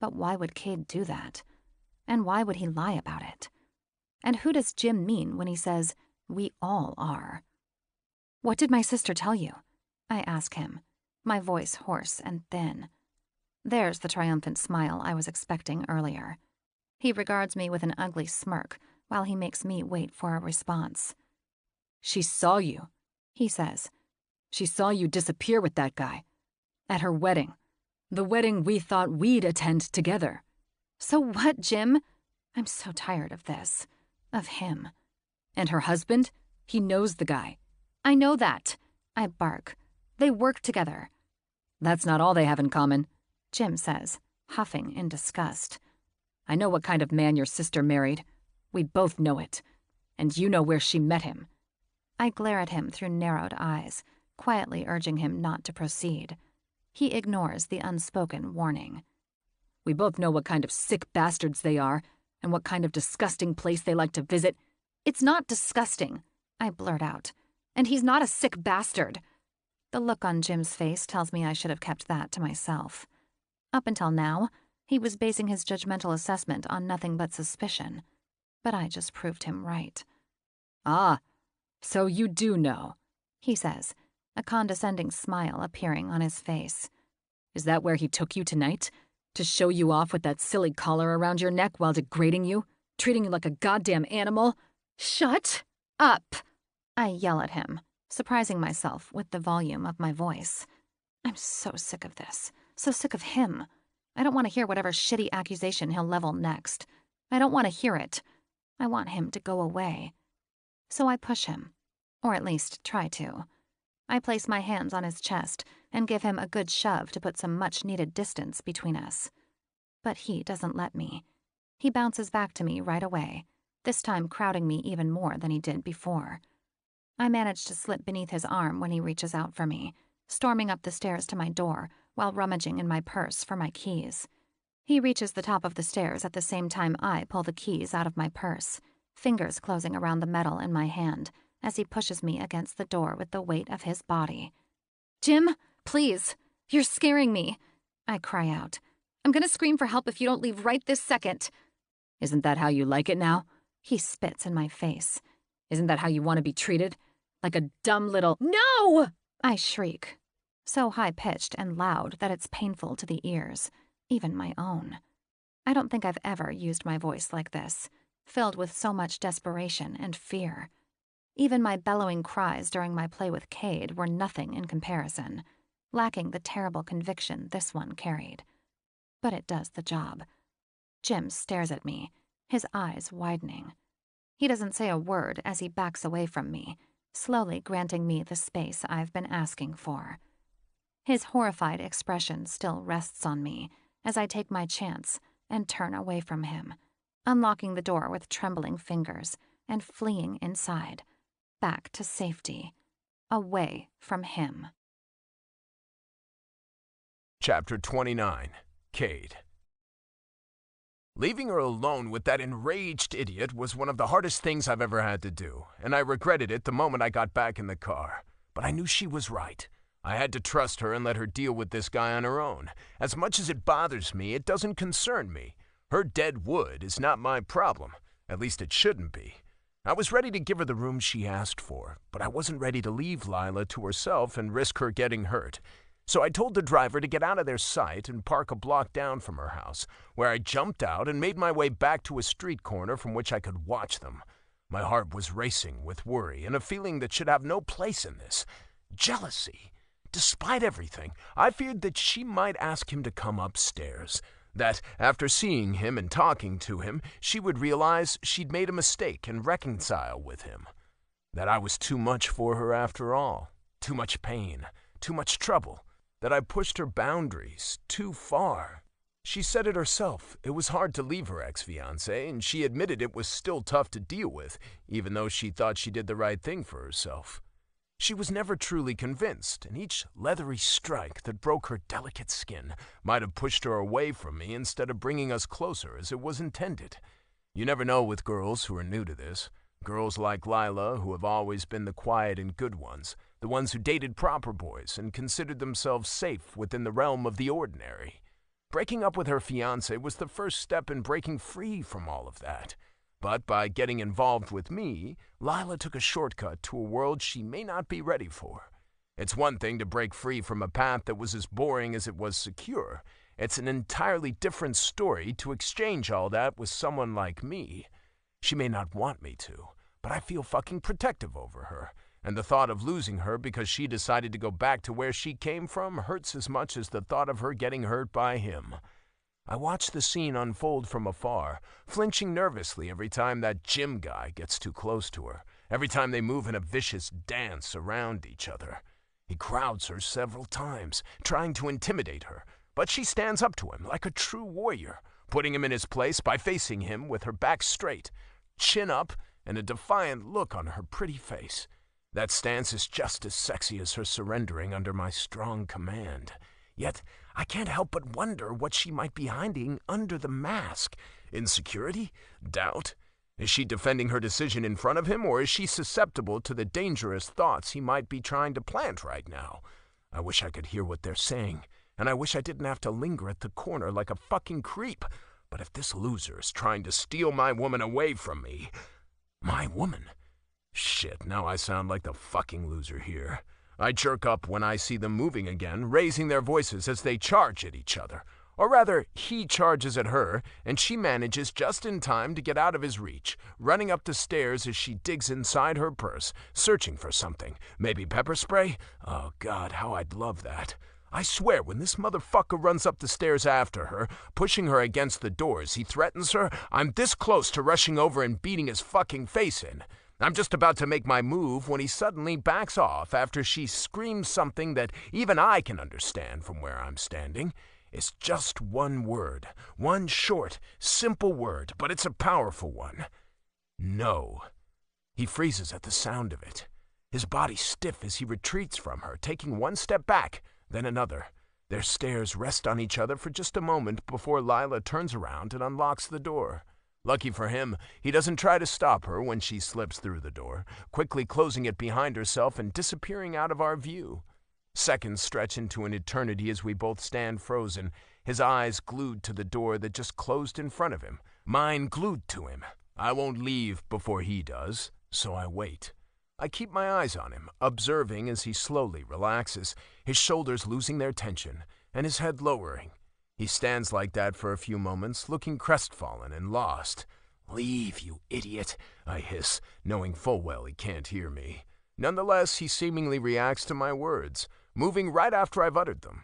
But why would Cade do that? And why would he lie about it? And who does Jim mean when he says, We all are. What did my sister tell you? I ask him, my voice hoarse and thin. There's the triumphant smile I was expecting earlier. He regards me with an ugly smirk while he makes me wait for a response. She saw you, he says. She saw you disappear with that guy. At her wedding. The wedding we thought we'd attend together. So what, Jim? I'm so tired of this. Of him. And her husband? He knows the guy. I know that. I bark. They work together. That's not all they have in common, Jim says, huffing in disgust. I know what kind of man your sister married. We both know it. And you know where she met him. I glare at him through narrowed eyes, quietly urging him not to proceed. He ignores the unspoken warning. We both know what kind of sick bastards they are, and what kind of disgusting place they like to visit. It's not disgusting, I blurt out. And he's not a sick bastard. The look on Jim's face tells me I should have kept that to myself. Up until now, he was basing his judgmental assessment on nothing but suspicion. But I just proved him right. Ah, so you do know, he says, a condescending smile appearing on his face. Is that where he took you tonight? To show you off with that silly collar around your neck while degrading you? Treating you like a goddamn animal? Shut up! I yell at him, surprising myself with the volume of my voice. I'm so sick of this. So sick of him. I don't want to hear whatever shitty accusation he'll level next. I don't want to hear it. I want him to go away. So I push him, or at least try to. I place my hands on his chest and give him a good shove to put some much-needed distance between us. But he doesn't let me. He bounces back to me right away, this time crowding me even more than he did before. I manage to slip beneath his arm when he reaches out for me, storming up the stairs to my door while rummaging in my purse for my keys. He reaches the top of the stairs at the same time I pull the keys out of my purse, fingers closing around the metal in my hand as he pushes me against the door with the weight of his body. "Jim, please, you're scaring me," I cry out. "I'm gonna scream for help if you don't leave right this second." Isn't that how you like it now? He spits in my face. Isn't that how you want to be treated? Like a dumb little— "No!" I shriek, so high-pitched and loud that it's painful to the ears, even my own. I don't think I've ever used my voice like this, filled with so much desperation and fear. Even my bellowing cries during my play with Cade were nothing in comparison, lacking the terrible conviction this one carried. But it does the job. Jim stares at me, his eyes widening. He doesn't say a word as he backs away from me, slowly granting me the space I've been asking for. His horrified expression still rests on me as I take my chance and turn away from him, unlocking the door with trembling fingers and fleeing inside, back to safety, away from him. Chapter 29. Cade. Leaving her alone with that enraged idiot was one of the hardest things I've ever had to do, and I regretted it the moment I got back in the car. But I knew she was right. I had to trust her and let her deal with this guy on her own. As much as it bothers me, it doesn't concern me. Her dead wood is not my problem. At least it shouldn't be. I was ready to give her the room she asked for, but I wasn't ready to leave Lila to herself and risk her getting hurt. So I told the driver to get out of their sight and park a block down from her house, where I jumped out and made my way back to a street corner from which I could watch them. My heart was racing with worry and a feeling that should have no place in this. Jealousy. Despite everything, I feared that she might ask him to come upstairs. That, after seeing him and talking to him, she would realize she'd made a mistake and reconcile with him. That I was too much for her after all. Too much pain. Too much trouble. That I pushed her boundaries too far. She said it herself. It was hard to leave her ex-fiancé, and she admitted it was still tough to deal with, even though she thought she did the right thing for herself. She was never truly convinced, and each leathery strike that broke her delicate skin might have pushed her away from me instead of bringing us closer as it was intended. You never know with girls who are new to this. Girls like Lila, who have always been the quiet and good ones, the ones who dated proper boys and considered themselves safe within the realm of the ordinary. Breaking up with her fiancé was the first step in breaking free from all of that. But by getting involved with me, Lila took a shortcut to a world she may not be ready for. It's one thing to break free from a path that was as boring as it was secure. It's an entirely different story to exchange all that with someone like me. She may not want me to, but I feel fucking protective over her. And the thought of losing her because she decided to go back to where she came from hurts as much as the thought of her getting hurt by him. I watch the scene unfold from afar, flinching nervously every time that gym guy gets too close to her, every time they move in a vicious dance around each other. He crowds her several times, trying to intimidate her, but she stands up to him like a true warrior, putting him in his place by facing him with her back straight, chin up, and a defiant look on her pretty face. That stance is just as sexy as her surrendering under my strong command. Yet, I can't help but wonder what she might be hiding under the mask. Insecurity? Doubt? Is she defending her decision in front of him, or is she susceptible to the dangerous thoughts he might be trying to plant right now? I wish I could hear what they're saying, and I wish I didn't have to linger at the corner like a fucking creep. But if this loser is trying to steal my woman away from me... My woman? Shit, now I sound like the fucking loser here. I jerk up when I see them moving again, raising their voices as they charge at each other. Or rather, he charges at her, and she manages just in time to get out of his reach, running up the stairs as she digs inside her purse, searching for something. Maybe pepper spray? Oh God, how I'd love that. I swear, when this motherfucker runs up the stairs after her, pushing her against the doors, he threatens her, I'm this close to rushing over and beating his fucking face in. I'm just about to make my move when he suddenly backs off after she screams something that even I can understand from where I'm standing. It's just one word, one short, simple word, but it's a powerful one. No. He freezes at the sound of it, his body stiff as he retreats from her, taking one step back, then another. Their stares rest on each other for just a moment before Lila turns around and unlocks the door. Lucky for him, he doesn't try to stop her when she slips through the door, quickly closing it behind herself and disappearing out of our view. Seconds stretch into an eternity as we both stand frozen, his eyes glued to the door that just closed in front of him, mine glued to him. I won't leave before he does, so I wait. I keep my eyes on him, observing as he slowly relaxes, his shoulders losing their tension, and his head lowering. He stands like that for a few moments, looking crestfallen and lost. "Leave, you idiot," I hiss, knowing full well he can't hear me. Nonetheless, he seemingly reacts to my words, moving right after I've uttered them.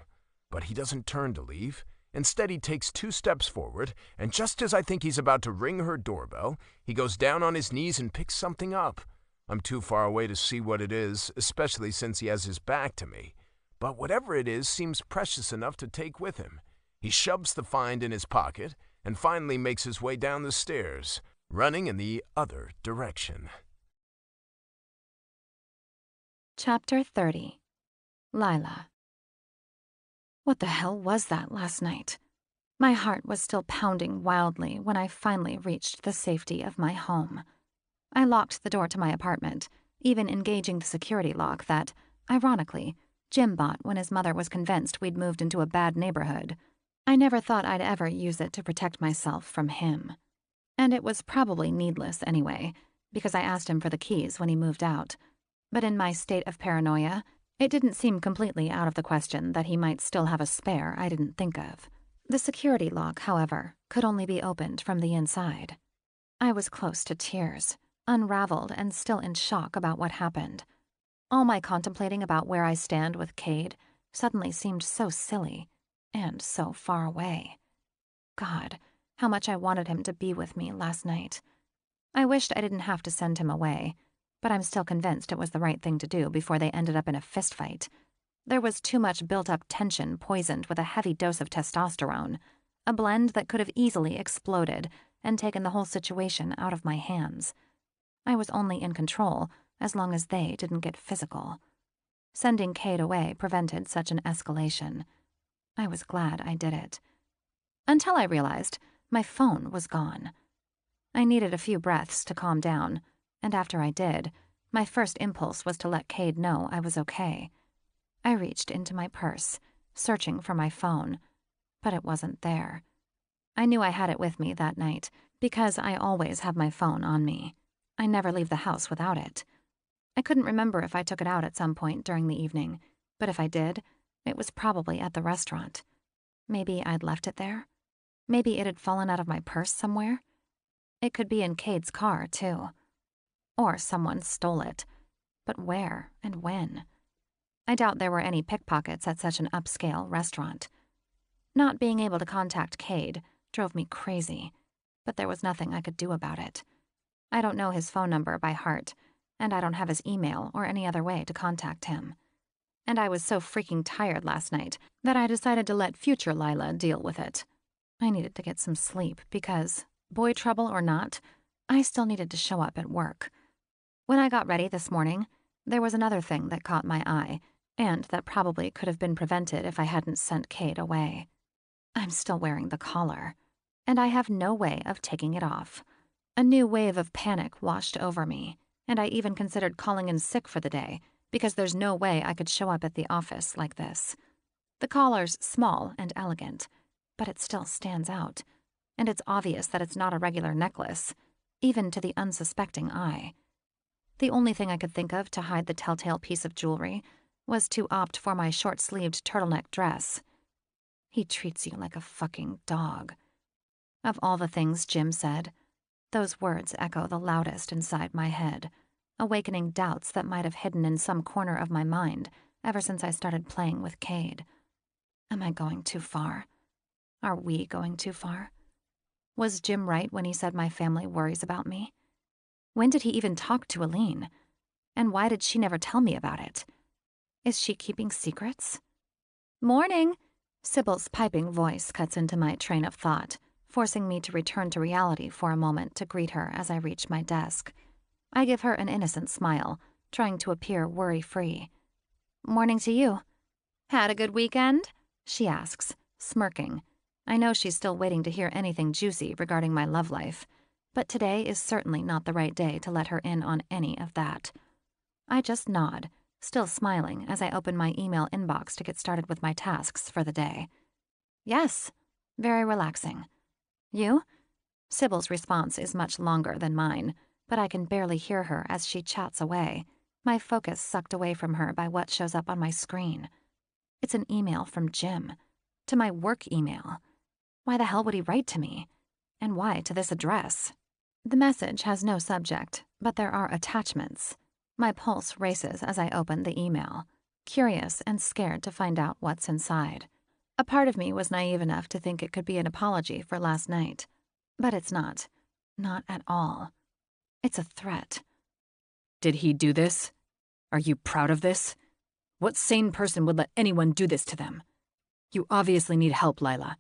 But he doesn't turn to leave. Instead, he takes 2 steps forward, and just as I think he's about to ring her doorbell, he goes down on his knees and picks something up. I'm too far away to see what it is, especially since he has his back to me. But whatever it is seems precious enough to take with him. He shoves the find in his pocket and finally makes his way down the stairs, running in the other direction. Chapter 30. Lila. What the hell was that last night? My heart was still pounding wildly when I finally reached the safety of my home. I locked the door to my apartment, even engaging the security lock that, ironically, Jim bought when his mother was convinced we'd moved into a bad neighborhood. I never thought I'd ever use it to protect myself from him. And it was probably needless anyway, because I asked him for the keys when he moved out. But in my state of paranoia, it didn't seem completely out of the question that he might still have a spare I didn't think of. The security lock, however, could only be opened from the inside. I was close to tears, unraveled and still in shock about what happened. All my contemplating about where I stand with Cade suddenly seemed so silly. And so far away. God, how much I wanted him to be with me last night. I wished I didn't have to send him away, but I'm still convinced it was the right thing to do before they ended up in a fistfight. There was too much built-up tension poisoned with a heavy dose of testosterone, a blend that could have easily exploded and taken the whole situation out of my hands. I was only in control as long as they didn't get physical. Sending Cade away prevented such an escalation. I was glad I did it. Until I realized my phone was gone. I needed a few breaths to calm down, and after I did, my first impulse was to let Cade know I was okay. I reached into my purse, searching for my phone, but it wasn't there. I knew I had it with me that night because I always have my phone on me. I never leave the house without it. I couldn't remember if I took it out at some point during the evening, but if I did, it was probably at the restaurant. Maybe I'd left it there. Maybe it had fallen out of my purse somewhere. It could be in Cade's car, too. Or someone stole it. But where and when? I doubt there were any pickpockets at such an upscale restaurant. Not being able to contact Cade drove me crazy, but there was nothing I could do about it. I don't know his phone number by heart, and I don't have his email or any other way to contact him. And I was so freaking tired last night that I decided to let future Lila deal with it. I needed to get some sleep because, boy trouble or not, I still needed to show up at work. When I got ready this morning, there was another thing that caught my eye, and that probably could have been prevented if I hadn't sent Cade away. I'm still wearing the collar, and I have no way of taking it off. A new wave of panic washed over me, and I even considered calling in sick for the day, because there's no way I could show up at the office like this. The collar's small and elegant, but it still stands out, and it's obvious that it's not a regular necklace, even to the unsuspecting eye. The only thing I could think of to hide the telltale piece of jewelry was to opt for my short-sleeved turtleneck dress. He treats you like a fucking dog. Of all the things Jim said, those words echo the loudest inside my head, awakening doubts that might have hidden in some corner of my mind ever since I started playing with Cade. Am I going too far? Are we going too far? Was Jim right when he said my family worries about me? When did he even talk to Aline? And why did she never tell me about it? Is she keeping secrets? Morning! Sybil's piping voice cuts into my train of thought, forcing me to return to reality for a moment to greet her as I reach my desk. I give her an innocent smile, trying to appear worry-free. Morning to you. Had a good weekend? She asks, smirking. I know she's still waiting to hear anything juicy regarding my love life, but today is certainly not the right day to let her in on any of that. I just nod, still smiling as I open my email inbox to get started with my tasks for the day. Yes, very relaxing. You? Sybil's response is much longer than mine, but I can barely hear her as she chats away, my focus sucked away from her by what shows up on my screen. It's an email from Jim, to my work email. Why the hell would he write to me? And why to this address? The message has no subject, but there are attachments. My pulse races as I open the email, curious and scared to find out what's inside. A part of me was naive enough to think it could be an apology for last night. But it's not. Not at all. It's a threat. Did he do this? Are you proud of this? What sane person would let anyone do this to them? You obviously need help, Lila.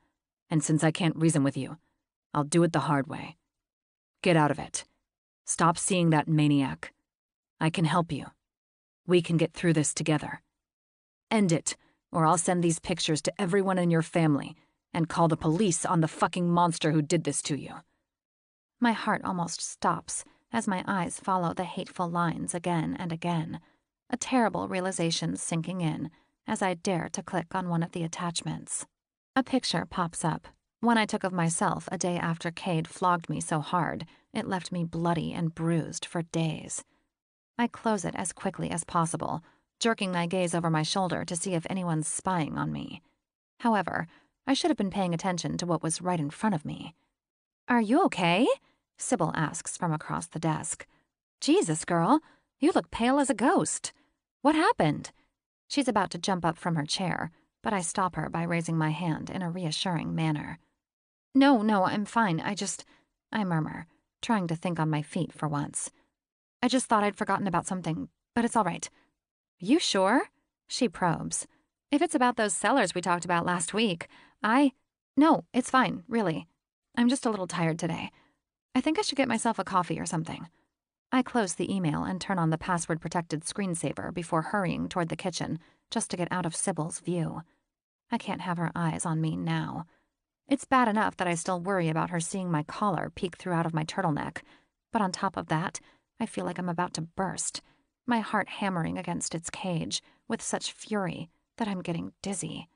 And since I can't reason with you, I'll do it the hard way. Get out of it. Stop seeing that maniac. I can help you. We can get through this together. End it, or I'll send these pictures to everyone in your family and call the police on the fucking monster who did this to you. My heart almost stops as my eyes follow the hateful lines again and again, a terrible realization sinking in as I dare to click on one of the attachments. A picture pops up, one I took of myself a day after Cade flogged me so hard it left me bloody and bruised for days. I close it as quickly as possible, jerking my gaze over my shoulder to see if anyone's spying on me. However, I should have been paying attention to what was right in front of me. Are you okay? Sybil asks from across the desk. Jesus, girl, you look pale as a ghost. What happened? She's about to jump up from her chair, but I stop her by raising my hand in a reassuring manner. No, I'm fine. I murmur, trying to think on my feet for once. I just thought I'd forgotten about something, but it's all right. You sure? She probes. If it's about those sellers we talked about last week, No, it's fine, really. I'm just a little tired today. I think I should get myself a coffee or something. I close the email and turn on the password-protected screensaver before hurrying toward the kitchen, just to get out of Sybil's view. I can't have her eyes on me now. It's bad enough that I still worry about her seeing my collar peek through out of my turtleneck, but on top of that, I feel like I'm about to burst, my heart hammering against its cage with such fury that I'm getting dizzy.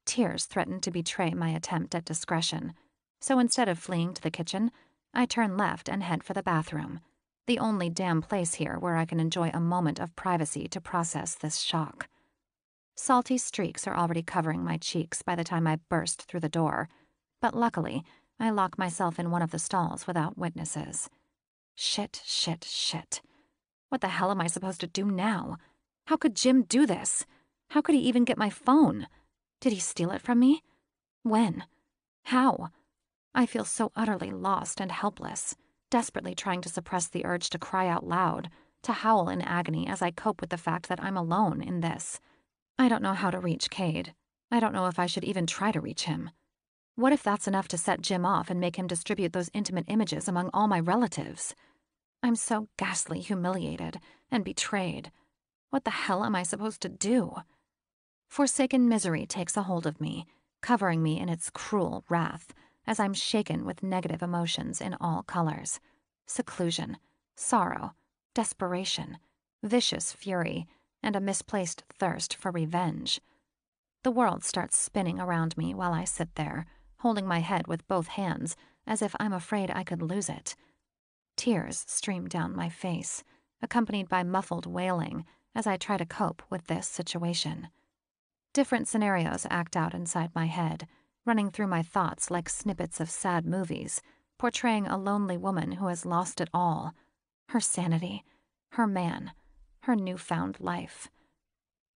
Tears threaten to betray my attempt at discretion, so instead of fleeing to the kitchen, I turn left and head for the bathroom, the only damn place here where I can enjoy a moment of privacy to process this shock. Salty streaks are already covering my cheeks by the time I burst through the door, but luckily, I lock myself in one of the stalls without witnesses. Shit, shit, shit. What the hell am I supposed to do now? How could Jim do this? How could he even get my phone? Did he steal it from me? When? How? I feel so utterly lost and helpless, desperately trying to suppress the urge to cry out loud, to howl in agony as I cope with the fact that I'm alone in this. I don't know how to reach Cade. I don't know if I should even try to reach him. What if that's enough to set Jim off and make him distribute those intimate images among all my relatives? I'm so ghastly humiliated and betrayed. What the hell am I supposed to do? Forsaken misery takes a hold of me, covering me in its cruel wrath, as I'm shaken with negative emotions in all colors. Seclusion, sorrow, desperation, vicious fury, and a misplaced thirst for revenge. The world starts spinning around me while I sit there, holding my head with both hands, as if I'm afraid I could lose it. Tears stream down my face, accompanied by muffled wailing, as I try to cope with this situation. Different scenarios act out inside my head, running through my thoughts like snippets of sad movies, portraying a lonely woman who has lost it all. Her sanity, her man, her newfound life.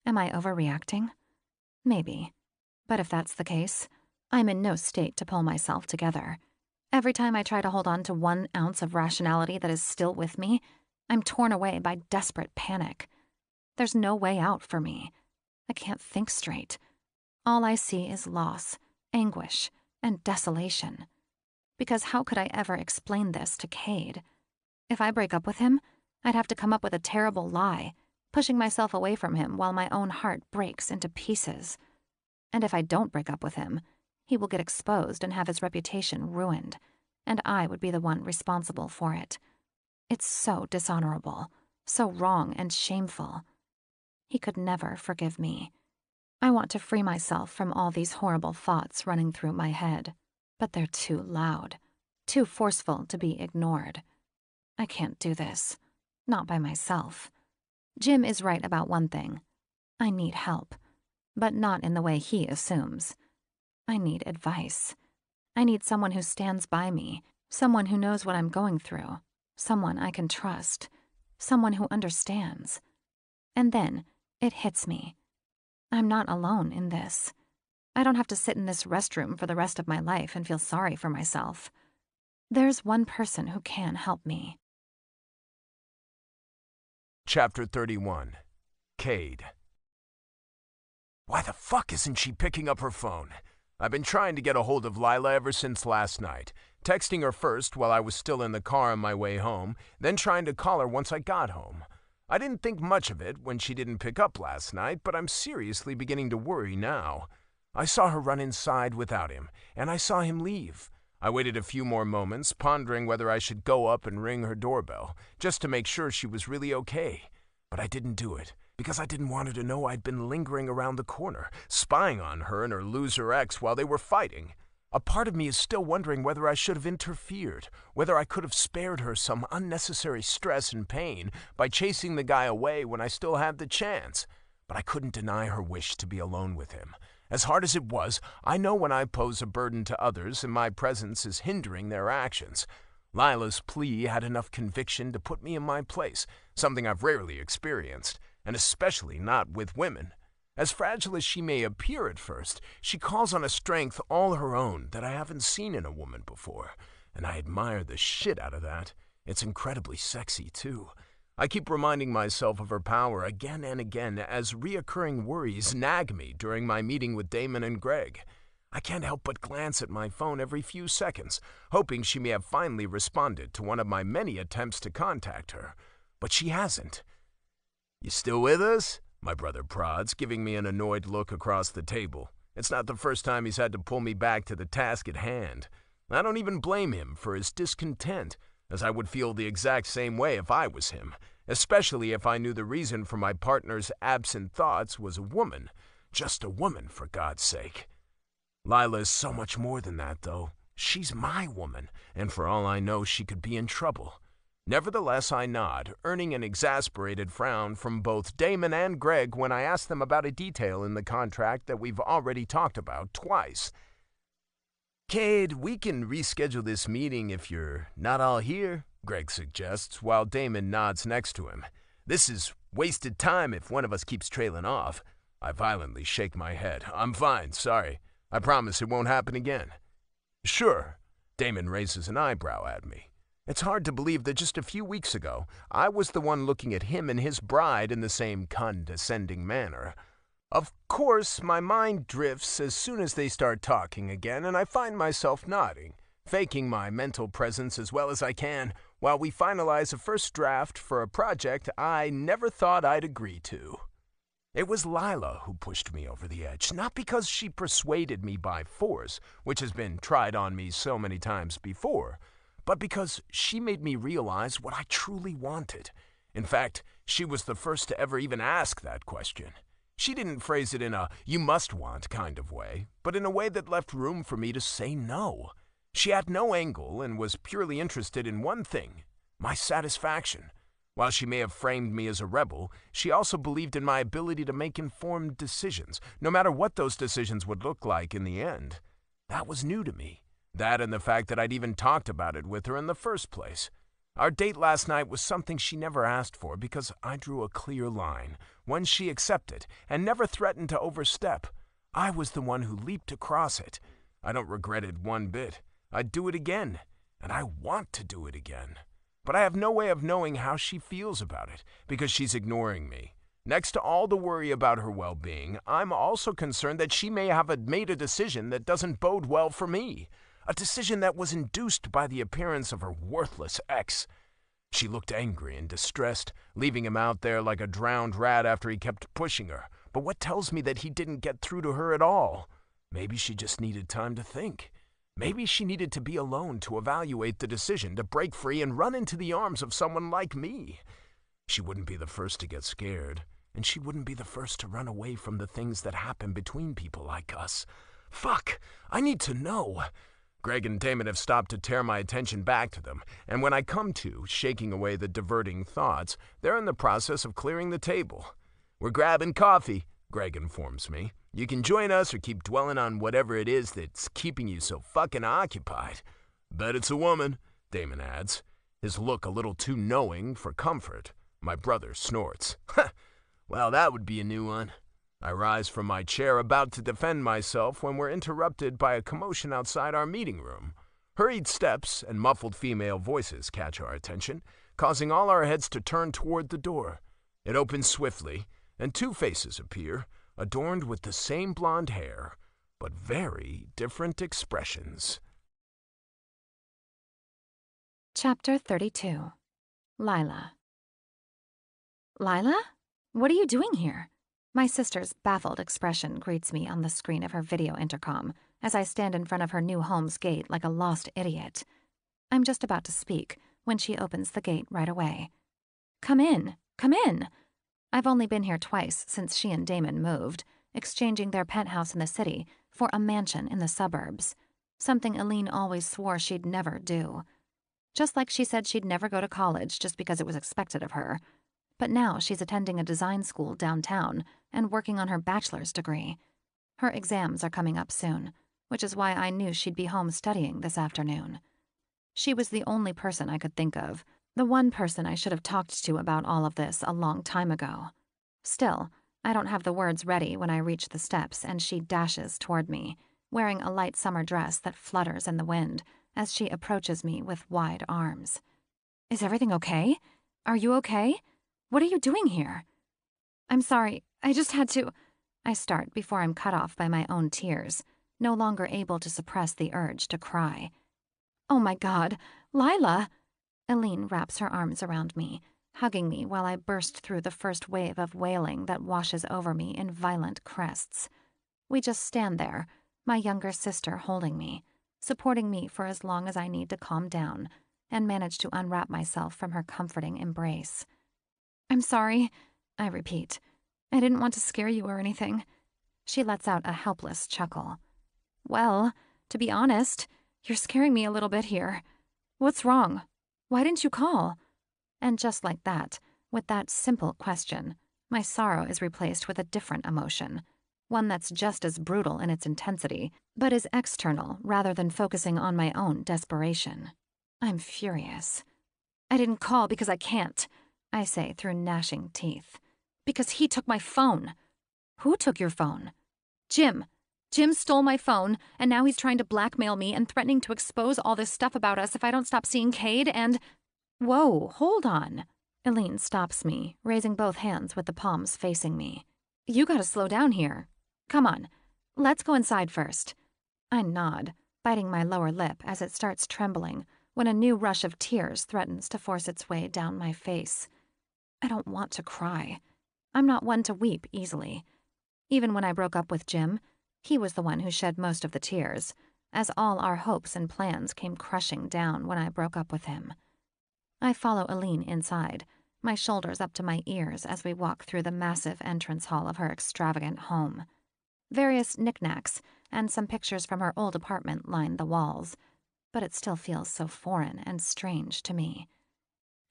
Am I overreacting? Maybe. But if that's the case, I'm in no state to pull myself together. Every time I try to hold on to 1 ounce of rationality that is still with me, I'm torn away by desperate panic. There's no way out for me. I can't think straight. All I see is loss, anguish, and desolation. Because how could I ever explain this to Cade? If I break up with him, I'd have to come up with a terrible lie, pushing myself away from him while my own heart breaks into pieces. And if I don't break up with him, he will get exposed and have his reputation ruined, and I would be the one responsible for it. It's so dishonorable, so wrong and shameful. He could never forgive me. I want to free myself from all these horrible thoughts running through my head, but they're too loud, too forceful to be ignored. I can't do this, not by myself. Jim is right about one thing. I need help, but not in the way he assumes. I need advice. I need someone who stands by me, someone who knows what I'm going through, someone I can trust, someone who understands. And then it hits me. I'm not alone in this. I don't have to sit in this restroom for the rest of my life and feel sorry for myself. There's one person who can help me. Chapter 31. Cade. Why the fuck isn't she picking up her phone? I've been trying to get a hold of Lila ever since last night, texting her first while I was still in the car on my way home, then trying to call her once I got home. I didn't think much of it when she didn't pick up last night, but I'm seriously beginning to worry now. I saw her run inside without him, and I saw him leave. I waited a few more moments, pondering whether I should go up and ring her doorbell, just to make sure she was really okay. But I didn't do it, because I didn't want her to know I'd been lingering around the corner, spying on her and her loser ex while they were fighting. A part of me is still wondering whether I should have interfered, whether I could have spared her some unnecessary stress and pain by chasing the guy away when I still had the chance. But I couldn't deny her wish to be alone with him. As hard as it was, I know when I pose a burden to others and my presence is hindering their actions. Lila's plea had enough conviction to put me in my place, something I've rarely experienced, and especially not with women. As fragile as she may appear at first, she calls on a strength all her own that I haven't seen in a woman before, and I admire the shit out of that. It's incredibly sexy, too. I keep reminding myself of her power again and again as reoccurring worries nag me during my meeting with Damon and Greg. I can't help but glance at my phone every few seconds, hoping she may have finally responded to one of my many attempts to contact her. But she hasn't. "You still with us?" my brother prods, giving me an annoyed look across the table. It's not the first time he's had to pull me back to the task at hand. I don't even blame him for his discontent, as I would feel the exact same way if I was him, especially if I knew the reason for my partner's absent thoughts was a woman. Just a woman, for God's sake. Lila is so much more than that, though. She's my woman, and for all I know, she could be in trouble. Nevertheless, I nod, earning an exasperated frown from both Damon and Greg when I ask them about a detail in the contract that we've already talked about twice. Cade, we can reschedule this meeting if you're not all here, Greg suggests, while Damon nods next to him. This is wasted time if one of us keeps trailing off. I violently shake my head. I'm fine, sorry. I promise it won't happen again. Sure. Damon raises an eyebrow at me. It's hard to believe that just a few weeks ago, I was the one looking at him and his bride in the same condescending manner. Of course, my mind drifts as soon as they start talking again, and I find myself nodding, faking my mental presence as well as I can, while we finalize a first draft for a project I never thought I'd agree to. It was Lila who pushed me over the edge, not because she persuaded me by force, which has been tried on me so many times before, but because she made me realize what I truly wanted. In fact, she was the first to ever even ask that question. She didn't phrase it in a "you must want" kind of way, but in a way that left room for me to say no. She had no angle and was purely interested in one thing, my satisfaction. While she may have framed me as a rebel, she also believed in my ability to make informed decisions, no matter what those decisions would look like in the end. That was new to me. That and the fact that I'd even talked about it with her in the first place. Our date last night was something she never asked for because I drew a clear line, one she accepted, and never threatened to overstep. I was the one who leaped across it. I don't regret it one bit. I'd do it again, and I want to do it again. But I have no way of knowing how she feels about it, because she's ignoring me. Next to all the worry about her well-being, I'm also concerned that she may have made a decision that doesn't bode well for me. A decision that was induced by the appearance of her worthless ex. She looked angry and distressed, leaving him out there like a drowned rat after he kept pushing her. But what tells me that he didn't get through to her at all? Maybe she just needed time to think. Maybe she needed to be alone to evaluate the decision to break free and run into the arms of someone like me. She wouldn't be the first to get scared, and she wouldn't be the first to run away from the things that happen between people like us. Fuck! I need to know. Greg and Damon have stopped to tear my attention back to them, and when I come to, shaking away the diverting thoughts, they're in the process of clearing the table. We're grabbing coffee, Greg informs me. You can join us or keep dwelling on whatever it is that's keeping you so fucking occupied. Bet it's a woman, Damon adds, his look a little too knowing for comfort. My brother snorts. Well, that would be a new one. I rise from my chair, about to defend myself, when we're interrupted by a commotion outside our meeting room. Hurried steps and muffled female voices catch our attention, causing all our heads to turn toward the door. It opens swiftly, and two faces appear, adorned with the same blonde hair, but very different expressions. Chapter 32. Lila. Lila? What are you doing here? My sister's baffled expression greets me on the screen of her video intercom as I stand in front of her new home's gate like a lost idiot. I'm just about to speak when she opens the gate right away. Come in, come in. I've only been here twice since she and Damon moved, exchanging their penthouse in the city for a mansion in the suburbs, something Aline always swore she'd never do. Just like she said she'd never go to college just because it was expected of her. But now she's attending a design school downtown and working on her bachelor's degree. Her exams are coming up soon, which is why I knew she'd be home studying this afternoon. She was the only person I could think of, the one person I should have talked to about all of this a long time ago. Still, I don't have the words ready when I reach the steps and she dashes toward me, wearing a light summer dress that flutters in the wind as she approaches me with wide arms. Is everything okay? Are you okay? What are you doing here? I'm sorry, I just had to... I start before I'm cut off by my own tears, no longer able to suppress the urge to cry. Oh my God, Lila! Aline wraps her arms around me, hugging me while I burst through the first wave of wailing that washes over me in violent crests. We just stand there, my younger sister holding me, supporting me for as long as I need to calm down, and manage to unwrap myself from her comforting embrace. I'm sorry, I repeat. I didn't want to scare you or anything. She lets out a helpless chuckle. Well, to be honest, You're scaring me a little bit here. What's wrong? Why didn't you call? And just like that, with that simple question, my sorrow is replaced with a different emotion, one that's just as brutal in its intensity, but is external rather than focusing on my own desperation. I'm furious. I didn't call because I can't, I say through gnashing teeth. Because he took my phone. Who took your phone? Jim. Jim stole my phone, and now he's trying to blackmail me and threatening to expose all this stuff about us if I don't stop seeing Cade and... Whoa, hold on. Eileen stops me, raising both hands with the palms facing me. You gotta slow down here. Come on, let's go inside first. I nod, biting my lower lip as it starts trembling when a new rush of tears threatens to force its way down my face. I don't want to cry. I'm not one to weep easily. Even when I broke up with Jim, he was the one who shed most of the tears, as all our hopes and plans came crushing down when I broke up with him. I follow Eileen inside, my shoulders up to my ears as we walk through the massive entrance hall of her extravagant home. Various knickknacks and some pictures from her old apartment line the walls, but it still feels so foreign and strange to me.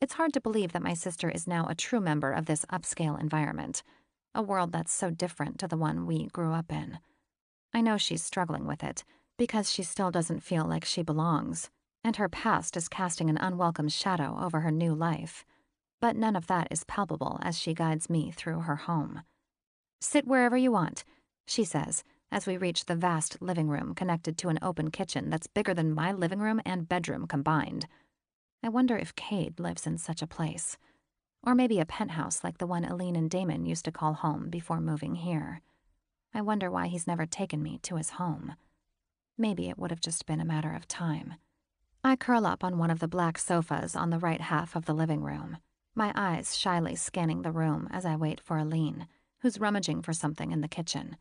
It's hard to believe that my sister is now a true member of this upscale environment, a world that's so different to the one we grew up in. I know she's struggling with it, because she still doesn't feel like she belongs, and her past is casting an unwelcome shadow over her new life. But none of that is palpable as she guides me through her home. Sit wherever you want, she says, as we reach the vast living room connected to an open kitchen that's bigger than my living room and bedroom combined. I wonder if Cade lives in such a place. Or maybe a penthouse like the one Eileen and Damon used to call home before moving here. I wonder why he's never taken me to his home. Maybe it would have just been a matter of time. I curl up on one of the black sofas on the right half of the living room, my eyes shyly scanning the room as I wait for Eileen, who's rummaging for something in the kitchen.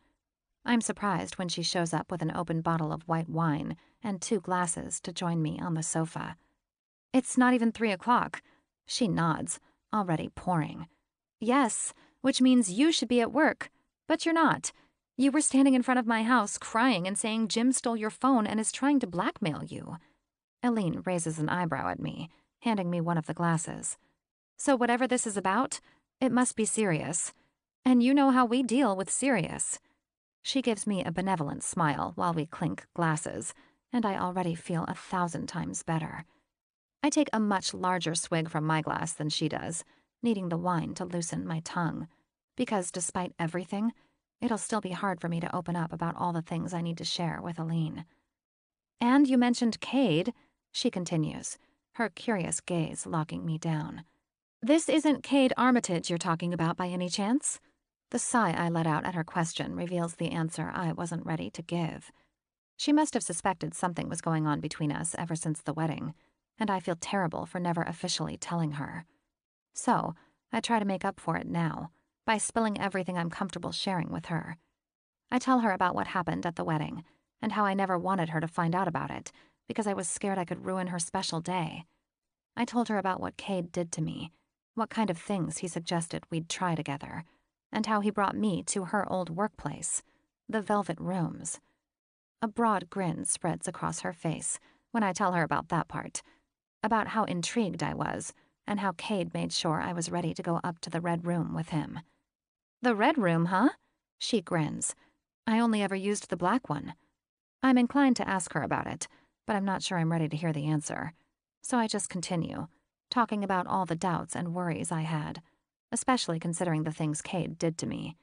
I'm surprised when she shows up with an open bottle of white wine and 2 glasses to join me on the sofa. It's not even 3 o'clock. She nods, already pouring. Yes, which means you should be at work, but you're not. You were standing in front of my house crying and saying Jim stole your phone and is trying to blackmail you. Eileen raises an eyebrow at me, handing me one of the glasses. So whatever this is about, it must be serious. And you know how we deal with serious. She gives me a benevolent smile while we clink glasses, and I already feel 1,000 times better. I take a much larger swig from my glass than she does, needing the wine to loosen my tongue, because despite everything, it'll still be hard for me to open up about all the things I need to share with Eileen. And you mentioned Cade, she continues, her curious gaze locking me down. This isn't Cade Armitage you're talking about by any chance? The sigh I let out at her question reveals the answer I wasn't ready to give. She must have suspected something was going on between us ever since the wedding, and I feel terrible for never officially telling her. So, I try to make up for it now, by spilling everything I'm comfortable sharing with her. I tell her about what happened at the wedding, and how I never wanted her to find out about it, because I was scared I could ruin her special day. I told her about what Cade did to me, what kind of things he suggested we'd try together, and how he brought me to her old workplace, the Velvet Rooms. A broad grin spreads across her face when I tell her about that part, about how intrigued I was, and how Cade made sure I was ready to go up to the Red Room with him. The Red Room, huh? She grins. I only ever used the black one. I'm inclined to ask her about it, but I'm not sure I'm ready to hear the answer. So I just continue, talking about all the doubts and worries I had, especially considering the things Cade did to me.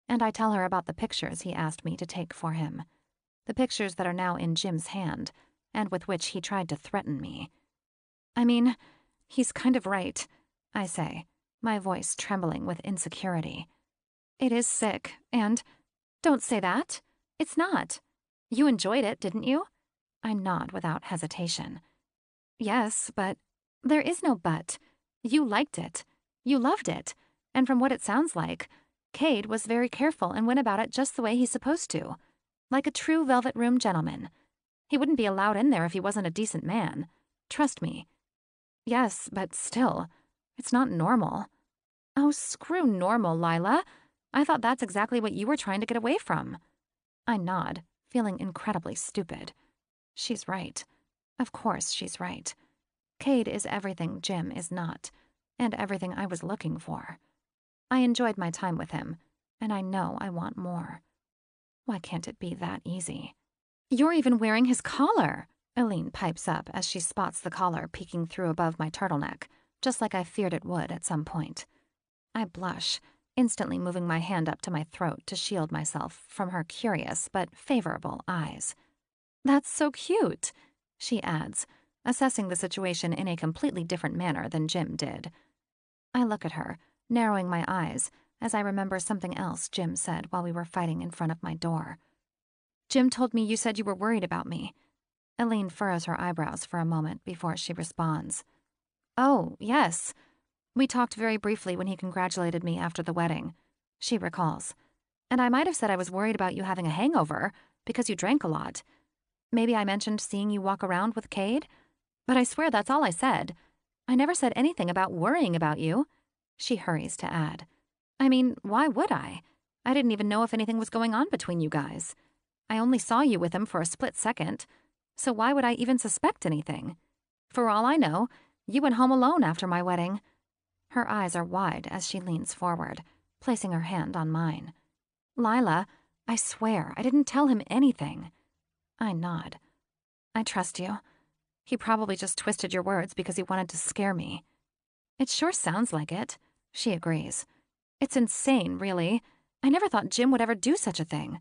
And I tell her about the pictures he asked me to take for him, the pictures that are now in Jim's hand, and with which he tried to threaten me. I mean, he's kind of right, I say, my voice trembling with insecurity. It is sick, and don't say that. It's not. You enjoyed it, didn't you? I nod without hesitation. Yes, but there is no but. You liked it. You loved it. And from what it sounds like, Cade was very careful and went about it just the way he's supposed to, like a true Velvet Room gentleman. He wouldn't be allowed in there if he wasn't a decent man. Trust me. Yes, but still, it's not normal. Oh, screw normal, Lila. I thought that's exactly what you were trying to get away from. I nod, feeling incredibly stupid. She's right. Of course she's right. Cade is everything Jim is not, and everything I was looking for. I enjoyed my time with him, and I know I want more. Why can't it be that easy? You're even wearing his collar, Eileen pipes up as she spots the collar peeking through above my turtleneck, just like I feared it would at some point. I blush, instantly moving my hand up to my throat to shield myself from her curious but favorable eyes. That's so cute, she adds, assessing the situation in a completely different manner than Jim did. I look at her, narrowing my eyes as I remember something else Jim said while we were fighting in front of my door. Jim told me you said you were worried about me. Eileen furrows her eyebrows for a moment before she responds. Oh, yes. We talked very briefly when he congratulated me after the wedding, she recalls. And I might have said I was worried about you having a hangover because you drank a lot. Maybe I mentioned seeing you walk around with Cade, but I swear that's all I said. I never said anything about worrying about you, she hurries to add. I mean, why would I? I didn't even know if anything was going on between you guys. I only saw you with him for a split second, so why would I even suspect anything? For all I know, you went home alone after my wedding. Her eyes are wide as she leans forward, placing her hand on mine. Lila, I swear, I didn't tell him anything. I nod. I trust you. He probably just twisted your words because he wanted to scare me. It sure sounds like it, she agrees. It's insane, really. I never thought Jim would ever do such a thing.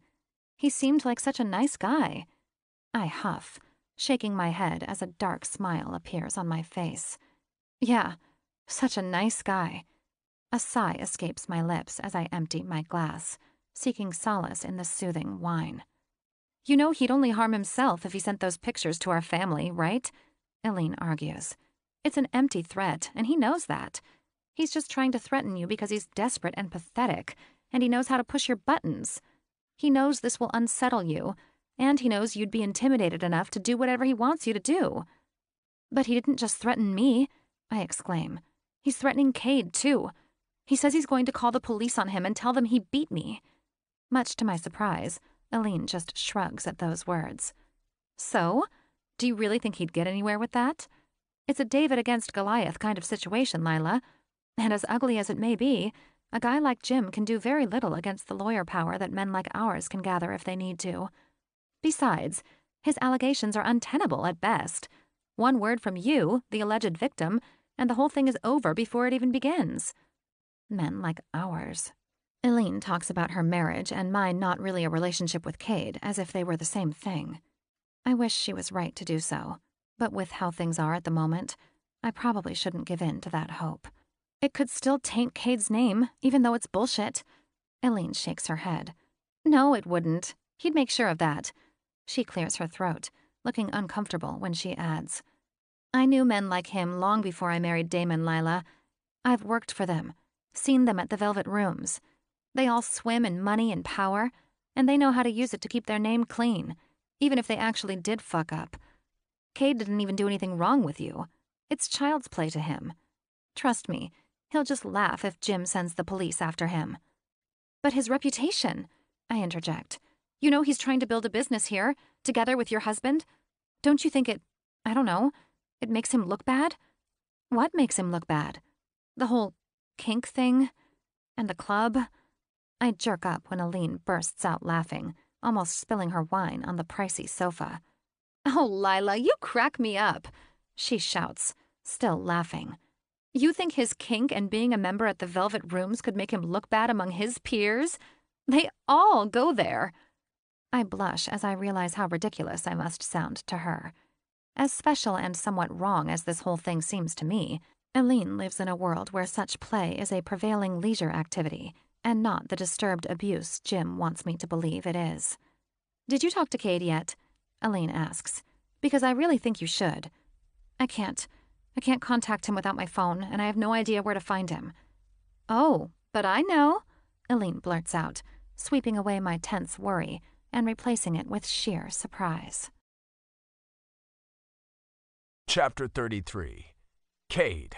He seemed like such a nice guy. I huff, shaking my head as a dark smile appears on my face. Yeah, such a nice guy. A sigh escapes my lips as I empty my glass, seeking solace in the soothing wine. You know he'd only harm himself if he sent those pictures to our family, right? Eileen argues. It's an empty threat, and he knows that. He's just trying to threaten you because he's desperate and pathetic, and he knows how to push your buttons. He knows this will unsettle you, and he knows you'd be intimidated enough to do whatever he wants you to do. But he didn't just threaten me, I exclaim. He's threatening Cade, too. He says he's going to call the police on him and tell them he beat me. Much to my surprise, Eileen just shrugs at those words. So? Do you really think he'd get anywhere with that? It's a David against Goliath kind of situation, Lila. And as ugly as it may be, a guy like Jim can do very little against the lawyer power that men like ours can gather if they need to. Besides, his allegations are untenable at best. One word from you, the alleged victim, and the whole thing is over before it even begins. Men like ours. Eileen talks about her marriage and mine not really a relationship with Cade, as if they were the same thing. I wish she was right to do so, but with how things are at the moment, I probably shouldn't give in to that hope. It could still taint Cade's name, even though it's bullshit. Eileen shakes her head. No, it wouldn't. He'd make sure of that. She clears her throat, looking uncomfortable when she adds, I knew men like him long before I married Damon, Lila. I've worked for them, seen them at the Velvet Rooms. They all swim in money and power, and they know how to use it to keep their name clean, even if they actually did fuck up. Cade didn't even do anything wrong with you. It's child's play to him. Trust me, he'll just laugh if Jim sends the police after him. But his reputation, I interject. You know he's trying to build a business here, together with your husband. Don't you think I don't know, it makes him look bad? What makes him look bad? The whole kink thing? And the club? I jerk up when Eileen bursts out laughing, almost spilling her wine on the pricey sofa. Oh, Lila, you crack me up, she shouts, still laughing. You think his kink and being a member at the Velvet Rooms could make him look bad among his peers? They all go there. I blush as I realize how ridiculous I must sound to her. As special and somewhat wrong as this whole thing seems to me, Eileen lives in a world where such play is a prevailing leisure activity, and not the disturbed abuse Jim wants me to believe it is. Did you talk to Cade yet? Eileen asks. Because I really think you should. I can't contact him without my phone, and I have no idea where to find him. Oh, but I know, Eileen blurts out, sweeping away my tense worry and replacing it with sheer surprise. Chapter 33. Cade.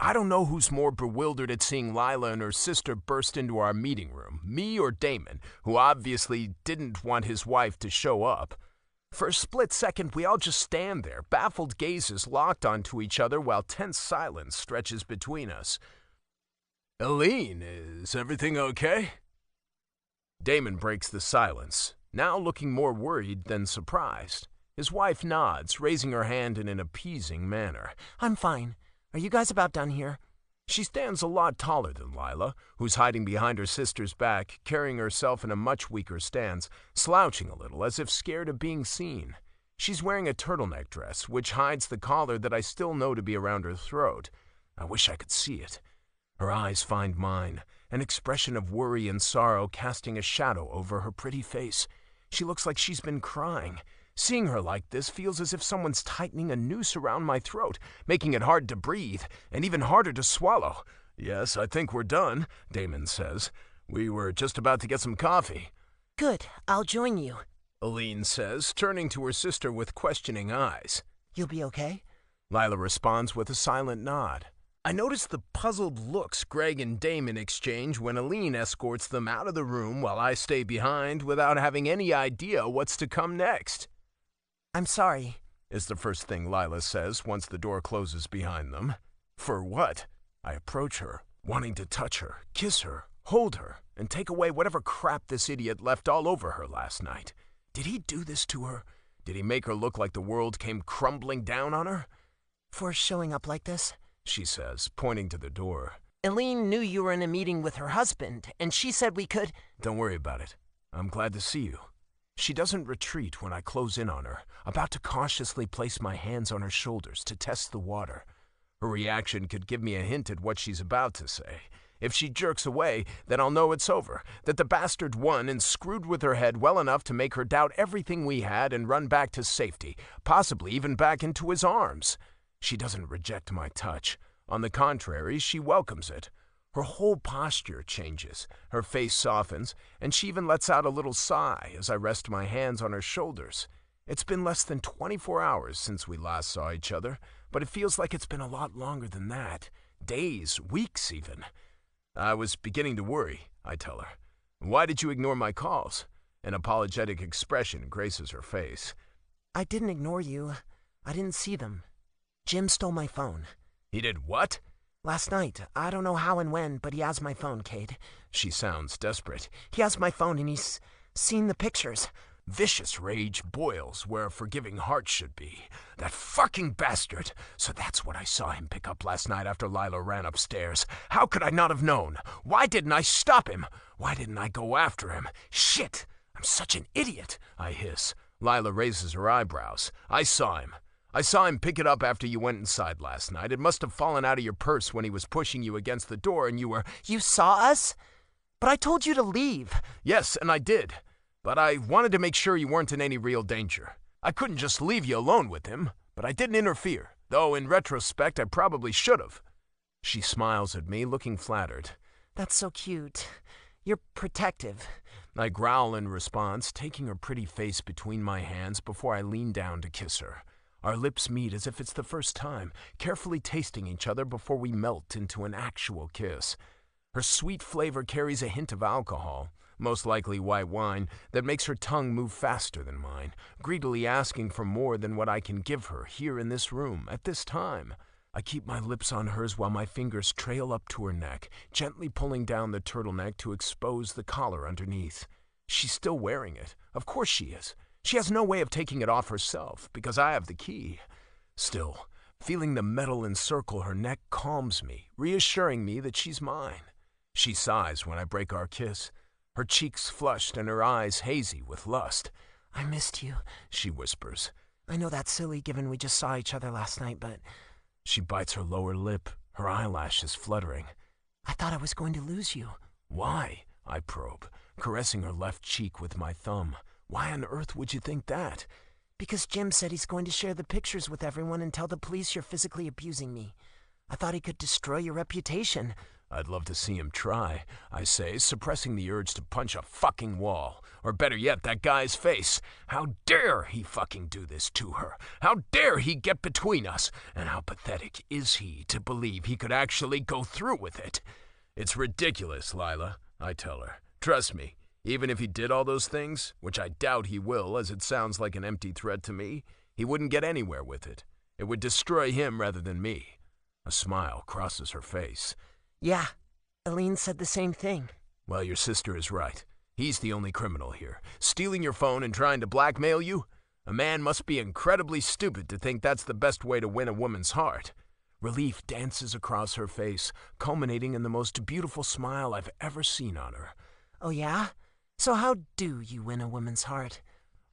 I don't know who's more bewildered at seeing Lila and her sister burst into our meeting room, me or Damon, who obviously didn't want his wife to show up. For a split second, we all just stand there, baffled gazes locked onto each other while tense silence stretches between us. "Aline, is everything okay?" Damon breaks the silence, now looking more worried than surprised. His wife nods, raising her hand in an appeasing manner. I'm fine. Are you guys about done here? She stands a lot taller than Lila, who's hiding behind her sister's back, carrying herself in a much weaker stance, slouching a little as if scared of being seen. She's wearing a turtleneck dress, which hides the collar that I still know to be around her throat. I wish I could see it. Her eyes find mine, an expression of worry and sorrow casting a shadow over her pretty face. She looks like she's been crying. Seeing her like this feels as if someone's tightening a noose around my throat, making it hard to breathe, and even harder to swallow. "Yes, I think we're done," Damon says. "We were just about to get some coffee." Good, I'll join you. Aline says, turning to her sister with questioning eyes. You'll be okay? Lila responds with a silent nod. I notice the puzzled looks Greg and Damon exchange when Aline escorts them out of the room while I stay behind without having any idea what's to come next. I'm sorry, is the first thing Lila says once the door closes behind them. For what? I approach her, wanting to touch her, kiss her, hold her, and take away whatever crap this idiot left all over her last night. Did he do this to her? Did he make her look like the world came crumbling down on her? For showing up like this, she says, pointing to the door. Aline knew you were in a meeting with her husband, and she said we could— Don't worry about it. I'm glad to see you. She doesn't retreat when I close in on her, about to cautiously place my hands on her shoulders to test the water. Her reaction could give me a hint at what she's about to say. If she jerks away, then I'll know it's over, that the bastard won and screwed with her head well enough to make her doubt everything we had and run back to safety, possibly even back into his arms. She doesn't reject my touch. On the contrary, she welcomes it. Her whole posture changes, her face softens, and she even lets out a little sigh as I rest my hands on her shoulders. It's been less than 24 hours since we last saw each other, but it feels like it's been a lot longer than that. Days, weeks even. I was beginning to worry, I tell her. Why did you ignore my calls? An apologetic expression graces her face. I didn't ignore you. I didn't see them. Jim stole my phone. He did what? Last night. I don't know how and when, but he has my phone, Cade. She sounds desperate. He has my phone and he's seen the pictures. Vicious rage boils where a forgiving heart should be. That fucking bastard! So that's what I saw him pick up last night after Lila ran upstairs. How could I not have known? Why didn't I stop him? Why didn't I go after him? Shit! I'm such an idiot, I hiss. Lila raises her eyebrows. I saw him pick it up after you went inside last night. It must have fallen out of your purse when he was pushing you against the door and you were— You saw us? But I told you to leave. Yes, and I did. But I wanted to make sure you weren't in any real danger. I couldn't just leave you alone with him, but I didn't interfere, though in retrospect I probably should have. She smiles at me, looking flattered. That's so cute. You're protective. I growl in response, taking her pretty face between my hands before I lean down to kiss her. Our lips meet as if it's the first time, carefully tasting each other before we melt into an actual kiss. Her sweet flavor carries a hint of alcohol, most likely white wine, that makes her tongue move faster than mine, greedily asking for more than what I can give her here in this room, at this time. I keep my lips on hers while my fingers trail up to her neck, gently pulling down the turtleneck to expose the collar underneath. She's still wearing it. Of course she is. She has no way of taking it off herself, because I have the key. Still, feeling the metal encircle her neck calms me, reassuring me that she's mine. She sighs when I break our kiss, her cheeks flushed and her eyes hazy with lust. I missed you, she whispers. I know that's silly given we just saw each other last night, but— She bites her lower lip, her eyelashes fluttering. I thought I was going to lose you. Why? I probe, caressing her left cheek with my thumb. Why on earth would you think that? Because Jim said he's going to share the pictures with everyone and tell the police you're physically abusing me. I thought he could destroy your reputation. I'd love to see him try, I say, suppressing the urge to punch a fucking wall. Or better yet, that guy's face. How dare he fucking do this to her? How dare he get between us? And how pathetic is he to believe he could actually go through with it? It's ridiculous, Lila, I tell her. Trust me, Even if he did all those things, which I doubt he will, as it sounds like an empty threat to me, he wouldn't get anywhere with it. It would destroy him rather than me. A smile crosses her face. Yeah, Aline said the same thing. Well, your sister is right. He's the only criminal here. Stealing your phone and trying to blackmail you? A man must be incredibly stupid to think that's the best way to win a woman's heart. Relief dances across her face, culminating in the most beautiful smile I've ever seen on her. Oh yeah? So how do you win a woman's heart?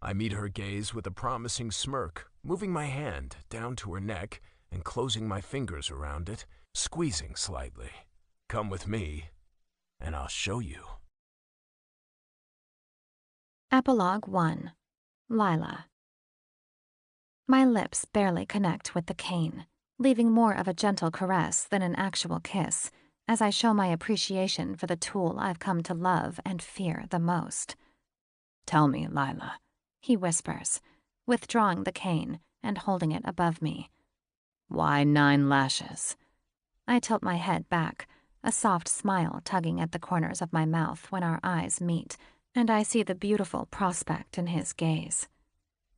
I meet her gaze with a promising smirk, moving my hand down to her neck and closing my fingers around it, squeezing slightly. Come with me, and I'll show you. Epilogue 1. Lila. My lips barely connect with the cane, leaving more of a gentle caress than an actual kiss, as I show my appreciation for the tool I've come to love and fear the most. Tell me, Lila, he whispers, withdrawing the cane and holding it above me. Why 9 lashes? I tilt my head back, a soft smile tugging at the corners of my mouth when our eyes meet, and I see the beautiful prospect in his gaze.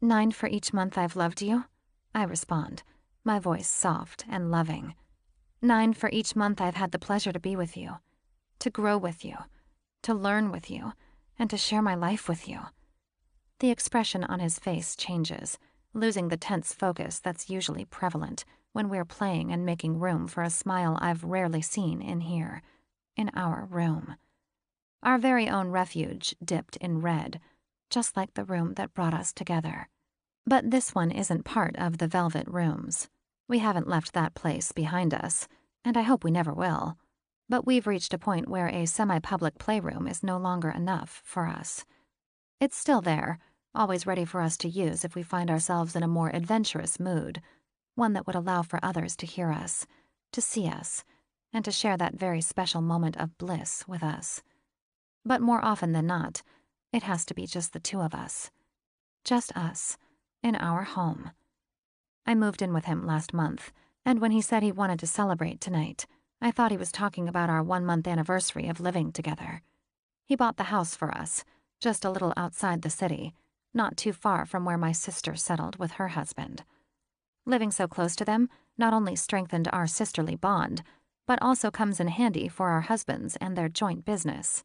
9 for each month I've loved you? I respond, my voice soft and loving. 9 for each month I've had the pleasure to be with you, to grow with you, to learn with you, and to share my life with you. The expression on his face changes, losing the tense focus that's usually prevalent when we're playing and making room for a smile I've rarely seen in here, in our room. Our very own refuge dipped in red, just like the room that brought us together. But this one isn't part of the Velvet Rooms. We haven't left that place behind us, and I hope we never will. But we've reached a point where a semi-public playroom is no longer enough for us. It's still there, always ready for us to use if we find ourselves in a more adventurous mood, one that would allow for others to hear us, to see us, and to share that very special moment of bliss with us. But more often than not, it has to be just the two of us. Just us, in our home. I moved in with him last month, and when he said he wanted to celebrate tonight, I thought he was talking about our 1-month anniversary of living together. He bought the house for us, just a little outside the city, not too far from where my sister settled with her husband. Living so close to them not only strengthened our sisterly bond, but also comes in handy for our husbands and their joint business.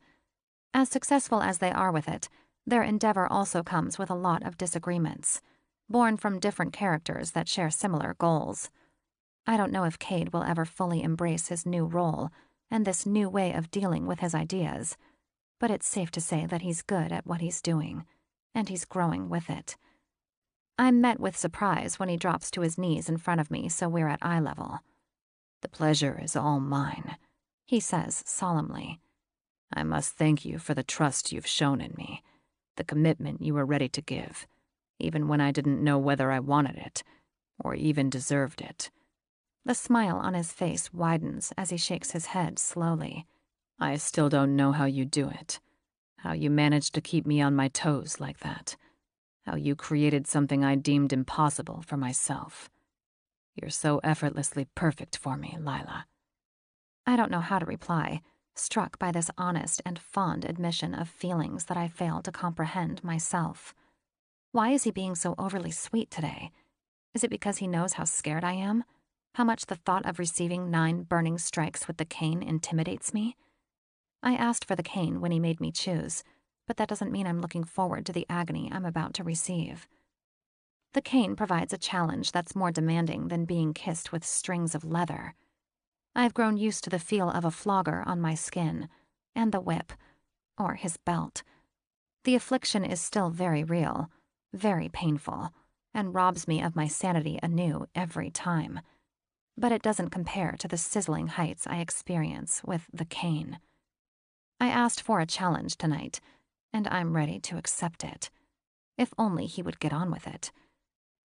As successful as they are with it, their endeavor also comes with a lot of disagreements, born from different characters that share similar goals. I don't know if Cade will ever fully embrace his new role and this new way of dealing with his ideas, but it's safe to say that he's good at what he's doing, and he's growing with it. I'm met with surprise when he drops to his knees in front of me so we're at eye level. The pleasure is all mine, he says solemnly. I must thank you for the trust you've shown in me, the commitment you were ready to give, even when I didn't know whether I wanted it, or even deserved it. The smile on his face widens as he shakes his head slowly. I still don't know how you do it, how you managed to keep me on my toes like that, how you created something I deemed impossible for myself. You're so effortlessly perfect for me, Lila. I don't know how to reply, struck by this honest and fond admission of feelings that I fail to comprehend myself. Why is he being so overly sweet today? Is it because he knows how scared I am? How much the thought of receiving 9 burning strikes with the cane intimidates me? I asked for the cane when he made me choose, but that doesn't mean I'm looking forward to the agony I'm about to receive. The cane provides a challenge that's more demanding than being kissed with strings of leather. I've grown used to the feel of a flogger on my skin, and the whip, or his belt. The affliction is still very real, very painful, and robs me of my sanity anew every time. But it doesn't compare to the sizzling heights I experience with the cane. I asked for a challenge tonight, and I'm ready to accept it. If only he would get on with it.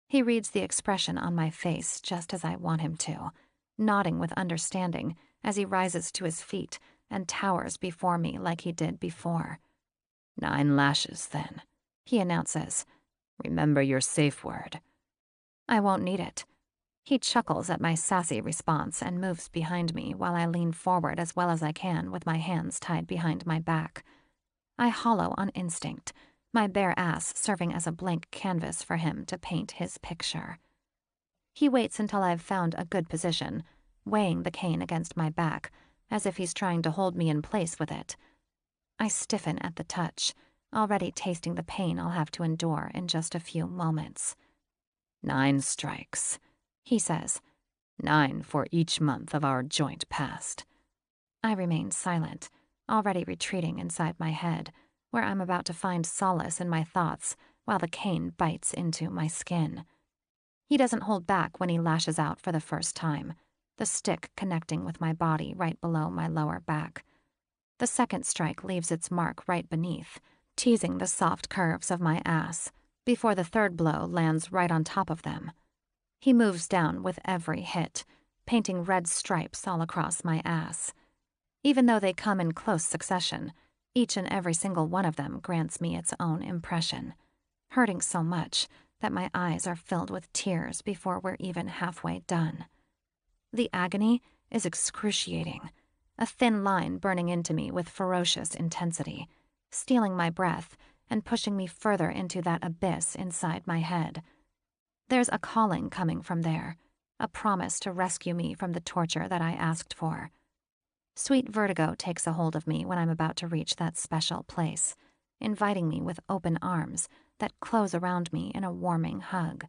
He reads the expression on my face just as I want him to, nodding with understanding as he rises to his feet and towers before me like he did before. 9 lashes, then, he announces. Remember your safe word. I won't need it. He chuckles at my sassy response and moves behind me while I lean forward as well as I can with my hands tied behind my back. I hollow on instinct, my bare ass serving as a blank canvas for him to paint his picture. He waits until I've found a good position, weighing the cane against my back, as if he's trying to hold me in place with it. I stiffen at the touch, already tasting the pain I'll have to endure in just a few moments. 9 strikes, he says. 9 for each month of our joint past. I remain silent, already retreating inside my head, where I'm about to find solace in my thoughts while the cane bites into my skin. He doesn't hold back when he lashes out for the first time, the stick connecting with my body right below my lower back. The second strike leaves its mark right beneath, teasing the soft curves of my ass, before the third blow lands right on top of them. He moves down with every hit, painting red stripes all across my ass. Even though they come in close succession, each and every single one of them grants me its own impression, hurting so much that my eyes are filled with tears before we're even halfway done. The agony is excruciating, a thin line burning into me with ferocious intensity, stealing my breath and pushing me further into that abyss inside my head. There's a calling coming from there, a promise to rescue me from the torture that I asked for. Sweet vertigo takes a hold of me when I'm about to reach that special place, inviting me with open arms that close around me in a warming hug.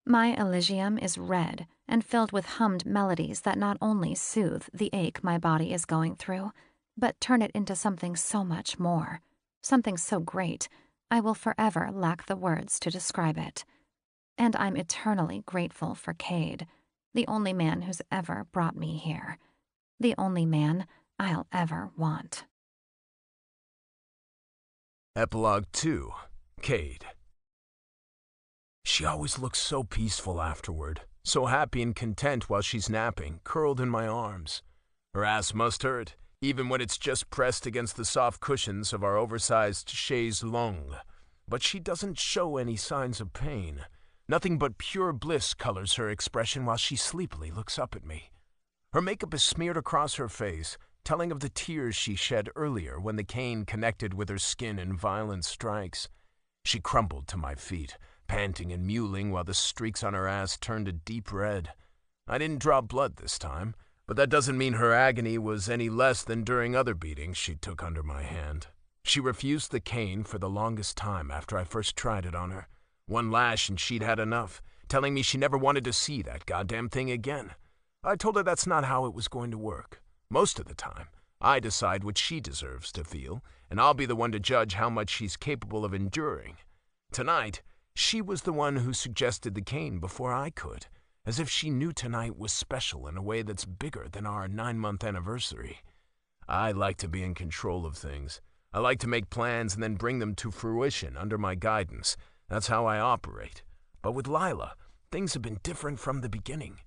My Elysium is red and filled with hummed melodies that not only soothe the ache my body is going through, but turn it into something so much more, something so great I will forever lack the words to describe it. And I'm eternally grateful for Cade, the only man who's ever brought me here, the only man I'll ever want. Epilogue 2. Cade. She always looks so peaceful afterward, so happy and content while she's napping, curled in my arms. Her ass must hurt, even when it's just pressed against the soft cushions of our oversized chaise longue. But she doesn't show any signs of pain. Nothing but pure bliss colors her expression while she sleepily looks up at me. Her makeup is smeared across her face, telling of the tears she shed earlier when the cane connected with her skin in violent strikes. She crumbled to my feet, panting and mewling while the streaks on her ass turned a deep red. I didn't draw blood this time, but that doesn't mean her agony was any less than during other beatings she took under my hand. She refused the cane for the longest time after I first tried it on her. One lash and she'd had enough, telling me she never wanted to see that goddamn thing again. I told her that's not how it was going to work. Most of the time, I decide what she deserves to feel, and I'll be the one to judge how much she's capable of enduring. Tonight, she was the one who suggested the cane before I could, as if she knew tonight was special in a way that's bigger than our 9-month anniversary. I like to be in control of things. I like to make plans and then bring them to fruition under my guidance. That's how I operate. But with Lila, things have been different from the beginning.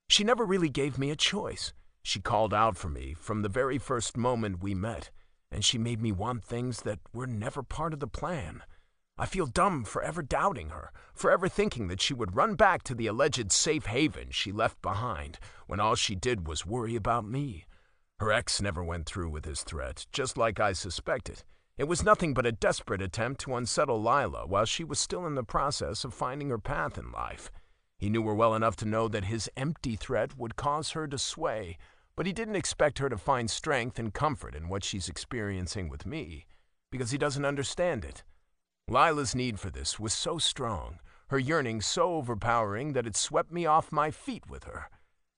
She never really gave me a choice. She called out for me from the very first moment we met, and she made me want things that were never part of the plan. I feel dumb for ever doubting her, for ever thinking that she would run back to the alleged safe haven she left behind, when all she did was worry about me. Her ex never went through with his threat, just like I suspected. It was nothing but a desperate attempt to unsettle Lila while she was still in the process of finding her path in life. He knew her well enough to know that his empty threat would cause her to sway, but he didn't expect her to find strength and comfort in what she's experiencing with me, because he doesn't understand it. Lila's need for this was so strong, her yearning so overpowering that it swept me off my feet with her.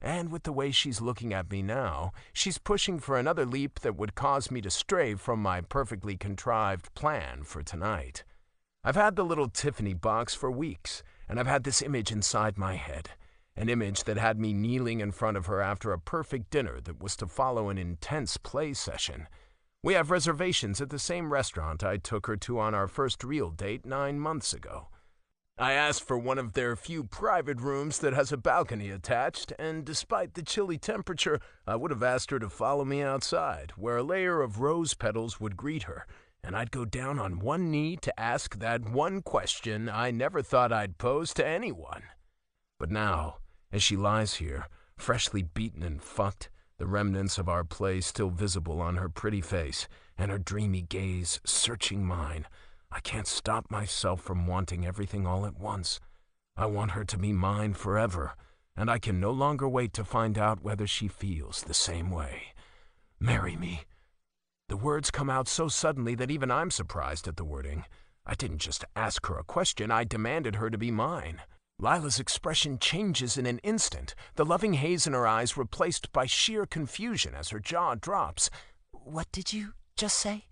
And with the way she's looking at me now, she's pushing for another leap that would cause me to stray from my perfectly contrived plan for tonight. I've had the little Tiffany box for weeks, and I've had this image inside my head, an image that had me kneeling in front of her after a perfect dinner that was to follow an intense play session. We have reservations at the same restaurant I took her to on our first real date 9 months ago. I asked for one of their few private rooms that has a balcony attached, and despite the chilly temperature, I would have asked her to follow me outside, where a layer of rose petals would greet her, and I'd go down on one knee to ask that one question I never thought I'd pose to anyone. But now, as she lies here, freshly beaten and fucked, the remnants of our play still visible on her pretty face, and her dreamy gaze searching mine. I can't stop myself from wanting everything all at once. I want her to be mine forever, and I can no longer wait to find out whether she feels the same way. Marry me. The words come out so suddenly that even I'm surprised at the wording. I didn't just ask her a question, I demanded her to be mine. Lila's expression changes in an instant, the loving haze in her eyes replaced by sheer confusion as her jaw drops. What did you just say?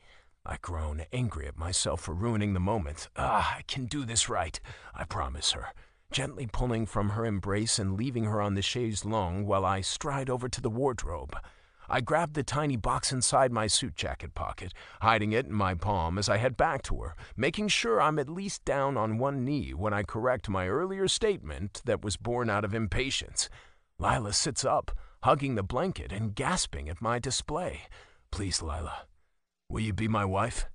I groan, angry at myself for ruining the moment. I can do this right, I promise her, gently pulling from her embrace and leaving her on the chaise longue while I stride over to the wardrobe. I grab the tiny box inside my suit jacket pocket, hiding it in my palm as I head back to her, making sure I'm at least down on one knee when I correct my earlier statement that was born out of impatience. Lila sits up, hugging the blanket and gasping at my display. Please, Lila, will you be my wife?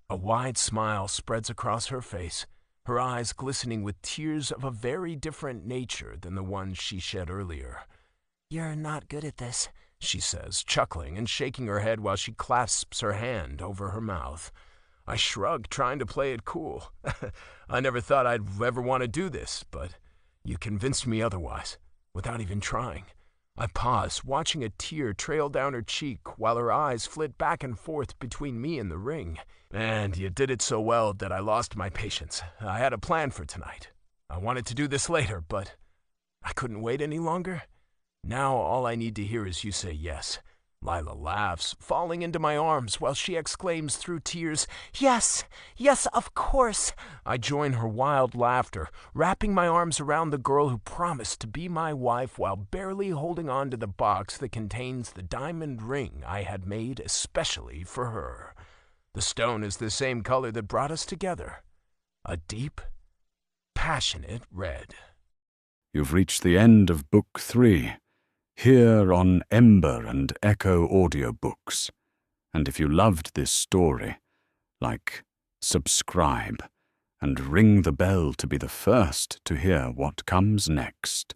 A wide smile spreads across her face, her eyes glistening with tears of a very different nature than the ones she shed earlier. You're not good at this, she says, chuckling and shaking her head while she clasps her hand over her mouth. I shrug, trying to play it cool. I never thought I'd ever want to do this, but you convinced me otherwise, without even trying. I pause, watching a tear trail down her cheek while her eyes flit back and forth between me and the ring. And you did it so well that I lost my patience. I had a plan for tonight. I wanted to do this later, but I couldn't wait any longer. Now all I need to hear is you say yes. Lila laughs, falling into my arms while she exclaims through tears, "Yes, yes, of course." I join her wild laughter, wrapping my arms around the girl who promised to be my wife while barely holding on to the box that contains the diamond ring I had made especially for her. The stone is the same color that brought us together, a deep, passionate red. You've reached the end of Book 3, here on Ember and Echo Audiobooks. And if you loved this story, like, subscribe, and ring the bell to be the first to hear what comes next.